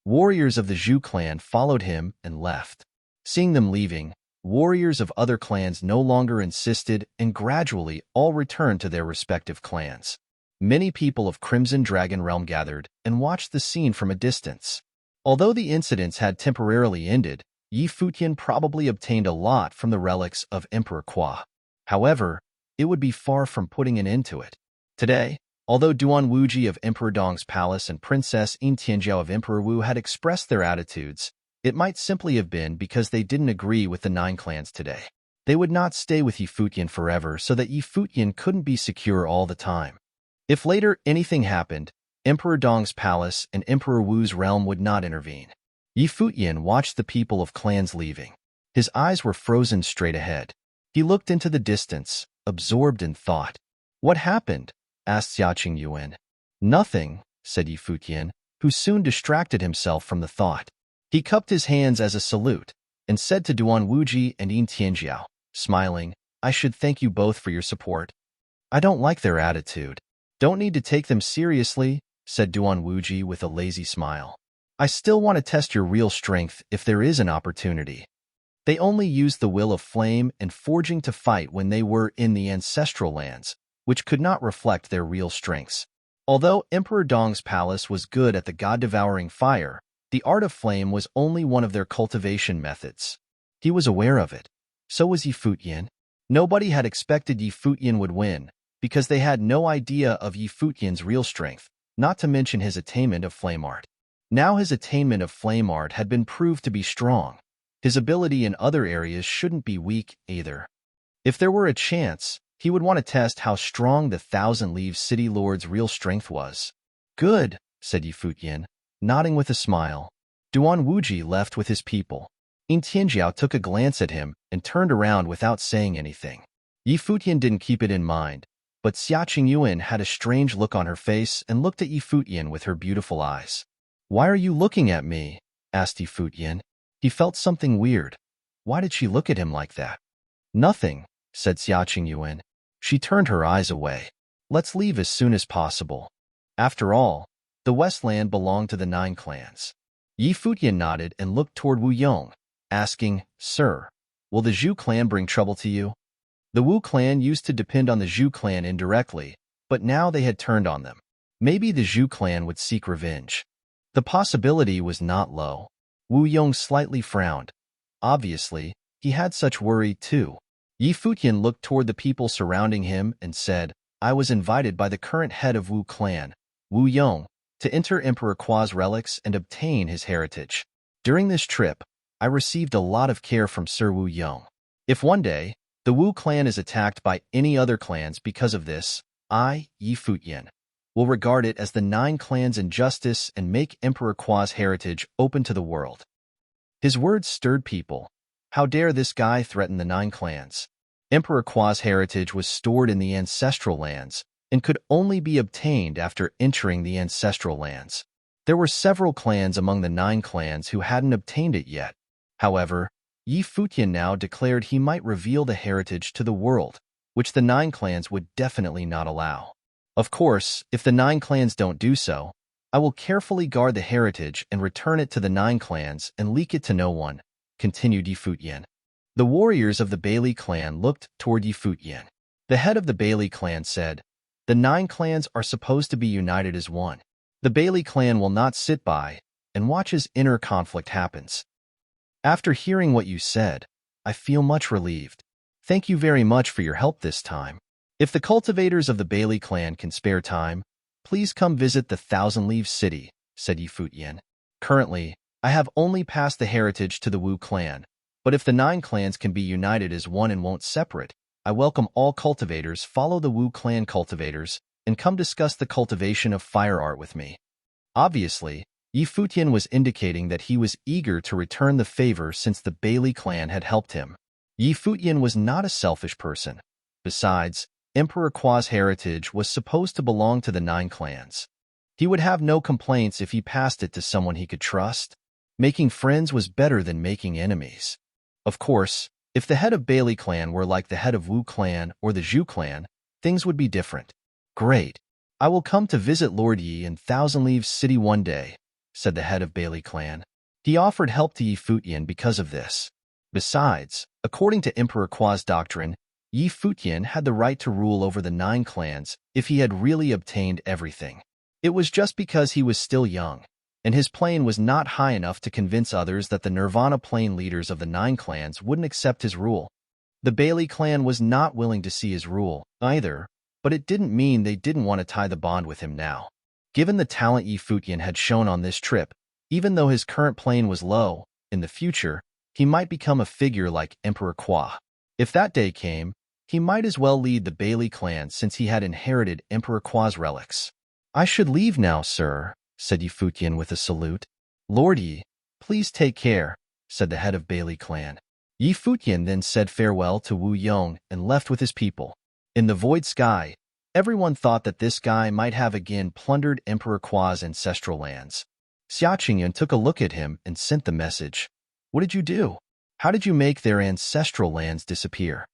Warriors of the Zhu clan followed him and left. Seeing them leaving, warriors of other clans no longer insisted and gradually all returned to their respective clans. Many people of Crimson Dragon Realm gathered and watched the scene from a distance. Although the incidents had temporarily ended, Yi Futian probably obtained a lot from the relics of Emperor Kwa. However, it would be far from putting an end to it. Today, although Duanwuji of Emperor Dong's palace and Princess Yin Tianjiao of Emperor Wu had expressed their attitudes, it might simply have been because they didn't agree with the 9 clans today. They would not stay with Yi Futian forever so that Yi Futian couldn't be secure all the time. If later anything happened, Emperor Dong's palace and Emperor Wu's realm would not intervene. Yi Futian watched the people of clans leaving. His eyes were frozen straight ahead. He looked into the distance, absorbed in thought. What happened? Asked Xiaqing Yuan. Nothing, said Yi Futian, who soon distracted himself from the thought. He cupped his hands as a salute and said to Duanwuji and Yin Tianjiao, smiling, I should thank you both for your support. I don't like their attitude. Don't need to take them seriously, said Duanwuji with a lazy smile. I still want to test your real strength if there is an opportunity. They only used the will of flame and forging to fight when they were in the ancestral lands, which could not reflect their real strengths. Although Emperor Dong's palace was good at the god-devouring fire, the art of flame was only one of their cultivation methods. He was aware of it. So was Yi Futian. Nobody had expected Yi Futian would win, because they had no idea of Yi Futian's real strength, not to mention his attainment of flame art. Now his attainment of flame art had been proved to be strong. His ability in other areas shouldn't be weak either. If there were a chance, he would want to test how strong the Thousand Leaves City Lord's real strength was. Good, said Futian, nodding with a smile. Duan Wuji left with his people. Yin Tianjiao took a glance at him and turned around without saying anything. Futian didn't keep it in mind, but Xia Qingyuan had a strange look on her face and looked at Futian with her beautiful eyes. Why are you looking at me? Asked Futian. He felt something weird. Why did she look at him like that? Nothing, said Xia Qingyuan. She turned her eyes away. Let's leave as soon as possible. After all, the Westland belonged to the 9 clans. Futian nodded and looked toward Wu Yong, asking, Sir, will the Zhu clan bring trouble to you? The Wu clan used to depend on the Zhu clan indirectly, but now they had turned on them. Maybe the Zhu clan would seek revenge. The possibility was not low. Wu Yong slightly frowned. Obviously, he had such worry too. Futian looked toward the people surrounding him and said, I was invited by the current head of Wu clan, Wu Yong, to enter Emperor Kua's relics and obtain his heritage. During this trip, I received a lot of care from Sir Wu Yong. If one day, the Wu clan is attacked by any other clans because of this, I, Futian, will regard it as the 9 clans' injustice and make Emperor Kua's heritage open to the world. His words stirred people. How dare this guy threaten the 9 clans? Emperor Kua's heritage was stored in the ancestral lands and could only be obtained after entering the ancestral lands. There were several clans among the 9 clans who hadn't obtained it yet. However, Futian now declared he might reveal the heritage to the world, which the 9 clans would definitely not allow. Of course, if the 9 clans don't do so, I will carefully guard the heritage and return it to the 9 clans and leak it to no one, continued Futian. The warriors of the Bailey clan looked toward Futian. The head of the Bailey clan said, the 9 clans are supposed to be united as one. The Bailey clan will not sit by and watch as inner conflict happens. After hearing what you said, I feel much relieved. Thank you very much for your help this time. If the cultivators of the Bailey clan can spare time, please come visit the Thousand Leaves City, said Futian. Currently, I have only passed the heritage to the Wu clan, but if the 9 clans can be united as one and won't separate, I welcome all cultivators follow the Wu clan cultivators and come discuss the cultivation of fire art with me. Obviously, Futian was indicating that he was eager to return the favor since the Bailey clan had helped him. Futian was not a selfish person. Besides, Emperor Kua's heritage was supposed to belong to the 9 clans. He would have no complaints if he passed it to someone he could trust. Making friends was better than making enemies. Of course, if the head of Bailey clan were like the head of Wu clan or the Zhu clan, things would be different. Great. I will come to visit Lord Yi in Thousand Leaves City one day, said the head of Bailey clan. He offered help to Futian because of this. Besides, according to Emperor Kua's doctrine, Futian had the right to rule over the 9 clans if he had really obtained everything. It was just because he was still young, and his plane was not high enough to convince others that the Nirvana plane leaders of the 9 clans wouldn't accept his rule. The Bailey clan was not willing to see his rule, either, but it didn't mean they didn't want to tie the bond with him now. Given the talent Futian had shown on this trip, even though his current plane was low, in the future, he might become a figure like Emperor Kua. If that day came, he might as well lead the Bailey clan since he had inherited Emperor Kua's relics. I should leave now, sir, said Futian with a salute. Lord Yi, please take care, said the head of Bailey clan. Futian then said farewell to Wu Yong and left with his people. In the void sky, everyone thought that this guy might have again plundered Emperor Kua's ancestral lands. Xia Qingyuan took a look at him and sent the message. What did you do? How did you make their ancestral lands disappear?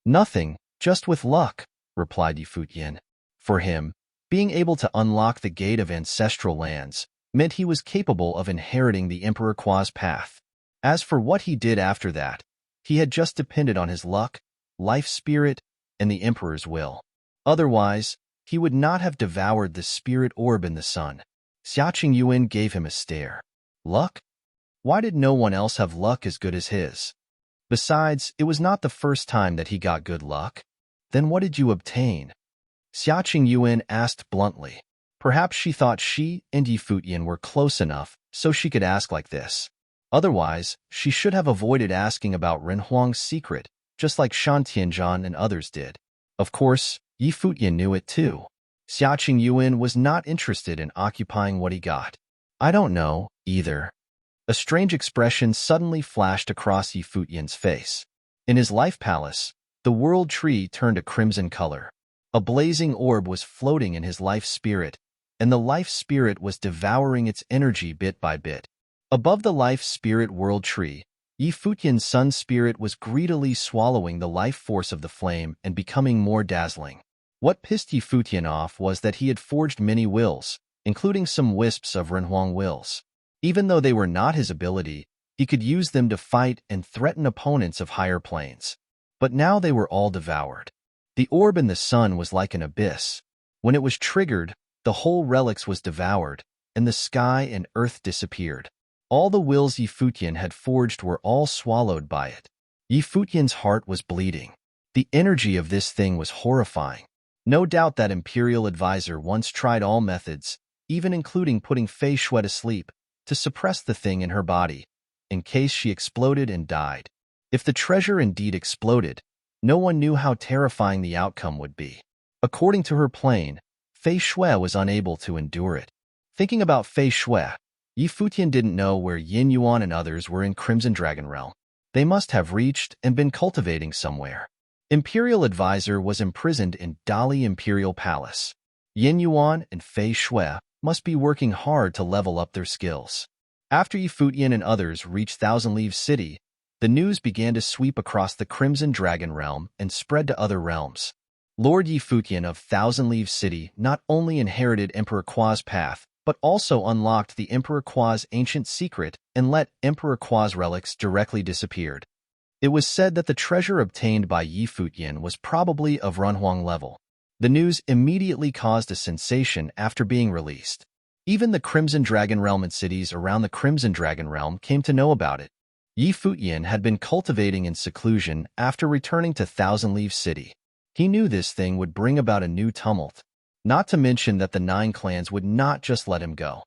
Nothing, just with luck, replied Futian. For him, being able to unlock the gate of ancestral lands meant he was capable of inheriting the Emperor Kua's path. As for what he did after that, he had just depended on his luck, life spirit, and the Emperor's will. Otherwise, he would not have devoured the spirit orb in the sun. Xia Qingyuan gave him a stare. Luck? Why did no one else have luck as good as his? Besides, it was not the first time that he got good luck. Then what did you obtain? Xia Qingyuan asked bluntly. Perhaps she thought she and Futian were close enough so she could ask like this. Otherwise, she should have avoided asking about Renhuang's secret, just like Shan Tianzhan and others did. Of course, Futian knew it too. Xia Yuan was not interested in occupying what he got. I don't know, either. A strange expression suddenly flashed across Futian's face. In his life palace, the world tree turned a crimson color. A blazing orb was floating in his life spirit, and the life spirit was devouring its energy bit by bit. Above the life spirit world tree, Futian's sun spirit was greedily swallowing the life force of the flame and becoming more dazzling. What pissed Futian off was that he had forged many wills, including some wisps of Renhuang wills. Even though they were not his ability, he could use them to fight and threaten opponents of higher planes. But now they were all devoured. The orb in the sun was like an abyss. When it was triggered, the whole relics was devoured, and the sky and earth disappeared. All the wills Futian had forged were all swallowed by it. Futian's heart was bleeding. The energy of this thing was horrifying. No doubt that imperial advisor once tried all methods, even including putting Fei Shui to sleep, to suppress the thing in her body, in case she exploded and died. If the treasure indeed exploded, no one knew how terrifying the outcome would be. According to her plan, Fei Shui was unable to endure it. Thinking about Fei Shui, Futian didn't know where Yin Yuan and others were in Crimson Dragon Realm. They must have reached and been cultivating somewhere. Imperial Advisor was imprisoned in Dali Imperial Palace. Yin Yuan and Fei Shui must be working hard to level up their skills. After Futian and others reached Thousand Leaves City, the news began to sweep across the Crimson Dragon Realm and spread to other realms. Lord Futian of Thousand Leaves City not only inherited Emperor Qua's path, but also unlocked the Emperor Qua's ancient secret and let Emperor Qua's relics directly disappeared. It was said that the treasure obtained by Futian was probably of Renhuang level. The news immediately caused a sensation after being released. Even the Crimson Dragon Realm and cities around the Crimson Dragon Realm came to know about it. Futian had been cultivating in seclusion after returning to Thousand Leaves City. He knew this thing would bring about a new tumult. Not to mention that the 9 clans would not just let him go.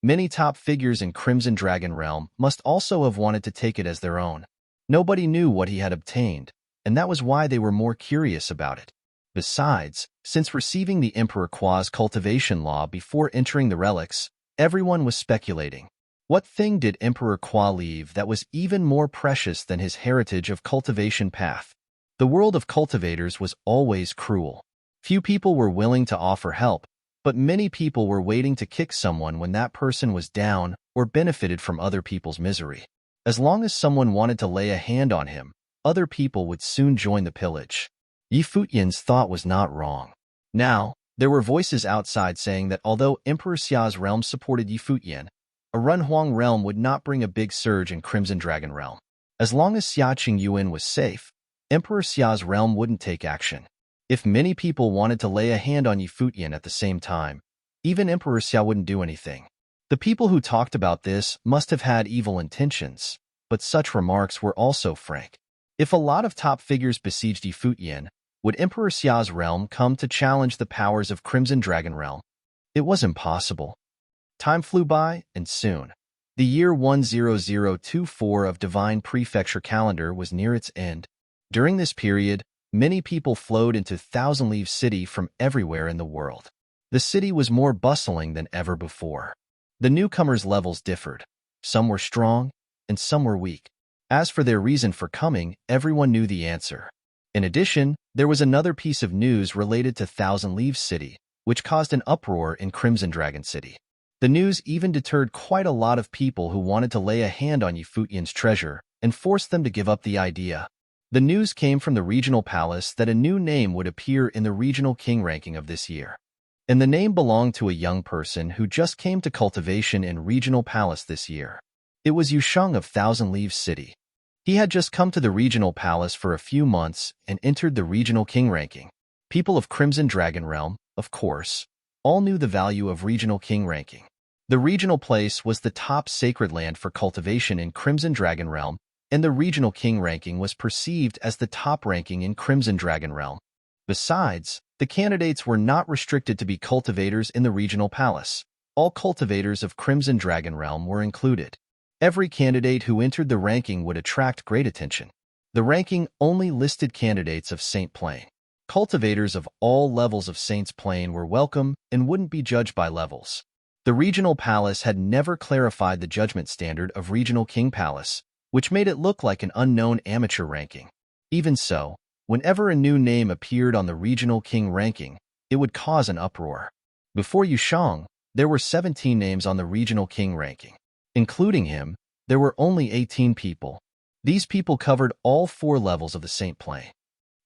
Many top figures in Crimson Dragon Realm must also have wanted to take it as their own. Nobody knew what he had obtained, and that was why they were more curious about it. Besides, since receiving the Emperor Qua's cultivation law before entering the relics, everyone was speculating. What thing did Emperor Qua leave that was even more precious than his heritage of cultivation path? The world of cultivators was always cruel. Few people were willing to offer help, but many people were waiting to kick someone when that person was down or benefited from other people's misery. As long as someone wanted to lay a hand on him, other people would soon join the pillage. Futian's thought was not wrong. Now, there were voices outside saying that although Emperor Xia's realm supported Futian, a Renhuang realm would not bring a big surge in Crimson Dragon Realm. As long as Xia Yuan was safe, Emperor Xia's realm wouldn't take action. If many people wanted to lay a hand on Futian at the same time, even Emperor Xia wouldn't do anything. The people who talked about this must have had evil intentions, but such remarks were also frank. If a lot of top figures besieged Futian, would Emperor Xia's realm come to challenge the powers of Crimson Dragon Realm? It was impossible. Time flew by, and soon. The year 10024 of Divine Prefecture calendar was near its end. During this period, many people flowed into Thousand Leaves City from everywhere in the world. The city was more bustling than ever before. The newcomers' levels differed. Some were strong, and some were weak. As for their reason for coming, everyone knew the answer. In addition, there was another piece of news related to Thousand Leaves City, which caused an uproar in Crimson Dragon City. The news even deterred quite a lot of people who wanted to lay a hand on Futian's treasure and forced them to give up the idea. The news came from the regional palace that a new name would appear in the regional king ranking of this year. And the name belonged to a young person who just came to cultivation in regional palace this year. It was Yusheng of Thousand Leaves City. He had just come to the regional palace for a few months and entered the regional king ranking. People of Crimson Dragon Realm, of course, all knew the value of regional king ranking. The regional place was the top sacred land for cultivation in Crimson Dragon Realm, and the regional king ranking was perceived as the top ranking in Crimson Dragon Realm. Besides, the candidates were not restricted to be cultivators in the regional palace. All cultivators of Crimson Dragon Realm were included. Every candidate who entered the ranking would attract great attention. The ranking only listed candidates of Saint Plain. Cultivators of all levels of Saint's Plain were welcome and wouldn't be judged by levels. The regional palace had never clarified the judgment standard of Regional King Palace, which made it look like an unknown amateur ranking. Even so, whenever a new name appeared on the Regional King ranking, it would cause an uproar. Before Yushang, there were 17 names on the Regional King ranking. Including him, there were only 18 people. These people covered all 4 levels of the Saint Plain.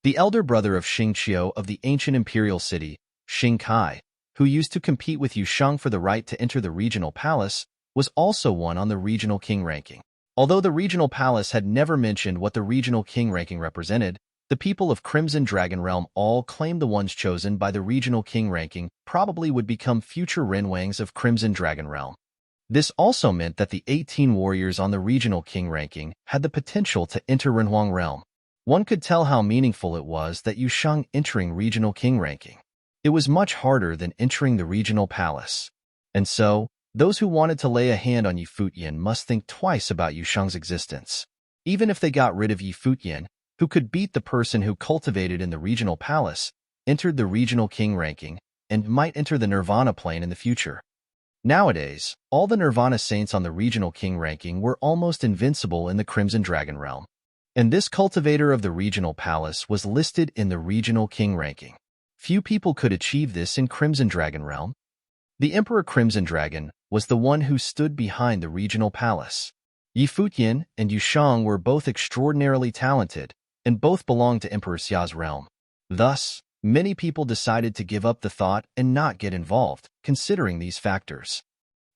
The elder brother of Xingqiu of the ancient imperial city, Xing Kai, who used to compete with Yushang for the right to enter the regional palace, was also one on the Regional King ranking. Although the regional palace had never mentioned what the Regional King ranking represented, the people of Crimson Dragon Realm all claimed the ones chosen by the Regional King ranking probably would become future Renwangs of Crimson Dragon Realm. This also meant that the 18 warriors on the Regional King ranking had the potential to enter Renhuang Realm. One could tell how meaningful it was that Yushang entering Regional King ranking. It was much harder than entering the Regional Palace. And so, those who wanted to lay a hand on Yi Futian must think twice about Yushang's existence. Even if they got rid of Yi Futian, who could beat the person who cultivated in the Regional Palace, entered the Regional King ranking, and might enter the Nirvana plane in the future. Nowadays, all the Nirvana saints on the Regional King ranking were almost invincible in the Crimson Dragon Realm. And this cultivator of the Regional Palace was listed in the Regional King ranking. Few people could achieve this in Crimson Dragon Realm. The Emperor Crimson Dragon was the one who stood behind the Regional Palace. Yi Futian and Yushang were both extraordinarily talented, and both belonged to Emperor Xia's realm. Thus, many people decided to give up the thought and not get involved, considering these factors.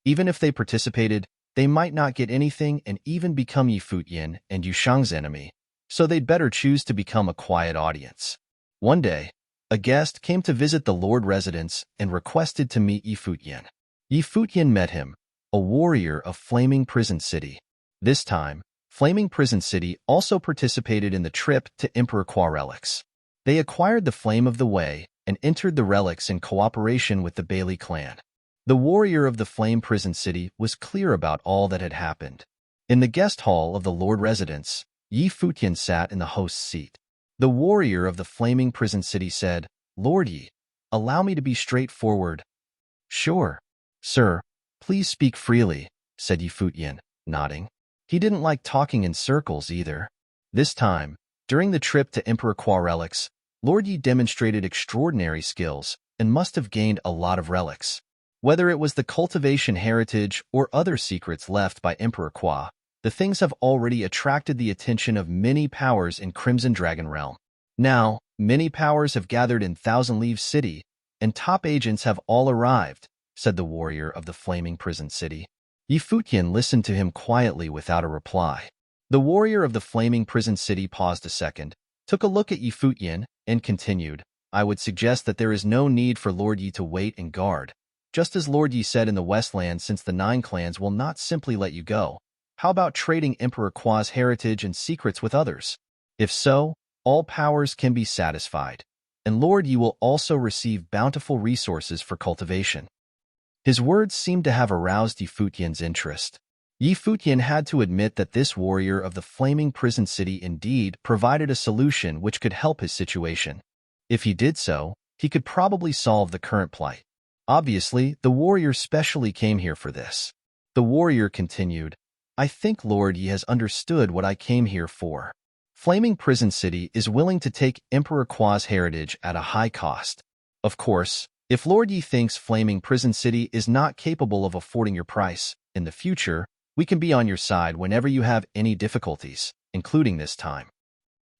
Even if they participated, they might not get anything and even become Yi Futian and Yushang's enemy, so they'd better choose to become a quiet audience. One day, a guest came to visit the Lord residence and requested to meet Yi Futian. Yi Futian met him, a warrior of Flaming Prison City. This time, Flaming Prison City also participated in the trip to Emperor Qua relics. They acquired the Flame of the Way and entered the relics in cooperation with the Bailey clan. The warrior of the Flame Prison City was clear about all that had happened. In the guest hall of the Lord residence, Yi Futian sat in the host's seat. The warrior of the Flaming Prison City said, "Lord Yi, allow me to be straightforward." "Sure, sir, please speak freely," said Yi Futian, nodding. He didn't like talking in circles either. This time, during the trip to Emperor Qua relics, Lord Yi demonstrated extraordinary skills and must have gained a lot of relics. Whether it was the cultivation heritage or other secrets left by Emperor Qua, the things have already attracted the attention of many powers in Crimson Dragon Realm. Now, many powers have gathered in Thousand Leaves City, and top agents have all arrived, said the warrior of the Flaming Prison City. Yi Futian listened to him quietly without a reply. The warrior of the Flaming Prison City paused a second, took a look at Yi Futian, and continued, "I would suggest that there is no need for Lord Yi to wait and guard. Just as Lord Yi said in the Westland, since the 9 clans will not simply let you go, how about trading Emperor Qua's heritage and secrets with others? If so, all powers can be satisfied, and Lord Yi will also receive bountiful resources for cultivation." His words seemed to have aroused Yi Futian's interest. Yi Futian had to admit that this warrior of the Flaming Prison City indeed provided a solution which could help his situation. If he did so, he could probably solve the current plight. Obviously, the warrior specially came here for this. The warrior continued, "I think Lord Yi has understood what I came here for. Flaming Prison City is willing to take Emperor Qua's heritage at a high cost. Of course, if Lord Yi thinks Flaming Prison City is not capable of affording your price, in the future, we can be on your side whenever you have any difficulties, including this time."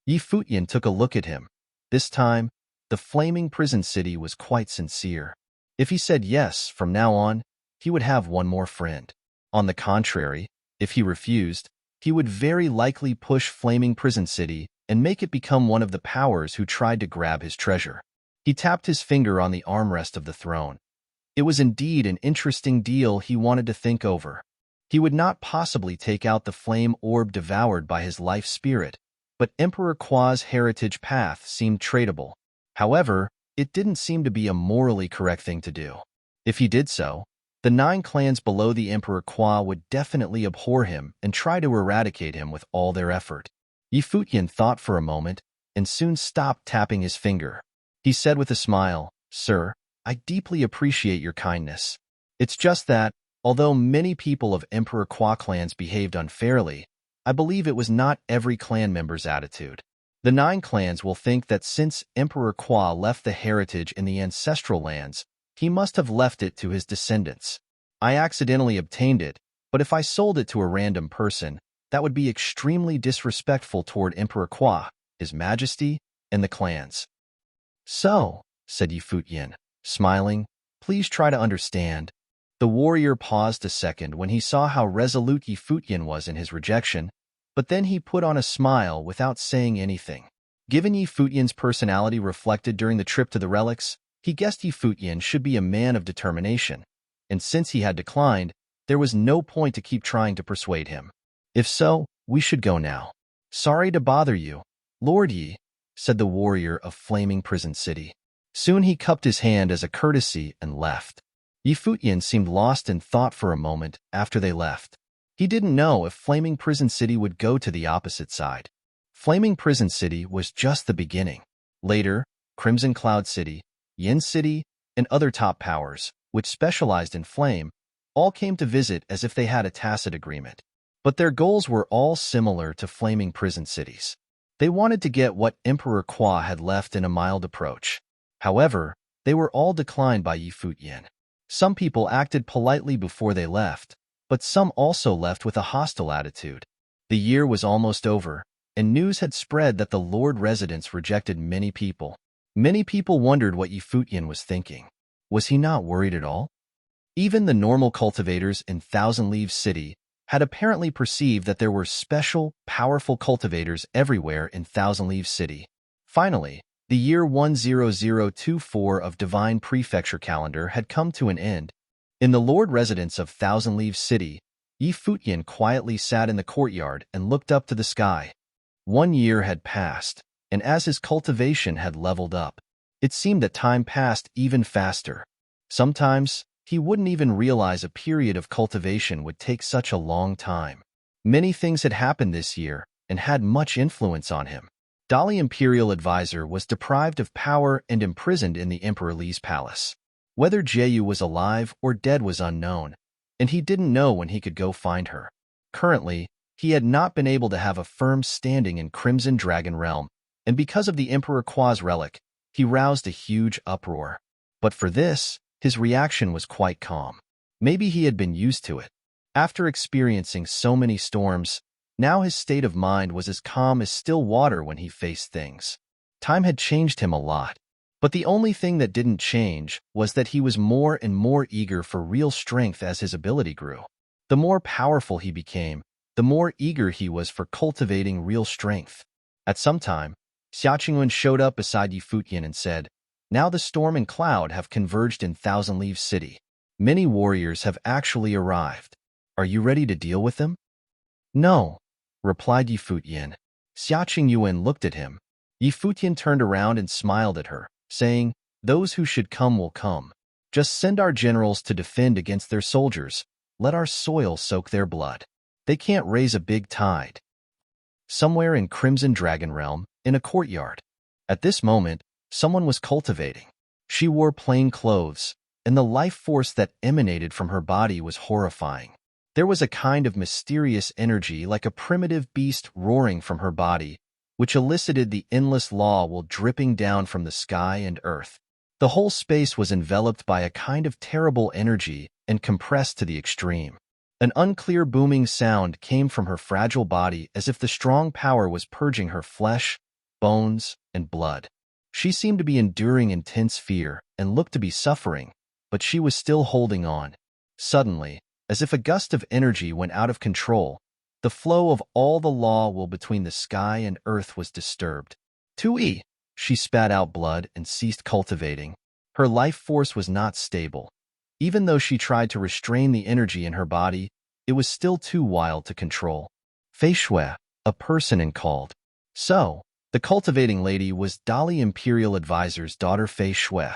Yi Futian took a look at him. This time, the Flaming Prison City was quite sincere. If he said yes from now on, he would have one more friend. On the contrary, if he refused, he would very likely push Flaming Prison City and make it become one of the powers who tried to grab his treasure. He tapped his finger on the armrest of the throne. It was indeed an interesting deal he wanted to think over. He would not possibly take out the flame orb devoured by his life spirit, but Emperor Qua's heritage path seemed tradable. However, it didn't seem to be a morally correct thing to do. If he did so, the 9 clans below the Emperor Kwa would definitely abhor him and try to eradicate him with all their effort. Futian thought for a moment and soon stopped tapping his finger. He said with a smile, "Sir, I deeply appreciate your kindness. It's just that, although many people of Emperor Kwa clans behaved unfairly, I believe it was not every clan member's attitude. The 9 clans will think that since Emperor Kwa left the heritage in the ancestral lands, he must have left it to his descendants. I accidentally obtained it, but if I sold it to a random person, that would be extremely disrespectful toward Emperor Kwa, His Majesty, and the clans." "So," said Futian, smiling, "please try to understand." The warrior paused a second when he saw how resolute Futian was in his rejection, but then he put on a smile without saying anything. Given Futian's personality reflected during the trip to the relics, he guessed Futian should be a man of determination, and since he had declined, there was no point to keep trying to persuade him. "If so, we should go now." "Sorry to bother you, Lord Yi," said the warrior of Flaming Prison City. Soon he cupped his hand as a courtesy and left. Futian seemed lost in thought for a moment after they left. He didn't know if Flaming Prison City would go to the opposite side. Flaming Prison City was just the beginning. Later, Crimson Cloud City, Yin City, and other top powers, which specialized in flame, all came to visit as if they had a tacit agreement. But their goals were all similar to Flaming Prison Cities. They wanted to get what Emperor Kwa had left in a mild approach. However, they were all declined by Futian. Some people acted politely before they left, but some also left with a hostile attitude. The year was almost over, and news had spread that the Lord residents rejected many people. Many people wondered what Futian was thinking. Was he not worried at all? Even the normal cultivators in Thousand Leaves City had apparently perceived that there were special, powerful cultivators everywhere in Thousand Leaves City. Finally, the year 10024 of Divine Prefecture calendar had come to an end. In the Lord residence of Thousand Leaves City, Futian quietly sat in the courtyard and looked up to the sky. 1 year had passed, and as his cultivation had leveled up, it seemed that time passed even faster. Sometimes, he wouldn't even realize a period of cultivation would take such a long time. Many things had happened this year and had much influence on him. Dali Imperial Advisor was deprived of power and imprisoned in the Emperor Li's palace. Whether Jeyu was alive or dead was unknown, and he didn't know when he could go find her. Currently, he had not been able to have a firm standing in Crimson Dragon Realm, and because of the Emperor Kwa's relic, he roused a huge uproar. But for this, his reaction was quite calm. Maybe he had been used to it. After experiencing so many storms, now his state of mind was as calm as still water when he faced things. Time had changed him a lot. But the only thing that didn't change was that he was more and more eager for real strength as his ability grew. The more powerful he became, the more eager he was for cultivating real strength. At some time, Xia Qingyun showed up beside Futian and said, "Now the storm and cloud have converged in Thousand Leaves City. Many warriors have actually arrived. Are you ready to deal with them?" "No," replied Futian. Xia Qingyun looked at him. Futian turned around and smiled at her, saying, "Those who should come will come. Just send our generals to defend against their soldiers. Let our soil soak their blood. They can't raise a big tide." Somewhere in Crimson Dragon Realm, in a courtyard. At this moment, someone was cultivating. She wore plain clothes, and the life force that emanated from her body was horrifying. There was a kind of mysterious energy like a primitive beast roaring from her body, which elicited the endless law while dripping down from the sky and earth. The whole space was enveloped by a kind of terrible energy and compressed to the extreme. An unclear booming sound came from her fragile body as if the strong power was purging her flesh, bones, and blood. She seemed to be enduring intense fear and looked to be suffering, but she was still holding on. Suddenly, as if a gust of energy went out of control, the flow of all the law will between the sky and earth was disturbed. Tui! She spat out blood and ceased cultivating. Her life force was not stable. Even though she tried to restrain the energy in her body, it was still too wild to control. Fei Shui, a person, and called. "So, The cultivating lady was Dali Imperial Advisor's daughter Fei Shui.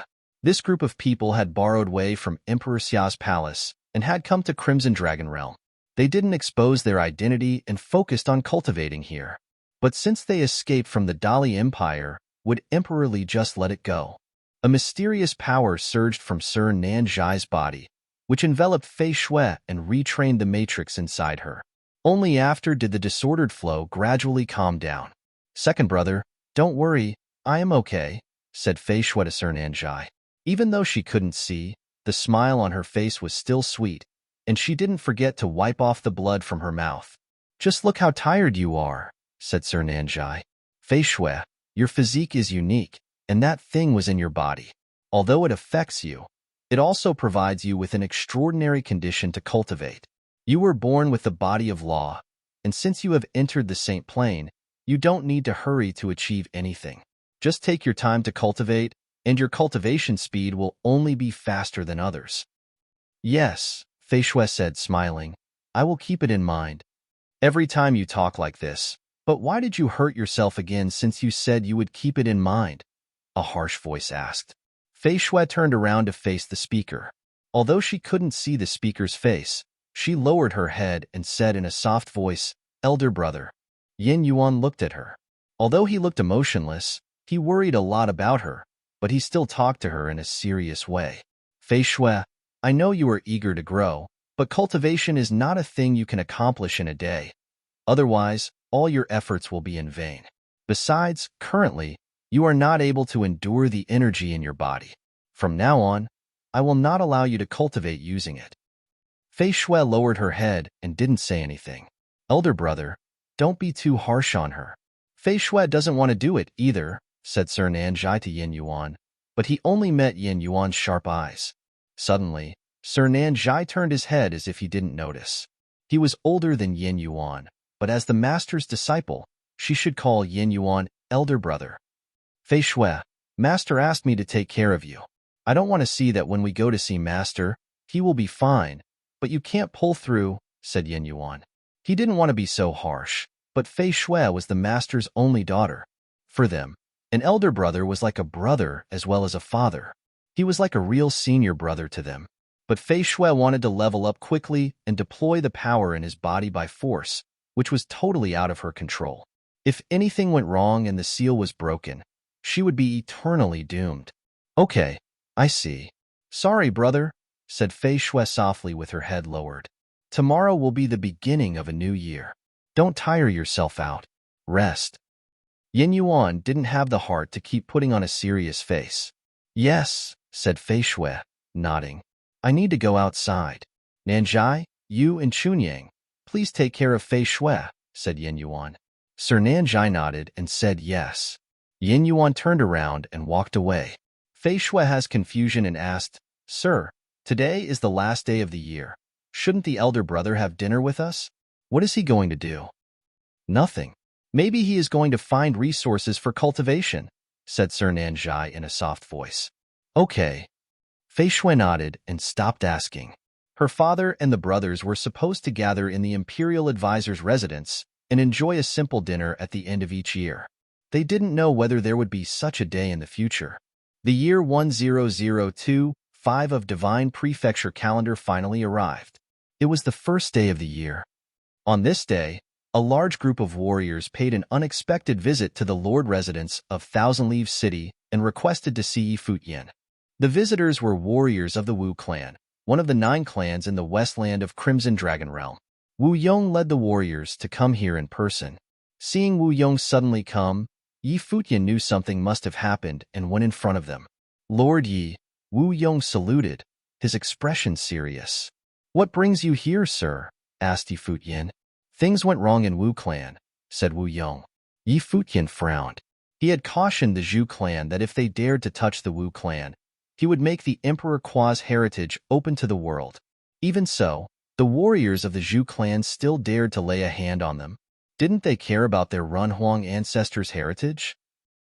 This group of people had borrowed way from Emperor Xia's palace and had come to Crimson Dragon Realm. They didn't expose their identity and focused on cultivating here. But since they escaped from the Dali Empire, would Emperor Li just let it go? A mysterious power surged from Sir Nanzhai's body, which enveloped Fei Shui and retrained the matrix inside her. Only after did the disordered flow gradually calm down. Second brother, don't worry, I am okay, said Fei Shui to Sir Nanzhai. Even though she couldn't see, the smile on her face was still sweet, and she didn't forget to wipe off the blood from her mouth. Just look how tired you are, said Sir Nanzhai. Fei Shui, your physique is unique, and that thing was in your body. Although it affects you, it also provides you with an extraordinary condition to cultivate. You were born with the body of law, and since you have entered the Saint Plane, you don't need to hurry to achieve anything. Just take your time to cultivate, and your cultivation speed will only be faster than others. Yes, Fei Shui said, smiling. I will keep it in mind. Every time you talk like this. But why did you hurt yourself again since you said you would keep it in mind? A harsh voice asked. Fei Shui turned around to face the speaker. Although she couldn't see the speaker's face, she lowered her head and said in a soft voice, Elder brother. Yin Yuan looked at her. Although he looked emotionless, he worried a lot about her, but he still talked to her in a serious way. Fei Shui, I know you are eager to grow, but cultivation is not a thing you can accomplish in a day. Otherwise, all your efforts will be in vain. Besides, currently, you are not able to endure the energy in your body. From now on, I will not allow you to cultivate using it. Fei Shui lowered her head and didn't say anything. Elder brother, don't be too harsh on her. Fei Shui doesn't want to do it either, said Sir Nanzhai to Yin Yuan, but he only met Yin Yuan's sharp eyes. Suddenly, Sir Nanzhai turned his head as if he didn't notice. He was older than Yin Yuan, but as the master's disciple, she should call Yin Yuan elder brother. Fei Shui, master asked me to take care of you. I don't want to see that when we go to see master, he will be fine, but you can't pull through, said Yin Yuan. He didn't want to be so harsh, but Fei Shui was the master's only daughter. For them, an elder brother was like a brother as well as a father. He was like a real senior brother to them. But Fei Shui wanted to level up quickly and deploy the power in his body by force, which was totally out of her control. If anything went wrong and the seal was broken, she would be eternally doomed. Okay, I see. Sorry, brother, said Fei Shui softly with her head lowered. Tomorrow will be the beginning of a new year. Don't tire yourself out. Rest. Yin Yuan didn't have the heart to keep putting on a serious face. Yes, said Fei Shui, nodding. I need to go outside. Nanzhai, you and Chunyang, please take care of Fei Shui, said Yin Yuan. Sir Nanzhai nodded and said yes. Yin Yuan turned around and walked away. Fei Shui has confusion and asked, Sir, today is the last day of the year. Shouldn't the elder brother have dinner with us? What is he going to do? Nothing. Maybe he is going to find resources for cultivation, said Sir Nanzhai in a soft voice. Okay. Fei Shui nodded and stopped asking. Her father and the brothers were supposed to gather in the Imperial Advisor's residence and enjoy a simple dinner at the end of each year. They didn't know whether there would be such a day in the future. The year 1002-5 of Divine Prefecture calendar finally arrived. It was the first day of the year. On this day, a large group of warriors paid an unexpected visit to the Lord residence of Thousand Leaves City and requested to see Futian. The visitors were warriors of the Wu clan, one of the 9 clans in the westland of Crimson Dragon Realm. Wu Yong led the warriors to come here in person. Seeing Wu Yong suddenly come, Yi Futian knew something must have happened and went in front of them. Lord Yi, Wu Yong saluted, his expression serious. What brings you here, sir? Asked Yi Futian. Things went wrong in Wu clan, said Wu Yong. Yi Futian frowned. He had cautioned the Zhu clan that if they dared to touch the Wu clan, he would make the Emperor Qua's heritage open to the world. Even so, the warriors of the Zhu clan still dared to lay a hand on them. Didn't they care about their Runhuang ancestors' heritage?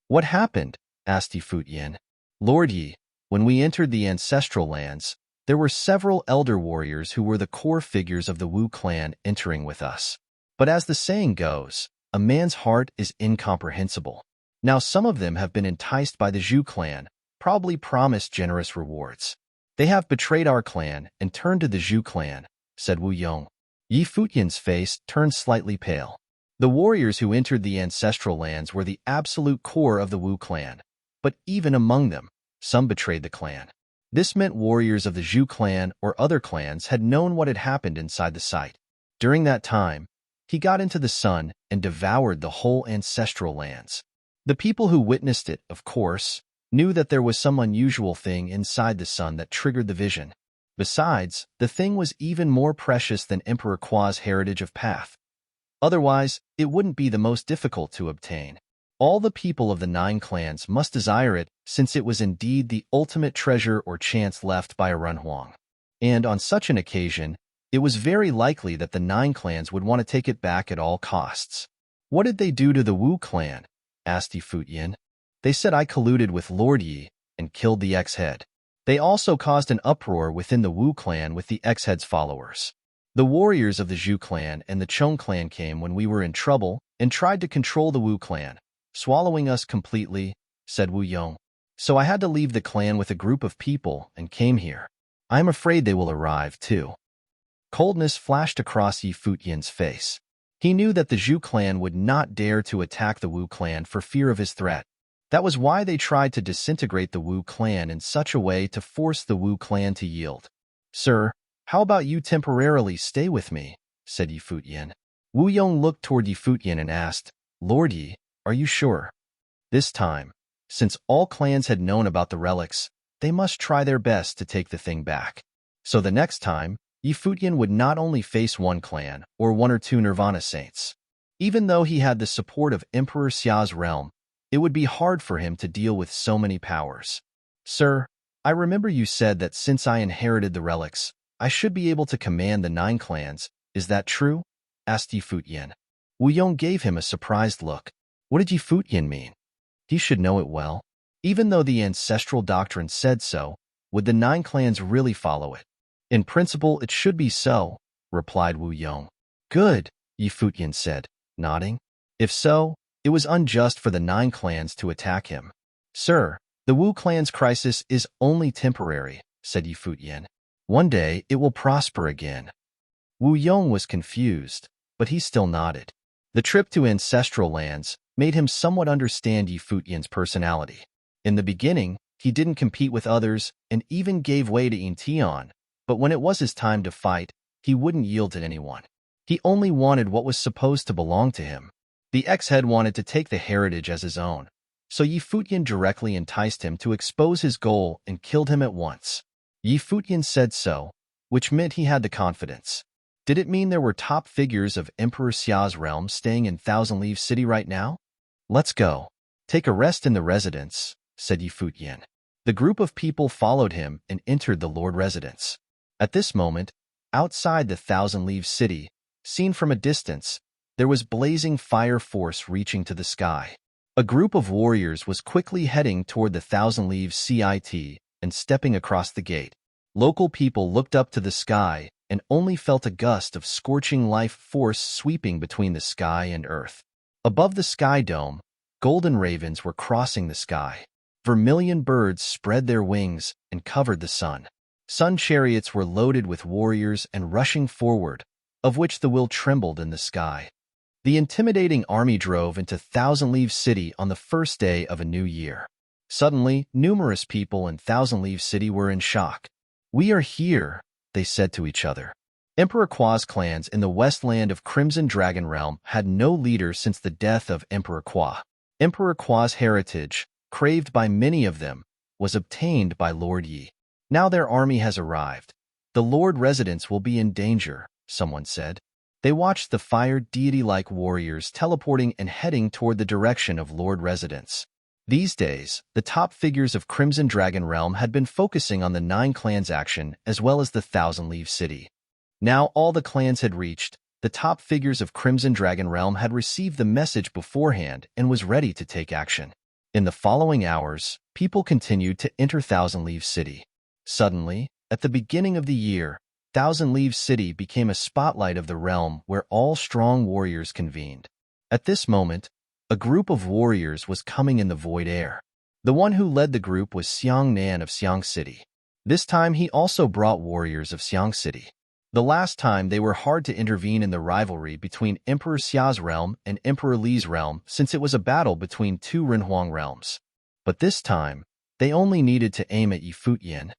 What happened? Asked Yi Futian. Lord Yi, when we entered the ancestral lands, there were several elder warriors who were the core figures of the Wu clan entering with us. But as the saying goes, a man's heart is incomprehensible. Now some of them have been enticed by the Zhu clan, probably promised generous rewards. They have betrayed our clan and turned to the Zhu clan, said Wu Yong. Yi Futian's face turned slightly pale. The warriors who entered the ancestral lands were the absolute core of the Wu clan, but even among them, some betrayed the clan. This meant warriors of the Zhu clan or other clans had known what had happened inside the site. During that time, he got into the sun and devoured the whole ancestral lands. The people who witnessed it, of course, knew that there was some unusual thing inside the sun that triggered the vision. Besides, the thing was even more precious than Emperor Qua's heritage of path. Otherwise, it wouldn't be the most difficult to obtain. All the people of the 9 clans must desire it, since it was indeed the ultimate treasure or chance left by a Renhuang. And on such an occasion, it was very likely that the 9 clans would want to take it back at all costs. What did they do to the Wu clan? Asked Yi Futian. They said I colluded with Lord Yi and killed the ex-head. They also caused an uproar within the Wu clan with the ex-head's followers. The warriors of the Zhu clan and the Chong clan came when we were in trouble and tried to control the Wu clan, swallowing us completely, said Wu Yong. So I had to leave the clan with a group of people and came here. I am afraid they will arrive, too. Coldness flashed across Yi Futian's face. He knew that the Zhu clan would not dare to attack the Wu clan for fear of his threat. That was why they tried to disintegrate the Wu clan in such a way to force the Wu clan to yield. Sir, how about you temporarily stay with me? Said Yi Futian. Wu Yong looked toward Yi Futian and asked, Lord Yi, are you sure? This time, since all clans had known about the relics, they must try their best to take the thing back. So the next time, Yi Futian would not only face one clan or 1 or 2 Nirvana saints. Even though he had the support of Emperor Xia's realm, it would be hard for him to deal with so many powers. Sir, I remember you said that since I inherited the relics, I should be able to command the 9 clans. Is that true? Asked Yi Futian. Wu Yong gave him a surprised look. What did Yi Futian mean? He should know it well. Even though the ancestral doctrine said so, would the 9 clans really follow it? In principle, it should be so, replied Wu Yong. Good, Yi Futian said, nodding. If so, it was unjust for the 9 clans to attack him. Sir, the Wu clan's crisis is only temporary, said Yi Futian. One day it will prosper again. Wu Yong was confused, but he still nodded. The trip to ancestral lands made him somewhat understand Yi Futian's personality. In the beginning, he didn't compete with others and even gave way to Intian, but when it was his time to fight, he wouldn't yield to anyone. He only wanted what was supposed to belong to him. The ex-head wanted to take the heritage as his own, so Yi Futian directly enticed him to expose his goal and killed him at once. Yi Futian said so, which meant he had the confidence. Did it mean there were top figures of Emperor Xia's realm staying in Thousand Leaves City right now? Let's go. Take a rest in the residence, said Yi Futian. The group of people followed him and entered the Lord residence. At this moment, outside the Thousand Leaves City, seen from a distance, there was blazing fire force reaching to the sky. A group of warriors was quickly heading toward the Thousand Leaves CIT and stepping across the gate. Local people looked up to the sky and only felt a gust of scorching life force sweeping between the sky and earth. Above the sky dome, golden ravens were crossing the sky. Vermilion birds spread their wings and covered the sun. Sun chariots were loaded with warriors and rushing forward, of which the will trembled in the sky. The intimidating army drove into Thousand Leaves City on the first day of a new year. Suddenly, numerous people in Thousand Leaves City were in shock. We are here, they said to each other. Emperor Qua's clans in the westland of Crimson Dragon Realm had no leader since the death of Emperor Qua. Emperor Qua's heritage, craved by many of them, was obtained by Lord Yi. Now their army has arrived. The Lord residence will be in danger, someone said. They watched the fire deity-like warriors teleporting and heading toward the direction of Lord residence. These days, the top figures of Crimson Dragon Realm had been focusing on the 9 clans' action as well as the Thousand Leaves City. Now all the clans had reached, the top figures of Crimson Dragon Realm had received the message beforehand and was ready to take action. In the following hours, people continued to enter Thousand Leaves City. Suddenly, at the beginning of the year, Thousand Leaves City became a spotlight of the realm where all strong warriors convened. At this moment, A group of warriors was coming in the void air. The one who led the group was Xiang Nan of Xiang City. This time he also brought warriors of Xiang City. The last time they were hard to intervene in the rivalry between Emperor Xia's realm and Emperor Li's realm, since it was a battle between two Renhuang realms. But this time, they only needed to aim at Futian.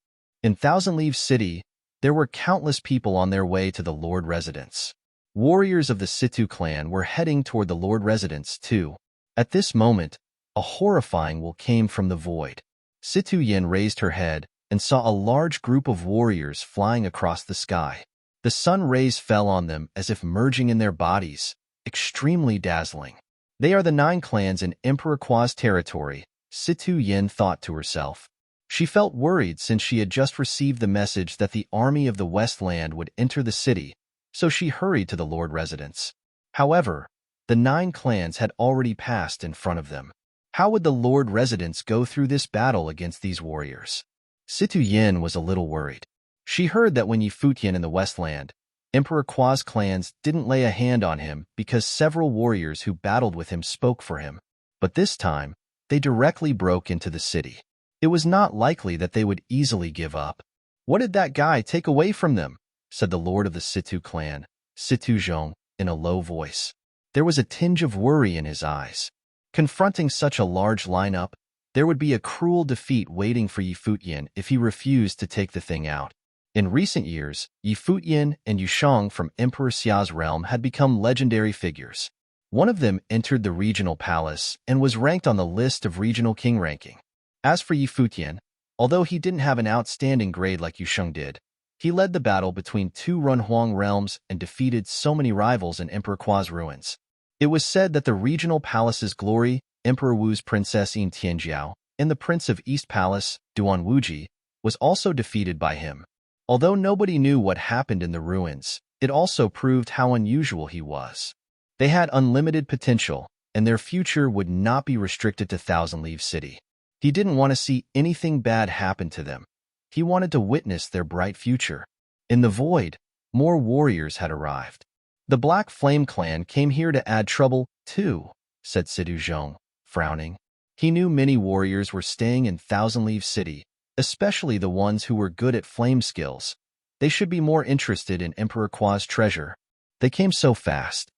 In Thousand Leaves City, there were countless people on their way to the Lord Residence. Warriors of the Situ clan were heading toward the Lord Residence too. At this moment, a horrifying will came from the void. Situ Yin raised her head and saw a large group of warriors flying across the sky. The sun rays fell on them as if merging in their bodies, extremely dazzling. They are the 9 clans in Emperor Qua's territory, Situ Yin thought to herself. She felt worried since she had just received the message that the army of the Westland would enter the city, so she hurried to the Lord Residence. However, the 9 clans had already passed in front of them. How would the Lord Residence go through this battle against these warriors? Situ Yin was a little worried. She heard that when Futian in the Westland, Emperor Qua's clans didn't lay a hand on him because several warriors who battled with him spoke for him. But this time, they directly broke into the city. It was not likely that they would easily give up. What did that guy take away from them? Said the lord of the Situ clan, Situ Zhong, in a low voice. There was a tinge of worry in his eyes. Confronting such a large lineup, there would be a cruel defeat waiting for Futian if he refused to take the thing out. In recent years, Futian and Yushang from Emperor Xia's realm had become legendary figures. One of them entered the regional palace and was ranked on the list of regional king ranking. As for Futian, although he didn't have an outstanding grade like Yushang did, he led the battle between 2 Renhuang realms and defeated so many rivals in Emperor Qua's ruins. It was said that the regional palace's glory, Emperor Wu's princess Yin Tianjiao, and the prince of East Palace, Duan Wuji, was also defeated by him. Although nobody knew what happened in the ruins, it also proved how unusual he was. They had unlimited potential, and their future would not be restricted to Thousand Leaves City. He didn't want to see anything bad happen to them. He wanted to witness their bright future. In the void, more warriors had arrived. The Black Flame clan came here to add trouble, too, said Situ Zhong, frowning. He knew many warriors were staying in Thousand Leaves City, especially the ones who were good at flame skills. They should be more interested in Emperor Qua's treasure. They came so fast.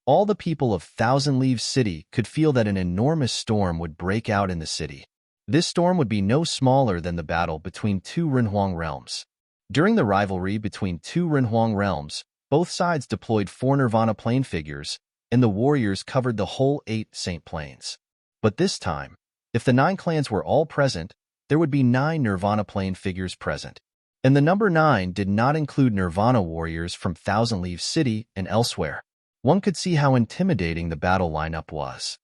All the people of Thousand Leaves City could feel that an enormous storm would break out in the city. This storm would be no smaller than the battle between 2 Renhuang realms. During the rivalry between 2 Renhuang realms, both sides deployed 4 Nirvana Plane figures, and the warriors covered the whole 8 Saint Plains. But this time, if the 9 clans were all present, there would be 9 Nirvana Plane figures present. And the number 9 did not include Nirvana warriors from Thousand Leaves City and elsewhere. One could see how intimidating the battle lineup was.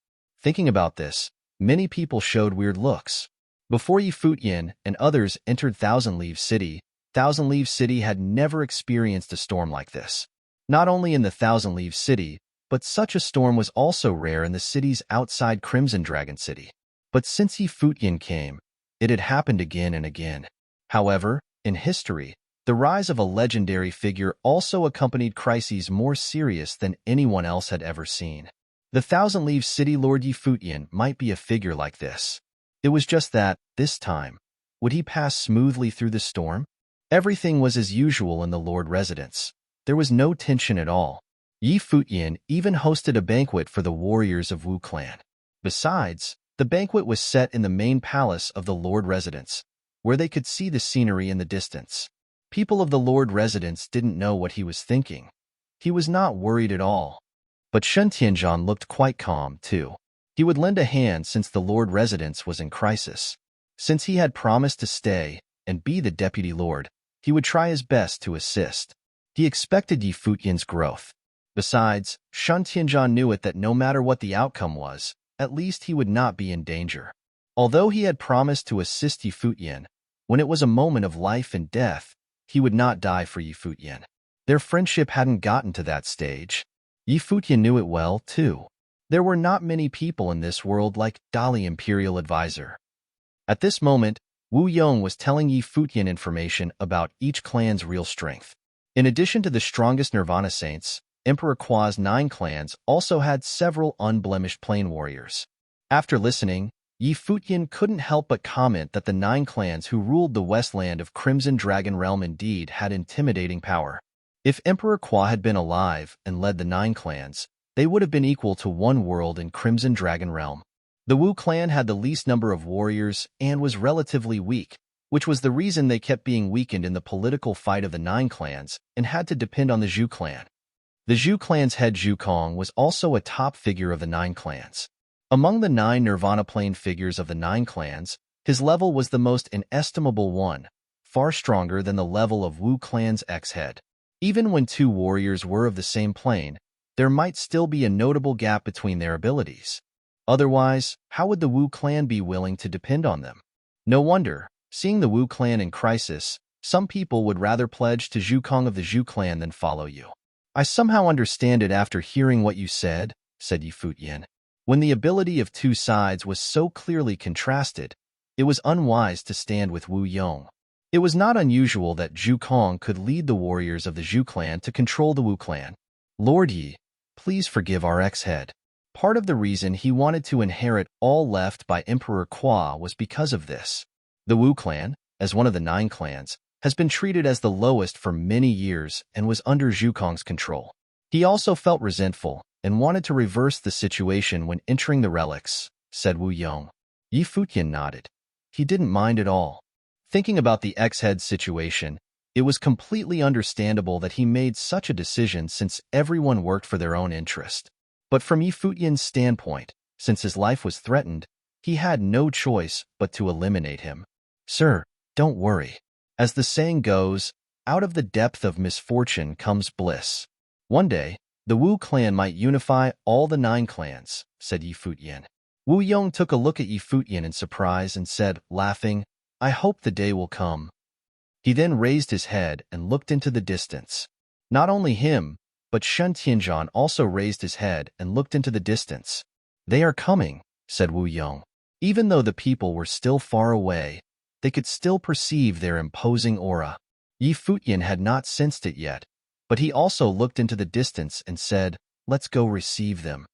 Thinking about this, many people showed weird looks. Before Futian and others entered Thousand Leaves City had never experienced a storm like this. Not only in the Thousand Leaves City, but such a storm was also rare in the cities outside Crimson Dragon City. But since Futian came, it had happened again and again. However, in history, the rise of a legendary figure also accompanied crises more serious than anyone else had ever seen. The Thousand Leaves City Lord Futian might be a figure like this. It was just that, this time, would he pass smoothly through the storm? Everything was as usual in the Lord Residence. There was no tension at all. Futian even hosted a banquet for the warriors of Wu clan. Besides, the banquet was set in the main palace of the Lord Residence, where they could see the scenery in the distance. People of the Lord Residence didn't know what he was thinking. He was not worried at all. But Shen Tianzhan looked quite calm, too. He would lend a hand since the Lord Residence was in crisis. Since he had promised to stay and be the deputy lord, he would try his best to assist. He expected Futian's growth. Besides, Shen Tianzhan knew it that no matter what the outcome was, at least he would not be in danger. Although he had promised to assist Futian, when it was a moment of life and death, he would not die for Futian. Their friendship hadn't gotten to that stage. Futian knew it well, too. There were not many people in this world like Dali Imperial Advisor. At this moment, Wu Yong was telling Futian information about each clan's real strength. In addition to the strongest Nirvana Saints, Emperor Kwa's 9 clans also had several unblemished plain warriors. After listening, Yi Futian couldn't help but comment that the 9 clans who ruled the westland of Crimson Dragon Realm indeed had intimidating power. If Emperor Kwa had been alive and led the 9 clans, they would have been equal to one world in Crimson Dragon Realm. The Wu clan had the least number of warriors and was relatively weak, which was the reason they kept being weakened in the political fight of the 9 clans and had to depend on the Zhu clan. The Zhu clan's head Zhu Kong was also a top figure of the 9 clans. Among the 9 Nirvana plane figures of the 9 clans, his level was the most inestimable one, far stronger than the level of Wu clan's ex-head. Even when 2 warriors were of the same plane, there might still be a notable gap between their abilities. Otherwise, how would the Wu clan be willing to depend on them? No wonder, seeing the Wu clan in crisis, some people would rather pledge to Zhu Kong of the Zhu clan than follow you. I somehow understand it after hearing what you said, said Yi Futian. When the ability of 2 sides was so clearly contrasted, it was unwise to stand with Wu Yong. It was not unusual that Zhu Kong could lead the warriors of the Zhu clan to control the Wu clan. Lord Yi, please forgive our ex-head. Part of the reason he wanted to inherit all left by Emperor Kwa was because of this. The Wu clan, as one of the 9 clans, has been treated as the lowest for many years and was under Zhu Kong's control. He also felt resentful and wanted to reverse the situation when entering the relics, said Wu Yong. Yi Futian nodded. He didn't mind at all. Thinking about the ex-head's situation, it was completely understandable that he made such a decision since everyone worked for their own interest. But from Yi Futian's standpoint, since his life was threatened, he had no choice but to eliminate him. Sir, don't worry. As the saying goes, out of the depth of misfortune comes bliss. One day, the Wu clan might unify all the 9 clans, said Yi Futian. Wu Yong took a look at Yi Futian in surprise and said, laughing, I hope the day will come. He then raised his head and looked into the distance. Not only him, but Shen Tianzhan also raised his head and looked into the distance. They are coming, said Wu Yong. Even though the people were still far away, they could still perceive their imposing aura. Yi Futian had not sensed it yet, but he also looked into the distance and said, let's go receive them.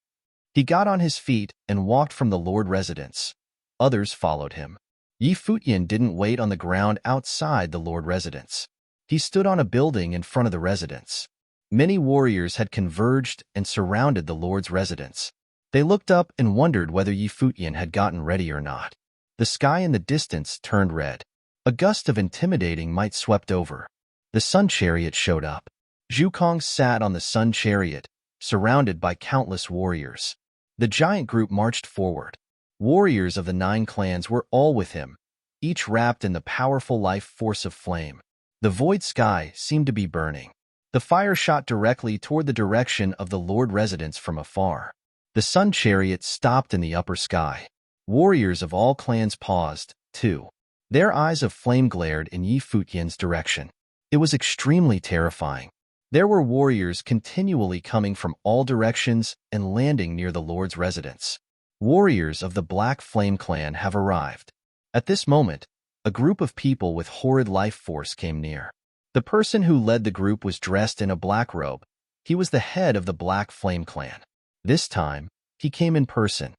He got on his feet and walked from the Lord residence. Others followed him. Yi Futian didn't wait on the ground outside the Lord residence. He stood on a building in front of the residence. Many warriors had converged and surrounded the Lord's residence. They looked up and wondered whether Yi Futian had gotten ready or not. The sky in the distance turned red. A gust of intimidating might swept over. The sun chariot showed up. Zhu Kong sat on the sun chariot, surrounded by countless warriors. The giant group marched forward. Warriors of the 9 clans were all with him, each wrapped in the powerful life force of flame. The void sky seemed to be burning. The fire shot directly toward the direction of the Lord residence from afar. The sun chariot stopped in the upper sky. Warriors of all clans paused, too. Their eyes of flame glared in Yi Futian's direction. It was extremely terrifying. There were warriors continually coming from all directions and landing near the Lord's residence. Warriors of the Black Flame clan have arrived. At this moment, a group of people with horrid life force came near. The person who led the group was dressed in a black robe. He was the head of the Black Flame clan. This time, he came in person.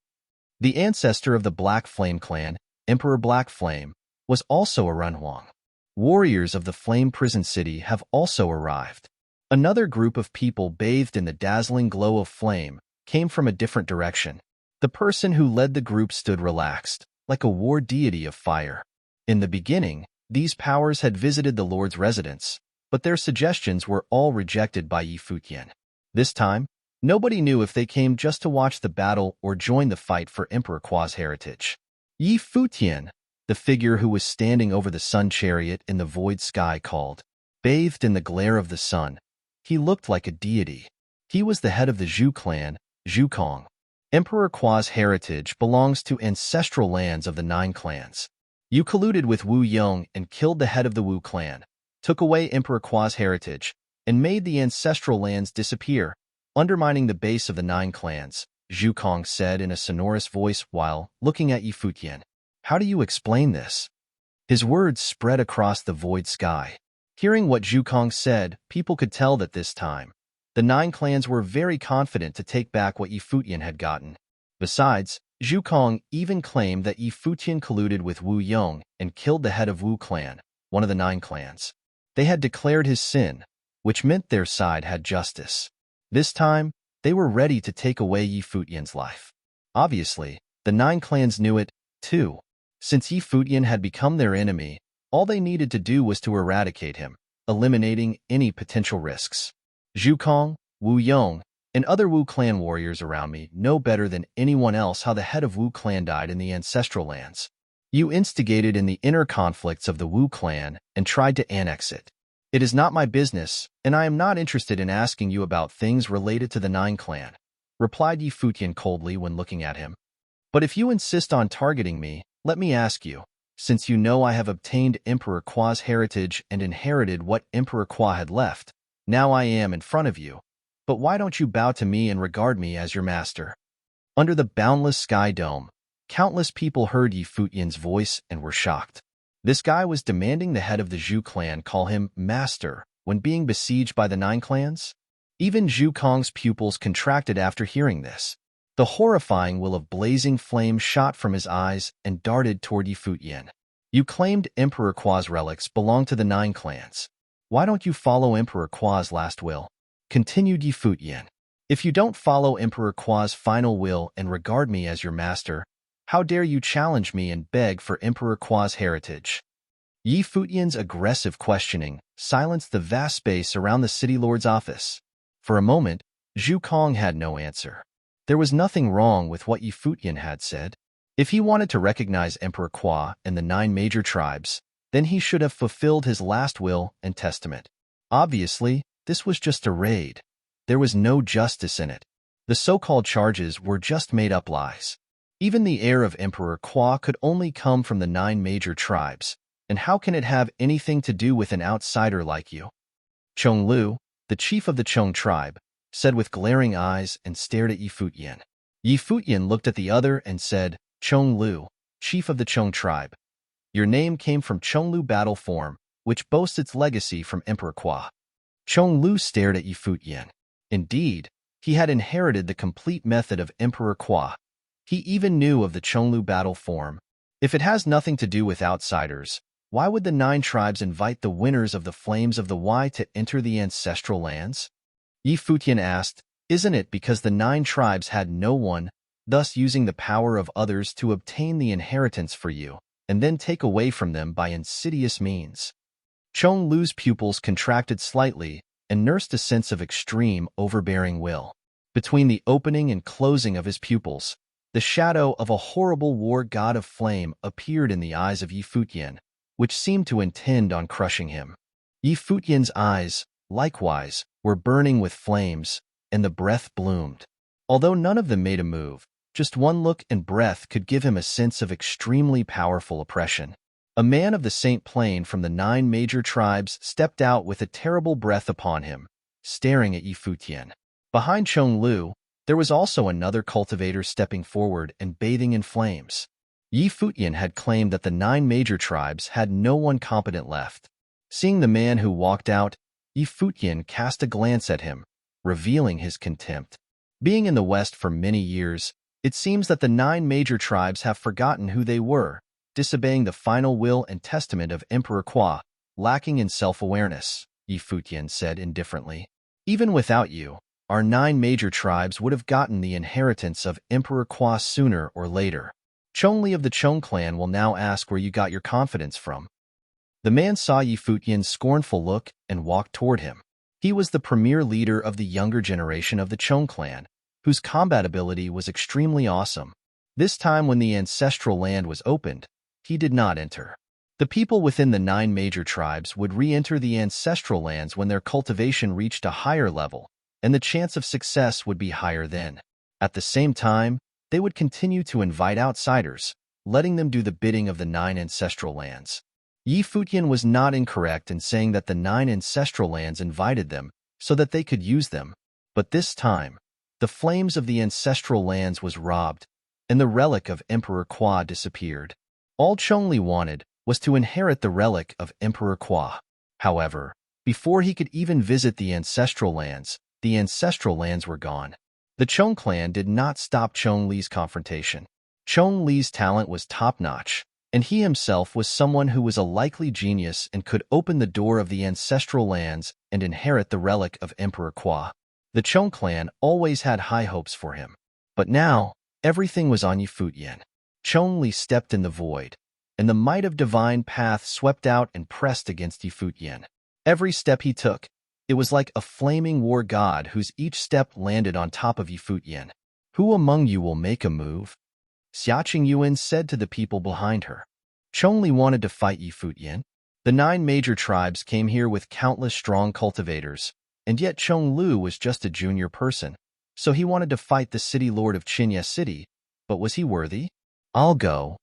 The ancestor of the Black Flame clan, Emperor Black Flame, was also a Runhuang. Warriors of the Flame Prison City have also arrived. Another group of people bathed in the dazzling glow of flame came from a different direction. The person who led the group stood relaxed, like a war deity of fire. In the beginning, these powers had visited the Lord's residence, but their suggestions were all rejected by Yi Futian. This time, nobody knew if they came just to watch the battle or join the fight for Emperor Kwa's heritage. Yi Futian, the figure who was standing over the sun chariot in the void sky, called. Bathed in the glare of the sun, he looked like a deity. He was the head of the Zhu clan, Zhu Kong. Emperor Kwa's heritage belongs to ancestral lands of the 9 clans. You colluded with Wu Yong and killed the head of the Wu clan, took away Emperor Kwa's heritage, and made the ancestral lands disappear, undermining the base of the 9 clans, Zhu Kong said in a sonorous voice while looking at Yi Futian. How do you explain this? His words spread across the void sky. Hearing what Zhu Kong said, people could tell that this time, The 9 clans were very confident to take back what Yi Futian had gotten. Besides, Zhu Kong even claimed that Yi Futian colluded with Wu Yong and killed the head of Wu clan, one of the 9 clans. They had declared his sin, which meant their side had justice. This time, they were ready to take away Yi Futian's life. Obviously, the 9 clans knew it, too. Since Yi Futian had become their enemy, all they needed to do was to eradicate him, eliminating any potential risks. Zhu Kong, Wu Yong, and other Wu clan warriors around me know better than anyone else how the head of Wu clan died in the ancestral lands. You instigated in the inner conflicts of the Wu clan and tried to annex it. It is not my business, and I am not interested in asking you about things related to the 9 clan, replied Yi Futian coldly when looking at him. But if you insist on targeting me, let me ask you, since you know I have obtained Emperor Kua's heritage and inherited what Emperor Kua had left, now I am in front of you. But why don't you bow to me and regard me as your master? Under the boundless sky dome, countless people heard Yi Futian's voice and were shocked. This guy was demanding the head of the Zhu clan call him master when being besieged by the 9 clans? Even Zhu Kong's pupils contracted after hearing this. The horrifying will of blazing flame shot from his eyes and darted toward Yi Futian. You claimed Emperor Kua's relics belong to the 9 clans. Why don't you follow Emperor Kua's last will? Continued Yi Futian. If you don't follow Emperor Kua's final will and regard me as your master, how dare you challenge me and beg for Emperor Kua's heritage? Yi Futian's aggressive questioning silenced the vast space around the city lord's office. For a moment, Zhu Kong had no answer. There was nothing wrong with what Yi Futian had said. If he wanted to recognize Emperor Kua and the 9 major tribes, then he should have fulfilled his last will and testament. Obviously, this was just a raid. There was no justice in it. The so-called charges were just made-up lies. Even the heir of Emperor Kua could only come from the 9 major tribes, and how can it have anything to do with an outsider like you? Chong Lu, the chief of the Chong tribe, said with glaring eyes and stared at Yi Futian. Yi Futian looked at the other and said, Chong Lu, chief of the Chong tribe. Your name came from Chong Lu battle form, which boasts its legacy from Emperor Kua. Chong Lu stared at Yi Futian. Indeed, he had inherited the complete method of Emperor Kua. He even knew of the Chong Lu battle form. If it has nothing to do with outsiders, why would the 9 tribes invite the winners of the Flames of the Y to enter the ancestral lands? Yi Futian asked, Isn't it because the 9 tribes had no one, thus using the power of others to obtain the inheritance for you, and then take away from them by insidious means? Chong Lu's pupils contracted slightly and nursed a sense of extreme, overbearing will. Between the opening and closing of his pupils, the shadow of a horrible war god of flame appeared in the eyes of Yi Futian, which seemed to intend on crushing him. Yi Futian's eyes, likewise, were burning with flames, and the breath bloomed. Although none of them made a move, just one look and breath could give him a sense of extremely powerful oppression. A man of the Saint Plain from the 9 major tribes stepped out with a terrible breath upon him, staring at Yi Futian. Behind Chong Lu, there was also another cultivator stepping forward and bathing in flames. Yi Futian had claimed that the 9 major tribes had no one competent left. Seeing the man who walked out, Yi Futian cast a glance at him, revealing his contempt. Being in the West for many years, it seems that the 9 major tribes have forgotten who they were, disobeying the final will and testament of Emperor Kua, lacking in self-awareness, Yi Futian said indifferently. Even without you, our 9 major tribes would have gotten the inheritance of Emperor Kua sooner or later. Chong Li of the Chong clan will now ask where you got your confidence from. The man saw Yi Futian's scornful look and walked toward him. He was the premier leader of the younger generation of the Chong clan, whose combat ability was extremely awesome. This time when the ancestral land was opened, he did not enter. The people within the 9 major tribes would re-enter the ancestral lands when their cultivation reached a higher level, and the chance of success would be higher then. At the same time, they would continue to invite outsiders, letting them do the bidding of the 9 ancestral lands. Yi Futian was not incorrect in saying that the 9 ancestral lands invited them so that they could use them, but this time, the flames of the ancestral lands was robbed, and the relic of Emperor Kua disappeared. All Chong Li wanted was to inherit the relic of Emperor Kua. However, before he could even visit the ancestral lands, the ancestral lands were gone. The Chong clan did not stop Chong Li's confrontation. Chong Li's talent was top-notch, and he himself was someone who was a likely genius and could open the door of the ancestral lands and inherit the relic of Emperor Kwa. The Chong clan always had high hopes for him. But now, everything was on Futian. Chong Li stepped in the void, and the might of divine path swept out and pressed against Futian. Every step he took, it was like a flaming war god whose each step landed on top of Futian. "Who among you will make a move?" Xiaqing Yuan said to the people behind her. Chong Li wanted to fight Futian. The 9 major tribes came here with countless strong cultivators, and yet Chong Lu was just a junior person, so he wanted to fight the city lord of Qinya City. But was he worthy? "I'll go."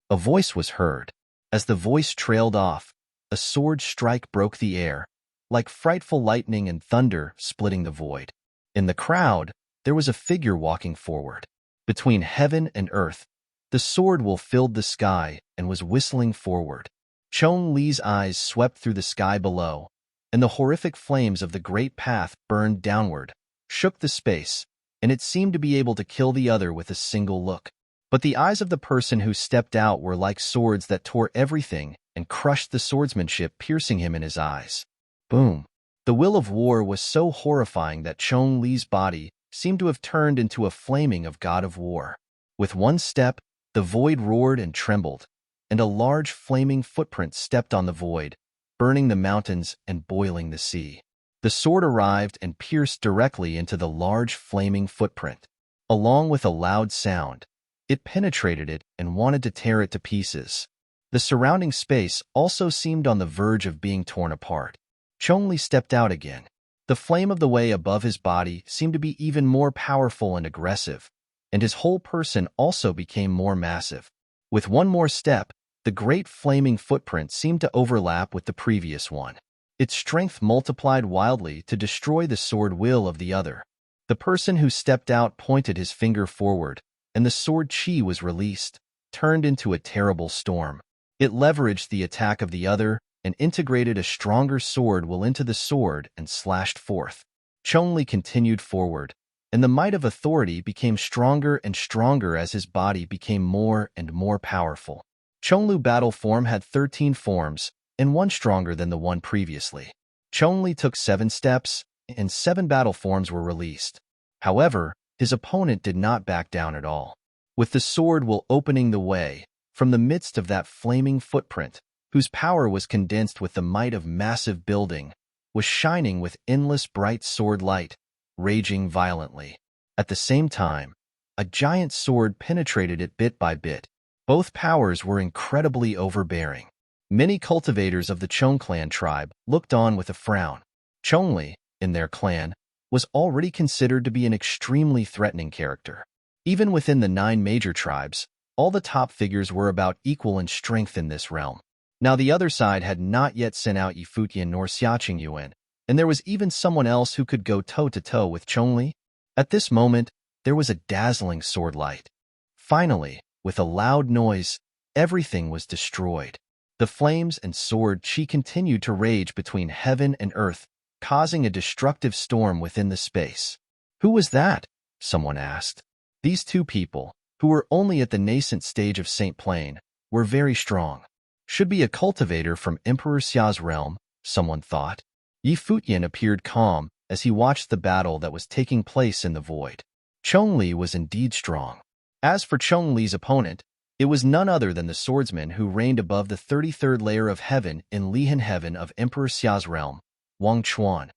A voice was heard. As the voice trailed off, a sword strike broke the air, like frightful lightning and thunder splitting the void. In the crowd, there was a figure walking forward. Between heaven and earth, the sword will filled the sky and was whistling forward. Chong Li's eyes swept through the sky below, and the horrific flames of the great path burned downward, shook the space, and it seemed to be able to kill the other with a single look. But the eyes of the person who stepped out were like swords that tore everything and crushed the swordsmanship, piercing him in his eyes. Boom. The will of war was so horrifying that Chong Li's body seemed to have turned into a flaming of god of war. With one step, the void roared and trembled, and a large flaming footprint stepped on the void, burning the mountains and boiling the sea. The sword arrived and pierced directly into the large flaming footprint. Along with a loud sound, it penetrated it and wanted to tear it to pieces. The surrounding space also seemed on the verge of being torn apart. Chong Li stepped out again. The flame of the way above his body seemed to be even more powerful and aggressive, and his whole person also became more massive. With one more step, the great flaming footprint seemed to overlap with the previous one. Its strength multiplied wildly to destroy the sword will of the other. The person who stepped out pointed his finger forward, and the sword chi was released, turned into a terrible storm. It leveraged the attack of the other and integrated a stronger sword will into the sword and slashed forth. Chong Li continued forward, and the might of authority became stronger and stronger as his body became more and more powerful. Chong Li's battle form had 13 forms, and one stronger than the one previously. Chong Li took 7 steps, and 7 battle forms were released. However, his opponent did not back down at all. With the sword will opening the way, from the midst of that flaming footprint, whose power was condensed with the might of massive building, was shining with endless bright sword light, raging violently. At the same time, a giant sword penetrated it bit by bit. Both powers were incredibly overbearing. Many cultivators of the Chong clan tribe looked on with a frown. Chong Li, in their clan, was already considered to be an extremely threatening character. Even within the 9 major tribes, all the top figures were about equal in strength in this realm. Now the other side had not yet sent out Futian nor Xiaqing Yuan, and there was even someone else who could go toe-to-toe with Chong Li. At this moment, there was a dazzling sword light. Finally, with a loud noise, everything was destroyed. The flames and sword chi continued to rage between heaven and earth, causing a destructive storm within the space. "Who was that?" someone asked. These 2 people, who were only at the nascent stage of Saint Plain, were very strong. Should be a cultivator from Emperor Xia's realm, someone thought. Futian appeared calm as he watched the battle that was taking place in the void. Chong Li was indeed strong. As for Chong Li's opponent, it was none other than the swordsman who reigned above the 33rd layer of heaven in Lihan heaven of Emperor Xia's realm, Wang Chuan.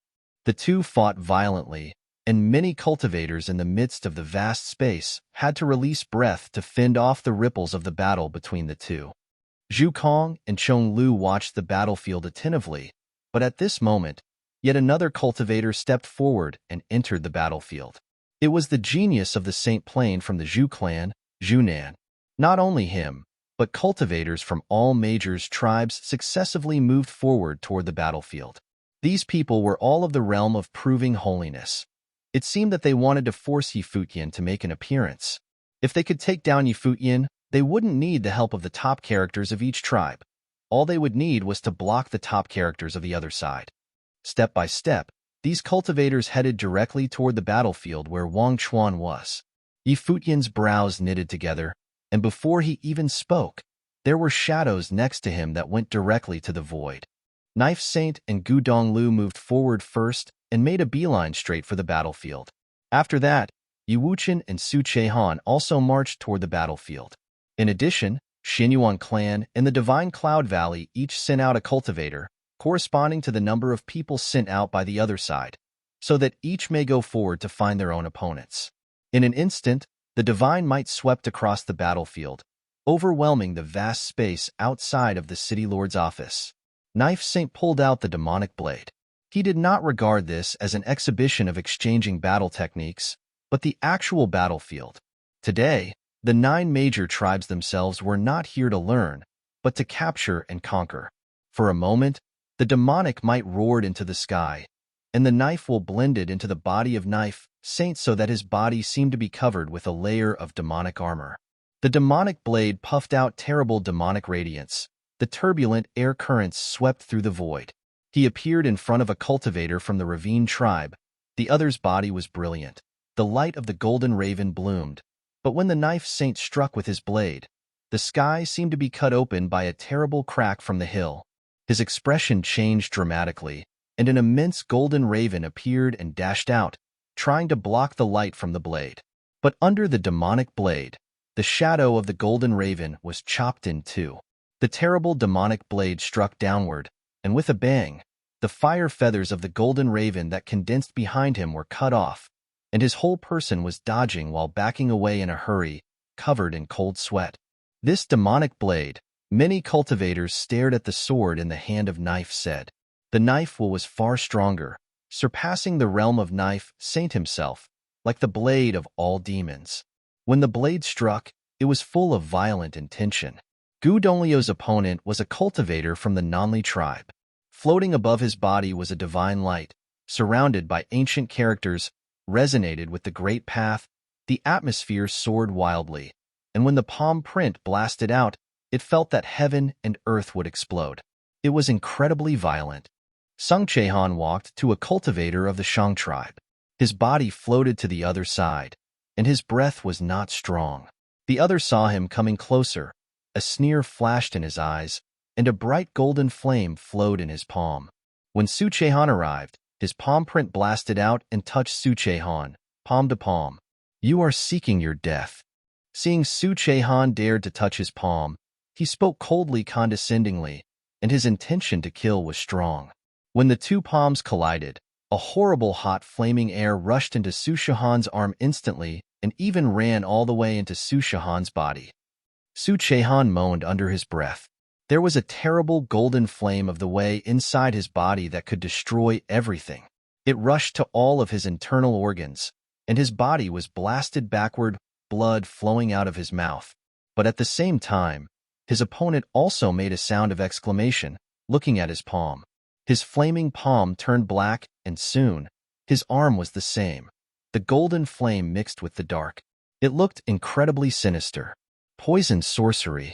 The 2 fought violently, and many cultivators in the midst of the vast space had to release breath to fend off the ripples of the battle between the 2. Zhu Kong and Chong Lu watched the battlefield attentively, but at this moment, yet another cultivator stepped forward and entered the battlefield. It was the genius of the Saint Plain from the Zhu clan, Zhu Nan. Not only him, but cultivators from all major tribes successively moved forward toward the battlefield. These people were all of the realm of proving holiness. It seemed that they wanted to force Futian to make an appearance. If they could take down Futian, they wouldn't need the help of the top characters of each tribe. All they would need was to block the top characters of the other side. Step by step, These cultivators headed directly toward the battlefield where Wang Chuan was. Futian's brows knitted together, and before he even spoke, there were shadows next to him that went directly to the void. Knife Saint and Gu Donglu moved forward first and made a beeline straight for the battlefield. After that, Yu Wuchen and Su Chehan also marched toward the battlefield. In addition, Xinyuan clan and the Divine Cloud Valley each sent out a cultivator, corresponding to the number of people sent out by the other side, so that each may go forward to find their own opponents. In an instant, the divine might swept across the battlefield, overwhelming the vast space outside of the city lord's office. Knife Saint pulled out the demonic blade. He did not regard this as an exhibition of exchanging battle techniques, but the actual battlefield. Today, the 9 major tribes themselves were not here to learn, but to capture and conquer. For a moment, the demonic might roared into the sky, and the knife will blended into the body of Knife Saint so that his body seemed to be covered with a layer of demonic armor. The demonic blade puffed out terrible demonic radiance. The turbulent air currents swept through the void. He appeared in front of a cultivator from the Ravine tribe. The other's body was brilliant. The light of the golden raven bloomed, but when the Knife Saint struck with his blade, the sky seemed to be cut open by a terrible crack from the hill. His expression changed dramatically, and an immense golden raven appeared and dashed out, trying to block the light from the blade. But under the demonic blade, the shadow of the golden raven was chopped in two. The terrible demonic blade struck downward, and with a bang, the fire feathers of the golden raven that condensed behind him were cut off, and his whole person was dodging while backing away in a hurry, covered in cold sweat. This demonic blade, many cultivators stared at the sword in the hand of Knife said. The knife was far stronger, surpassing the realm of Knife Saint himself, like the blade of all demons. When the blade struck, it was full of violent intention. Gu Donglio's opponent was a cultivator from the Nanli tribe. Floating above his body was a divine light, surrounded by ancient characters, resonated with the great path. The atmosphere soared wildly, and when the palm print blasted out, it felt that heaven and earth would explode. It was incredibly violent. Sung Chehan walked to a cultivator of the Shang tribe. His body floated to the other side, and his breath was not strong. The other saw him coming closer. A sneer flashed in his eyes, and a bright golden flame flowed in his palm. When Su Chehan arrived, his palm print blasted out and touched Su Chehan, palm to palm. You are seeking your death. Seeing Su Chehan dared to touch his palm, he spoke coldly condescendingly, and his intention to kill was strong. When the two palms collided, a horrible hot flaming air rushed into Su Chehan's arm instantly and even ran all the way into Su Chehan's body. Su Chehan moaned under his breath. There was a terrible golden flame of the way inside his body that could destroy everything. It rushed to all of his internal organs, and his body was blasted backward, blood flowing out of his mouth. But at the same time, his opponent also made a sound of exclamation, looking at his palm. His flaming palm turned black, and soon, his arm was the same. The golden flame mixed with the dark. It looked incredibly sinister. Poison sorcery.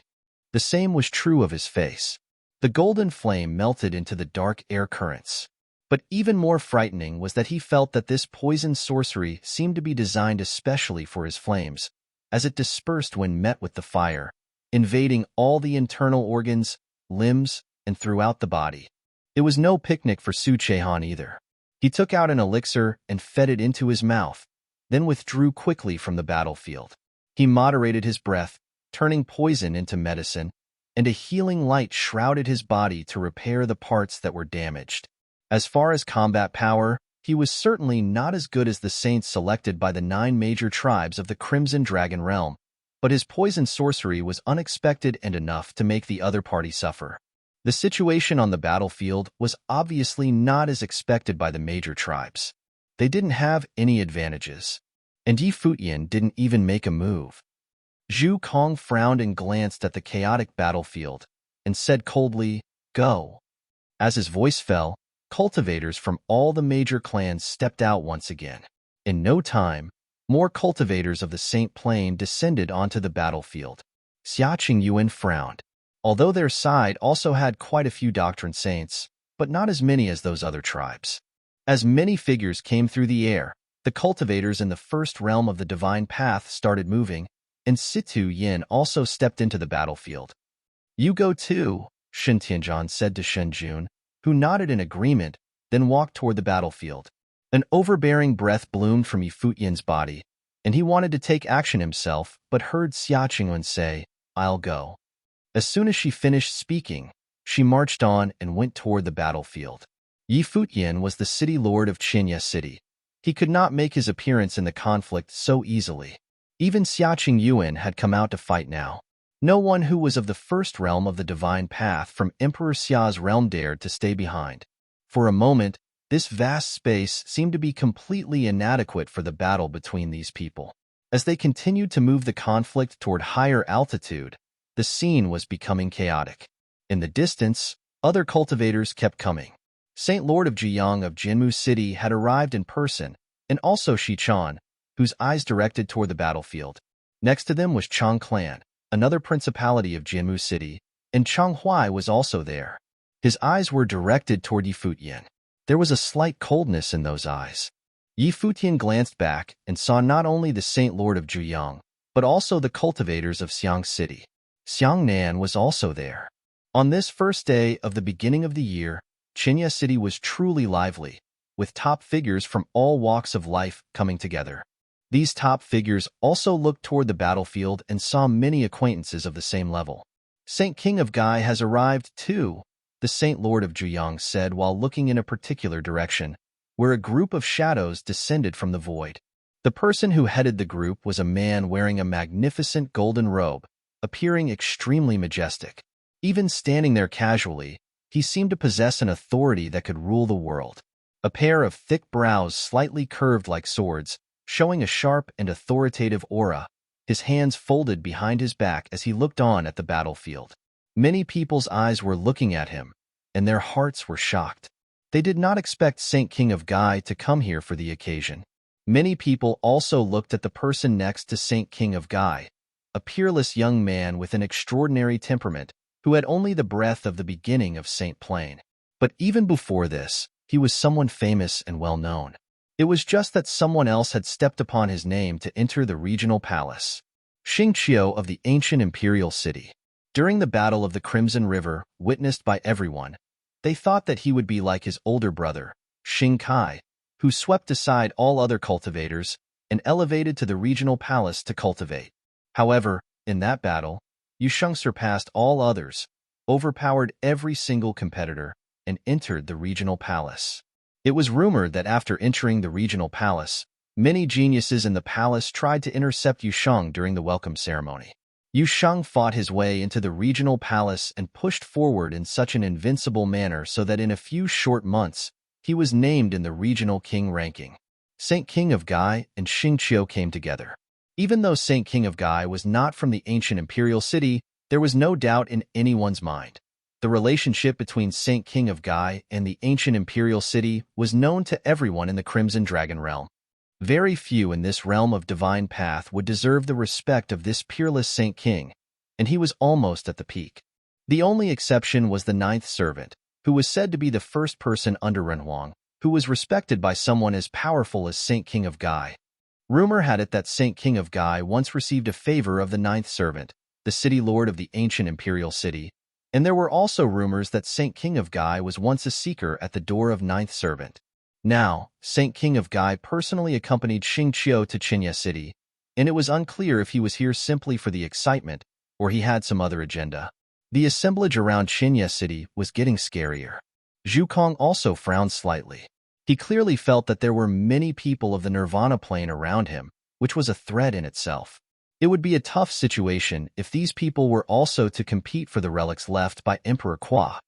The same was true of his face. The golden flame melted into the dark air currents. But even more frightening was that he felt that this poison sorcery seemed to be designed especially for his flames, as it dispersed when met with the fire, invading all the internal organs, limbs, and throughout the body. It was no picnic for Su Chehan either. He took out an elixir and fed it into his mouth, then withdrew quickly from the battlefield. He moderated his breath, turning poison into medicine, and a healing light shrouded his body to repair the parts that were damaged. As far as combat power, he was certainly not as good as the saints selected by the 9 major tribes of the Crimson Dragon realm, but his poison sorcery was unexpected and enough to make the other party suffer. The situation on the battlefield was obviously not as expected by the major tribes. They didn't have any advantages, and Futian didn't even make a move. Zhu Kong frowned and glanced at the chaotic battlefield, and said coldly, "Go." As his voice fell, cultivators from all the major clans stepped out once again. In no time, more cultivators of the Saint Plain descended onto the battlefield. Xia Qingyuan frowned. Although their side also had quite a few doctrine saints, but not as many as those other tribes. As many figures came through the air, the cultivators in the first realm of the divine path started moving, and Situ Yin also stepped into the battlefield. "You go too," Shen Tianzhan said to Shen Jun, who nodded in agreement, then walked toward the battlefield. An overbearing breath bloomed from Futian's body, and he wanted to take action himself, but heard Xia Qingyun say, "I'll go." As soon as she finished speaking, she marched on and went toward the battlefield. Futian was the city lord of Qinya City. He could not make his appearance in the conflict so easily. Even Xia Qingyun had come out to fight now. No one who was of the first realm of the divine path from Emperor Xia's realm dared to stay behind. For a moment, this vast space seemed to be completely inadequate for the battle between these people. As they continued to move the conflict toward higher altitude, the scene was becoming chaotic. In the distance, other cultivators kept coming. Saint Lord of Jiang of Jinmu City had arrived in person, and also Shichan, whose eyes directed toward the battlefield. Next to them was Chang Clan, another principality of Jinmu City, and Chang Huai was also there. His eyes were directed toward Futian. There was a slight coldness in those eyes. Futian glanced back and saw not only the Saint Lord of Zhuyang, but also the cultivators of Xiang City. Xiangnan was also there. On this first day of the beginning of the year, Qinya City was truly lively, with top figures from all walks of life coming together. These top figures also looked toward the battlefield and saw many acquaintances of the same level. "Saint King of Gai has arrived too," the Saint Lord of Zhuyang said while looking in a particular direction, where a group of shadows descended from the void. The person who headed the group was a man wearing a magnificent golden robe, appearing extremely majestic. Even standing there casually, he seemed to possess an authority that could rule the world. A pair of thick brows slightly curved like swords, showing a sharp and authoritative aura, his hands folded behind his back as he looked on at the battlefield. Many people's eyes were looking at him, and their hearts were shocked. They did not expect Saint King of Gai to come here for the occasion. Many people also looked at the person next to Saint King of Gai, a peerless young man with an extraordinary temperament, who had only the breath of the beginning of Saint Plain. But even before this, he was someone famous and well-known. It was just that someone else had stepped upon his name to enter the regional palace. Xingqiu of the ancient imperial city. During the Battle of the Crimson River, witnessed by everyone, they thought that he would be like his older brother, Xing Kai, who swept aside all other cultivators and elevated to the regional palace to cultivate. However, in that battle, Yusheng surpassed all others, overpowered every single competitor, and entered the regional palace. It was rumored that after entering the regional palace, many geniuses in the palace tried to intercept Yusheng during the welcome ceremony. Yusheng fought his way into the regional palace and pushed forward in such an invincible manner so that in a few short months, he was named in the regional king ranking. Saint King of Gai and Xingqiu came together. Even though Saint King of Gai was not from the ancient imperial city, there was no doubt in anyone's mind. The relationship between Saint King of Gai and the ancient imperial city was known to everyone in the Crimson Dragon realm. Very few in this realm of divine path would deserve the respect of this peerless Saint King, and he was almost at the peak. The only exception was the ninth servant, who was said to be the first person under Renhuang, who was respected by someone as powerful as Saint King of Gai. Rumor had it that Saint King of Gai once received a favor of the ninth servant, the city lord of the ancient imperial city, and there were also rumors that Saint King of Gai was once a seeker at the door of ninth servant. Now, Saint King of Gai personally accompanied Xingqiu to Qinya City, and it was unclear if he was here simply for the excitement or he had some other agenda. The assemblage around Qinya City was getting scarier. Zhu Kong also frowned slightly. He clearly felt that there were many people of the Nirvana plane around him, which was a threat in itself. It would be a tough situation if these people were also to compete for the relics left by Emperor Qua.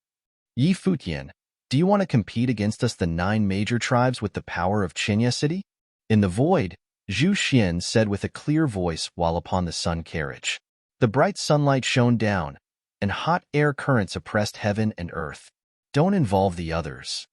Futian, do you want to compete against us, the 9 major tribes with the power of Qinya City? In the void, Zhu Xian said with a clear voice while upon the sun carriage. The bright sunlight shone down, and hot air currents oppressed heaven and earth. Don't involve the others.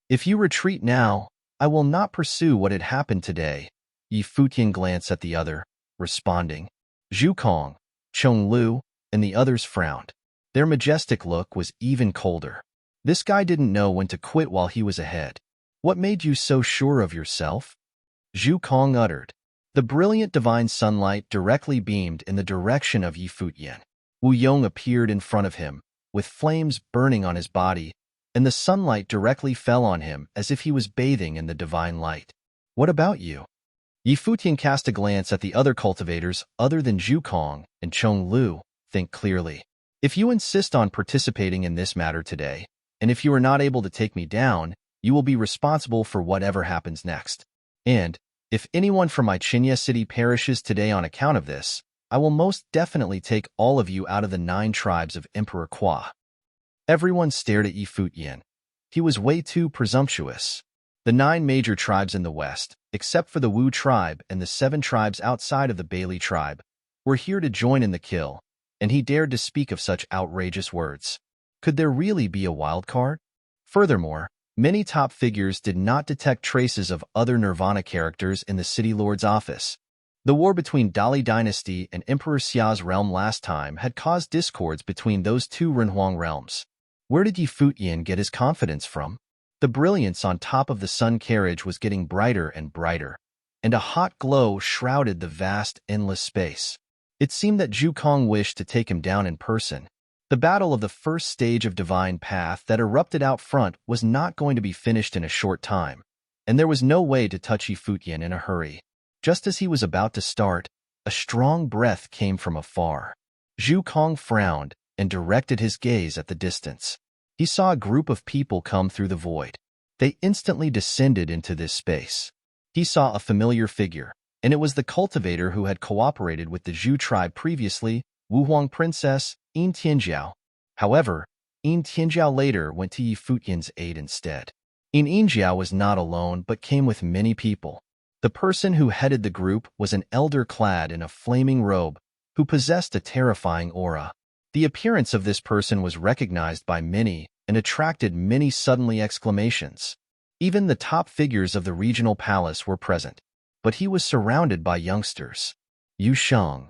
If you retreat now, I will not pursue what had happened today. Futian glanced at the other, responding. Zhu Kong, Chong Lu, and the others frowned. Their majestic look was even colder. This guy didn't know when to quit while he was ahead. What made you so sure of yourself? Zhu Kong uttered. The brilliant divine sunlight directly beamed in the direction of Yi Futian. Wu Yong appeared in front of him, with flames burning on his body, and the sunlight directly fell on him as if he was bathing in the divine light. What about you? Yi Futian cast a glance at the other cultivators other than Zhu Kong and Chong Lu. Think clearly. If you insist on participating in this matter today, and if you are not able to take me down, you will be responsible for whatever happens next. And, if anyone from my Chinya city perishes today on account of this, I will most definitely take all of you out of the 9 tribes of Emperor Kwa. Everyone stared at Yi Futian. He was way too presumptuous. The 9 major tribes in the west, except for the Wu tribe and the 7 tribes outside of the Bailey tribe, were here to join in the kill, and he dared to speak of such outrageous words. Could there really be a wild card? Furthermore, many top figures did not detect traces of other Nirvana characters in the City Lord's office. The war between Dali Dynasty and Emperor Xia's realm last time had caused discords between those 2 Renhuang realms. Where did Yi Futian get his confidence from? The brilliance on top of the sun carriage was getting brighter and brighter, and a hot glow shrouded the vast, endless space. It seemed that Zhu Kong wished to take him down in person. The battle of the first stage of Divine Path that erupted out front was not going to be finished in a short time, and there was no way to touch Yi Futian in a hurry. Just as he was about to start, a strong breath came from afar. Zhu Kong frowned and directed his gaze at the distance. He saw a group of people come through the void. They instantly descended into this space. He saw a familiar figure, and it was the cultivator who had cooperated with the Zhu tribe previously, Wu Huang Princess, Yin Tianjiao. However, Yin Tianjiao later went to Yi Futian's aid instead. Yin Tianjiao was not alone but came with many people. The person who headed the group was an elder clad in a flaming robe who possessed a terrifying aura. The appearance of this person was recognized by many and attracted many suddenly exclamations. Even the top figures of the regional palace were present, but he was surrounded by youngsters. Yu Shang.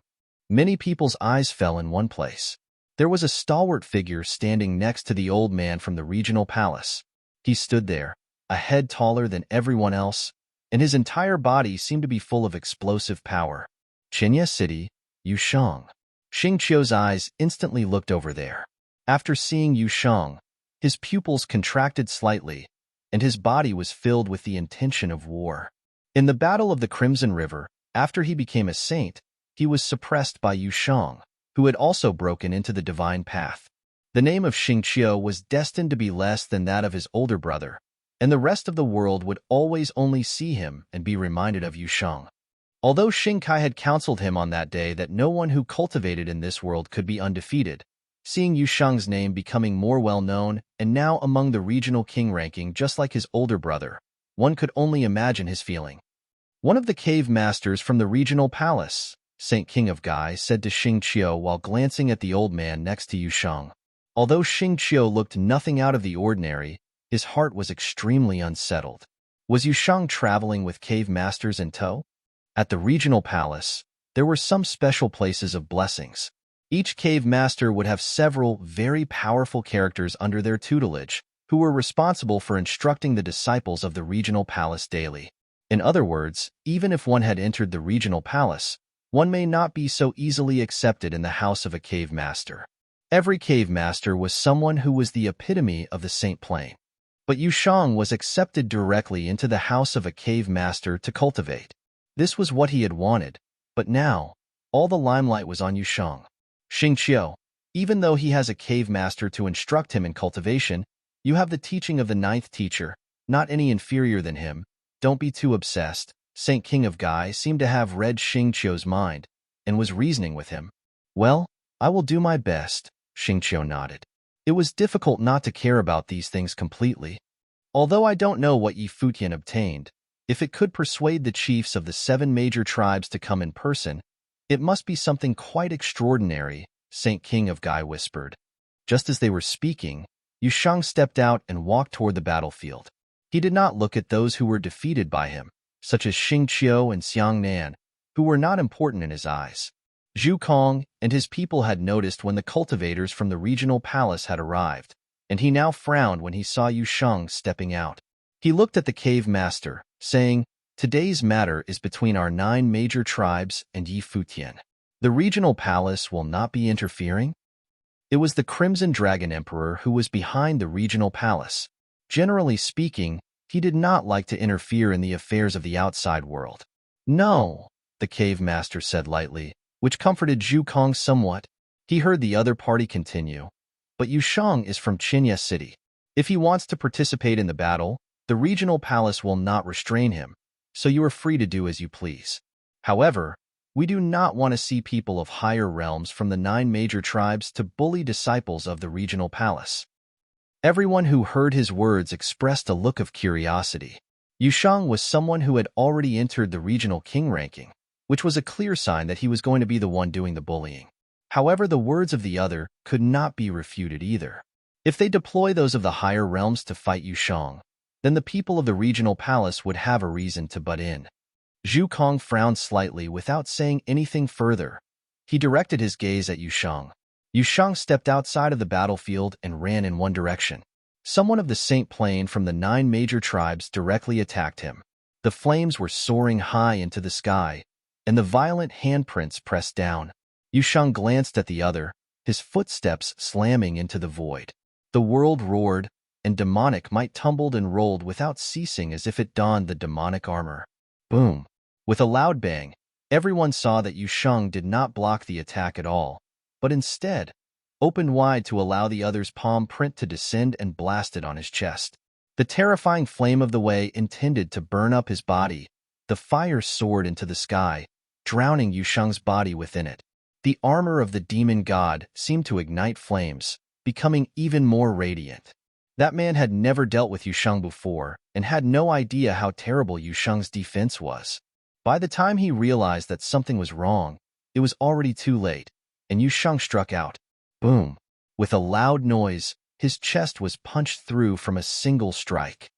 Many people's eyes fell in one place. There was a stalwart figure standing next to the old man from the regional palace. He stood there, a head taller than everyone else, and his entire body seemed to be full of explosive power. Chinya City, Yu Shang. Xing Qiu's eyes instantly looked over there. After seeing Yu Shang, his pupils contracted slightly, and his body was filled with the intention of war. In the Battle of the Crimson River, after he became a saint, he was suppressed by Yu Shang, who had also broken into the divine path. The name of Xing Qiu was destined to be less than that of his older brother, and the rest of the world would always only see him and be reminded of Yu Shang. Although Xing Kai had counseled him on that day that no one who cultivated in this world could be undefeated, seeing Yu Shang's name becoming more well-known and now among the regional king ranking just like his older brother, one could only imagine his feeling. One of the cave masters from the regional palace, Saint King of Gai, said to Xing Qiu while glancing at the old man next to Yu Shang. Although Xing Qiu looked nothing out of the ordinary, his heart was extremely unsettled. Was Yu Shang traveling with cave masters in tow? At the regional palace, there were some special places of blessings. Each cave master would have several very powerful characters under their tutelage, who were responsible for instructing the disciples of the regional palace daily. In other words, even if one had entered the regional palace, one may not be so easily accepted in the house of a cave master. Every cave master was someone who was the epitome of the Saint Plane. But Yu Shang was accepted directly into the house of a cave master to cultivate. This was what he had wanted, but now, all the limelight was on Yu Shang. Xing Qiu, even though he has a cave master to instruct him in cultivation, you have the teaching of the 9th teacher, not any inferior than him. Don't be too obsessed. Saint King of Gai seemed to have read Xing Qiu's mind, and was reasoning with him. Well, I will do my best, Xing Qiu nodded. It was difficult not to care about these things completely. Although I don't know what Yi Futian obtained, if it could persuade the chiefs of the 7 major tribes to come in person, it must be something quite extraordinary, Saint King of Gai whispered. Just as they were speaking, Yu Shang stepped out and walked toward the battlefield. He did not look at those who were defeated by him, such as Xing Qiu and Xiang Nan, who were not important in his eyes. Zhu Kong and his people had noticed when the cultivators from the regional palace had arrived, and he now frowned when he saw Yu Shang stepping out. He looked at the cave master, saying, "Today's matter is between our 9 major tribes and Yi Futian. The regional palace will not be interfering?" It was the Crimson Dragon Emperor who was behind the regional palace. Generally speaking, he did not like to interfere in the affairs of the outside world. "No," the cave master said lightly, which comforted Zhu Kong somewhat. He heard the other party continue. "But Yu Shang is from Qinya City. If he wants to participate in the battle, the regional palace will not restrain him, so you are free to do as you please. However, we do not want to see people of higher realms from the 9 major tribes to bully disciples of the regional palace." Everyone who heard his words expressed a look of curiosity. Yu Shang was someone who had already entered the regional king ranking, which was a clear sign that he was going to be the one doing the bullying. However, the words of the other could not be refuted either. If they deploy those of the higher realms to fight Yu Shang, then the people of the regional palace would have a reason to butt in. Zhu Kong frowned slightly without saying anything further. He directed his gaze at Yu Shang. Yu Shang stepped outside of the battlefield and ran in one direction. Someone of the Saint Plain from the 9 major tribes directly attacked him. The flames were soaring high into the sky, and the violent handprints pressed down. Yu Shang glanced at the other, his footsteps slamming into the void. The world roared, and demonic might tumbled and rolled without ceasing as if it donned the demonic armor. Boom! With a loud bang, everyone saw that Yu Shang did not block the attack at all, but instead opened wide to allow the other's palm print to descend and blasted on his chest. The terrifying flame of the way intended to burn up his body. The fire soared into the sky, drowning Yu Shang's body within it. The armor of the demon god seemed to ignite flames, becoming even more radiant. That man had never dealt with Yu Shang before and had no idea how terrible Yu Shang's defense was. By the time he realized that something was wrong, it was already too late, and Yu Shang struck out. Boom! With a loud noise, his chest was punched through from a single strike.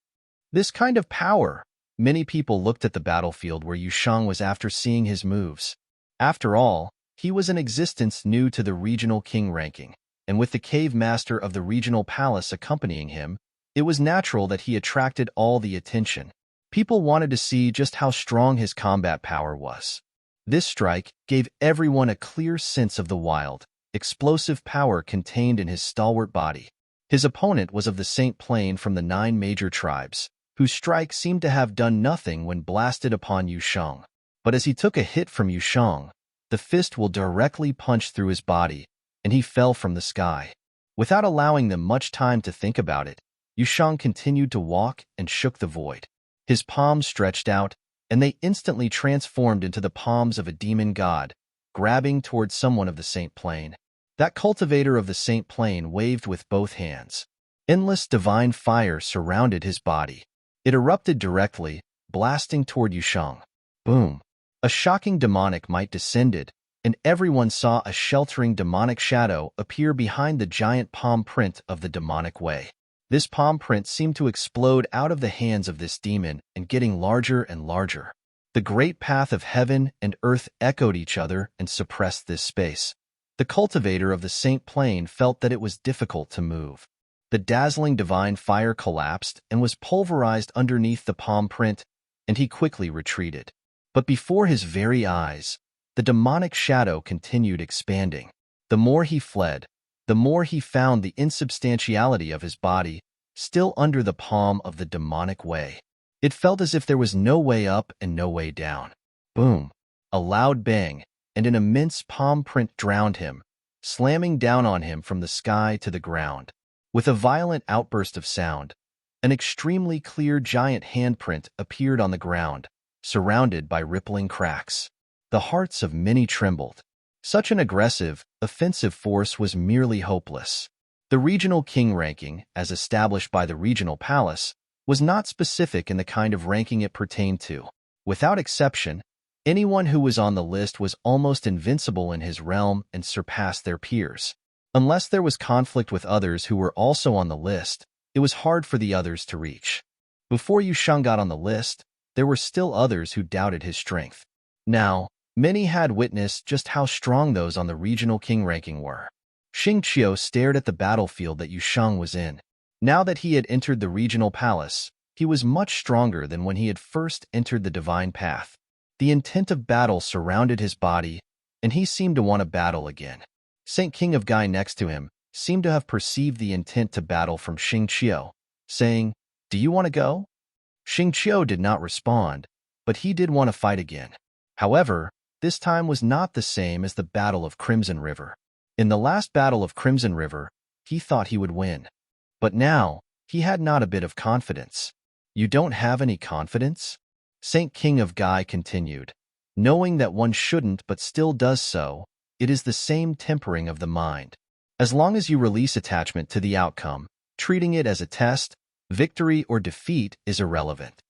This kind of power! Many people looked at the battlefield where Yu Shang was after seeing his moves. After all, he was an existence new to the regional king ranking, and with the cave master of the regional palace accompanying him, it was natural that he attracted all the attention. People wanted to see just how strong his combat power was. This strike gave everyone a clear sense of the wild, explosive power contained in his stalwart body. His opponent was of the Saint Plain from the 9 major tribes, whose strike seemed to have done nothing when blasted upon Yu Shang. But as he took a hit from Yu Shang, the fist will directly punch through his body, and he fell from the sky. Without allowing them much time to think about it, Yu Shang continued to walk and shook the void. His palms stretched out, and they instantly transformed into the palms of a demon god, grabbing towards someone of the Saint Plain. That cultivator of the Saint Plain waved with both hands. Endless divine fire surrounded his body. It erupted directly, blasting toward Yu Shang. Boom! A shocking demonic might descended, and everyone saw a sheltering demonic shadow appear behind the giant palm print of the demonic way. This palm print seemed to explode out of the hands of this demon and getting larger and larger. The great path of heaven and earth echoed each other and suppressed this space. The cultivator of the Saint Plain felt that it was difficult to move. The dazzling divine fire collapsed and was pulverized underneath the palm print, and he quickly retreated. But before his very eyes, the demonic shadow continued expanding. The more he fled, the more he found the insubstantiality of his body still under the palm of the demonic way. It felt as if there was no way up and no way down. Boom! A loud bang, and an immense palm print drowned him, slamming down on him from the sky to the ground. With a violent outburst of sound, an extremely clear giant handprint appeared on the ground, surrounded by rippling cracks. The hearts of many trembled. Such an aggressive, offensive force was merely hopeless. The regional king ranking, as established by the regional palace, was not specific in the kind of ranking it pertained to. Without exception, anyone who was on the list was almost invincible in his realm and surpassed their peers. Unless there was conflict with others who were also on the list, it was hard for the others to reach. Before Yu Shang got on the list, there were still others who doubted his strength. Now, many had witnessed just how strong those on the regional king ranking were. Xing Qiu stared at the battlefield that Yu Shang was in. Now that he had entered the regional palace, he was much stronger than when he had first entered the divine path. The intent of battle surrounded his body, and he seemed to want to battle again. Saint King of Guy next to him seemed to have perceived the intent to battle from Xingqiu, saying, "Do you want to go?" Xingqiu did not respond, but he did want to fight again. However, this time was not the same as the Battle of Crimson River. In the last Battle of Crimson River, he thought he would win. But now, he had not a bit of confidence. "You don't have any confidence?" Saint King of Guy continued, "Knowing that one shouldn't but still does so, it is the same tempering of the mind. As long as you release attachment to the outcome, treating it as a test, victory or defeat is irrelevant."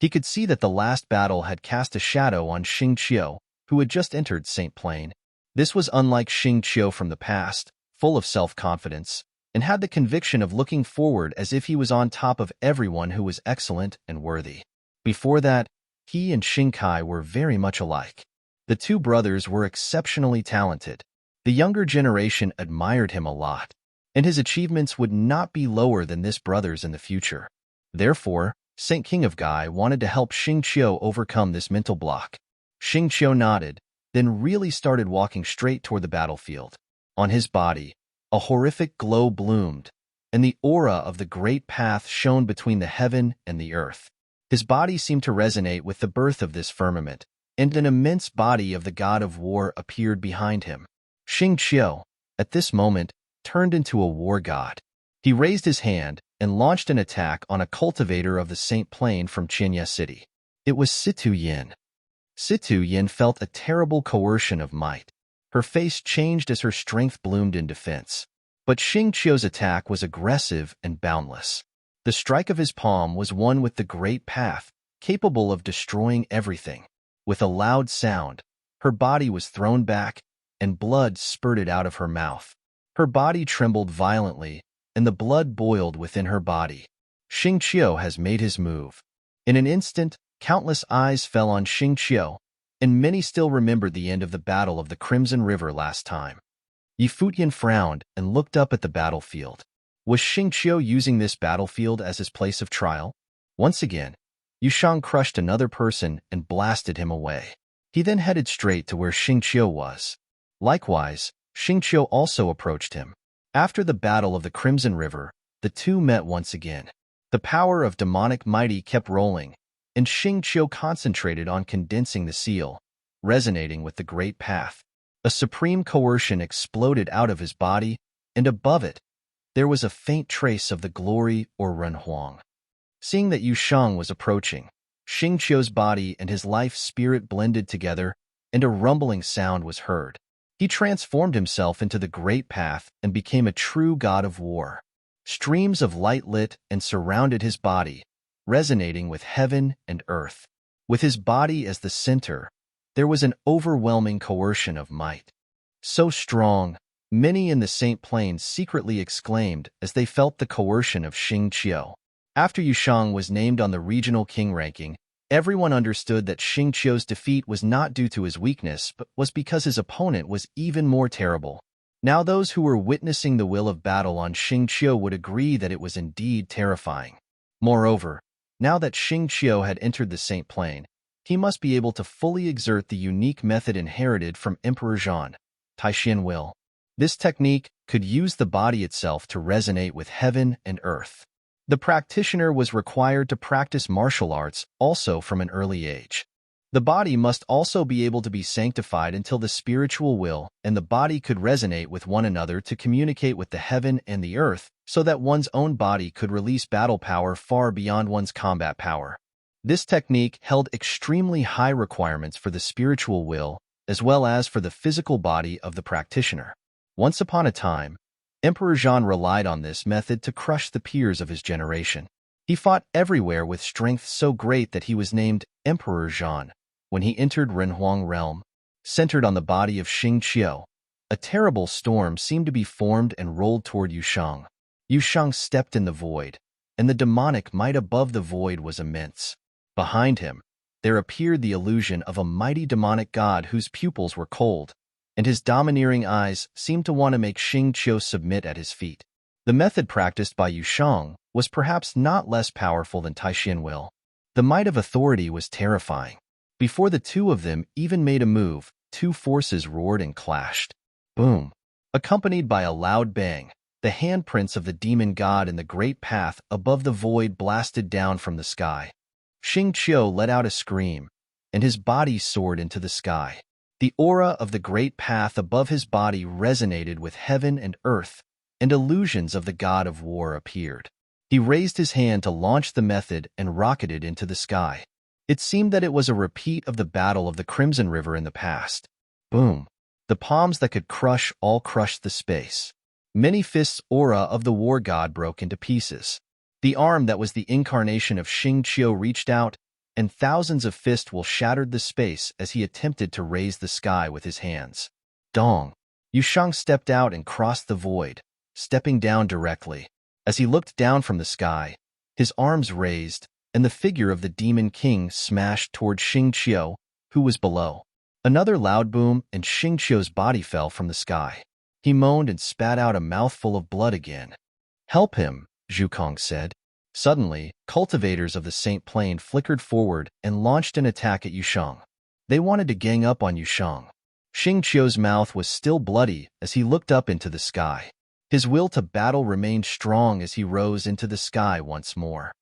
He could see that the last battle had cast a shadow on Xingqiu, who had just entered Saint Plain. This was unlike Xingqiu from the past, full of self-confidence, and had the conviction of looking forward as if he was on top of everyone who was excellent and worthy. Before that, he and Xingkai were very much alike. The two brothers were exceptionally talented. The younger generation admired him a lot, and his achievements would not be lower than this brother's in the future. Therefore, Saint King of Guy wanted to help Xingqiu overcome this mental block. Xingqiu nodded, then really started walking straight toward the battlefield. On his body, a horrific glow bloomed, and the aura of the great path shone between the heaven and the earth. His body seemed to resonate with the birth of this firmament, and an immense body of the god of war appeared behind him. Xingqiu, at this moment, turned into a war god. He raised his hand and launched an attack on a cultivator of the Saint Plain from Qinya City. It was Situ Yin. Situ Yin felt a terrible coercion of might. Her face changed as her strength bloomed in defense. But Xingqiu's attack was aggressive and boundless. The strike of his palm was one with the great path, capable of destroying everything. With a loud sound, her body was thrown back, and blood spurted out of her mouth. Her body trembled violently, and the blood boiled within her body. Xingqiu has made his move. In an instant, countless eyes fell on Xingqiu, and many still remembered the end of the Battle of the Crimson River last time. Futian frowned and looked up at the battlefield. Was Xingqiu using this battlefield as his place of trial? Once again, Yushang crushed another person and blasted him away. He then headed straight to where Xingqiu was. Likewise, Xingqiu also approached him. After the Battle of the Crimson River, the two met once again. The power of demonic mighty kept rolling, and Xingqiu concentrated on condensing the seal, resonating with the great path. A supreme coercion exploded out of his body, and above it, there was a faint trace of the glory or Renhuang. Seeing that Yushang was approaching, Xingqiu's body and his life spirit blended together, and a rumbling sound was heard. He transformed himself into the great path and became a true god of war. Streams of light lit and surrounded his body, resonating with heaven and earth. With his body as the center, there was an overwhelming coercion of might. So strong, many in the Saint Plains secretly exclaimed as they felt the coercion of Xingqiu. After Yushang was named on the regional king ranking, everyone understood that Xingqiu's defeat was not due to his weakness, but was because his opponent was even more terrible. Now those who were witnessing the will of battle on Xingqiu would agree that it was indeed terrifying. Moreover, now that Xingqiu had entered the Saint Plain, he must be able to fully exert the unique method inherited from Emperor Zhan, Taishan Will. This technique could use the body itself to resonate with heaven and earth. The practitioner was required to practice martial arts also from an early age. The body must also be able to be sanctified until the spiritual will and the body could resonate with one another to communicate with the heaven and the earth, so that one's own body could release battle power far beyond one's combat power. This technique held extremely high requirements for the spiritual will as well as for the physical body of the practitioner. Once upon a time, Emperor Zhan relied on this method to crush the peers of his generation. He fought everywhere with strength so great that he was named Emperor Zhan. When he entered Renhuang realm, centered on the body of Xingqiu, a terrible storm seemed to be formed and rolled toward Yushang. Yushang stepped in the void, and the demonic might above the void was immense. Behind him, there appeared the illusion of a mighty demonic god whose pupils were cold, and his domineering eyes seemed to want to make Xingqiu submit at his feet. The method practiced by Yushang was perhaps not less powerful than Taishan will. The might of authority was terrifying. Before the two of them even made a move, two forces roared and clashed. Boom! Accompanied by a loud bang, the handprints of the demon god in the great path above the void blasted down from the sky. Xing Qiu let out a scream, and his body soared into the sky. The aura of the great path above his body resonated with heaven and earth, and illusions of the god of war appeared. He raised his hand to launch the method and rocketed into the sky. It seemed that it was a repeat of the battle of the Crimson River in the past. Boom! The palms that could crush all crushed the space. Many fists' aura of the war god broke into pieces. The arm that was the incarnation of Xing Qiu reached out, and thousands of fists will shattered the space as he attempted to raise the sky with his hands. Dong! Yushang stepped out and crossed the void, stepping down directly. As he looked down from the sky, his arms raised, and the figure of the Demon King smashed toward Xing Qiu, who was below. Another loud boom, and Xing Qiu's body fell from the sky. He moaned and spat out a mouthful of blood again. "Help him," Zhu Kong said. Suddenly, cultivators of the Saint Plain flickered forward and launched an attack at Yushang. They wanted to gang up on Yushang. Xing Qiu's mouth was still bloody as he looked up into the sky. His will to battle remained strong as he rose into the sky once more.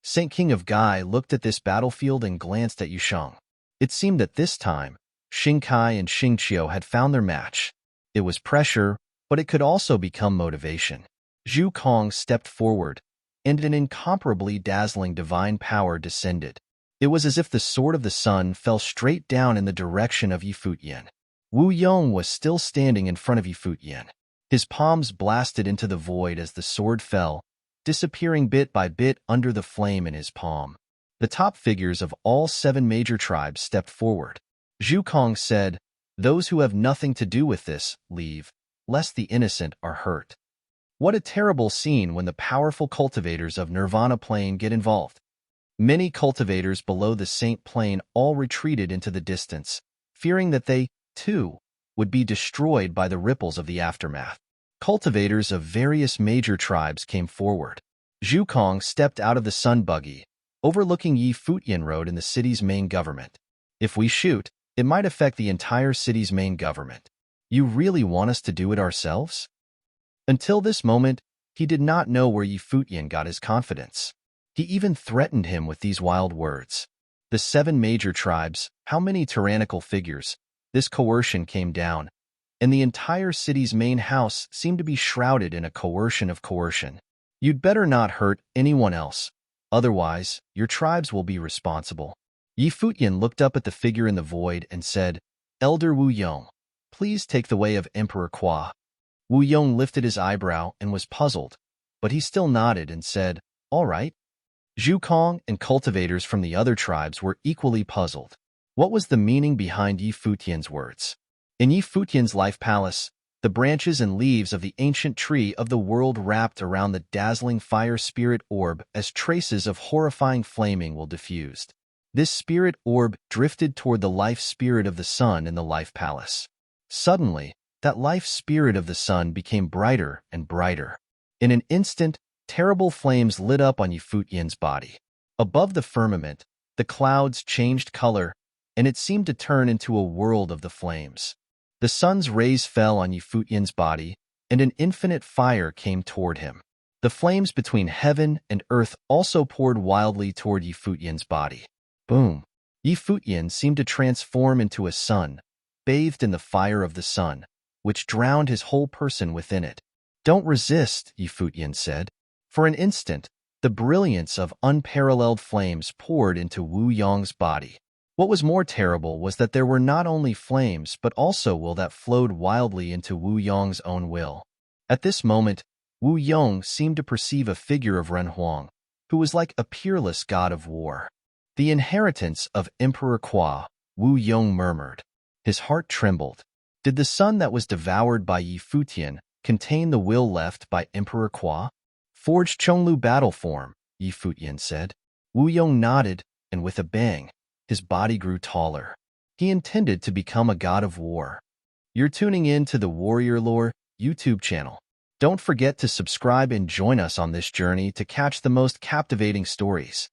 Saint King of Gai looked at this battlefield and glanced at Yushang. It seemed that this time, Xing Kai and Xing Qiu had found their match. It was pressure, but it could also become motivation. Zhu Kong stepped forward, and an incomparably dazzling divine power descended. It was as if the sword of the sun fell straight down in the direction of Yi Futian. Wu Yong was still standing in front of Yi Futian. His palms blasted into the void as the sword fell, disappearing bit by bit under the flame in his palm. The top figures of all 7 major tribes stepped forward. Zhu Kong said, "Those who have nothing to do with this, leave, lest the innocent are hurt." What a terrible scene when the powerful cultivators of Nirvana Plain get involved. Many cultivators below the Saint Plain all retreated into the distance, fearing that they, too, would be destroyed by the ripples of the aftermath. Cultivators of various major tribes came forward. Zhu Kong stepped out of the sun buggy, overlooking Yi Futian Road in the city's main government. "If we shoot, it might affect the entire city's main government. You really want us to do it ourselves?" Until this moment, he did not know where Yi Futian got his confidence. He even threatened him with these wild words. The 7 major tribes, how many tyrannical figures? This coercion came down, and the entire city's main house seemed to be shrouded in a coercion of coercion. "You'd better not hurt anyone else, otherwise your tribes will be responsible." Yi Futian looked up at the figure in the void and said, "Elder Wu Yong, please take the way of Emperor Kwa." Wu Yong lifted his eyebrow and was puzzled, but he still nodded and said, "All right." Zhu Kong and cultivators from the other tribes were equally puzzled. What was the meaning behind Yi Futian's words? In Yi Futian's life palace, the branches and leaves of the ancient tree of the world wrapped around the dazzling fire spirit orb as traces of horrifying flaming will diffused. This spirit orb drifted toward the life spirit of the sun in the life palace. Suddenly, that life spirit of the sun became brighter and brighter. In an instant, terrible flames lit up on Yi Futian's body. Above the firmament, the clouds changed color, and it seemed to turn into a world of the flames. The sun's rays fell on Yi Futian's body, and an infinite fire came toward him. The flames between heaven and earth also poured wildly toward Yi Futian's body. Boom! Yi Futian seemed to transform into a sun, bathed in the fire of the sun, which drowned his whole person within it. "Don't resist," Yi Futian said. For an instant, the brilliance of unparalleled flames poured into Wu Yong's body. What was more terrible was that there were not only flames but also will that flowed wildly into Wu Yong's own will. At this moment, Wu Yong seemed to perceive a figure of Ren Huang, who was like a peerless god of war. "The inheritance of Emperor Kwa," Wu Yong murmured. His heart trembled. Did the sun that was devoured by Yi Futian contain the will left by Emperor Kwa? "Forge Chonglu battle form," Yi Futian said. Wu Yong nodded, and with a bang, his body grew taller. He intended to become a god of war. You're tuning in to the Warrior Lore YouTube channel. Don't forget to subscribe and join us on this journey to catch the most captivating stories.